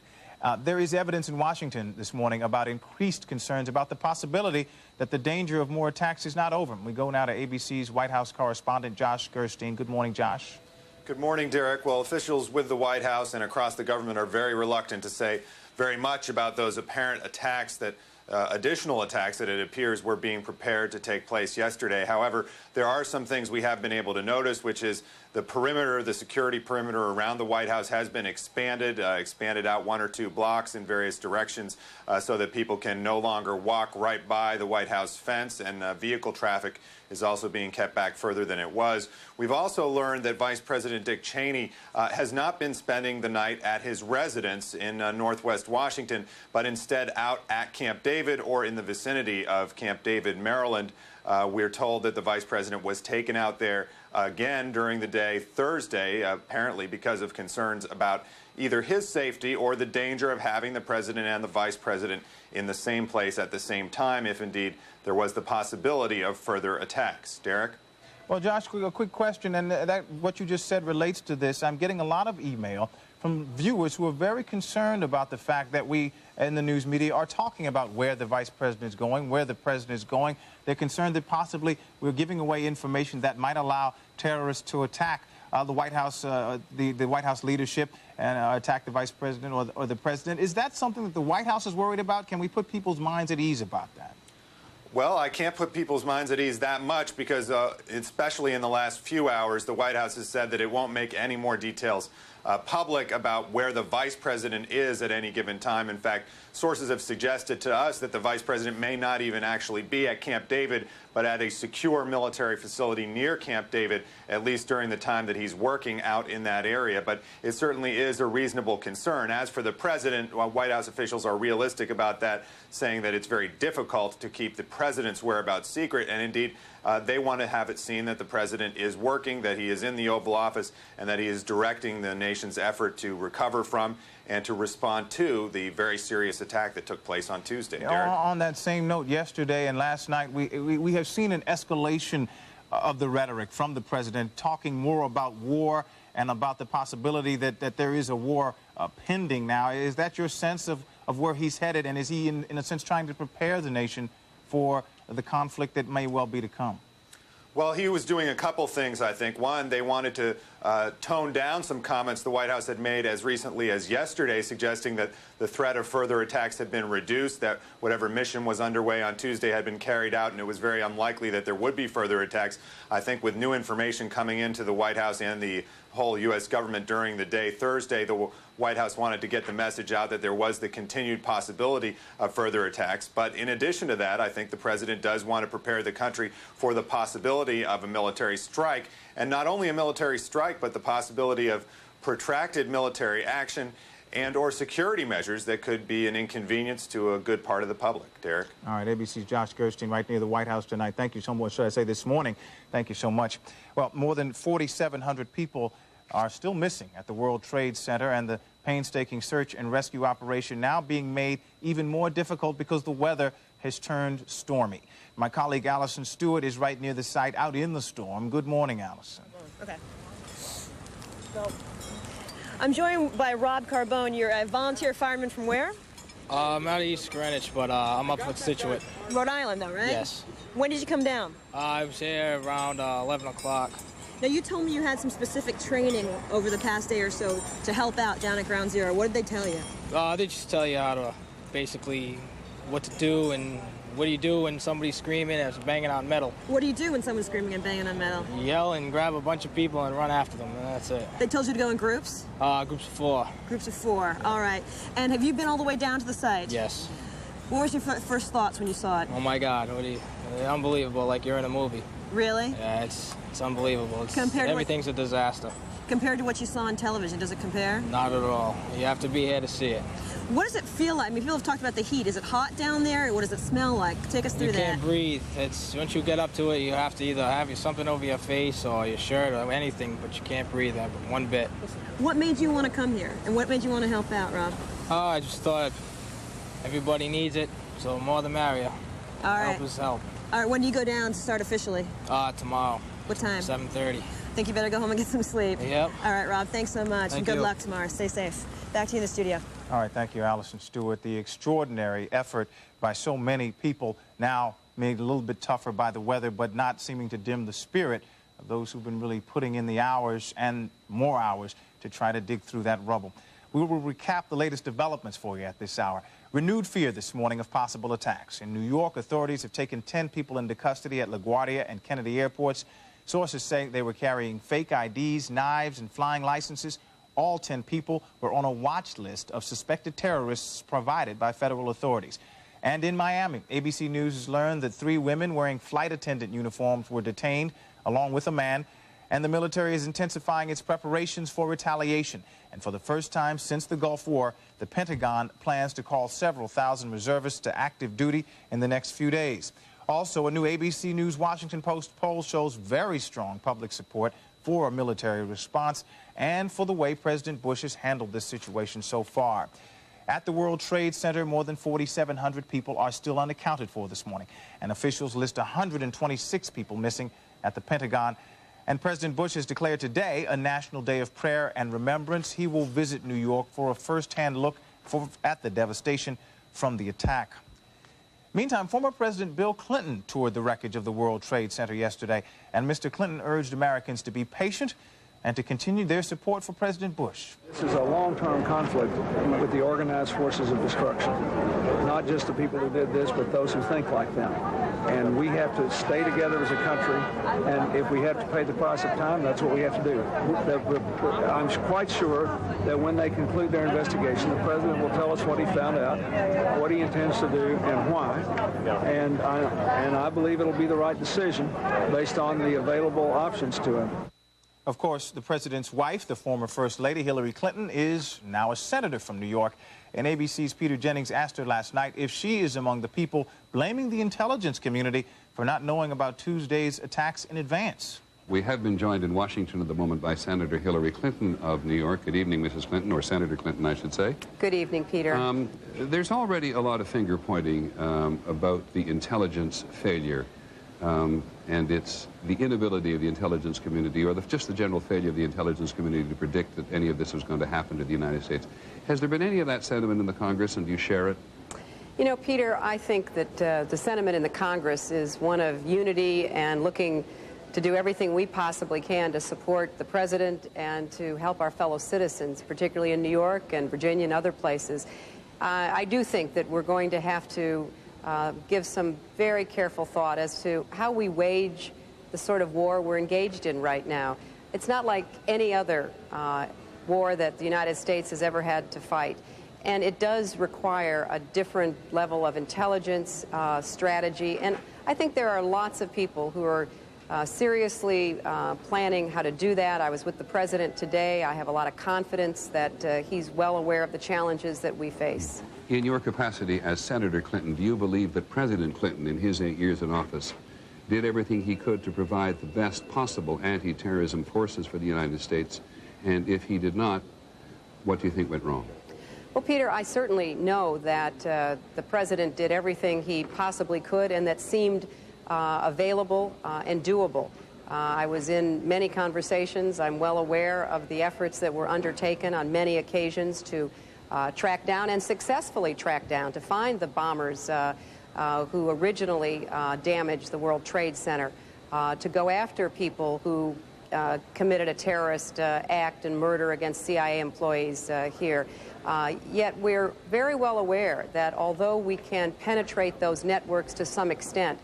There is evidence in Washington this morning about increased concerns about the possibility that the danger of more attacks is not over. We go now to ABC's White House correspondent Josh Gerstein. Good morning, Josh. Good morning, Derek. Well, officials with the White House and across the government are very reluctant to say very much about those apparent attacks that additional attacks that it appears were being prepared to take place yesterday. However, there are some things we have been able to notice, which is the perimeter, the security perimeter around the White House has been expanded out 1 or 2 blocks in various directions so that people can no longer walk right by the White House fence, and vehicle traffic is also being kept back further than it was. We've also learned that Vice President Dick Cheney has not been spending the night at his residence in Northwest Washington, but instead out at Camp David or in the vicinity of Camp David, Maryland. We're told that the Vice President was taken out there again during the day Thursday, apparently because of concerns about either his safety or the danger of having the President and the Vice President in the same place at the same time, if indeed there was the possibility of further attacks. Derek? Well, Josh, a quick question, and what you just said relates to this. I'm getting a lot of email from viewers who are very concerned about the fact that we in the news media are talking about where the Vice President is going, where the President is going. They're concerned that possibly we're giving away information that might allow terrorists to attack the White House, the White House leadership, and attack the Vice President or the President. Is that something that the White House is worried about? Can we put people's minds at ease about that? Well, I can't put people's minds at ease that much because, especially in the last few hours, the White House has said that it won't make any more details public about where the vice president is at any given time. In fact, sources have suggested to us that the vice president may not even actually be at Camp David, but at a secure military facility near Camp David, at least during the time that he's working out in that area. But it certainly is a reasonable concern. As for the president, White House officials are realistic about that, saying that it's very difficult to keep the president's whereabouts secret, and indeed they want to have it seen that the president is working, that he is in the Oval Office, and that he is directing the nation's effort to recover from and to respond to the very serious attack that took place on Tuesday. Derek? On that same note, yesterday and last night, we have seen an escalation of the rhetoric from the president, talking more about war and about the possibility that there is a war pending now. Is that your sense of where he's headed, and is he, in a sense, trying to prepare the nation for the conflict that may well be to come? Well, he was doing a couple things, I think. One, they wanted to tone down some comments the White House had made as recently as yesterday, suggesting that the threat of further attacks had been reduced, that whatever mission was underway on Tuesday had been carried out, and it was very unlikely that there would be further attacks. I think with new information coming into the White House and the whole U.S. government during the day Thursday, the White House wanted to get the message out that there was the continued possibility of further attacks. But in addition to that, I think the president does want to prepare the country for the possibility of a military strike, and not only a military strike, but the possibility of protracted military action and or security measures that could be an inconvenience to a good part of the public. Derek? All right, ABC's Josh Gerstein right near the White House tonight. Thank you so much. Should I say this morning? Thank you so much. Well, more than 4,700 people are still missing at the World Trade Center, and the painstaking search and rescue operation now being made even more difficult because the weather has turned stormy. My colleague Allison Stewart is right near the site out in the storm. Good morning, Allison. Okay. So, I'm joined by Rob Carbone. You're a volunteer fireman from where? I'm out of East Greenwich, but I'm up with Situate. Rhode Island, though, right? Yes. When did you come down? I was here around 11 o'clock. Now, you told me you had some specific training over the past day or so to help out down at Ground Zero. What did they tell you? They just tell you how to basically what to do and what do you do when somebody's screaming and banging on metal. What do you do when someone's screaming and banging on metal? You yell and grab a bunch of people and run after them, and that's it. They told you to go in groups? Groups of 4. Groups of 4. All right. And have you been all the way down to the site? Yes. What was your first thoughts when you saw it? Oh, my God. Unbelievable, like you're in a movie. Really? Yeah, it's unbelievable. Everything's a disaster. Compared to what you saw on television, does it compare? Not at all. You have to be here to see it. What does it feel like? I mean, people have talked about the heat. Is it hot down there? What does it smell like? Take us through that. You can't breathe. Once you get up to it, you have to either have something over your face or your shirt or anything, but you can't breathe one bit. What made you want to come here? And what made you want to help out, Rob? I just thought everybody needs it, so more the merrier. All right. Help is help. All right, when do you go down to start officially? Tomorrow. What time? 7:30. Think you better go home and get some sleep. Yep. All right, Rob, thanks so much. Thank and good you. luck tomorrow. Stay safe. Back to you in the studio. All right, thank you, Allison Stewart. The extraordinary effort by so many people, now made a little bit tougher by the weather, but not seeming to dim the spirit of those who've been really putting in the hours and more hours to try to dig through that rubble. We will recap the latest developments for you at this hour. Renewed fear this morning of possible attacks. In New York, authorities have taken 10 people into custody at LaGuardia and Kennedy airports. Sources say they were carrying fake IDs, knives, and flying licenses. All 10 people were on a watch list of suspected terrorists provided by federal authorities. And in Miami, ABC News has learned that 3 women wearing flight attendant uniforms were detained, along with a man. And the military is intensifying its preparations for retaliation. And for the first time since the Gulf War, the Pentagon plans to call several thousand reservists to active duty in the next few days. Also, a new ABC News Washington Post poll shows very strong public support for a military response and for the way President Bush has handled this situation so far. At the World Trade Center, more than 4,700 people are still unaccounted for this morning, and officials list 126 people missing at the Pentagon. And President Bush has declared today a national day of prayer and remembrance. He will visit New York for a first-hand look at the devastation from the attack. Meantime, former President Bill Clinton toured the wreckage of the World Trade Center yesterday, and Mr. Clinton urged Americans to be patient and to continue their support for President Bush. This is a long-term conflict with the organized forces of destruction, not just the people who did this, but those who think like them. and we have to stay together as a country, and if we have to pay the price of time, that's what we have to do. I'm quite sure that when they conclude their investigation, the president will tell us what he found out, what he intends to do, and why, and I believe it'll be the right decision based on the available options to him. Of course, the president's wife, the former First Lady Hillary Clinton, is now a senator from New York. And ABC's Peter Jennings asked her last night if she is among the people blaming the intelligence community for not knowing about Tuesday's attacks in advance. We have been joined in Washington at the moment by Senator Hillary Clinton of New York. Good evening, Mrs. Clinton, or Senator Clinton, I should say. Good evening, Peter. There's already a lot of finger-pointing about the intelligence failure. And it's the inability of the intelligence community, or just the general failure of the intelligence community to predict that any of this was going to happen to the United States. Has there been any of that sentiment in the Congress, and do you share it? You know, Peter, I think that the sentiment in the Congress is one of unity and looking to do everything we possibly can to support the president and to help our fellow citizens, particularly in New York and Virginia and other places. I do think that we're going to have to give some very careful thought as to how we wage the sort of war we're engaged in right now. It's not like any other war that the United States has ever had to fight. And it does require a different level of intelligence, strategy. And I think there are lots of people who are seriously planning how to do that. I was with the president today. I have a lot of confidence that he's well aware of the challenges that we face. In your capacity as Senator Clinton, do you believe that President Clinton, in his 8 years in office, did everything he could to provide the best possible anti-terrorism forces for the United States? And if he did not, what do you think went wrong? Well, Peter, I certainly know that the president did everything he possibly could and that seemed available and doable. I was in many conversations. I'm well aware of the efforts that were undertaken on many occasions to track down and successfully track down, to find the bombers who originally damaged the World Trade Center, to go after people who committed a terrorist act and murder against CIA employees here. Yet we're very well aware that although we can penetrate those networks to some extent,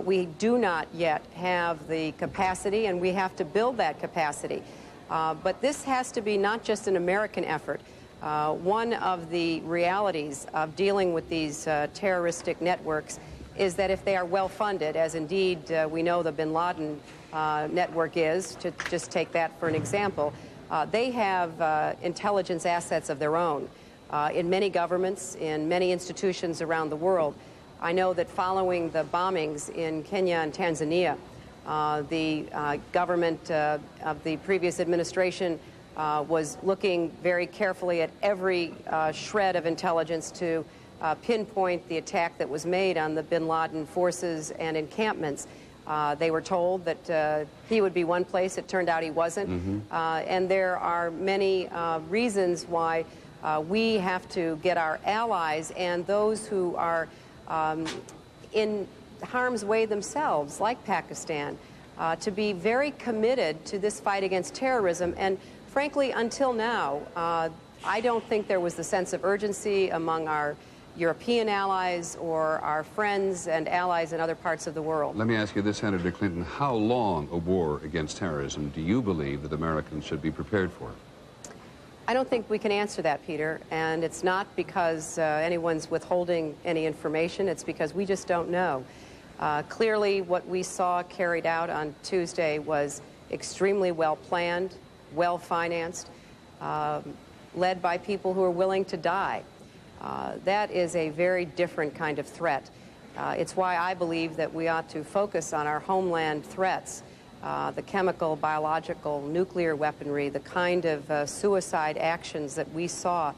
we do not yet have the capacity, and we have to build that capacity. But this has to be not just an American effort. One of the realities of dealing with these terroristic networks is that if they are well funded, as indeed we know the bin Laden network is, to just take that for an example, they have intelligence assets of their own in many governments, in many institutions around the world. I know that following the bombings in Kenya and Tanzania, the government of the previous administration was looking very carefully at every shred of intelligence to pinpoint the attack that was made on the bin Laden forces and encampments. They were told that he would be one place. It turned out he wasn't. And there are many reasons why we have to get our allies and those who are in harm's way themselves, like Pakistan, to be very committed to this fight against terrorism. And frankly, until now, I don't think there was the sense of urgency among our European allies or our friends and allies in other parts of the world. Let me ask you this, Senator Clinton. How long a war against terrorism do you believe that Americans should be prepared for? I don't think we can answer that, Peter, and it's not because anyone's withholding any information. It's because we just don't know. Clearly, what we saw carried out on Tuesday was extremely well planned, well financed, led by people who are willing to die. That is a very different kind of threat. It's why I believe that we ought to focus on our homeland threats, the chemical, biological, nuclear weaponry, the kind of suicide actions that we saw.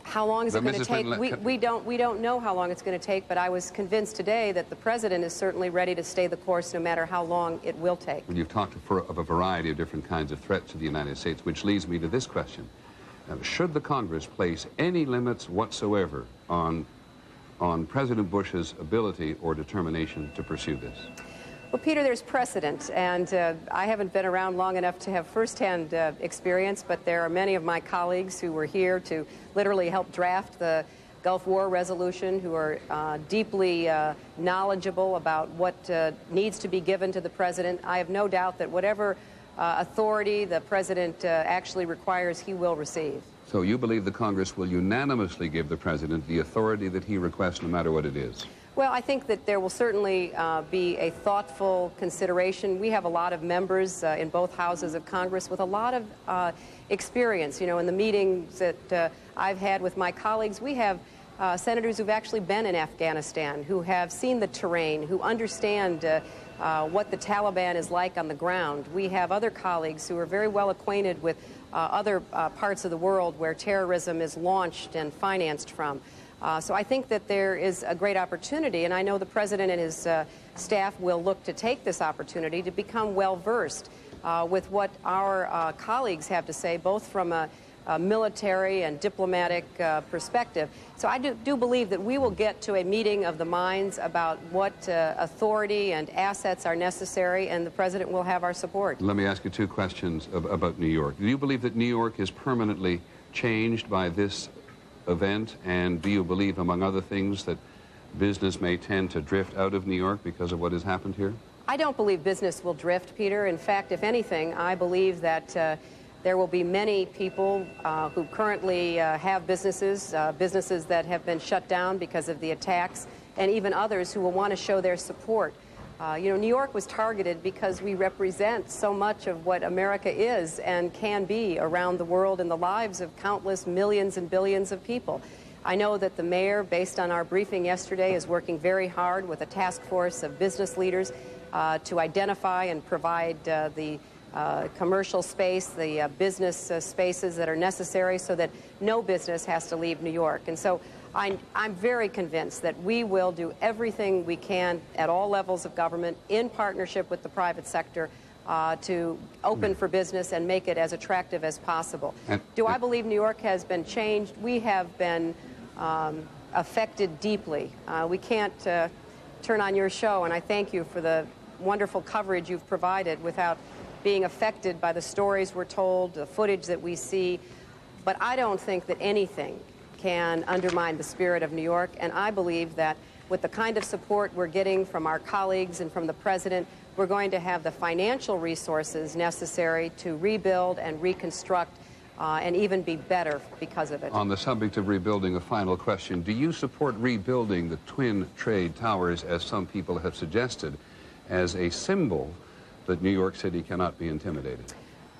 How long is it going to take? We don't know how long it's going to take, but I was convinced today that the president is certainly ready to stay the course no matter how long it will take. Well, you've talked of a variety of different kinds of threats to the United States, which leads me to this question. Should the Congress place any limits whatsoever on President Bush's ability or determination to pursue this? Well, Peter, there's precedent, and I haven't been around long enough to have firsthand experience, but there are many of my colleagues who were here to literally help draft the Gulf War resolution, who are deeply knowledgeable about what needs to be given to the president. I have no doubt that whatever authority the president actually requires, he will receive. So you believe the Congress will unanimously give the president the authority that he requests, no matter what it is? Well, I think that there will certainly be a thoughtful consideration. We have a lot of members in both houses of Congress with a lot of experience. You know, in the meetings that I've had with my colleagues, we have senators who've actually been in Afghanistan, who have seen the terrain, who understand what the Taliban is like on the ground. We have other colleagues who are very well acquainted with other parts of the world where terrorism is launched and financed from. So I think that there is a great opportunity, and I know the president and his staff will look to take this opportunity to become well-versed with what our colleagues have to say, both from a military and diplomatic perspective. So I do believe that we will get to a meeting of the minds about what authority and assets are necessary, and the president will have our support. Let me ask you two questions about New York. Do you believe that New York is permanently changed by this event, and do you believe, among other things, that business may tend to drift out of New York because of what has happened here? I don't believe business will drift, Peter. In fact, if anything, I believe that there will be many people who currently have businesses that have been shut down because of the attacks, and even others who will want to show their support. You know, New York was targeted because we represent so much of what America is and can be around the world in the lives of countless millions and billions of people. I know that the mayor, based on our briefing yesterday, is working very hard with a task force of business leaders to identify and provide the commercial space, the business spaces that are necessary so that no business has to leave New York. And so I'm very convinced that we will do everything we can at all levels of government in partnership with the private sector to open for business and make it as attractive as possible. Do I believe New York has been changed? We have been affected deeply. We can't turn on your show, and I thank you for the wonderful coverage you've provided, without being affected by the stories we're told, the footage that we see. But I don't think that anything can undermine the spirit of New York, and I believe that with the kind of support we're getting from our colleagues and from the president, we're going to have the financial resources necessary to rebuild and reconstruct and even be better because of it. On the subject of rebuilding, a final question. Do you support rebuilding the Twin Trade Towers, as some people have suggested, as a symbol that New York City cannot be intimidated?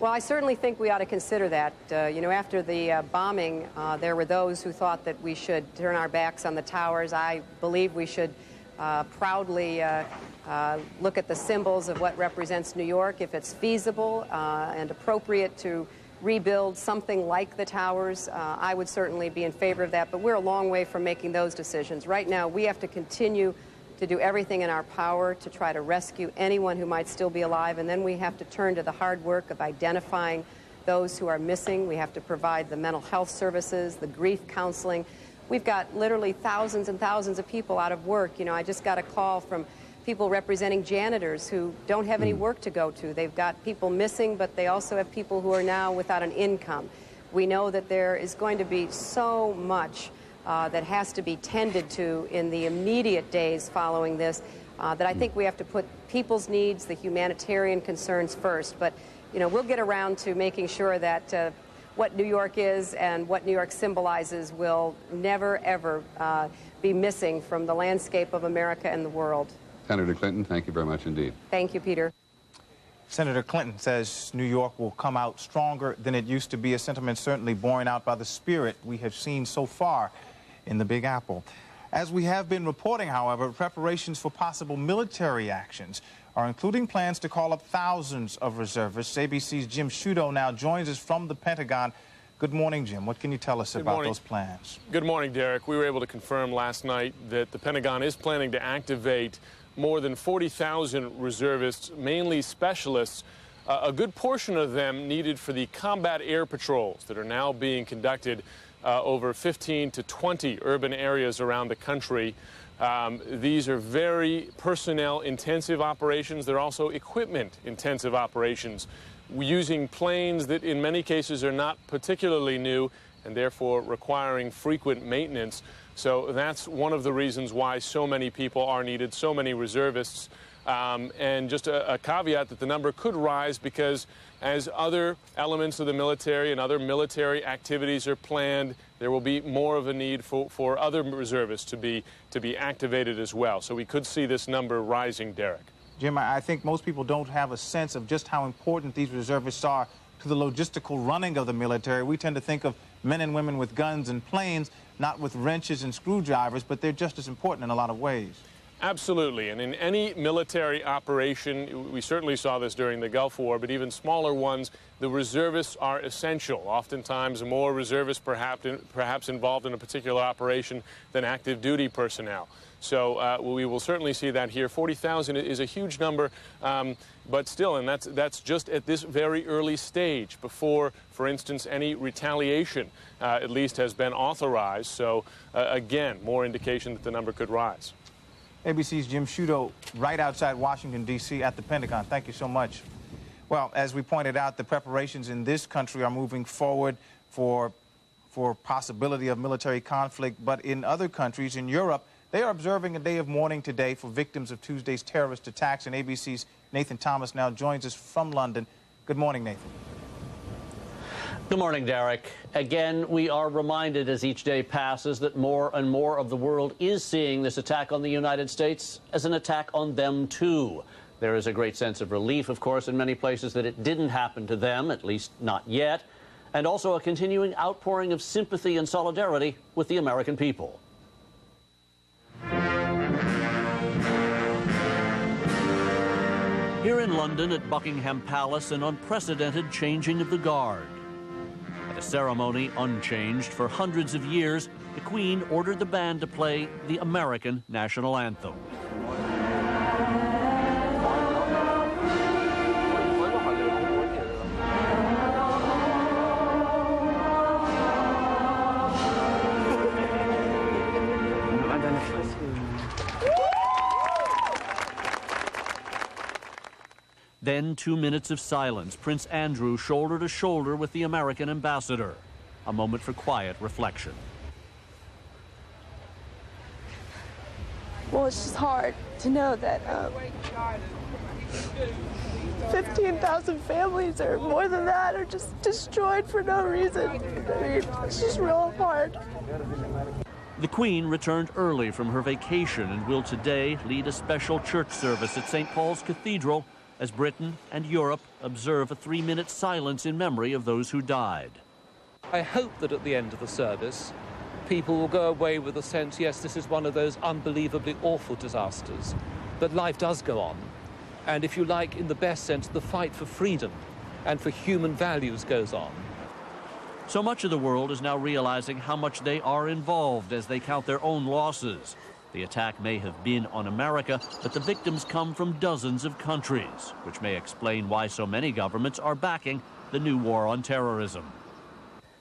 Well, I certainly think we ought to consider that. You know, after the bombing, there were those who thought that we should turn our backs on the towers. I believe we should proudly look at the symbols of what represents New York. If it's feasible and appropriate to rebuild something like the towers, I would certainly be in favor of that. But we're a long way from making those decisions. Right now, we have to continue to do everything in our power to try to rescue anyone who might still be alive, and then we have to turn to the hard work of identifying those who are missing. We have to provide the mental health services, the grief counseling. We've got literally thousands and thousands of people out of work. You know, I just got a call from people representing janitors who don't have any work to go to. They've got people missing, but they also have people who are now without an income. We know that there is going to be so much that has to be tended to in the immediate days following this, that I think we have to put people's needs, the humanitarian concerns first. But, you know, we'll get around to making sure that what New York is and what New York symbolizes will never, ever be missing from the landscape of America and the world. Senator Clinton, thank you very much indeed. Thank you, Peter. Senator Clinton says New York will come out stronger than it used to be, a sentiment certainly borne out by the spirit we have seen so far in the Big Apple. As we have been reporting, however, preparations for possible military actions are including plans to call up thousands of reservists. ABC's Jim Sciutto now joins us from the Pentagon. Good morning, Jim. What can you tell us about those plans? Good morning, Derek. We were able to confirm last night that the Pentagon is planning to activate more than 40,000 reservists, mainly specialists, a good portion of them needed for the combat air patrols that are now being conducted over 15 to 20 urban areas around the country. These are very personnel-intensive operations. They're also equipment-intensive operations, using planes that in many cases are not particularly new and therefore requiring frequent maintenance. So that's one of the reasons why so many people are needed, so many reservists. And just a caveat that the number could rise because as other elements of the military and other military activities are planned, there will be more of a need for other reservists to be activated as well. So we could see this number rising, Derek. Jim, I think most people don't have a sense of just how important these reservists are to the logistical running of the military. We tend to think of men and women with guns and planes, not with wrenches and screwdrivers, but they're just as important in a lot of ways. Absolutely, and in any military operation, we certainly saw this during the Gulf War, but even smaller ones, the reservists are essential. Oftentimes more reservists perhaps involved in a particular operation than active duty personnel. So we will certainly see that here. 40,000 is a huge number, but still, and that's just at this very early stage before, for instance, any retaliation at least has been authorized. So again, more indication that the number could rise. ABC's Jim Sciutto right outside Washington, D.C. at the Pentagon. Thank you so much. Well, as we pointed out, the preparations in this country are moving forward for possibility of military conflict. But in other countries, in Europe, they are observing a day of mourning today for victims of Tuesday's terrorist attacks. And ABC's Nathan Thomas now joins us from London. Good morning, Nathan. Good morning, Derek. Again, we are reminded as each day passes that more and more of the world is seeing this attack on the United States as an attack on them, too. There is a great sense of relief, of course, in many places that it didn't happen to them, at least not yet, and also a continuing outpouring of sympathy and solidarity with the American people. Here in London at Buckingham Palace, an unprecedented changing of the guard. At a ceremony unchanged for hundreds of years, the Queen ordered the band to play the American national anthem. Then 2 minutes of silence. Prince Andrew shoulder to shoulder with the American ambassador. A moment for quiet reflection. Well, it's just hard to know that 15,000 families or more than that are just destroyed for no reason. I mean, it's just real hard. The Queen returned early from her vacation and will today lead a special church service at St. Paul's Cathedral as Britain and Europe observe a 3-minute silence in memory of those who died. I hope that at the end of the service, people will go away with a sense, yes, this is one of those unbelievably awful disasters, but life does go on. And if you like, in the best sense, the fight for freedom and for human values goes on. So much of the world is now realizing how much they are involved as they count their own losses. The attack may have been on America, but the victims come from dozens of countries, which may explain why so many governments are backing the new war on terrorism.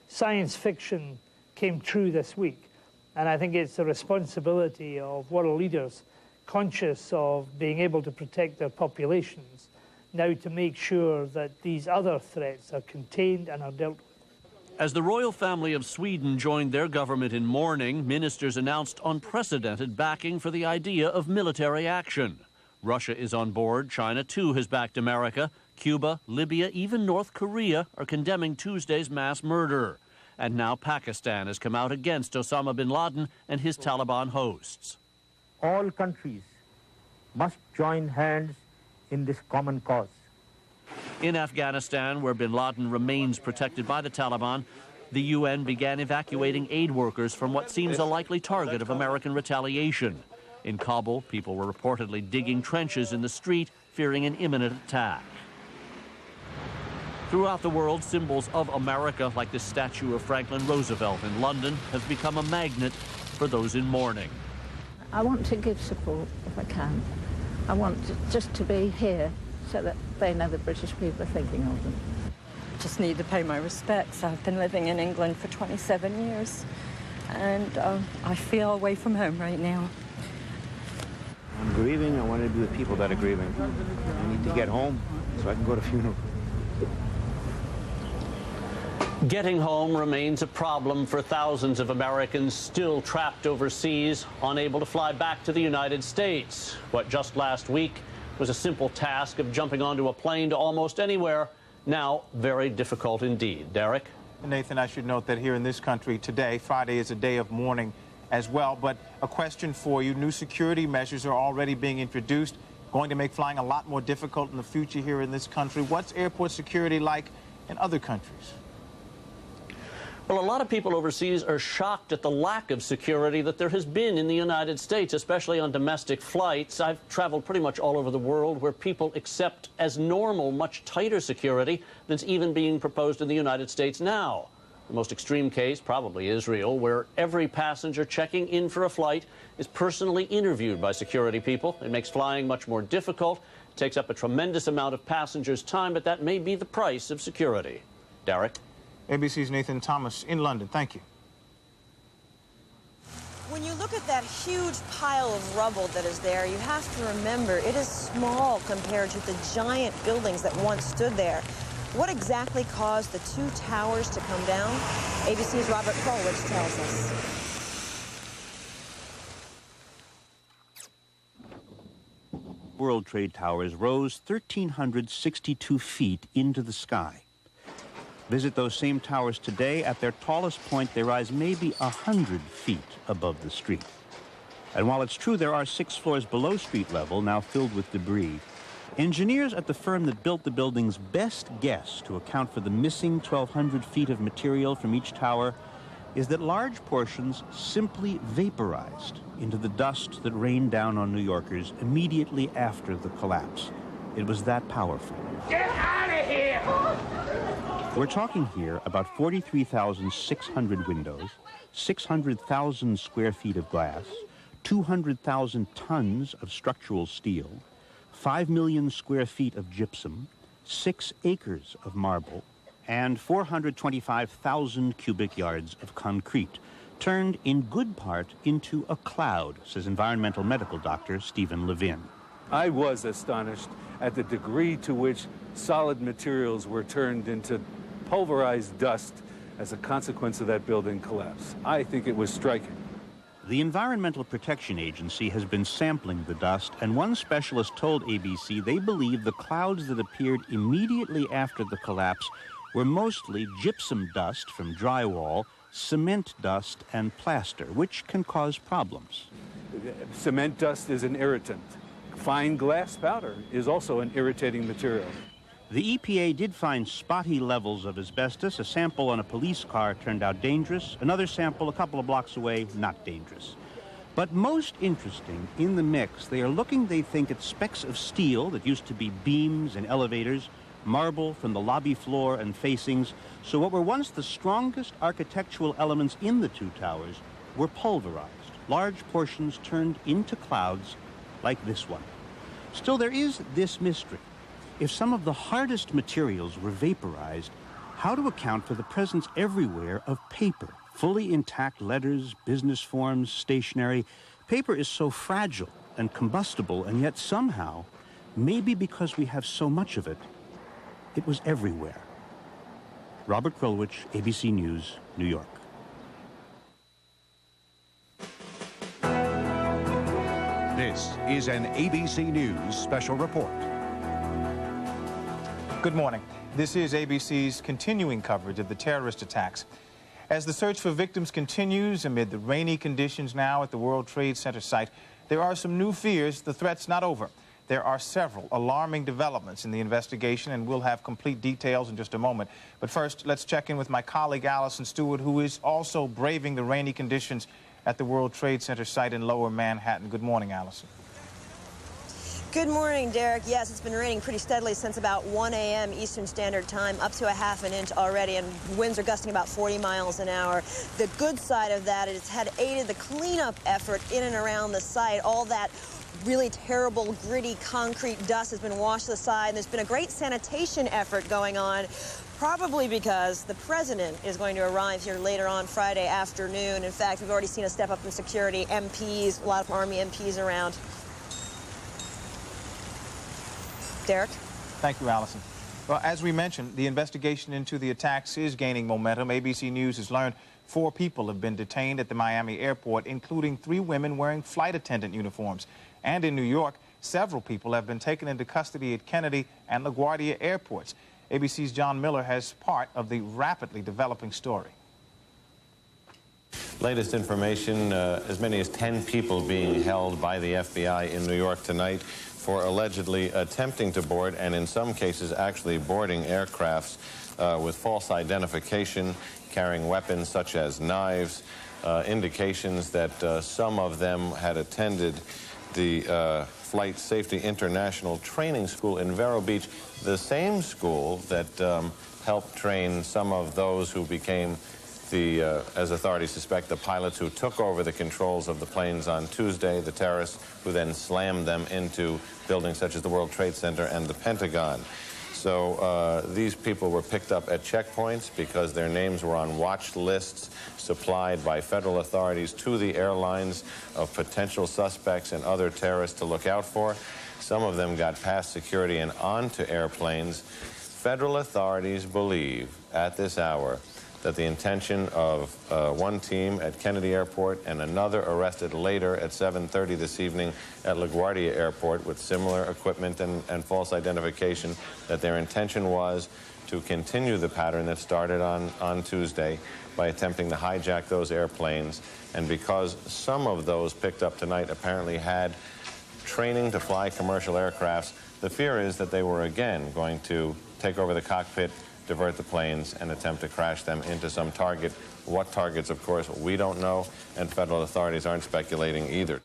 Science fiction came true this week, and I think it's the responsibility of world leaders conscious of being able to protect their populations now to make sure that these other threats are contained and are dealt with. As the royal family of Sweden joined their government in mourning, ministers announced unprecedented backing for the idea of military action. Russia is on board. China, too, has backed America. Cuba, Libya, even North Korea are condemning Tuesday's mass murder. And now Pakistan has come out against Osama bin Laden and his Taliban hosts. All countries must join hands in this common cause. In Afghanistan, where bin Laden remains protected by the Taliban, the UN began evacuating aid workers from what seems a likely target of American retaliation. In Kabul, people were reportedly digging trenches in the street, fearing an imminent attack. Throughout the world, symbols of America, like the statue of Franklin Roosevelt in London, have become a magnet for those in mourning. I want to give support if I can. I want just to be here so that they know the British people are thinking of them. Just need to pay my respects. I've been living in England for 27 years, and I feel away from home right now. I'm grieving. I want to be with people that are grieving. I need to get home so I can go to funeral. Getting home remains a problem for thousands of Americans still trapped overseas, unable to fly back to the United States. What just last week was a simple task of jumping onto a plane to almost anywhere, now very difficult indeed. Derek? Nathan, I should note that here in this country today, Friday, is a day of mourning as well. But a question for you. New security measures are already being introduced, going to make flying a lot more difficult in the future here in this country. What's airport security like in other countries? Well, a lot of people overseas are shocked at the lack of security that there has been in the United States, especially on domestic flights. I've traveled pretty much all over the world where people accept as normal much tighter security than's even being proposed in the United States now. The most extreme case, probably Israel, where every passenger checking in for a flight is personally interviewed by security people. It makes flying much more difficult, takes up a tremendous amount of passengers' time, but that may be the price of security. Derek? ABC's Nathan Thomas in London. Thank you. When you look at that huge pile of rubble that is there, you have to remember it is small compared to the giant buildings that once stood there. What exactly caused the two towers to come down? ABC's Robert Krulwich tells us. World Trade Towers rose 1,362 feet into the sky. Visit those same towers today. At their tallest point, they rise maybe 100 feet above the street. And while it's true there are 6 floors below street level, now filled with debris, engineers at the firm that built the building's best guess to account for the missing 1,200 feet of material from each tower is that large portions simply vaporized into the dust that rained down on New Yorkers immediately after the collapse. It was that powerful. Get out of here! We're talking here about 43,600 windows, 600,000 square feet of glass, 200,000 tons of structural steel, 5 million square feet of gypsum, 6 acres of marble, and 425,000 cubic yards of concrete, turned in good part into a cloud, says environmental medical doctor Stephen Levin. I was astonished at the degree to which solid materials were turned into pulverized dust as a consequence of that building collapse. I think it was striking. The Environmental Protection Agency has been sampling the dust, and one specialist told ABC they believe the clouds that appeared immediately after the collapse were mostly gypsum dust from drywall, cement dust, and plaster, which can cause problems. Cement dust is an irritant. Fine glass powder is also an irritating material. The EPA did find spotty levels of asbestos. A sample on a police car turned out dangerous. Another sample a couple of blocks away, not dangerous. But most interesting, in the mix, they are looking, they think, at specks of steel that used to be beams and elevators, marble from the lobby floor and facings. So what were once the strongest architectural elements in the two towers were pulverized, large portions turned into clouds like this one. Still, there is this mystery. If some of the hardest materials were vaporized, how to account for the presence everywhere of paper, fully intact letters, business forms, stationery. Paper is so fragile and combustible, and yet somehow, maybe because we have so much of it, it was everywhere. Robert Krulwich, ABC News, New York. This is an ABC News special report. Good morning. This is ABC's continuing coverage of the terrorist attacks. As the search for victims continues amid the rainy conditions now at the World Trade Center site, there are some new fears the threat's not over. There are several alarming developments in the investigation, and we'll have complete details in just a moment. But first, let's check in with my colleague Allison Stewart, who is also braving the rainy conditions at the World Trade Center site in Lower Manhattan. Good morning, Allison. Good morning, Derek. Yes, it's been raining pretty steadily since about 1 a.m. Eastern Standard Time, up to a ½ an inch already, and winds are gusting about 40 miles an hour. The good side of that is it had aided the cleanup effort in and around the site. All that really terrible, gritty concrete dust has been washed aside, and there's been a great sanitation effort going on, probably because the president is going to arrive here later on Friday afternoon. In fact, we've already seen a step up in security, MPs, a lot of Army MPs around. Derek? Thank you, Allison. Well, as we mentioned, the investigation into the attacks is gaining momentum. ABC News has learned 4 people have been detained at the Miami airport, including 3 women wearing flight attendant uniforms. And in New York, several people have been taken into custody at Kennedy and LaGuardia airports. ABC's John Miller has part of the rapidly developing story. Latest information, as many as 10 people being held by the FBI in New York tonight for allegedly attempting to board, and in some cases actually boarding aircrafts with false identification, carrying weapons such as knives, indications that some of them had attended the Flight Safety International Training School in Vero Beach, the same school that helped train some of those who became as authorities suspect, the pilots who took over the controls of the planes on Tuesday, the terrorists who then slammed them into buildings such as the World Trade Center and the Pentagon. So these people were picked up at checkpoints because their names were on watch lists supplied by federal authorities to the airlines of potential suspects and other terrorists to look out for. Some of them got past security and onto airplanes. Federal authorities believe at this hour that the intention of one team at Kennedy Airport and another arrested later at 7:30 this evening at LaGuardia Airport with similar equipment and false identification, that their intention was to continue the pattern that started on Tuesday by attempting to hijack those airplanes. And because some of those picked up tonight apparently had training to fly commercial aircrafts, the fear is that they were again going to take over the cockpit, divert the planes, and attempt to crash them into some target. What targets, of course, we don't know, and federal authorities aren't speculating either.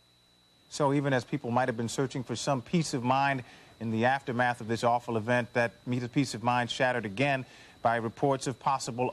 So even as people might have been searching for some peace of mind in the aftermath of this awful event, that peace of mind shattered again by reports of possible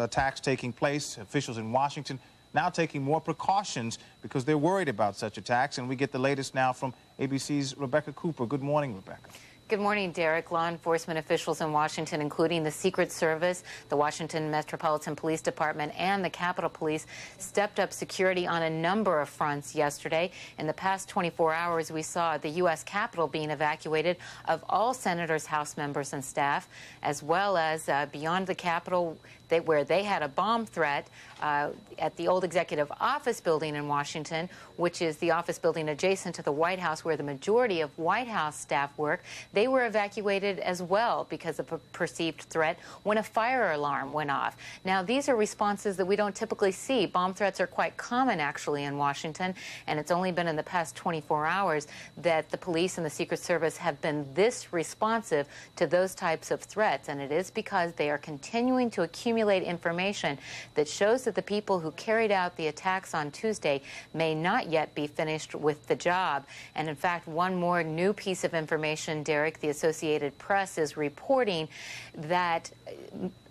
attacks taking place. Officials in Washington now taking more precautions because they're worried about such attacks. And we get the latest now from ABC's Rebecca Cooper. Good morning, Rebecca. Good morning, Derek. Law enforcement officials in Washington, including the Secret Service, the Washington Metropolitan Police Department, and the Capitol Police, stepped up security on a number of fronts yesterday. In the past 24 hours, we saw the U.S. Capitol being evacuated of all senators, House members, and staff, as well as beyond the Capitol, where they had a bomb threat at the old Executive Office building in Washington, which is the office building adjacent to the White House where the majority of White House staff work. They were evacuated as well because of a perceived threat when a fire alarm went off. Now, these are responses that we don't typically see. Bomb threats are quite common, actually, in Washington, and it's only been in the past 24 hours that the police and the Secret Service have been this responsive to those types of threats, and it is because they are continuing to accumulate information that shows that the people who carried out the attacks on Tuesday may not yet be finished with the job. And in fact, one more new piece of information, Derek, the Associated Press is reporting that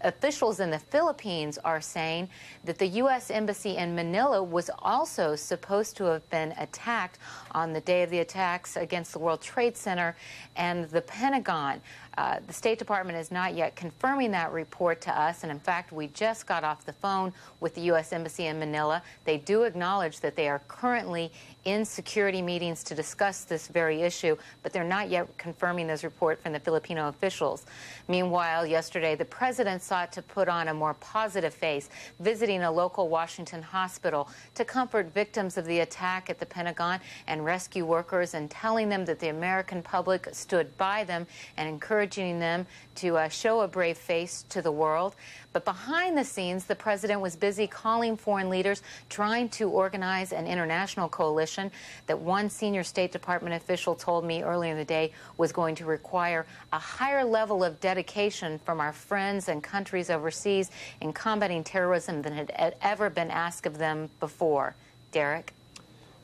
officials in the Philippines are saying that the U.S. Embassy in Manila was also supposed to have been attacked on the day of the attacks against the World Trade Center and the Pentagon. The State Department is not yet confirming that report to us, and in fact, we just got off the phone with the U.S. Embassy in Manila. They do acknowledge that they are currently in security meetings to discuss this very issue, but they're not yet confirming those reports from the Filipino officials. Meanwhile, yesterday, the president sought to put on a more positive face, visiting a local Washington hospital to comfort victims of the attack at the Pentagon and rescue workers, and telling them that the American public stood by them and encouraging them to show a brave face to the world. But behind the scenes, the president was busy calling foreign leaders, trying to organize an international coalition that one senior State Department official told me earlier in the day was going to require a higher level of dedication from our friends and countries overseas in combating terrorism than had ever been asked of them before. Derek?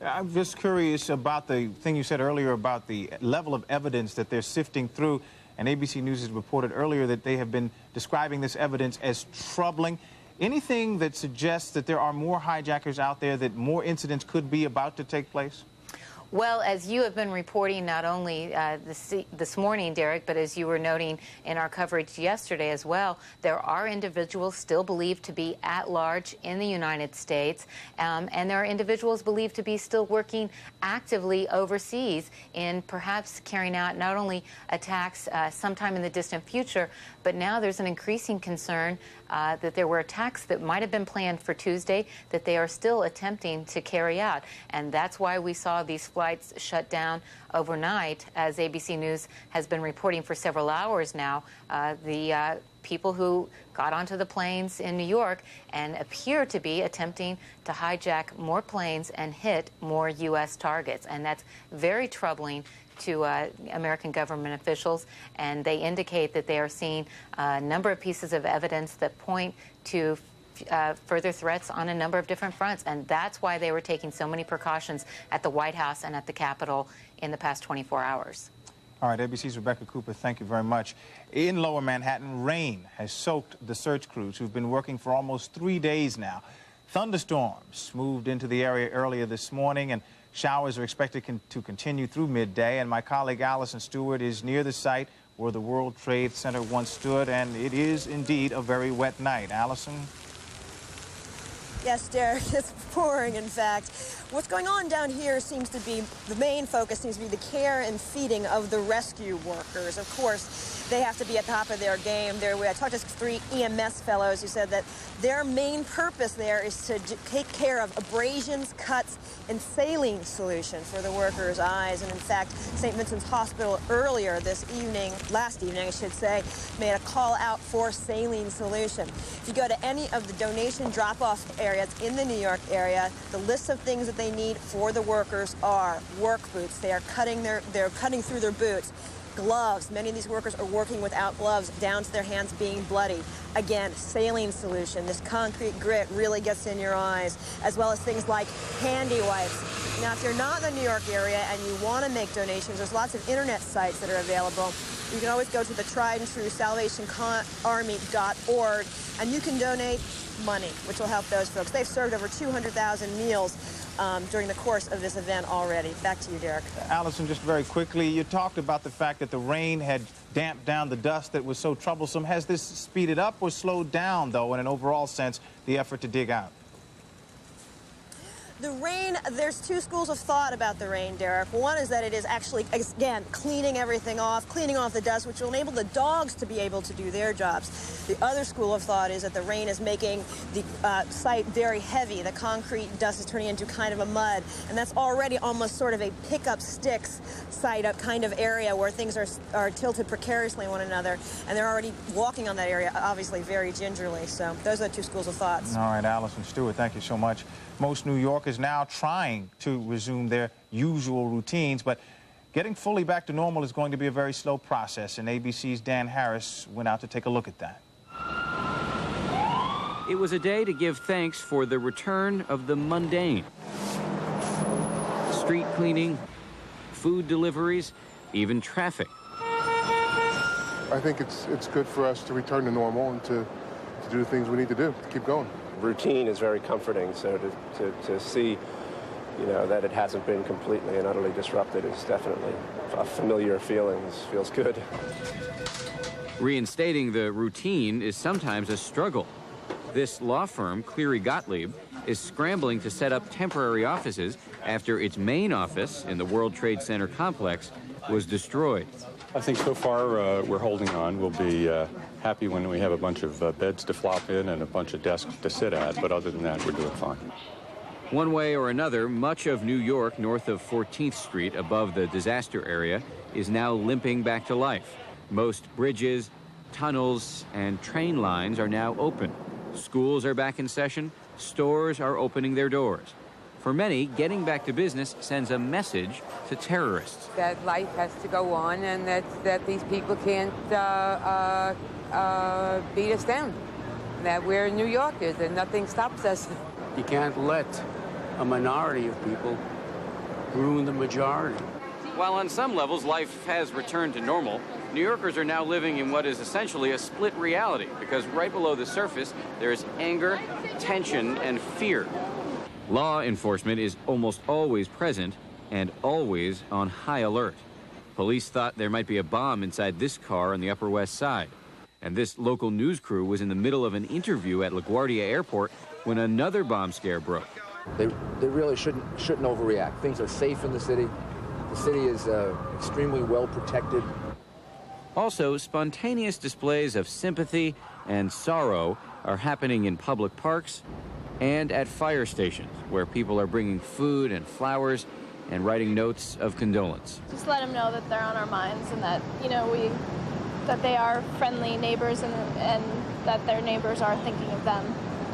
I'm just curious about the thing you said earlier about the level of evidence that they're sifting through. And ABC News has reported earlier that they have been describing this evidence as troubling. Anything that suggests that there are more hijackers out there, that more incidents could be about to take place? Well, as you have been reporting not only this morning, Derek, but as you were noting in our coverage yesterday as well, there are individuals still believed to be at large in the United States, and there are individuals believed to be still working actively overseas in perhaps carrying out not only attacks sometime in the distant future, but now there's an increasing concern that there were attacks that might have been planned for Tuesday that they are still attempting to carry out. And that's why we saw these flights shut down overnight, as ABC News has been reporting for several hours now. The people who got onto the planes in New York and appear to be attempting to hijack more planes and hit more U.S. targets. And that's very troubling to American government officials, and they indicate that they are seeing a number of pieces of evidence that point to further threats on a number of different fronts, and that's why they were taking so many precautions at the White House and at the Capitol in the past 24 hours. All right, ABC's Rebecca Cooper, thank you very much. In Lower Manhattan, rain has soaked the search crews who've been working for almost 3 days now. Thunderstorms moved into the area earlier this morning, and showers are expected to continue through midday, and my colleague Allison Stewart is near the site where the World Trade Center once stood, and it is indeed a very wet night. Allison? Yes, Derek, it's pouring, in fact. What's going on down here seems to be, the main focus seems to be the care and feeding of the rescue workers. Of course, they have to be at the top of their game. I talked to 3 EMS fellows who said that their main purpose there is to take care of abrasions, cuts, and saline solution for the workers' eyes. And in fact, St. Vincent's Hospital earlier this evening, last evening I should say, made a call out for saline solution. If you go to any of the donation drop-off areas in the New York area, the list of things that they need for the workers are work boots. They're cutting through their boots. Gloves. Many of these workers are working without gloves, down to their hands being bloody. Again, saline solution. This concrete grit really gets in your eyes, as well as things like handy wipes. Now, if you're not in the New York area and you want to make donations, there's lots of internet sites that are available. You can always go to the tried and true SalvationArmy.org, and you can donate money, which will help those folks. They've served over 200,000 meals during the course of this event already. Back to you, Derek. Allison, just very quickly, you talked about the fact that the rain had damped down the dust that was so troublesome. Has this speeded up or slowed down, though, in an overall sense, the effort to dig out? The rain, there's 2 schools of thought about the rain, Derek. One is that it is actually, again, cleaning everything off, cleaning off the dust, which will enable the dogs to be able to do their jobs. The other school of thought is that the rain is making the site very heavy. The concrete dust is turning into kind of a mud, and that's already almost sort of a pick-up sticks site up kind of area where things are tilted precariously on one another, and they're already walking on that area, obviously very gingerly. So those are the 2 schools of thoughts. All right, Allison Stewart, thank you so much. Most New Yorkers now trying to resume their usual routines, but getting fully back to normal is going to be a very slow process, and ABC's Dan Harris went out to take a look at that. It was a day to give thanks for the return of the mundane. Street cleaning, food deliveries, even traffic. I think it's good for us to return to normal and to do the things we need to do to keep going. Routine is very comforting, so to see, you know, that it hasn't been completely and utterly disrupted is definitely a familiar feeling. It feels good. Reinstating the routine is sometimes a struggle. This law firm, Cleary Gottlieb, is scrambling to set up temporary offices after its main office in the World Trade Center complex was destroyed. I think so far we're holding on. We'll be happy when we have a bunch of beds to flop in and a bunch of desks to sit at, but other than that, we're doing fine. One way or another, much of New York north of 14th Street above the disaster area is now limping back to life. Most bridges, tunnels, and train lines are now open. Schools are back in session. Stores are opening their doors. For many, getting back to business sends a message to terrorists. That life has to go on and that these people can't beat us down. That we're New Yorkers and nothing stops us. You can't let a minority of people ruin the majority. While on some levels life has returned to normal, New Yorkers are now living in what is essentially a split reality, because right below the surface there is anger, tension, and fear. Law enforcement is almost always present, and always on high alert. Police thought there might be a bomb inside this car on the Upper West Side. And this local news crew was in the middle of an interview at LaGuardia Airport when another bomb scare broke. They really shouldn't overreact. Things are safe in the city. The city is extremely well protected. Also, spontaneous displays of sympathy and sorrow are happening in public parks and at fire stations, where people are bringing food and flowers and writing notes of condolence. Just let them know that they're on our minds and that, you know, that they are friendly neighbors and that their neighbors are thinking of them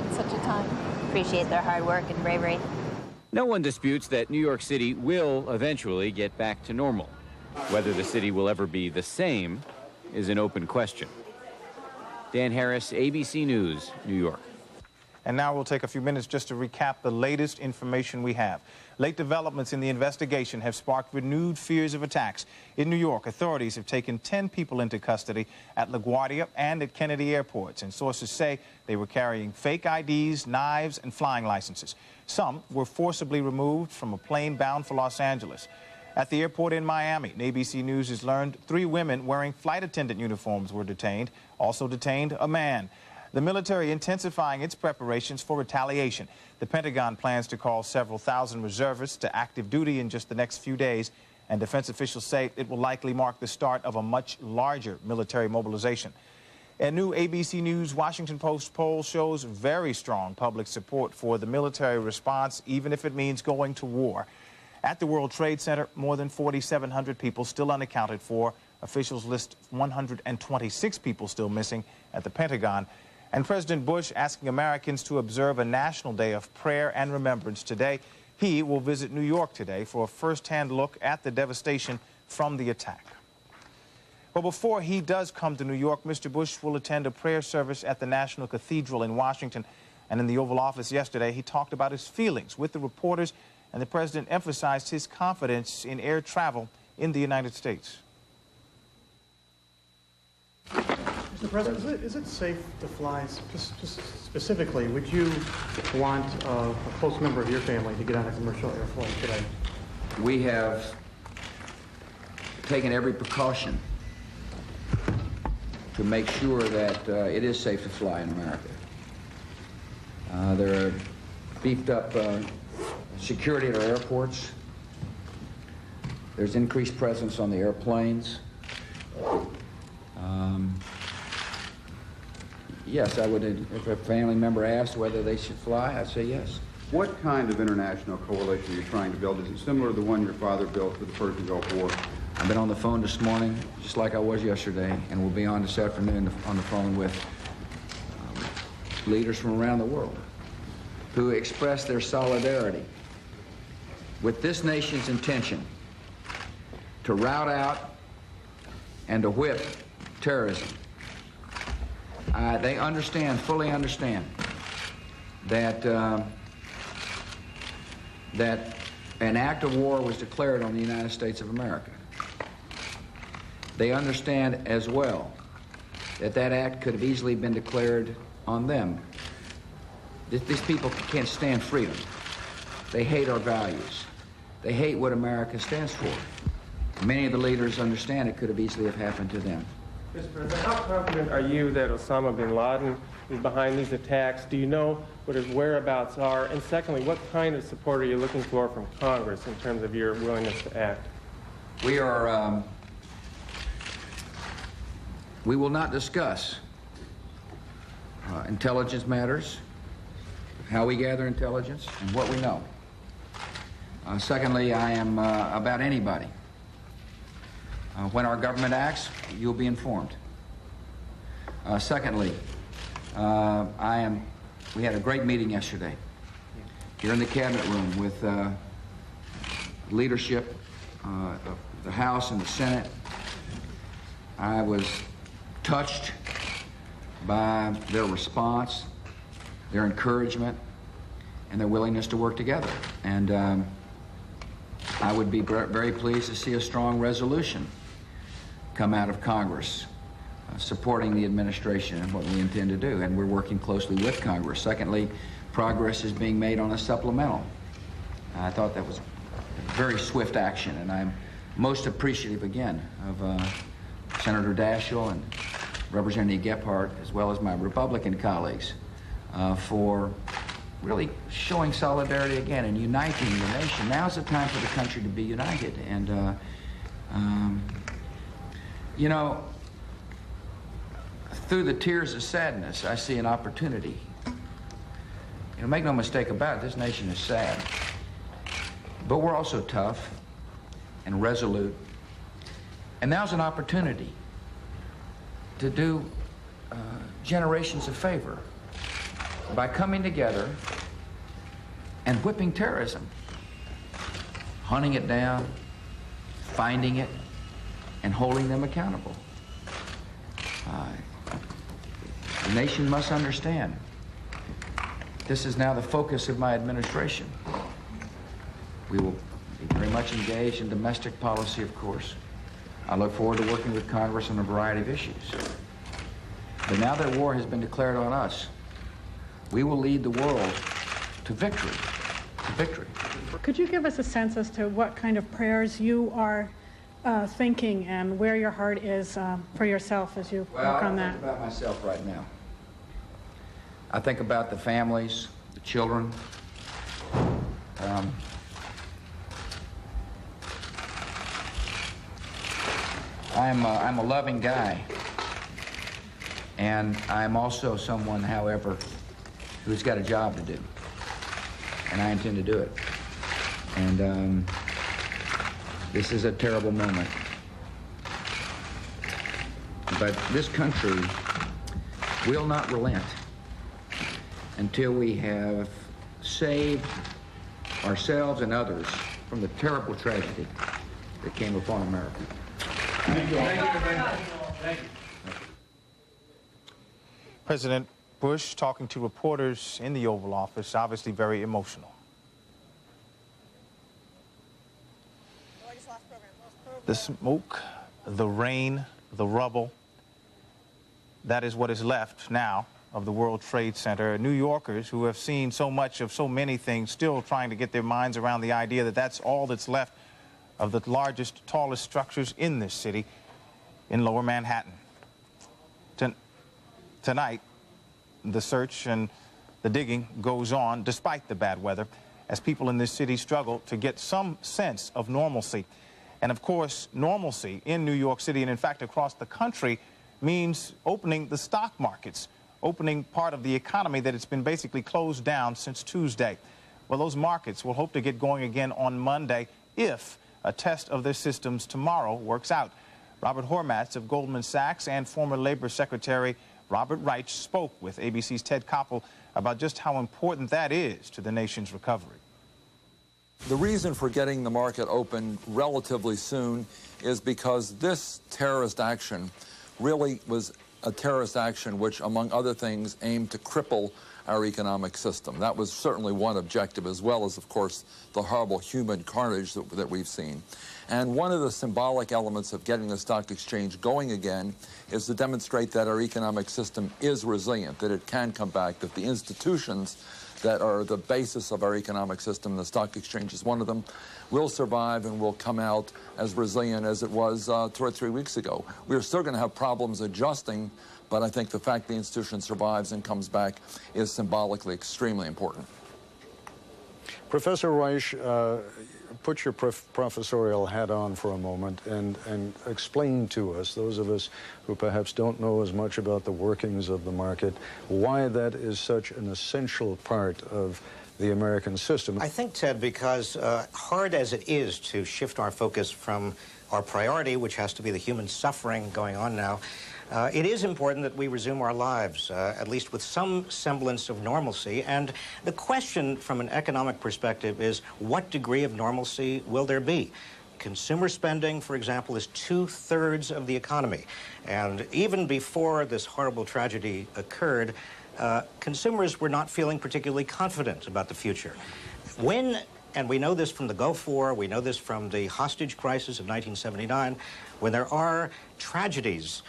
in such a time. Appreciate their hard work and bravery. No one disputes that New York City will eventually get back to normal. Whether the city will ever be the same is an open question. Dan Harris, ABC News, New York. And now we'll take a few minutes just to recap the latest information we have. Late developments in the investigation have sparked renewed fears of attacks. In New York, authorities have taken 10 people into custody at LaGuardia and at Kennedy airports, and sources say they were carrying fake IDs, knives, and flying licenses. Some were forcibly removed from a plane bound for Los Angeles. At the airport in Miami, ABC News has learned 3 women wearing flight attendant uniforms were detained. Also detained a man. The military intensifying its preparations for retaliation. The Pentagon plans to call several thousand reservists to active duty in just the next few days, and defense officials say it will likely mark the start of a much larger military mobilization. A new ABC News Washington Post poll shows very strong public support for the military response, even if it means going to war. At the World Trade Center, more than 4,700 people still unaccounted for. Officials list 126 people still missing at the Pentagon. And President Bush asking Americans to observe a national day of prayer and remembrance today. He will visit New York today for a first-hand look at the devastation from the attack. But before he does come to New York, Mr. Bush will attend a prayer service at the National Cathedral in Washington. And in the Oval Office yesterday, he talked about his feelings with the reporters, and the president emphasized his confidence in air travel in the United States. Mr. President, is it safe to fly? Just specifically, would you want a close member of your family to get on a commercial air flight today? We have taken every precaution to make sure that it is safe to fly in America. There are beefed up security at our airports. There's increased presence on the airplanes. Yes, I would, if a family member asked whether they should fly, I'd say yes. What kind of international coalition are you trying to build? Is it similar to the one your father built for the Persian Gulf War? I've been on the phone this morning, just like I was yesterday, and we'll be on this afternoon on the phone with leaders from around the world who express their solidarity with this nation's intention to rout out and to whip terrorism. They understand, fully understand, that that an act of war was declared on the United States of America. They understand as well that that act could have easily been declared on them. These people can't stand freedom. They hate our values. They hate what America stands for. Many of the leaders understand it could have easily have happened to them. Mr. President, how confident are you that Osama bin Laden is behind these attacks? Do you know what his whereabouts are? And secondly, what kind of support are you looking for from Congress in terms of your willingness to act? We are, we will not discuss intelligence matters, how we gather intelligence, and what we know. Secondly, I am about anybody. When our government acts, you'll be informed. Secondly, we had a great meeting yesterday here in the cabinet room with leadership of the House and the Senate. I was touched by their response, their encouragement, and their willingness to work together. And I would be very pleased to see a strong resolution come out of Congress supporting the administration and what we intend to do, and we're working closely with Congress. Secondly, progress is being made on a supplemental. I thought that was very swift action, and I'm most appreciative, again, of Senator Daschle and Representative Gephardt, as well as my Republican colleagues, for really showing solidarity again and uniting the nation. Now's the time for the country to be united. And, you know, through the tears of sadness, I see an opportunity. You know, make no mistake about it, this nation is sad. But we're also tough and resolute. And now's an opportunity to do generations a favor by coming together and whipping terrorism, hunting it down, finding it, and holding them accountable. The nation must understand this is now the focus of my administration. We will be very much engaged in domestic policy, of course. I look forward to working with Congress on a variety of issues. But now that war has been declared on us, we will lead the world to victory, Could you give us a sense as to what kind of prayers you are thinking and where your heart is for yourself as you work on that? I think about myself right now. I think about the families, the children. I'm a loving guy, and I'm also someone, however, who's got a job to do, and I intend to do it. And this is a terrible moment, but this country will not relent until we have saved ourselves and others from the terrible tragedy that came upon America. Thank you. Thank you. President Bush talking to reporters in the Oval Office, obviously very emotional. The smoke, the rain, the rubble, that is what is left now of the World Trade Center. New Yorkers who have seen so much of so many things still trying to get their minds around the idea that that's all that's left of the largest, tallest structures in this city in Lower Manhattan. Tonight, the search and the digging goes on despite the bad weather as people in this city struggle to get some sense of normalcy. And of course, normalcy in New York City and in fact across the country means opening the stock markets, opening part of the economy that has been basically closed down since Tuesday. Well, those markets will hope to get going again on Monday if a test of their systems tomorrow works out. Robert Hormats of Goldman Sachs and former Labor Secretary Robert Reich spoke with ABC's Ted Koppel about just how important that is to the nation's recovery. The reason for getting the market open relatively soon is because this terrorist action really was a terrorist action which, among other things, aimed to cripple our economic system. That was certainly one objective, as well as, of course, the horrible human carnage that we've seen. And one of the symbolic elements of getting the stock exchange going again is to demonstrate that our economic system is resilient, that it can come back, that the institutions that are the basis of our economic system, the stock exchange is one of them, will survive and will come out as resilient as it was 2 or 3 weeks ago. We're still going to have problems adjusting, but I think the fact the institution survives and comes back is symbolically extremely important. Professor Reich, put your professorial hat on for a moment and explain to us, those of us who perhaps don't know as much about the workings of the market, why that is such an essential part of the American system. I think, Ted, because hard as it is to shift our focus from our priority, which has to be the human suffering going on now, it is important that we resume our lives, at least with some semblance of normalcy. And the question from an economic perspective is, what degree of normalcy will there be? Consumer spending, for example, is 2/3 of the economy. And even before this horrible tragedy occurred, consumers were not feeling particularly confident about the future. When, and we know this from the Gulf War, we know this from the hostage crisis of 1979, when there are tragedies,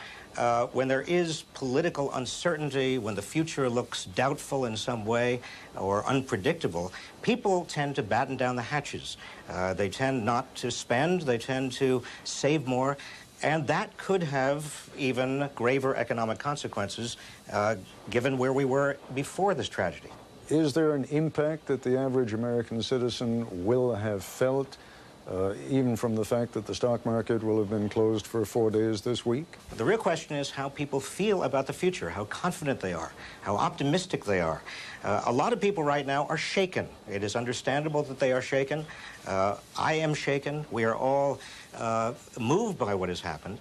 when there is political uncertainty, when the future looks doubtful in some way or unpredictable, people tend to batten down the hatches. They tend not to spend, they tend to save more, and that could have even graver economic consequences given where we were before this tragedy. Is there an impact that the average American citizen will have felt, even from the fact that the stock market will have been closed for 4 days this week? The real question is how people feel about the future, how confident they are, how optimistic they are. A lot of people right now are shaken. It is understandable that they are shaken. I am shaken. We are all moved by what has happened.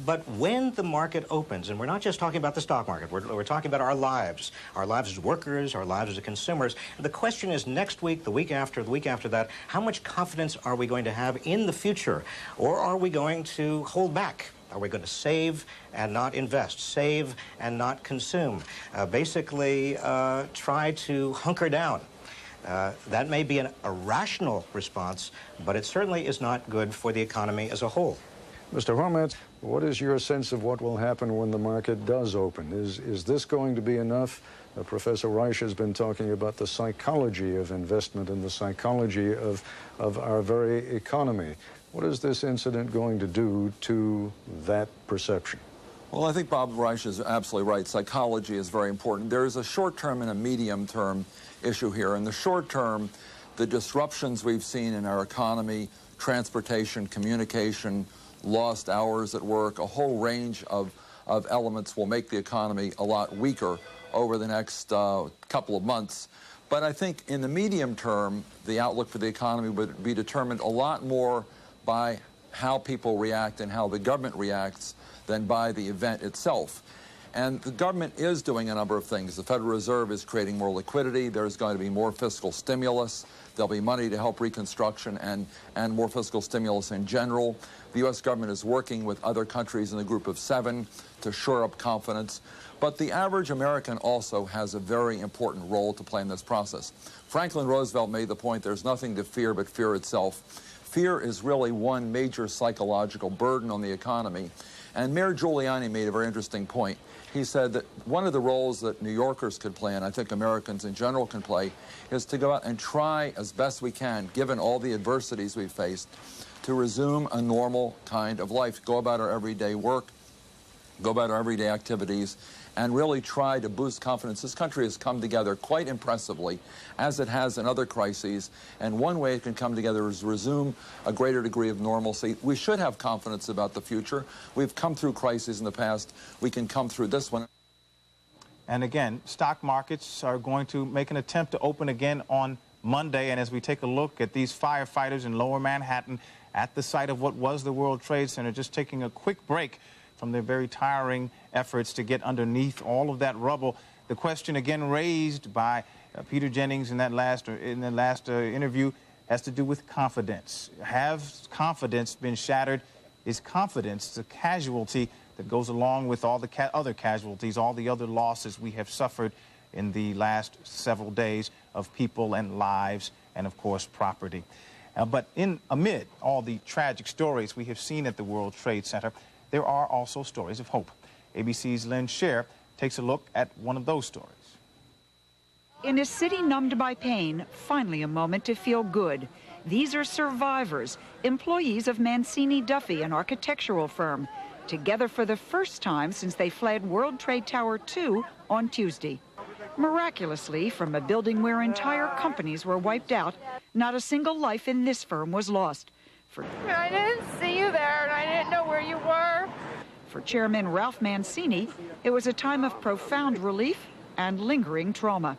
But when the market opens, and we're not just talking about the stock market, we're talking about our lives as workers, our lives as consumers. The question is next week, the week after that, how much confidence are we going to have in the future? Or are we going to hold back? Are we going to save and not invest, save and not consume? Basically, try to hunker down. That may be a rational response, but it certainly is not good for the economy as a whole. Mr. Hormats, what is your sense of what will happen when the market does open? Is this going to be enough? Professor Reich has been talking about the psychology of investment and the psychology of our very economy. What is this incident going to do to that perception? Well, I think Bob Reich is absolutely right. Psychology is very important. There is a short-term and a medium-term issue here. In the short term, the disruptions we've seen in our economy, transportation, communication, lost hours at work, a whole range of elements will make the economy a lot weaker over the next couple of months. But I think in the medium term, the outlook for the economy would be determined a lot more by how people react and how the government reacts than by the event itself. And the government is doing a number of things. The Federal Reserve is creating more liquidity. There's going to be more fiscal stimulus. There'll be money to help reconstruction and more fiscal stimulus in general. The U.S. government is working with other countries in the Group of Seven to shore up confidence. But the average American also has a very important role to play in this process. Franklin Roosevelt made the point there's nothing to fear but fear itself. Fear is really one major psychological burden on the economy. And Mayor Giuliani made a very interesting point. He said that one of the roles that New Yorkers could play, and I think Americans in general can play, is to go out and try as best we can, given all the adversities we've faced, to resume a normal kind of life, go about our everyday work, go about our everyday activities, and really try to boost confidence. This country has come together quite impressively, as it has in other crises, and one way it can come together is resume a greater degree of normalcy. We should have confidence about the future. We've come through crises in the past. We can come through this one. And again, stock markets are going to make an attempt to open again on Monday, and as we take a look at these firefighters in Lower Manhattan at the site of what was the World Trade Center, just taking a quick break from their very tiring efforts to get underneath all of that rubble. The question again raised by Peter Jennings in that last interview has to do with confidence. Has confidence been shattered? Is confidence the casualty that goes along with all the other casualties, all the other losses we have suffered in the last several days of people and lives and, of course, property? But amid all the tragic stories we have seen at the World Trade Center, there are also stories of hope. ABC's Lynn Scher takes a look at one of those stories. In a city numbed by pain, finally a moment to feel good. These are survivors, employees of Mancini Duffy, an architectural firm, together for the first time since they fled World Trade Tower 2 on Tuesday. Miraculously, from a building where entire companies were wiped out, not a single life in this firm was lost. I didn't see you there, and I didn't know where you were. For Chairman Ralph Mancini, it was a time of profound relief and lingering trauma.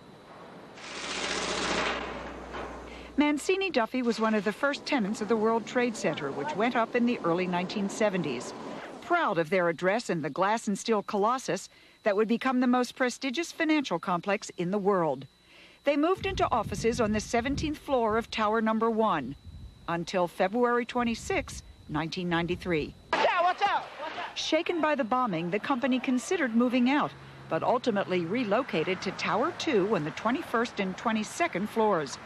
Mancini Duffy was one of the first tenants of the World Trade Center, which went up in the early 1970s. Proud of their address in the glass and steel colossus that would become the most prestigious financial complex in the world. They moved into offices on the 17th floor of Tower Number 1. Until February 26, 1993. Watch out! Shaken by the bombing, the company considered moving out, but ultimately relocated to Tower 2 on the 21st and 22nd floors.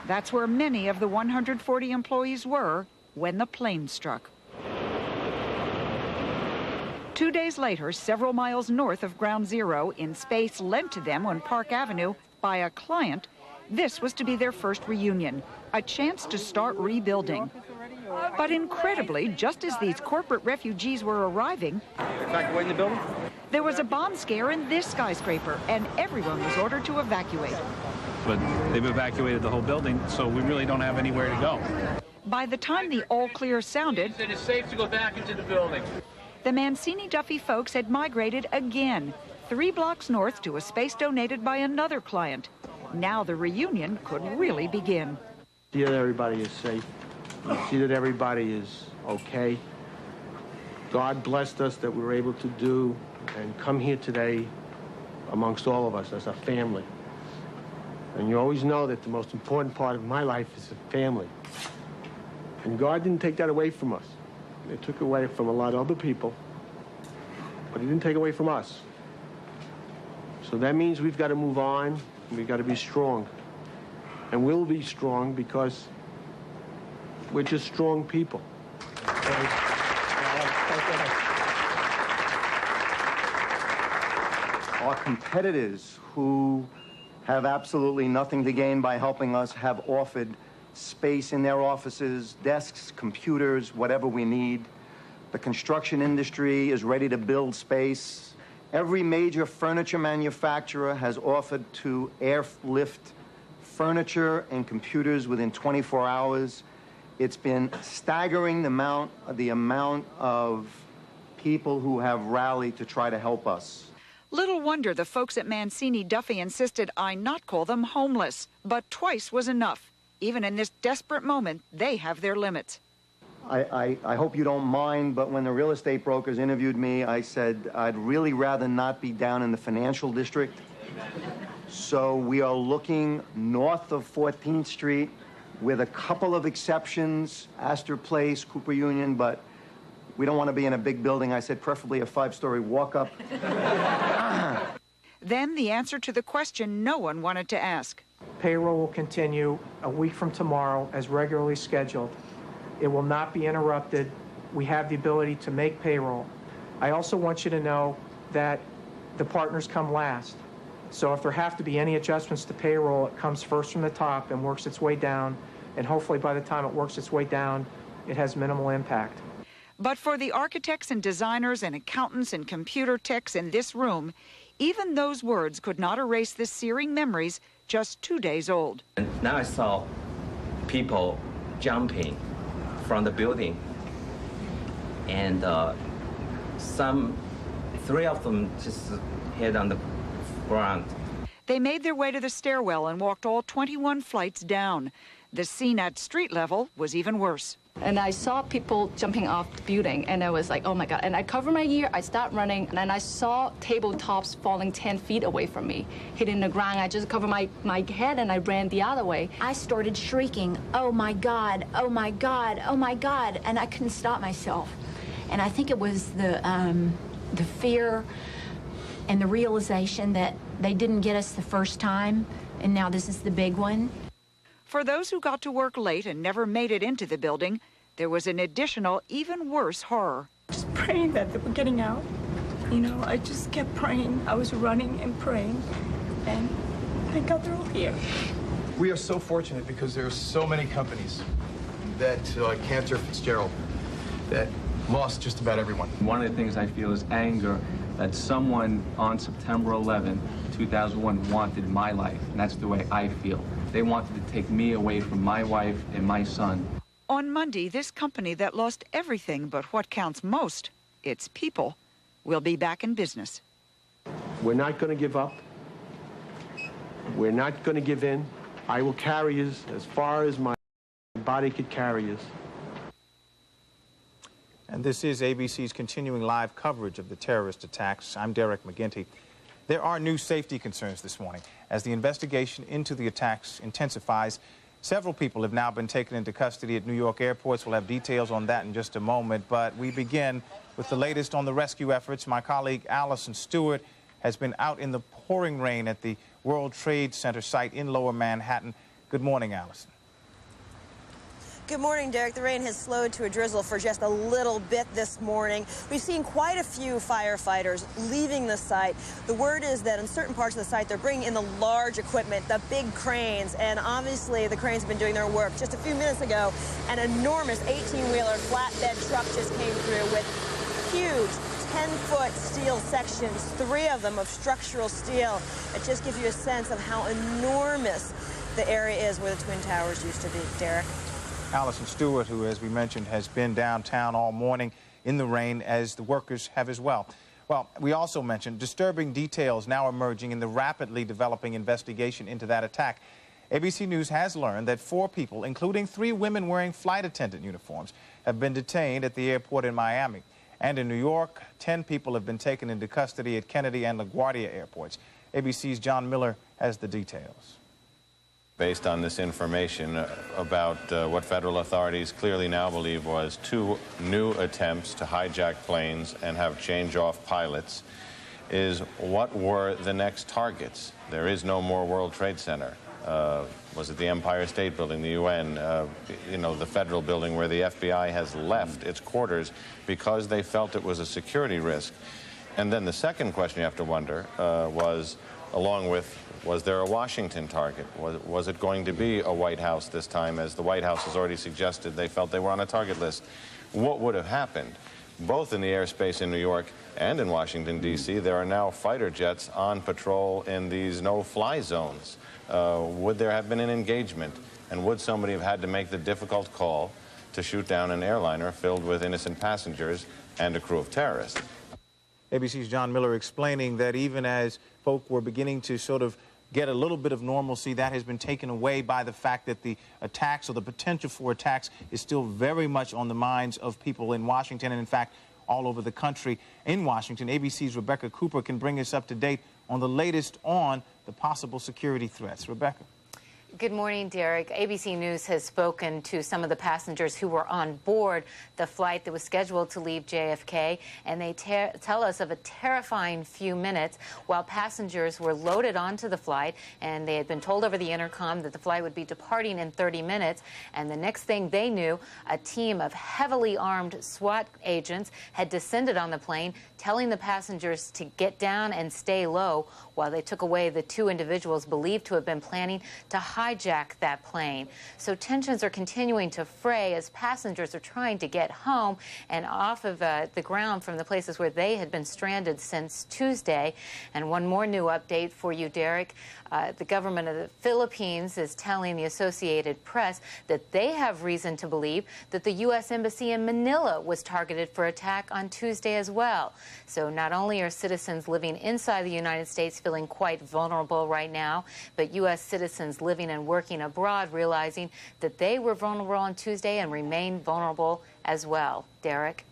That's where many of the 140 employees were when the plane struck. 2 days later, several miles north of Ground Zero, in space lent to them on Park Avenue by a client, this was to be their first reunion, a chance to start rebuilding. But incredibly, just as these corporate refugees were arriving, evacuating the building? There was a bomb scare in this skyscraper, and everyone was ordered to evacuate. But they've evacuated the whole building, so we really don't have anywhere to go. By the time the all clear sounded, It is safe to go back into the building. the Mancini-Duffy folks had migrated again, 3 blocks north to a space donated by another client. Now the reunion could really begin. See that everybody is safe. You see that everybody is okay. God blessed us that we were able to do and come here today amongst all of us as a family. And you always know that the most important part of my life is a family. And God didn't take that away from us. It took away from a lot of other people, but he didn't take away from us. So that means we've got to move on, and we've got to be strong. And we'll be strong because we're just strong people. Our competitors who have absolutely nothing to gain by helping us have offered space in their offices, desks, computers, whatever we need. The construction industry is ready to build space. Every major furniture manufacturer has offered to airlift furniture and computers within 24 hours. It's been staggering the amount of people who have rallied to try to help us. Little wonder the folks at Mancini-Duffy insisted I not call them homeless, but twice was enough. Even in this desperate moment, they have their limits. I hope you don't mind, but when the real estate brokers interviewed me, I said I'd really rather not be down in the financial district. So we are looking north of 14th Street with a couple of exceptions, Astor Place, Cooper Union, but we don't want to be in a big building. I said preferably a 5-story walk-up. Then the answer to the question no one wanted to ask. Payroll will continue a week from tomorrow as regularly scheduled. It will not be interrupted. We have the ability to make payroll. I also want you to know that the partners come last. So if there have to be any adjustments to payroll, it comes first from the top and works its way down. And hopefully by the time it works its way down, it has minimal impact. But for the architects and designers and accountants and computer techs in this room, even those words could not erase the searing memories just 2 days old. And now I saw people jumping from the building, and 3 of them just hit on the ground. They made their way to the stairwell and walked all 21 flights down. The scene at street level was even worse. And I saw people jumping off the building, and I was like, oh my God. And I covered my ear, I start running, and then I saw tabletops falling 10 feet away from me, hitting the ground. I just covered my head, and I ran the other way. I started shrieking, oh my God, oh my God, oh my God, and I couldn't stop myself. And I think it was the fear and the realization that they didn't get us the first time, and now this is the big one. For those who got to work late and never made it into the building, there was an additional, even worse horror. Just praying that they were getting out. You know, I just kept praying. I was running and praying, and thank God they're all here. We are so fortunate because there are so many companies that, like Cantor Fitzgerald, that lost just about everyone. One of the things I feel is anger that someone on September 11, 2001 wanted my life, and that's the way I feel. They wanted to take me away from my wife and my son. On Monday, this company that lost everything but what counts most, its people, will be back in business. We're not going to give up. We're not going to give in. I will carry you as far as my body could carry you. And this is ABC's continuing live coverage of the terrorist attacks. I'm Derek McGinty. There are new safety concerns this morning. As the investigation into the attacks intensifies, several people have now been taken into custody at New York airports. We'll have details on that in just a moment. But we begin with the latest on the rescue efforts. My colleague Allison Stewart has been out in the pouring rain at the World Trade Center site in Lower Manhattan. Good morning, Allison. Good morning, Derek. The rain has slowed to a drizzle for just a little bit this morning. We've seen quite a few firefighters leaving the site. The word is that in certain parts of the site, they're bringing in the large equipment, the big cranes, and obviously the cranes have been doing their work. Just a few minutes ago, an enormous 18-wheeler flatbed truck just came through with huge 10-foot steel sections, 3 of them of structural steel. It just gives you a sense of how enormous the area is where the Twin Towers used to be. Derek? Allison Stewart, who, as we mentioned, has been downtown all morning in the rain, as the workers have as well. Well, we also mentioned disturbing details now emerging in the rapidly developing investigation into that attack. ABC News has learned that 4 people, including 3 women wearing flight attendant uniforms, have been detained at the airport in Miami. And in New York, 10 people have been taken into custody at Kennedy and LaGuardia airports. ABC's John Miller has the details. Based on this information about what federal authorities clearly now believe was 2 new attempts to hijack planes and have change-off pilots, is what were the next targets? There is no more World Trade Center. Was it the Empire State Building, the UN, you know, the federal building where the FBI has left its quarters because they felt it was a security risk? And then the second question you have to wonder was, along with, was there a Washington target? Was it going to be a White House this time, as the White House has already suggested they felt they were on a target list? What would have happened? Both in the airspace in New York and in Washington, D.C., there are now fighter jets on patrol in these no-fly zones. Would there have been an engagement? And would somebody have had to make the difficult call to shoot down an airliner filled with innocent passengers and a crew of terrorists? ABC's John Miller explaining that even as folk were beginning to sort of get a little bit of normalcy, that has been taken away by the fact that the attacks, or the potential for attacks, is still very much on the minds of people in Washington and, in fact, all over the country. In Washington, ABC's Rebecca Cooper can bring us up to date on the latest on the possible security threats. Rebecca. Good morning, Derek. ABC News has spoken to some of the passengers who were on board the flight that was scheduled to leave JFK, and they tell us of a terrifying few minutes while passengers were loaded onto the flight, and they had been told over the intercom that the flight would be departing in 30 minutes, and the next thing they knew, a team of heavily armed SWAT agents had descended on the plane, telling the passengers to get down and stay low while they took away the 2 individuals believed to have been planning to hijack that plane. So tensions are continuing to fray as passengers are trying to get home and off of the ground from the places where they had been stranded since Tuesday. And one more new update for you, Derek. The government of the Philippines is telling the Associated Press that they have reason to believe that the U.S. Embassy in Manila was targeted for attack on Tuesday as well. So not only are citizens living inside the United States feeling quite vulnerable right now, but U.S. citizens living and working abroad realizing that they were vulnerable on Tuesday and remain vulnerable as well. Derek?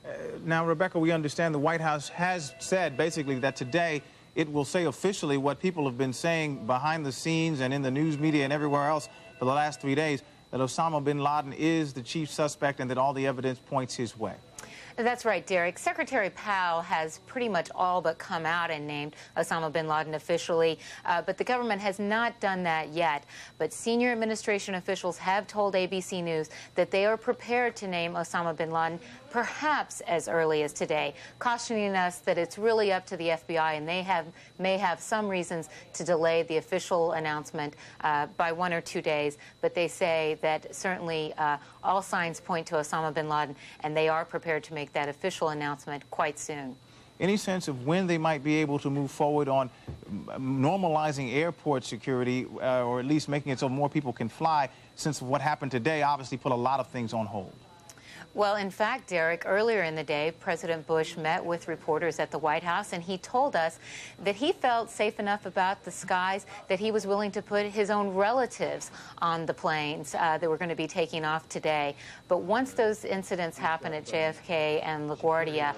Now, Rebecca, we understand the White House has said basically that today it will say officially what people have been saying behind the scenes and in the news media and everywhere else for the last 3 days, that Osama bin Laden is the chief suspect and that all the evidence points his way. That's right, Derek. Secretary Powell has pretty much all but come out and named Osama bin Laden officially, but the government has not done that yet. But senior administration officials have told ABC News that they are prepared to name Osama bin Laden perhaps as early as today, cautioning us that it's really up to the FBI, and they may have some reasons to delay the official announcement by 1 or 2 days. But they say that certainly all signs point to Osama bin Laden, and they are prepared to make that official announcement quite soon. Any sense of when they might be able to move forward on normalizing airport security, or at least making it so more people can fly, since what happened today obviously put a lot of things on hold? Well, in fact, Derek, earlier in the day, President Bush met with reporters at the White House, and he told us that he felt safe enough about the skies that he was willing to put his own relatives on the planes that were going to be taking off today. But once those incidents happened at JFK and LaGuardia,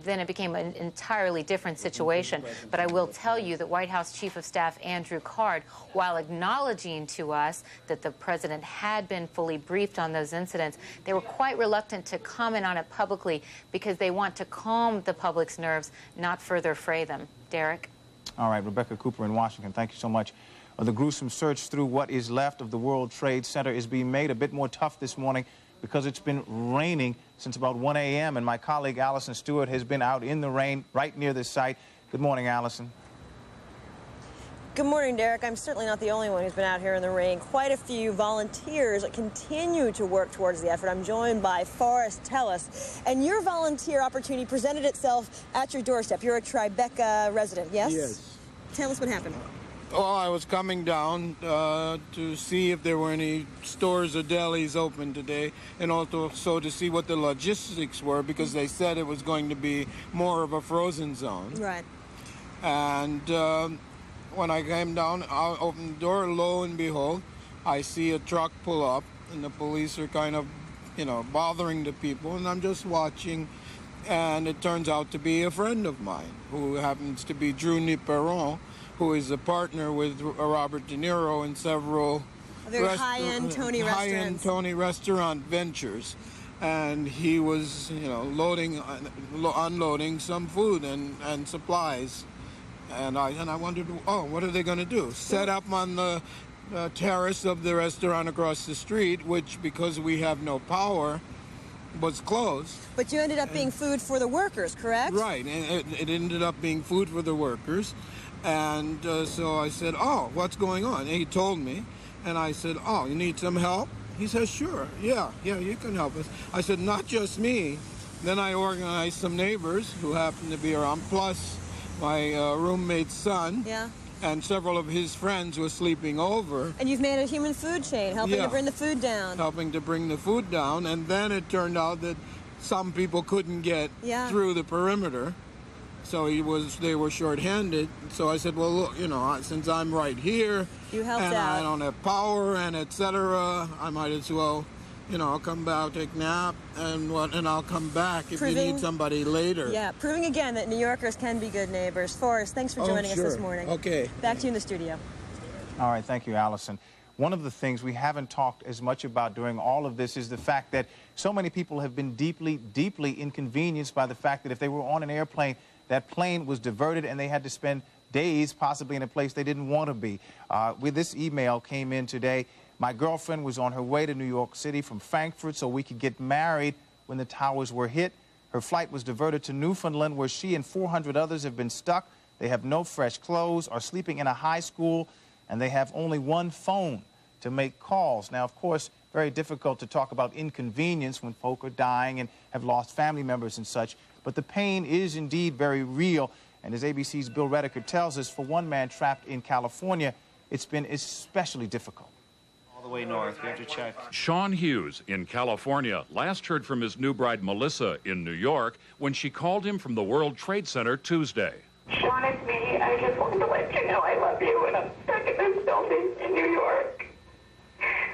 then it became an entirely different situation. But I will tell you that White House Chief of Staff Andrew Card, while acknowledging to us that the president had been fully briefed on those incidents, they were quite reluctant to comment on it publicly because they want to calm the public's nerves, not further fray them. Derek? All right, Rebecca Cooper in Washington, thank you so much. The gruesome search through what is left of the World Trade Center is being made a bit more tough this morning because it's been raining since about 1 a.m. and my colleague Allison Stewart has been out in the rain right near this site. Good morning, Allison. Good morning, Derek. I'm certainly not the only one who's been out here in the rain. Quite a few volunteers continue to work towards the effort. I'm joined by Forrest Tellis. And your volunteer opportunity presented itself at your doorstep. You're a Tribeca resident, yes? Yes. Tell us what happened. Well, I was coming down to see if there were any stores or delis open today, and also to see what the logistics were, because they said it was going to be more of a frozen zone. Right. And when I came down, I opened the door, lo and behold, I see a truck pull up, and the police are kind of, bothering the people, and I'm just watching, and it turns out to be a friend of mine, who happens to be Drew Niperon, who is a partner with Robert De Niro in several high-end Tony restaurants. High-end Tony restaurant ventures. And he was, unloading some food and supplies. And I wondered, what are they going to do? Set up on the terrace of the restaurant across the street, which, because we have no power, was closed. But you ended up being food for the workers, correct? Right, and it ended up being food for the workers. And so I said, what's going on? And he told me, and I said, you need some help? He says, sure, yeah, you can help us. I said, not just me. Then I organized some neighbors who happened to be around, plus my roommate's son. Yeah. And several of his friends were sleeping over. And you've made a human food chain, helping to bring the food down. Helping to bring the food down. And then it turned out that some people couldn't get through the perimeter. So they were short-handed. So I said, well, look, since I'm right here, you helped and out. I don't have power and etc., I might as well, I'll come back, take a nap, and I'll come back if you need somebody later. Yeah, proving again that New Yorkers can be good neighbors. Forrest, thanks for joining us this morning. Okay. Back to you in the studio. All right, thank you, Allison. One of the things we haven't talked as much about during all of this is the fact that so many people have been deeply, deeply inconvenienced by the fact that if they were on an airplane, that plane was diverted and they had to spend days possibly in a place they didn't want to be. This email came in today. My girlfriend was on her way to New York City from Frankfurt so we could get married when the towers were hit. Her flight was diverted to Newfoundland, where she and 400 others have been stuck. They have no fresh clothes, are sleeping in a high school, and they have only one phone to make calls. Now, of course, very difficult to talk about inconvenience when folk are dying and have lost family members and such. But the pain is indeed very real. And as ABC's Bill Rediker tells us, for one man trapped in California, it's been especially difficult. All the way north, we have to check. Sean Hughes in California last heard from his new bride Melissa in New York when she called him from the World Trade Center Tuesday. Sean, it's me. I just wanted to let you know I love you, and I'm stuck in this building in New York.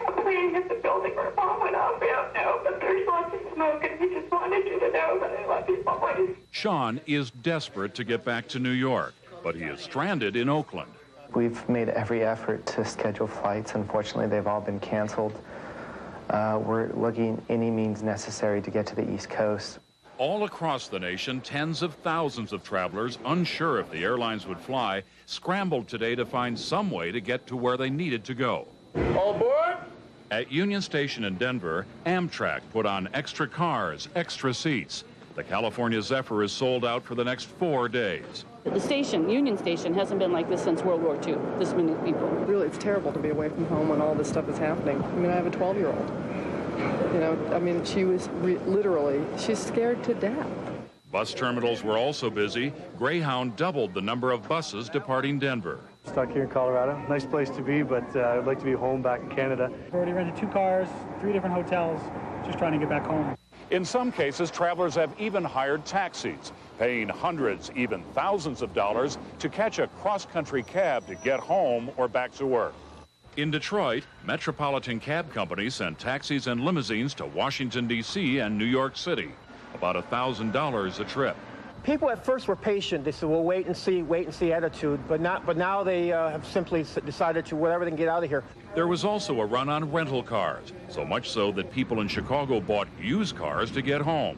I'm playing at the building where bomb went off. We don't know, but there's lots of smoke, and we just wanted you to know that I love you so much. Sean is desperate to get back to New York, but he is stranded in Oakland. We've made every effort to schedule flights. Unfortunately, they've all been canceled. We're looking any means necessary to get to the East Coast. All across the nation, tens of thousands of travelers, unsure if the airlines would fly, scrambled today to find some way to get to where they needed to go. All aboard! At Union Station in Denver, Amtrak put on extra cars, extra seats. The California Zephyr is sold out for the next 4 days. The station, Union Station, hasn't been like this since World War II, this many people. Really, it's terrible to be away from home when all this stuff is happening. I mean, I have a 12-year-old. She was literally, she's scared to death. Bus terminals were also busy. Greyhound doubled the number of buses departing Denver. Stuck here in Colorado. Nice place to be, but I'd like to be home back in Canada. I've already rented 2 cars, 3 different hotels, just trying to get back home. In some cases, travelers have even hired taxis, paying hundreds, even thousands of dollars to catch a cross-country cab to get home or back to work. In Detroit, Metropolitan Cab Company sent taxis and limousines to Washington, D.C. and New York City, about $1,000 a trip. People at first were patient. They said, well, wait and see attitude. But now they have simply decided to whatever they can get out of here. There was also a run on rental cars, so much so that people in Chicago bought used cars to get home.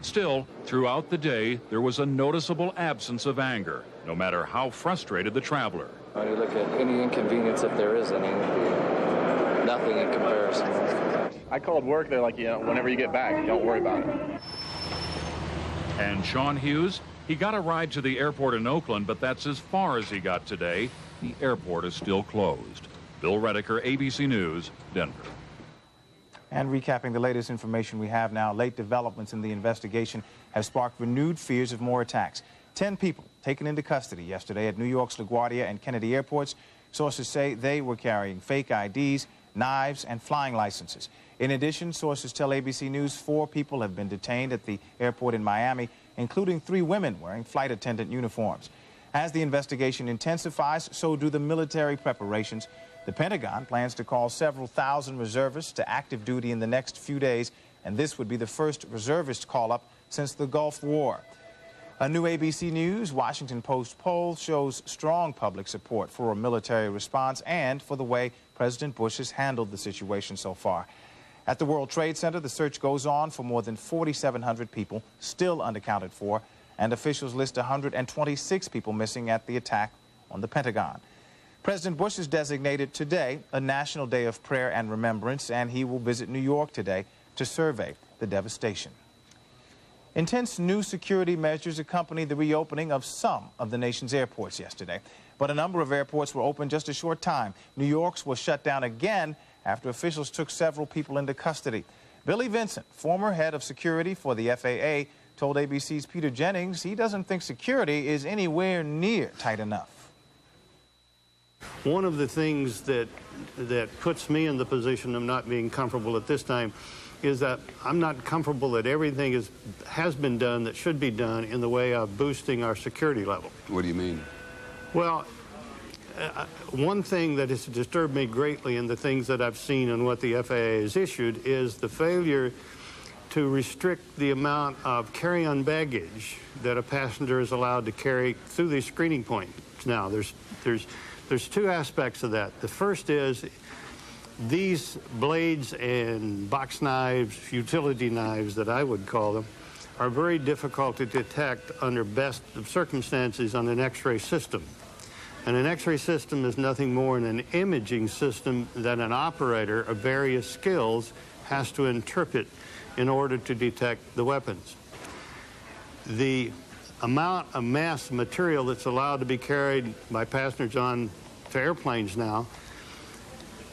Still, throughout the day, there was a noticeable absence of anger, no matter how frustrated the traveler. When you look at any inconvenience, if there is any, nothing in comparison. I called work. They're like, whenever you get back, don't worry about it. And Sean Hughes, he got a ride to the airport in Oakland, but that's as far as he got today. The airport is still closed. Bill Redeker, ABC News, Denver. And recapping the latest information we have now, late developments in the investigation have sparked renewed fears of more attacks. 10 people taken into custody yesterday at New York's LaGuardia and Kennedy airports. Sources say they were carrying fake IDs, knives, and flying licenses. In addition, sources tell ABC News 4 people have been detained at the airport in Miami, including 3 women wearing flight attendant uniforms. As the investigation intensifies, so do the military preparations. The Pentagon plans to call several thousand reservists to active duty in the next few days, and this would be the first reservist call-up since the Gulf War. A new ABC News Washington Post poll shows strong public support for a military response and for the way President Bush has handled the situation so far. At the World Trade Center, the search goes on for more than 4,700 people still unaccounted for, and officials list 126 people missing at the attack on the Pentagon. President Bush has designated today a National Day of Prayer and Remembrance, and he will visit New York today to survey the devastation. Intense new security measures accompanied the reopening of some of the nation's airports yesterday. But a number of airports were open just a short time. New York's was shut down again after officials took several people into custody. Billy Vincent, former head of security for the FAA, told ABC's Peter Jennings he doesn't think security is anywhere near tight enough. One of the things that puts me in the position of not being comfortable at this time is that I'm not comfortable that everything has been done that should be done in the way of boosting our security level. What do you mean? Well, one thing that has disturbed me greatly in the things that I've seen and what the FAA has issued is the failure to restrict the amount of carry-on baggage that a passenger is allowed to carry through these screening points. Now, there's 2 aspects of that. The first is these blades and box knives, utility knives that I would call them, are very difficult to detect under best of circumstances on an X-ray system. And an X-ray system is nothing more than an imaging system that an operator of various skills has to interpret in order to detect the weapons. The amount of mass material that's allowed to be carried by passengers on to airplanes now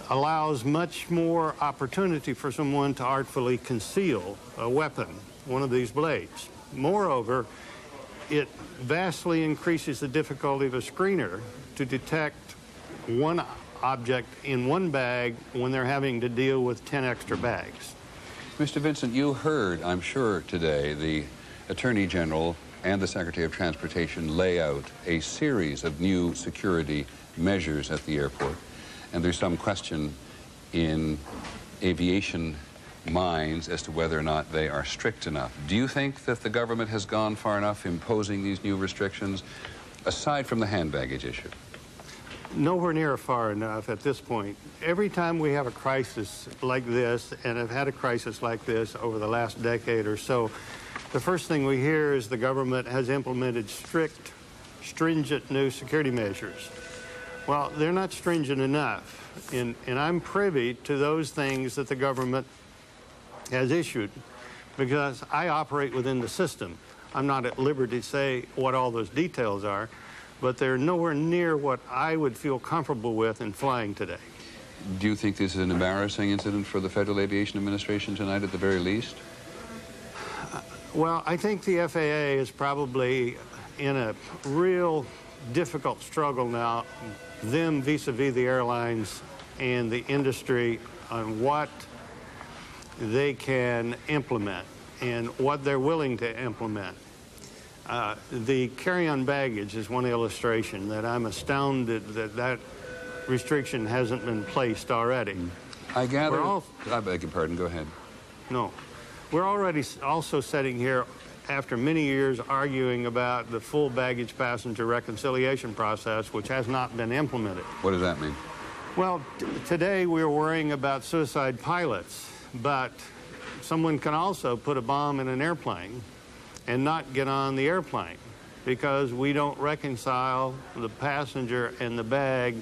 allows much more opportunity for someone to artfully conceal a weapon, one of these blades. Moreover, it vastly increases the difficulty of a screener to detect one object in one bag when they're having to deal with 10 extra bags. Mr. Vincent, you heard, I'm sure, today the Attorney General and the Secretary of Transportation lay out a series of new security measures at the airport. And there's some question in aviation minds as to whether or not they are strict enough. Do you think that the government has gone far enough imposing these new restrictions, aside from the hand baggage issue? Nowhere near far enough at this point. Every time we have a crisis like this, and have had a crisis like this over the last decade or so, the first thing we hear is the government has implemented strict, stringent new security measures. Well, they're not stringent enough, and I'm privy to those things that the government has issued because I operate within the system. I'm not at liberty to say what all those details are, but they're nowhere near what I would feel comfortable with in flying today. Do you think this is an embarrassing incident for the Federal Aviation Administration tonight at the very least? Well, I think the FAA is probably in a real difficult struggle now, them vis-a-vis the airlines and the industry, on what they can implement and what they're willing to implement. The carry-on baggage is one illustration that I'm astounded that restriction hasn't been placed already. I gather... I beg your pardon, go ahead. No. We're already also sitting here after many years arguing about the full baggage passenger reconciliation process, which has not been implemented. What does that mean? Well, today we're worrying about suicide pilots, but someone can also put a bomb in an airplane and not get on the airplane. because we don't reconcile the passenger and the bag,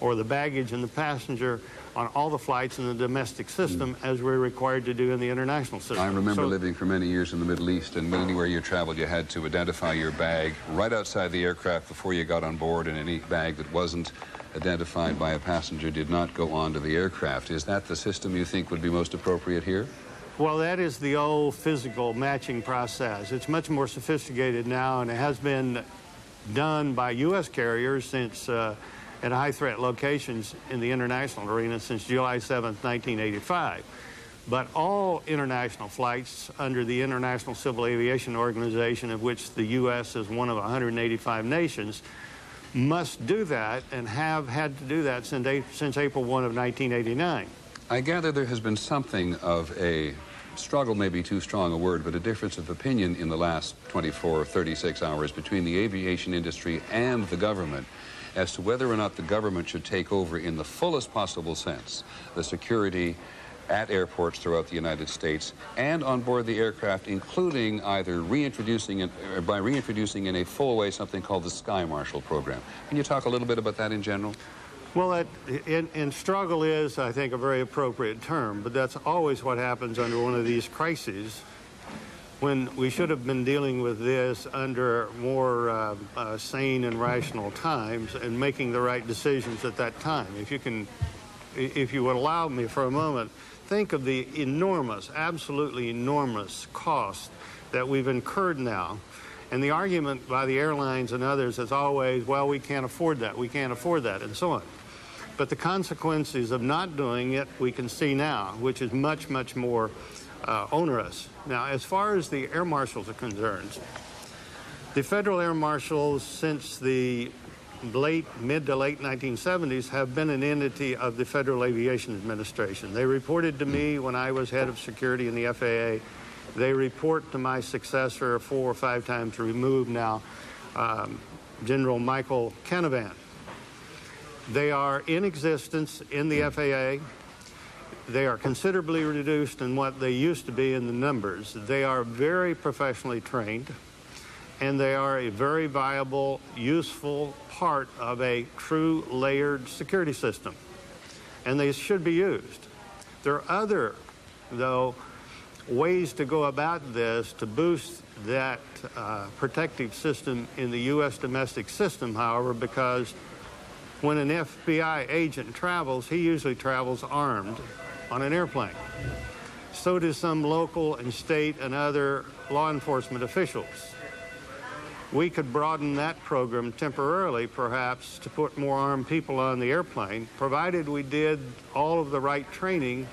or the baggage and the passenger, on all the flights in the domestic system as we're required to do in the international system. I remember living for many years in the Middle East, and anywhere you traveled, you had to identify your bag right outside the aircraft before you got on board, and any bag that wasn't identified by a passenger did not go onto the aircraft. Is that the system you think would be most appropriate here? Well, that is the old physical matching process. It's much more sophisticated now, and it has been done by U.S. carriers since at high-threat locations in the international arena since July 7th, 1985. But all international flights under the International Civil Aviation Organization, of which the U.S. is one of 185 nations, must do that and have had to do that since April 1 of 1989. I gather there has been something of a struggle, may be too strong a word, but a difference of opinion in the last 24 or 36 hours between the aviation industry and the government as to whether or not the government should take over in the fullest possible sense the security at airports throughout the United States and on board the aircraft, including either reintroducing it, or by reintroducing in a full way something called the Sky Marshal program. Can you talk a little bit about that in general? Well, in struggle is, I think, a very appropriate term, but that's always what happens under one of these crises, when we should have been dealing with this under more sane and rational times and making the right decisions at that time. If you would allow me for a moment, think of the enormous, absolutely enormous cost that we've incurred now. And the argument by the airlines and others is always, well, we can't afford that, and so on. But the consequences of not doing it, we can see now, which is much, much more onerous. Now, as far as the air marshals are concerned, the federal air marshals since the mid to late 1970s have been an entity of the Federal Aviation Administration. They reported to me when I was head of security in the FAA. They report to my successor 4 or 5 times removed now, General Michael Canavan. They are in existence in the FAA. They are considerably reduced in what they used to be in the numbers. They are very professionally trained, and they are a very viable, useful part of a true layered security system, and they should be used. There are other, though, ways to go about this to boost that protective system in the U.S. domestic system, however, because when an FBI agent travels, he usually travels armed on an airplane. So do some local and state and other law enforcement officials. We could broaden that program temporarily, perhaps, to put more armed people on the airplane, provided we did all of the right training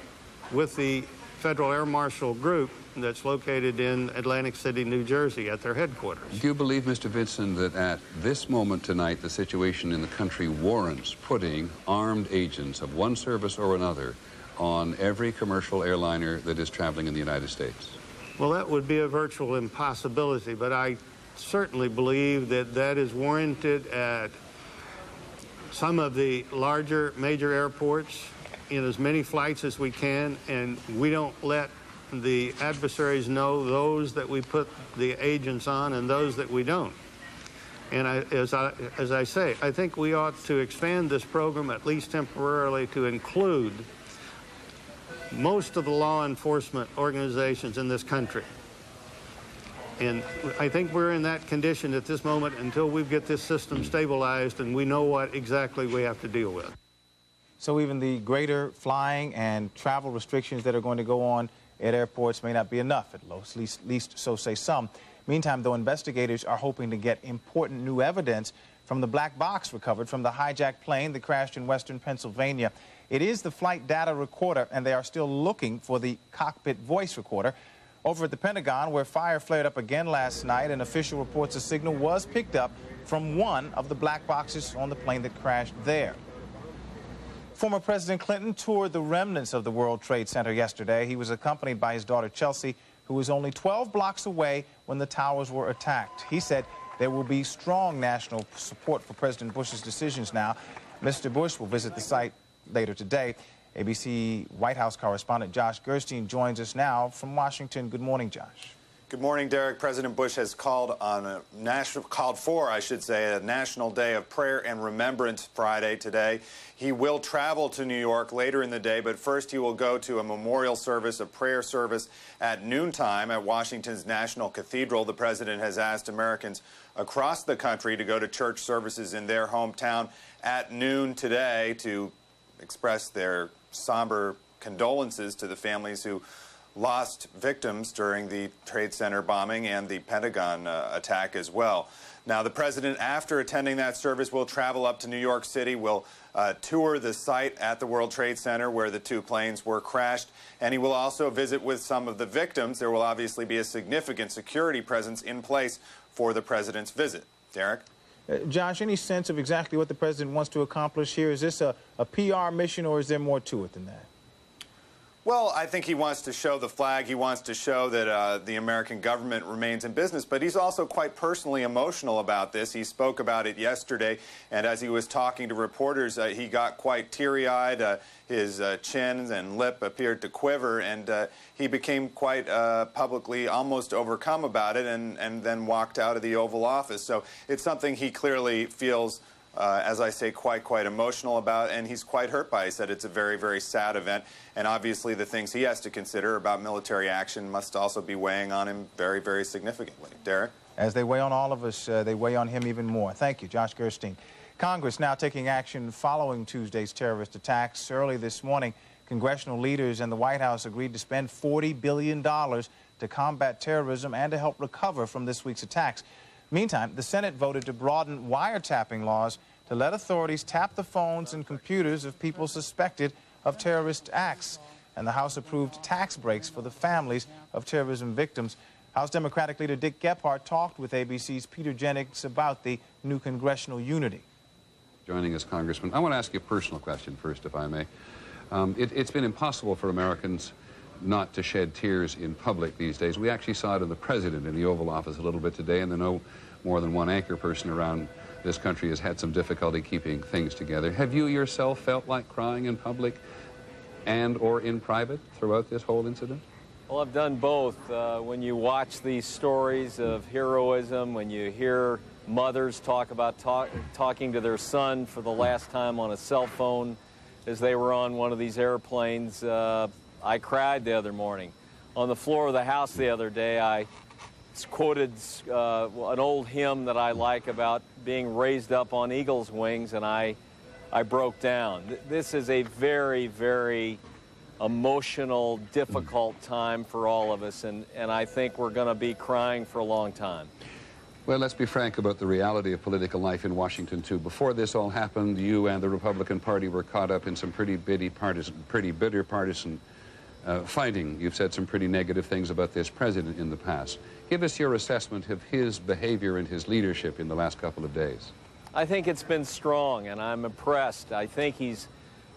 with the Federal Air Marshal Group that's located in Atlantic City, New Jersey, at their headquarters. Do you believe, Mr. Vinson, that at this moment tonight, the situation in the country warrants putting armed agents of one service or another on every commercial airliner that is traveling in the United States? Well, that would be a virtual impossibility, but I certainly believe that that is warranted at some of the larger major airports in as many flights as we can, and we don't let the adversaries know those that we put the agents on and those that we don't. And as I say, I think we ought to expand this program, at least temporarily, to include most of the law enforcement organizations in this country. And I think we're in that condition at this moment until we get this system stabilized and we know what exactly we have to deal with. So even the greater flying and travel restrictions that are going to go on at airports may not be enough, at least so say some. Meantime, though, investigators are hoping to get important new evidence from the black box recovered from the hijacked plane that crashed in western Pennsylvania. It is the flight data recorder, and they are still looking for the cockpit voice recorder. Over at the Pentagon, where fire flared up again last night, an official reports a signal was picked up from one of the black boxes on the plane that crashed there. Former President Clinton toured the remnants of the World Trade Center yesterday. He was accompanied by his daughter Chelsea, who was only 12 blocks away when the towers were attacked. He said there will be strong national support for President Bush's decisions now. Mr. Bush will visit the site later today. ABC White House correspondent Josh Gerstein joins us now from Washington. Good morning, Josh. Good morning, Derek. President Bush has called for a National Day of Prayer and Remembrance Friday today. He will travel to New York later in the day, but first he will go to a memorial service, a prayer service at noontime at Washington's National Cathedral. The president has asked Americans across the country to go to church services in their hometown at noon today to express their somber condolences to the families who lost victims during the Trade Center bombing and the Pentagon attack as well. Now, the president, after attending that service, will travel up to New York City, will tour the site at the World Trade Center where the two planes were crashed, and he will also visit with some of the victims. There will obviously be a significant security presence in place for the president's visit. Derek? Josh, any sense of exactly what the president wants to accomplish here? Is this a PR mission, or is there more to it than that? Well, I think he wants to show the flag. He wants to show that the American government remains in business. But he's also quite personally emotional about this. He spoke about it yesterday, and as he was talking to reporters, he got quite teary-eyed. His chin and lip appeared to quiver, and he became quite publicly almost overcome about it and then walked out of the Oval Office. So it's something he clearly feels as I say, quite emotional about, and he's quite hurt by it. He said it's a very, very sad event, and obviously the things he has to consider about military action must also be weighing on him very, very significantly. Derek? As they weigh on all of us, they weigh on him even more. Thank you, Josh Gerstein. Congress now taking action following Tuesday's terrorist attacks. Early this morning, congressional leaders and the White House agreed to spend $40 billion to combat terrorism and to help recover from this week's attacks. Meantime, the Senate voted to broaden wiretapping laws to let authorities tap the phones and computers of people suspected of terrorist acts. And the House approved tax breaks for the families of terrorism victims. House Democratic leader Dick Gephardt talked with ABC's Peter Jennings about the new congressional unity. Joining us, Congressman. I want to ask you a personal question first, if I may. It's been impossible for Americans not to shed tears in public these days. We actually saw it in the president in the Oval Office a little bit today, and I know more than one anchor person around this country has had some difficulty keeping things together. Have you yourself felt like crying in public and or in private throughout this whole incident? Well, I've done both. When you watch these stories of heroism, when you hear mothers talk about talking to their son for the last time on a cell phone as they were on one of these airplanes, I cried the other morning. On the floor of the House the other day, I quoted an old hymn that I like about being raised up on eagle's wings, and I broke down. This is a very, very emotional, difficult time for all of us, and I think we're going to be crying for a long time. Well, let's be frank about the reality of political life in Washington, too. Before this all happened, you and the Republican Party were caught up in some pretty bitter partisan fighting. You've said some pretty negative things about this president in the past. Give us your assessment of his behavior and his leadership in the last couple of days. I think it's been strong, and I'm impressed. I think he's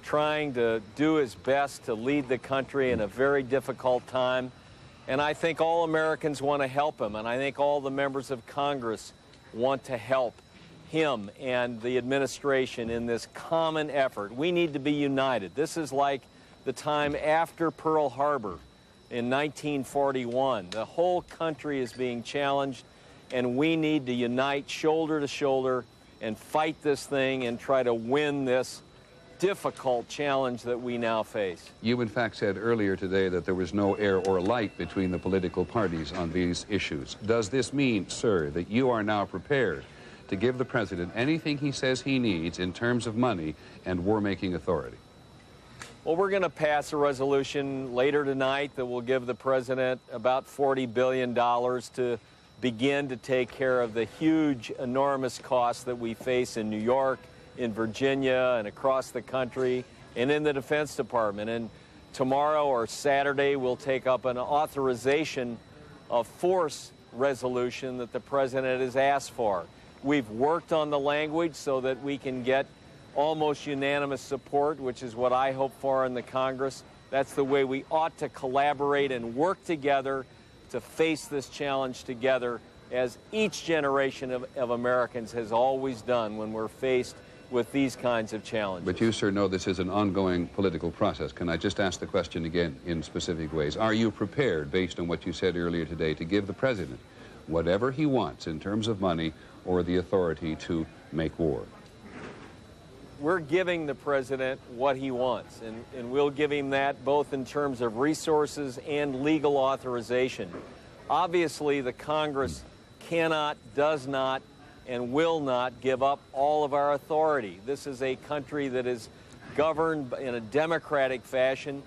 trying to do his best to lead the country in a very difficult time. And I think all Americans want to help him, and I think all the members of Congress want to help him and the administration in this common effort. We need to be united. This is like the time after Pearl Harbor in 1941. The whole country is being challenged, and we need to unite shoulder to shoulder and fight this thing and try to win this difficult challenge that we now face. You, in fact, said earlier today that there was no air or light between the political parties on these issues. Does this mean, sir, that you are now prepared to give the president anything he says he needs in terms of money and war-making authority? Well, we're going to pass a resolution later tonight that will give the president about $40 billion to begin to take care of the huge, enormous costs that we face in New York, in Virginia, and across the country, and in the Defense Department. And tomorrow or Saturday, we'll take up an authorization of force resolution that the president has asked for. We've worked on the language so that we can get almost unanimous support, which is what I hope for in the Congress. That's the way we ought to collaborate and work together to face this challenge together, as each generation of Americans has always done when we're faced with these kinds of challenges. But you, sir, know this is an ongoing political process. Can I just ask the question again in specific ways? Are you prepared, based on what you said earlier today, to give the president whatever he wants in terms of money or the authority to make war? We're giving the president what he wants, and we'll give him that both in terms of resources and legal authorization. Obviously, the Congress cannot, does not, and will not give up all of our authority. This is a country that is governed in a democratic fashion.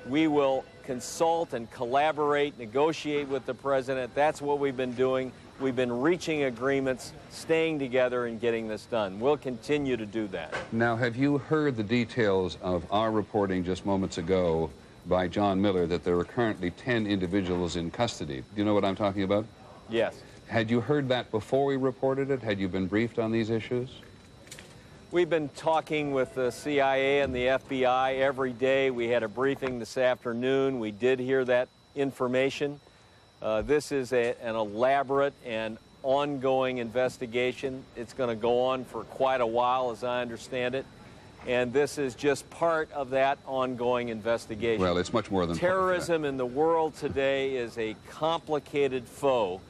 We will consult and collaborate, negotiate with the president. That's what we've been doing. We've been reaching agreements, staying together, and getting this done. We'll continue to do that. Now, have you heard the details of our reporting just moments ago by John Miller that there are currently 10 individuals in custody? Do you know what I'm talking about? Yes. Had you heard that before we reported it? Had you been briefed on these issues? We've been talking with the CIA and the FBI every day. We had a briefing this afternoon. We did hear that information. This is an elaborate and ongoing investigation. It's going to go on for quite a while, as I understand it. And this is just part of that ongoing investigation. Well, it's much more than terrorism in the world today is a complicated foe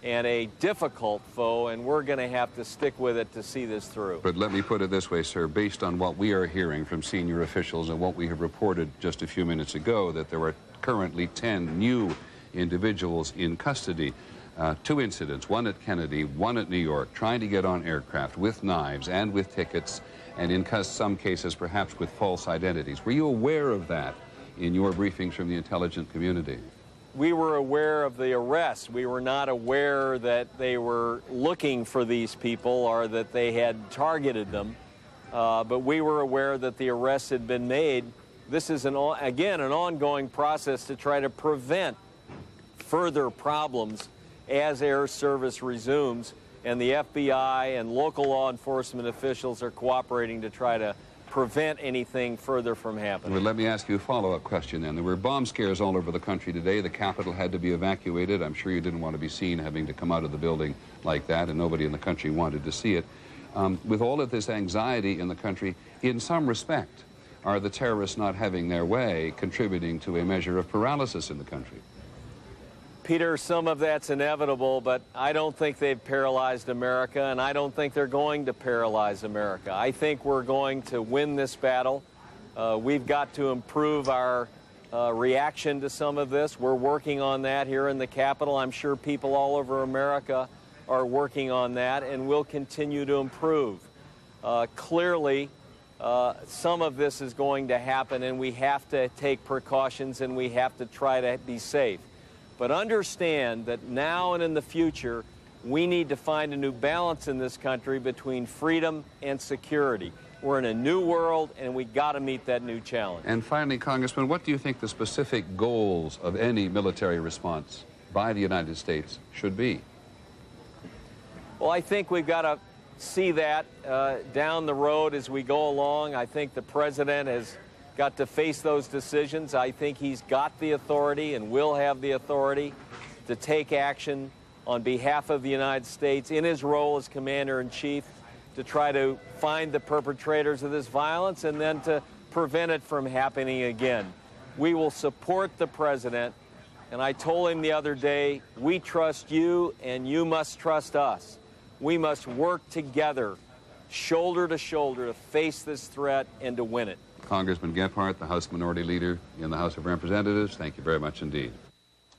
and a difficult foe, and we're going to have to stick with it to see this through. But let me put it this way, sir. Based on what we are hearing from senior officials and what we have reported just a few minutes ago, that there are currently 10 new individuals in custody. 2 incidents, one at Kennedy, one at New York, trying to get on aircraft with knives and with tickets, and in some cases perhaps with false identities. Were you aware of that in your briefings from the intelligence community? We were aware of the arrests. We were not aware that they were looking for these people or that they had targeted them. But we were aware that the arrests had been made. This is, again, an ongoing process to try to prevent further problems as air service resumes. And the FBI and local law enforcement officials are cooperating to try to prevent anything further from happening. Well, let me ask you a follow-up question then. There were bomb scares all over the country today. The Capitol had to be evacuated. I'm sure you didn't want to be seen having to come out of the building like that, and nobody in the country wanted to see it. With all of this anxiety in the country, in some respect, are the terrorists not having their way contributing to a measure of paralysis in the country? Peter, some of that's inevitable, but I don't think they've paralyzed America, and I don't think they're going to paralyze America. I think we're going to win this battle. We've got to improve our reaction to some of this. We're working on that here in the Capitol. I'm sure people all over America are working on that, and we'll continue to improve. Clearly, some of this is going to happen, and we have to take precautions, and we have to try to be safe. But understand that now and in the future, we need to find a new balance in this country between freedom and security. We're in a new world, and we got to meet that new challenge. And finally, Congressman, what do you think the specific goals of any military response by the United States should be? Well, I think we've got to see that down the road as we go along. I think the president has got to face those decisions. I think he's got the authority and will have the authority to take action on behalf of the United States in his role as commander-in-chief to try to find the perpetrators of this violence and then to prevent it from happening again. We will support the president, and I told him the other day, we trust you and you must trust us. We must work together, shoulder to shoulder, to face this threat and to win it. Congressman Gephardt, the House Minority Leader in the House of Representatives, thank you very much indeed.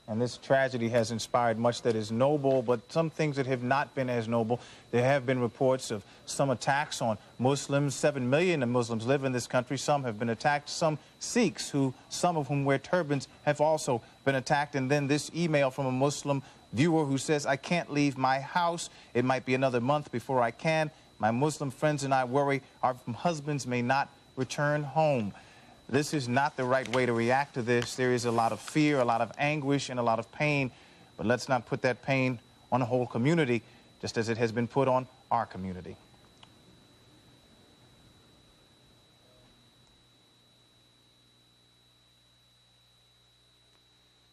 And this tragedy has inspired much that is noble, but some things that have not been as noble. There have been reports of some attacks on Muslims. 7 million Muslims live in this country. Some have been attacked. Some Sikhs, some of whom wear turbans, have also been attacked. And then this email from a Muslim viewer who says, I can't leave my house. It might be another month before I can. My Muslim friends and I worry our husbands may not return home. This is not the right way to react to this. There is a lot of fear, a lot of anguish, and a lot of pain. But let's not put that pain on the whole community, just as it has been put on our community.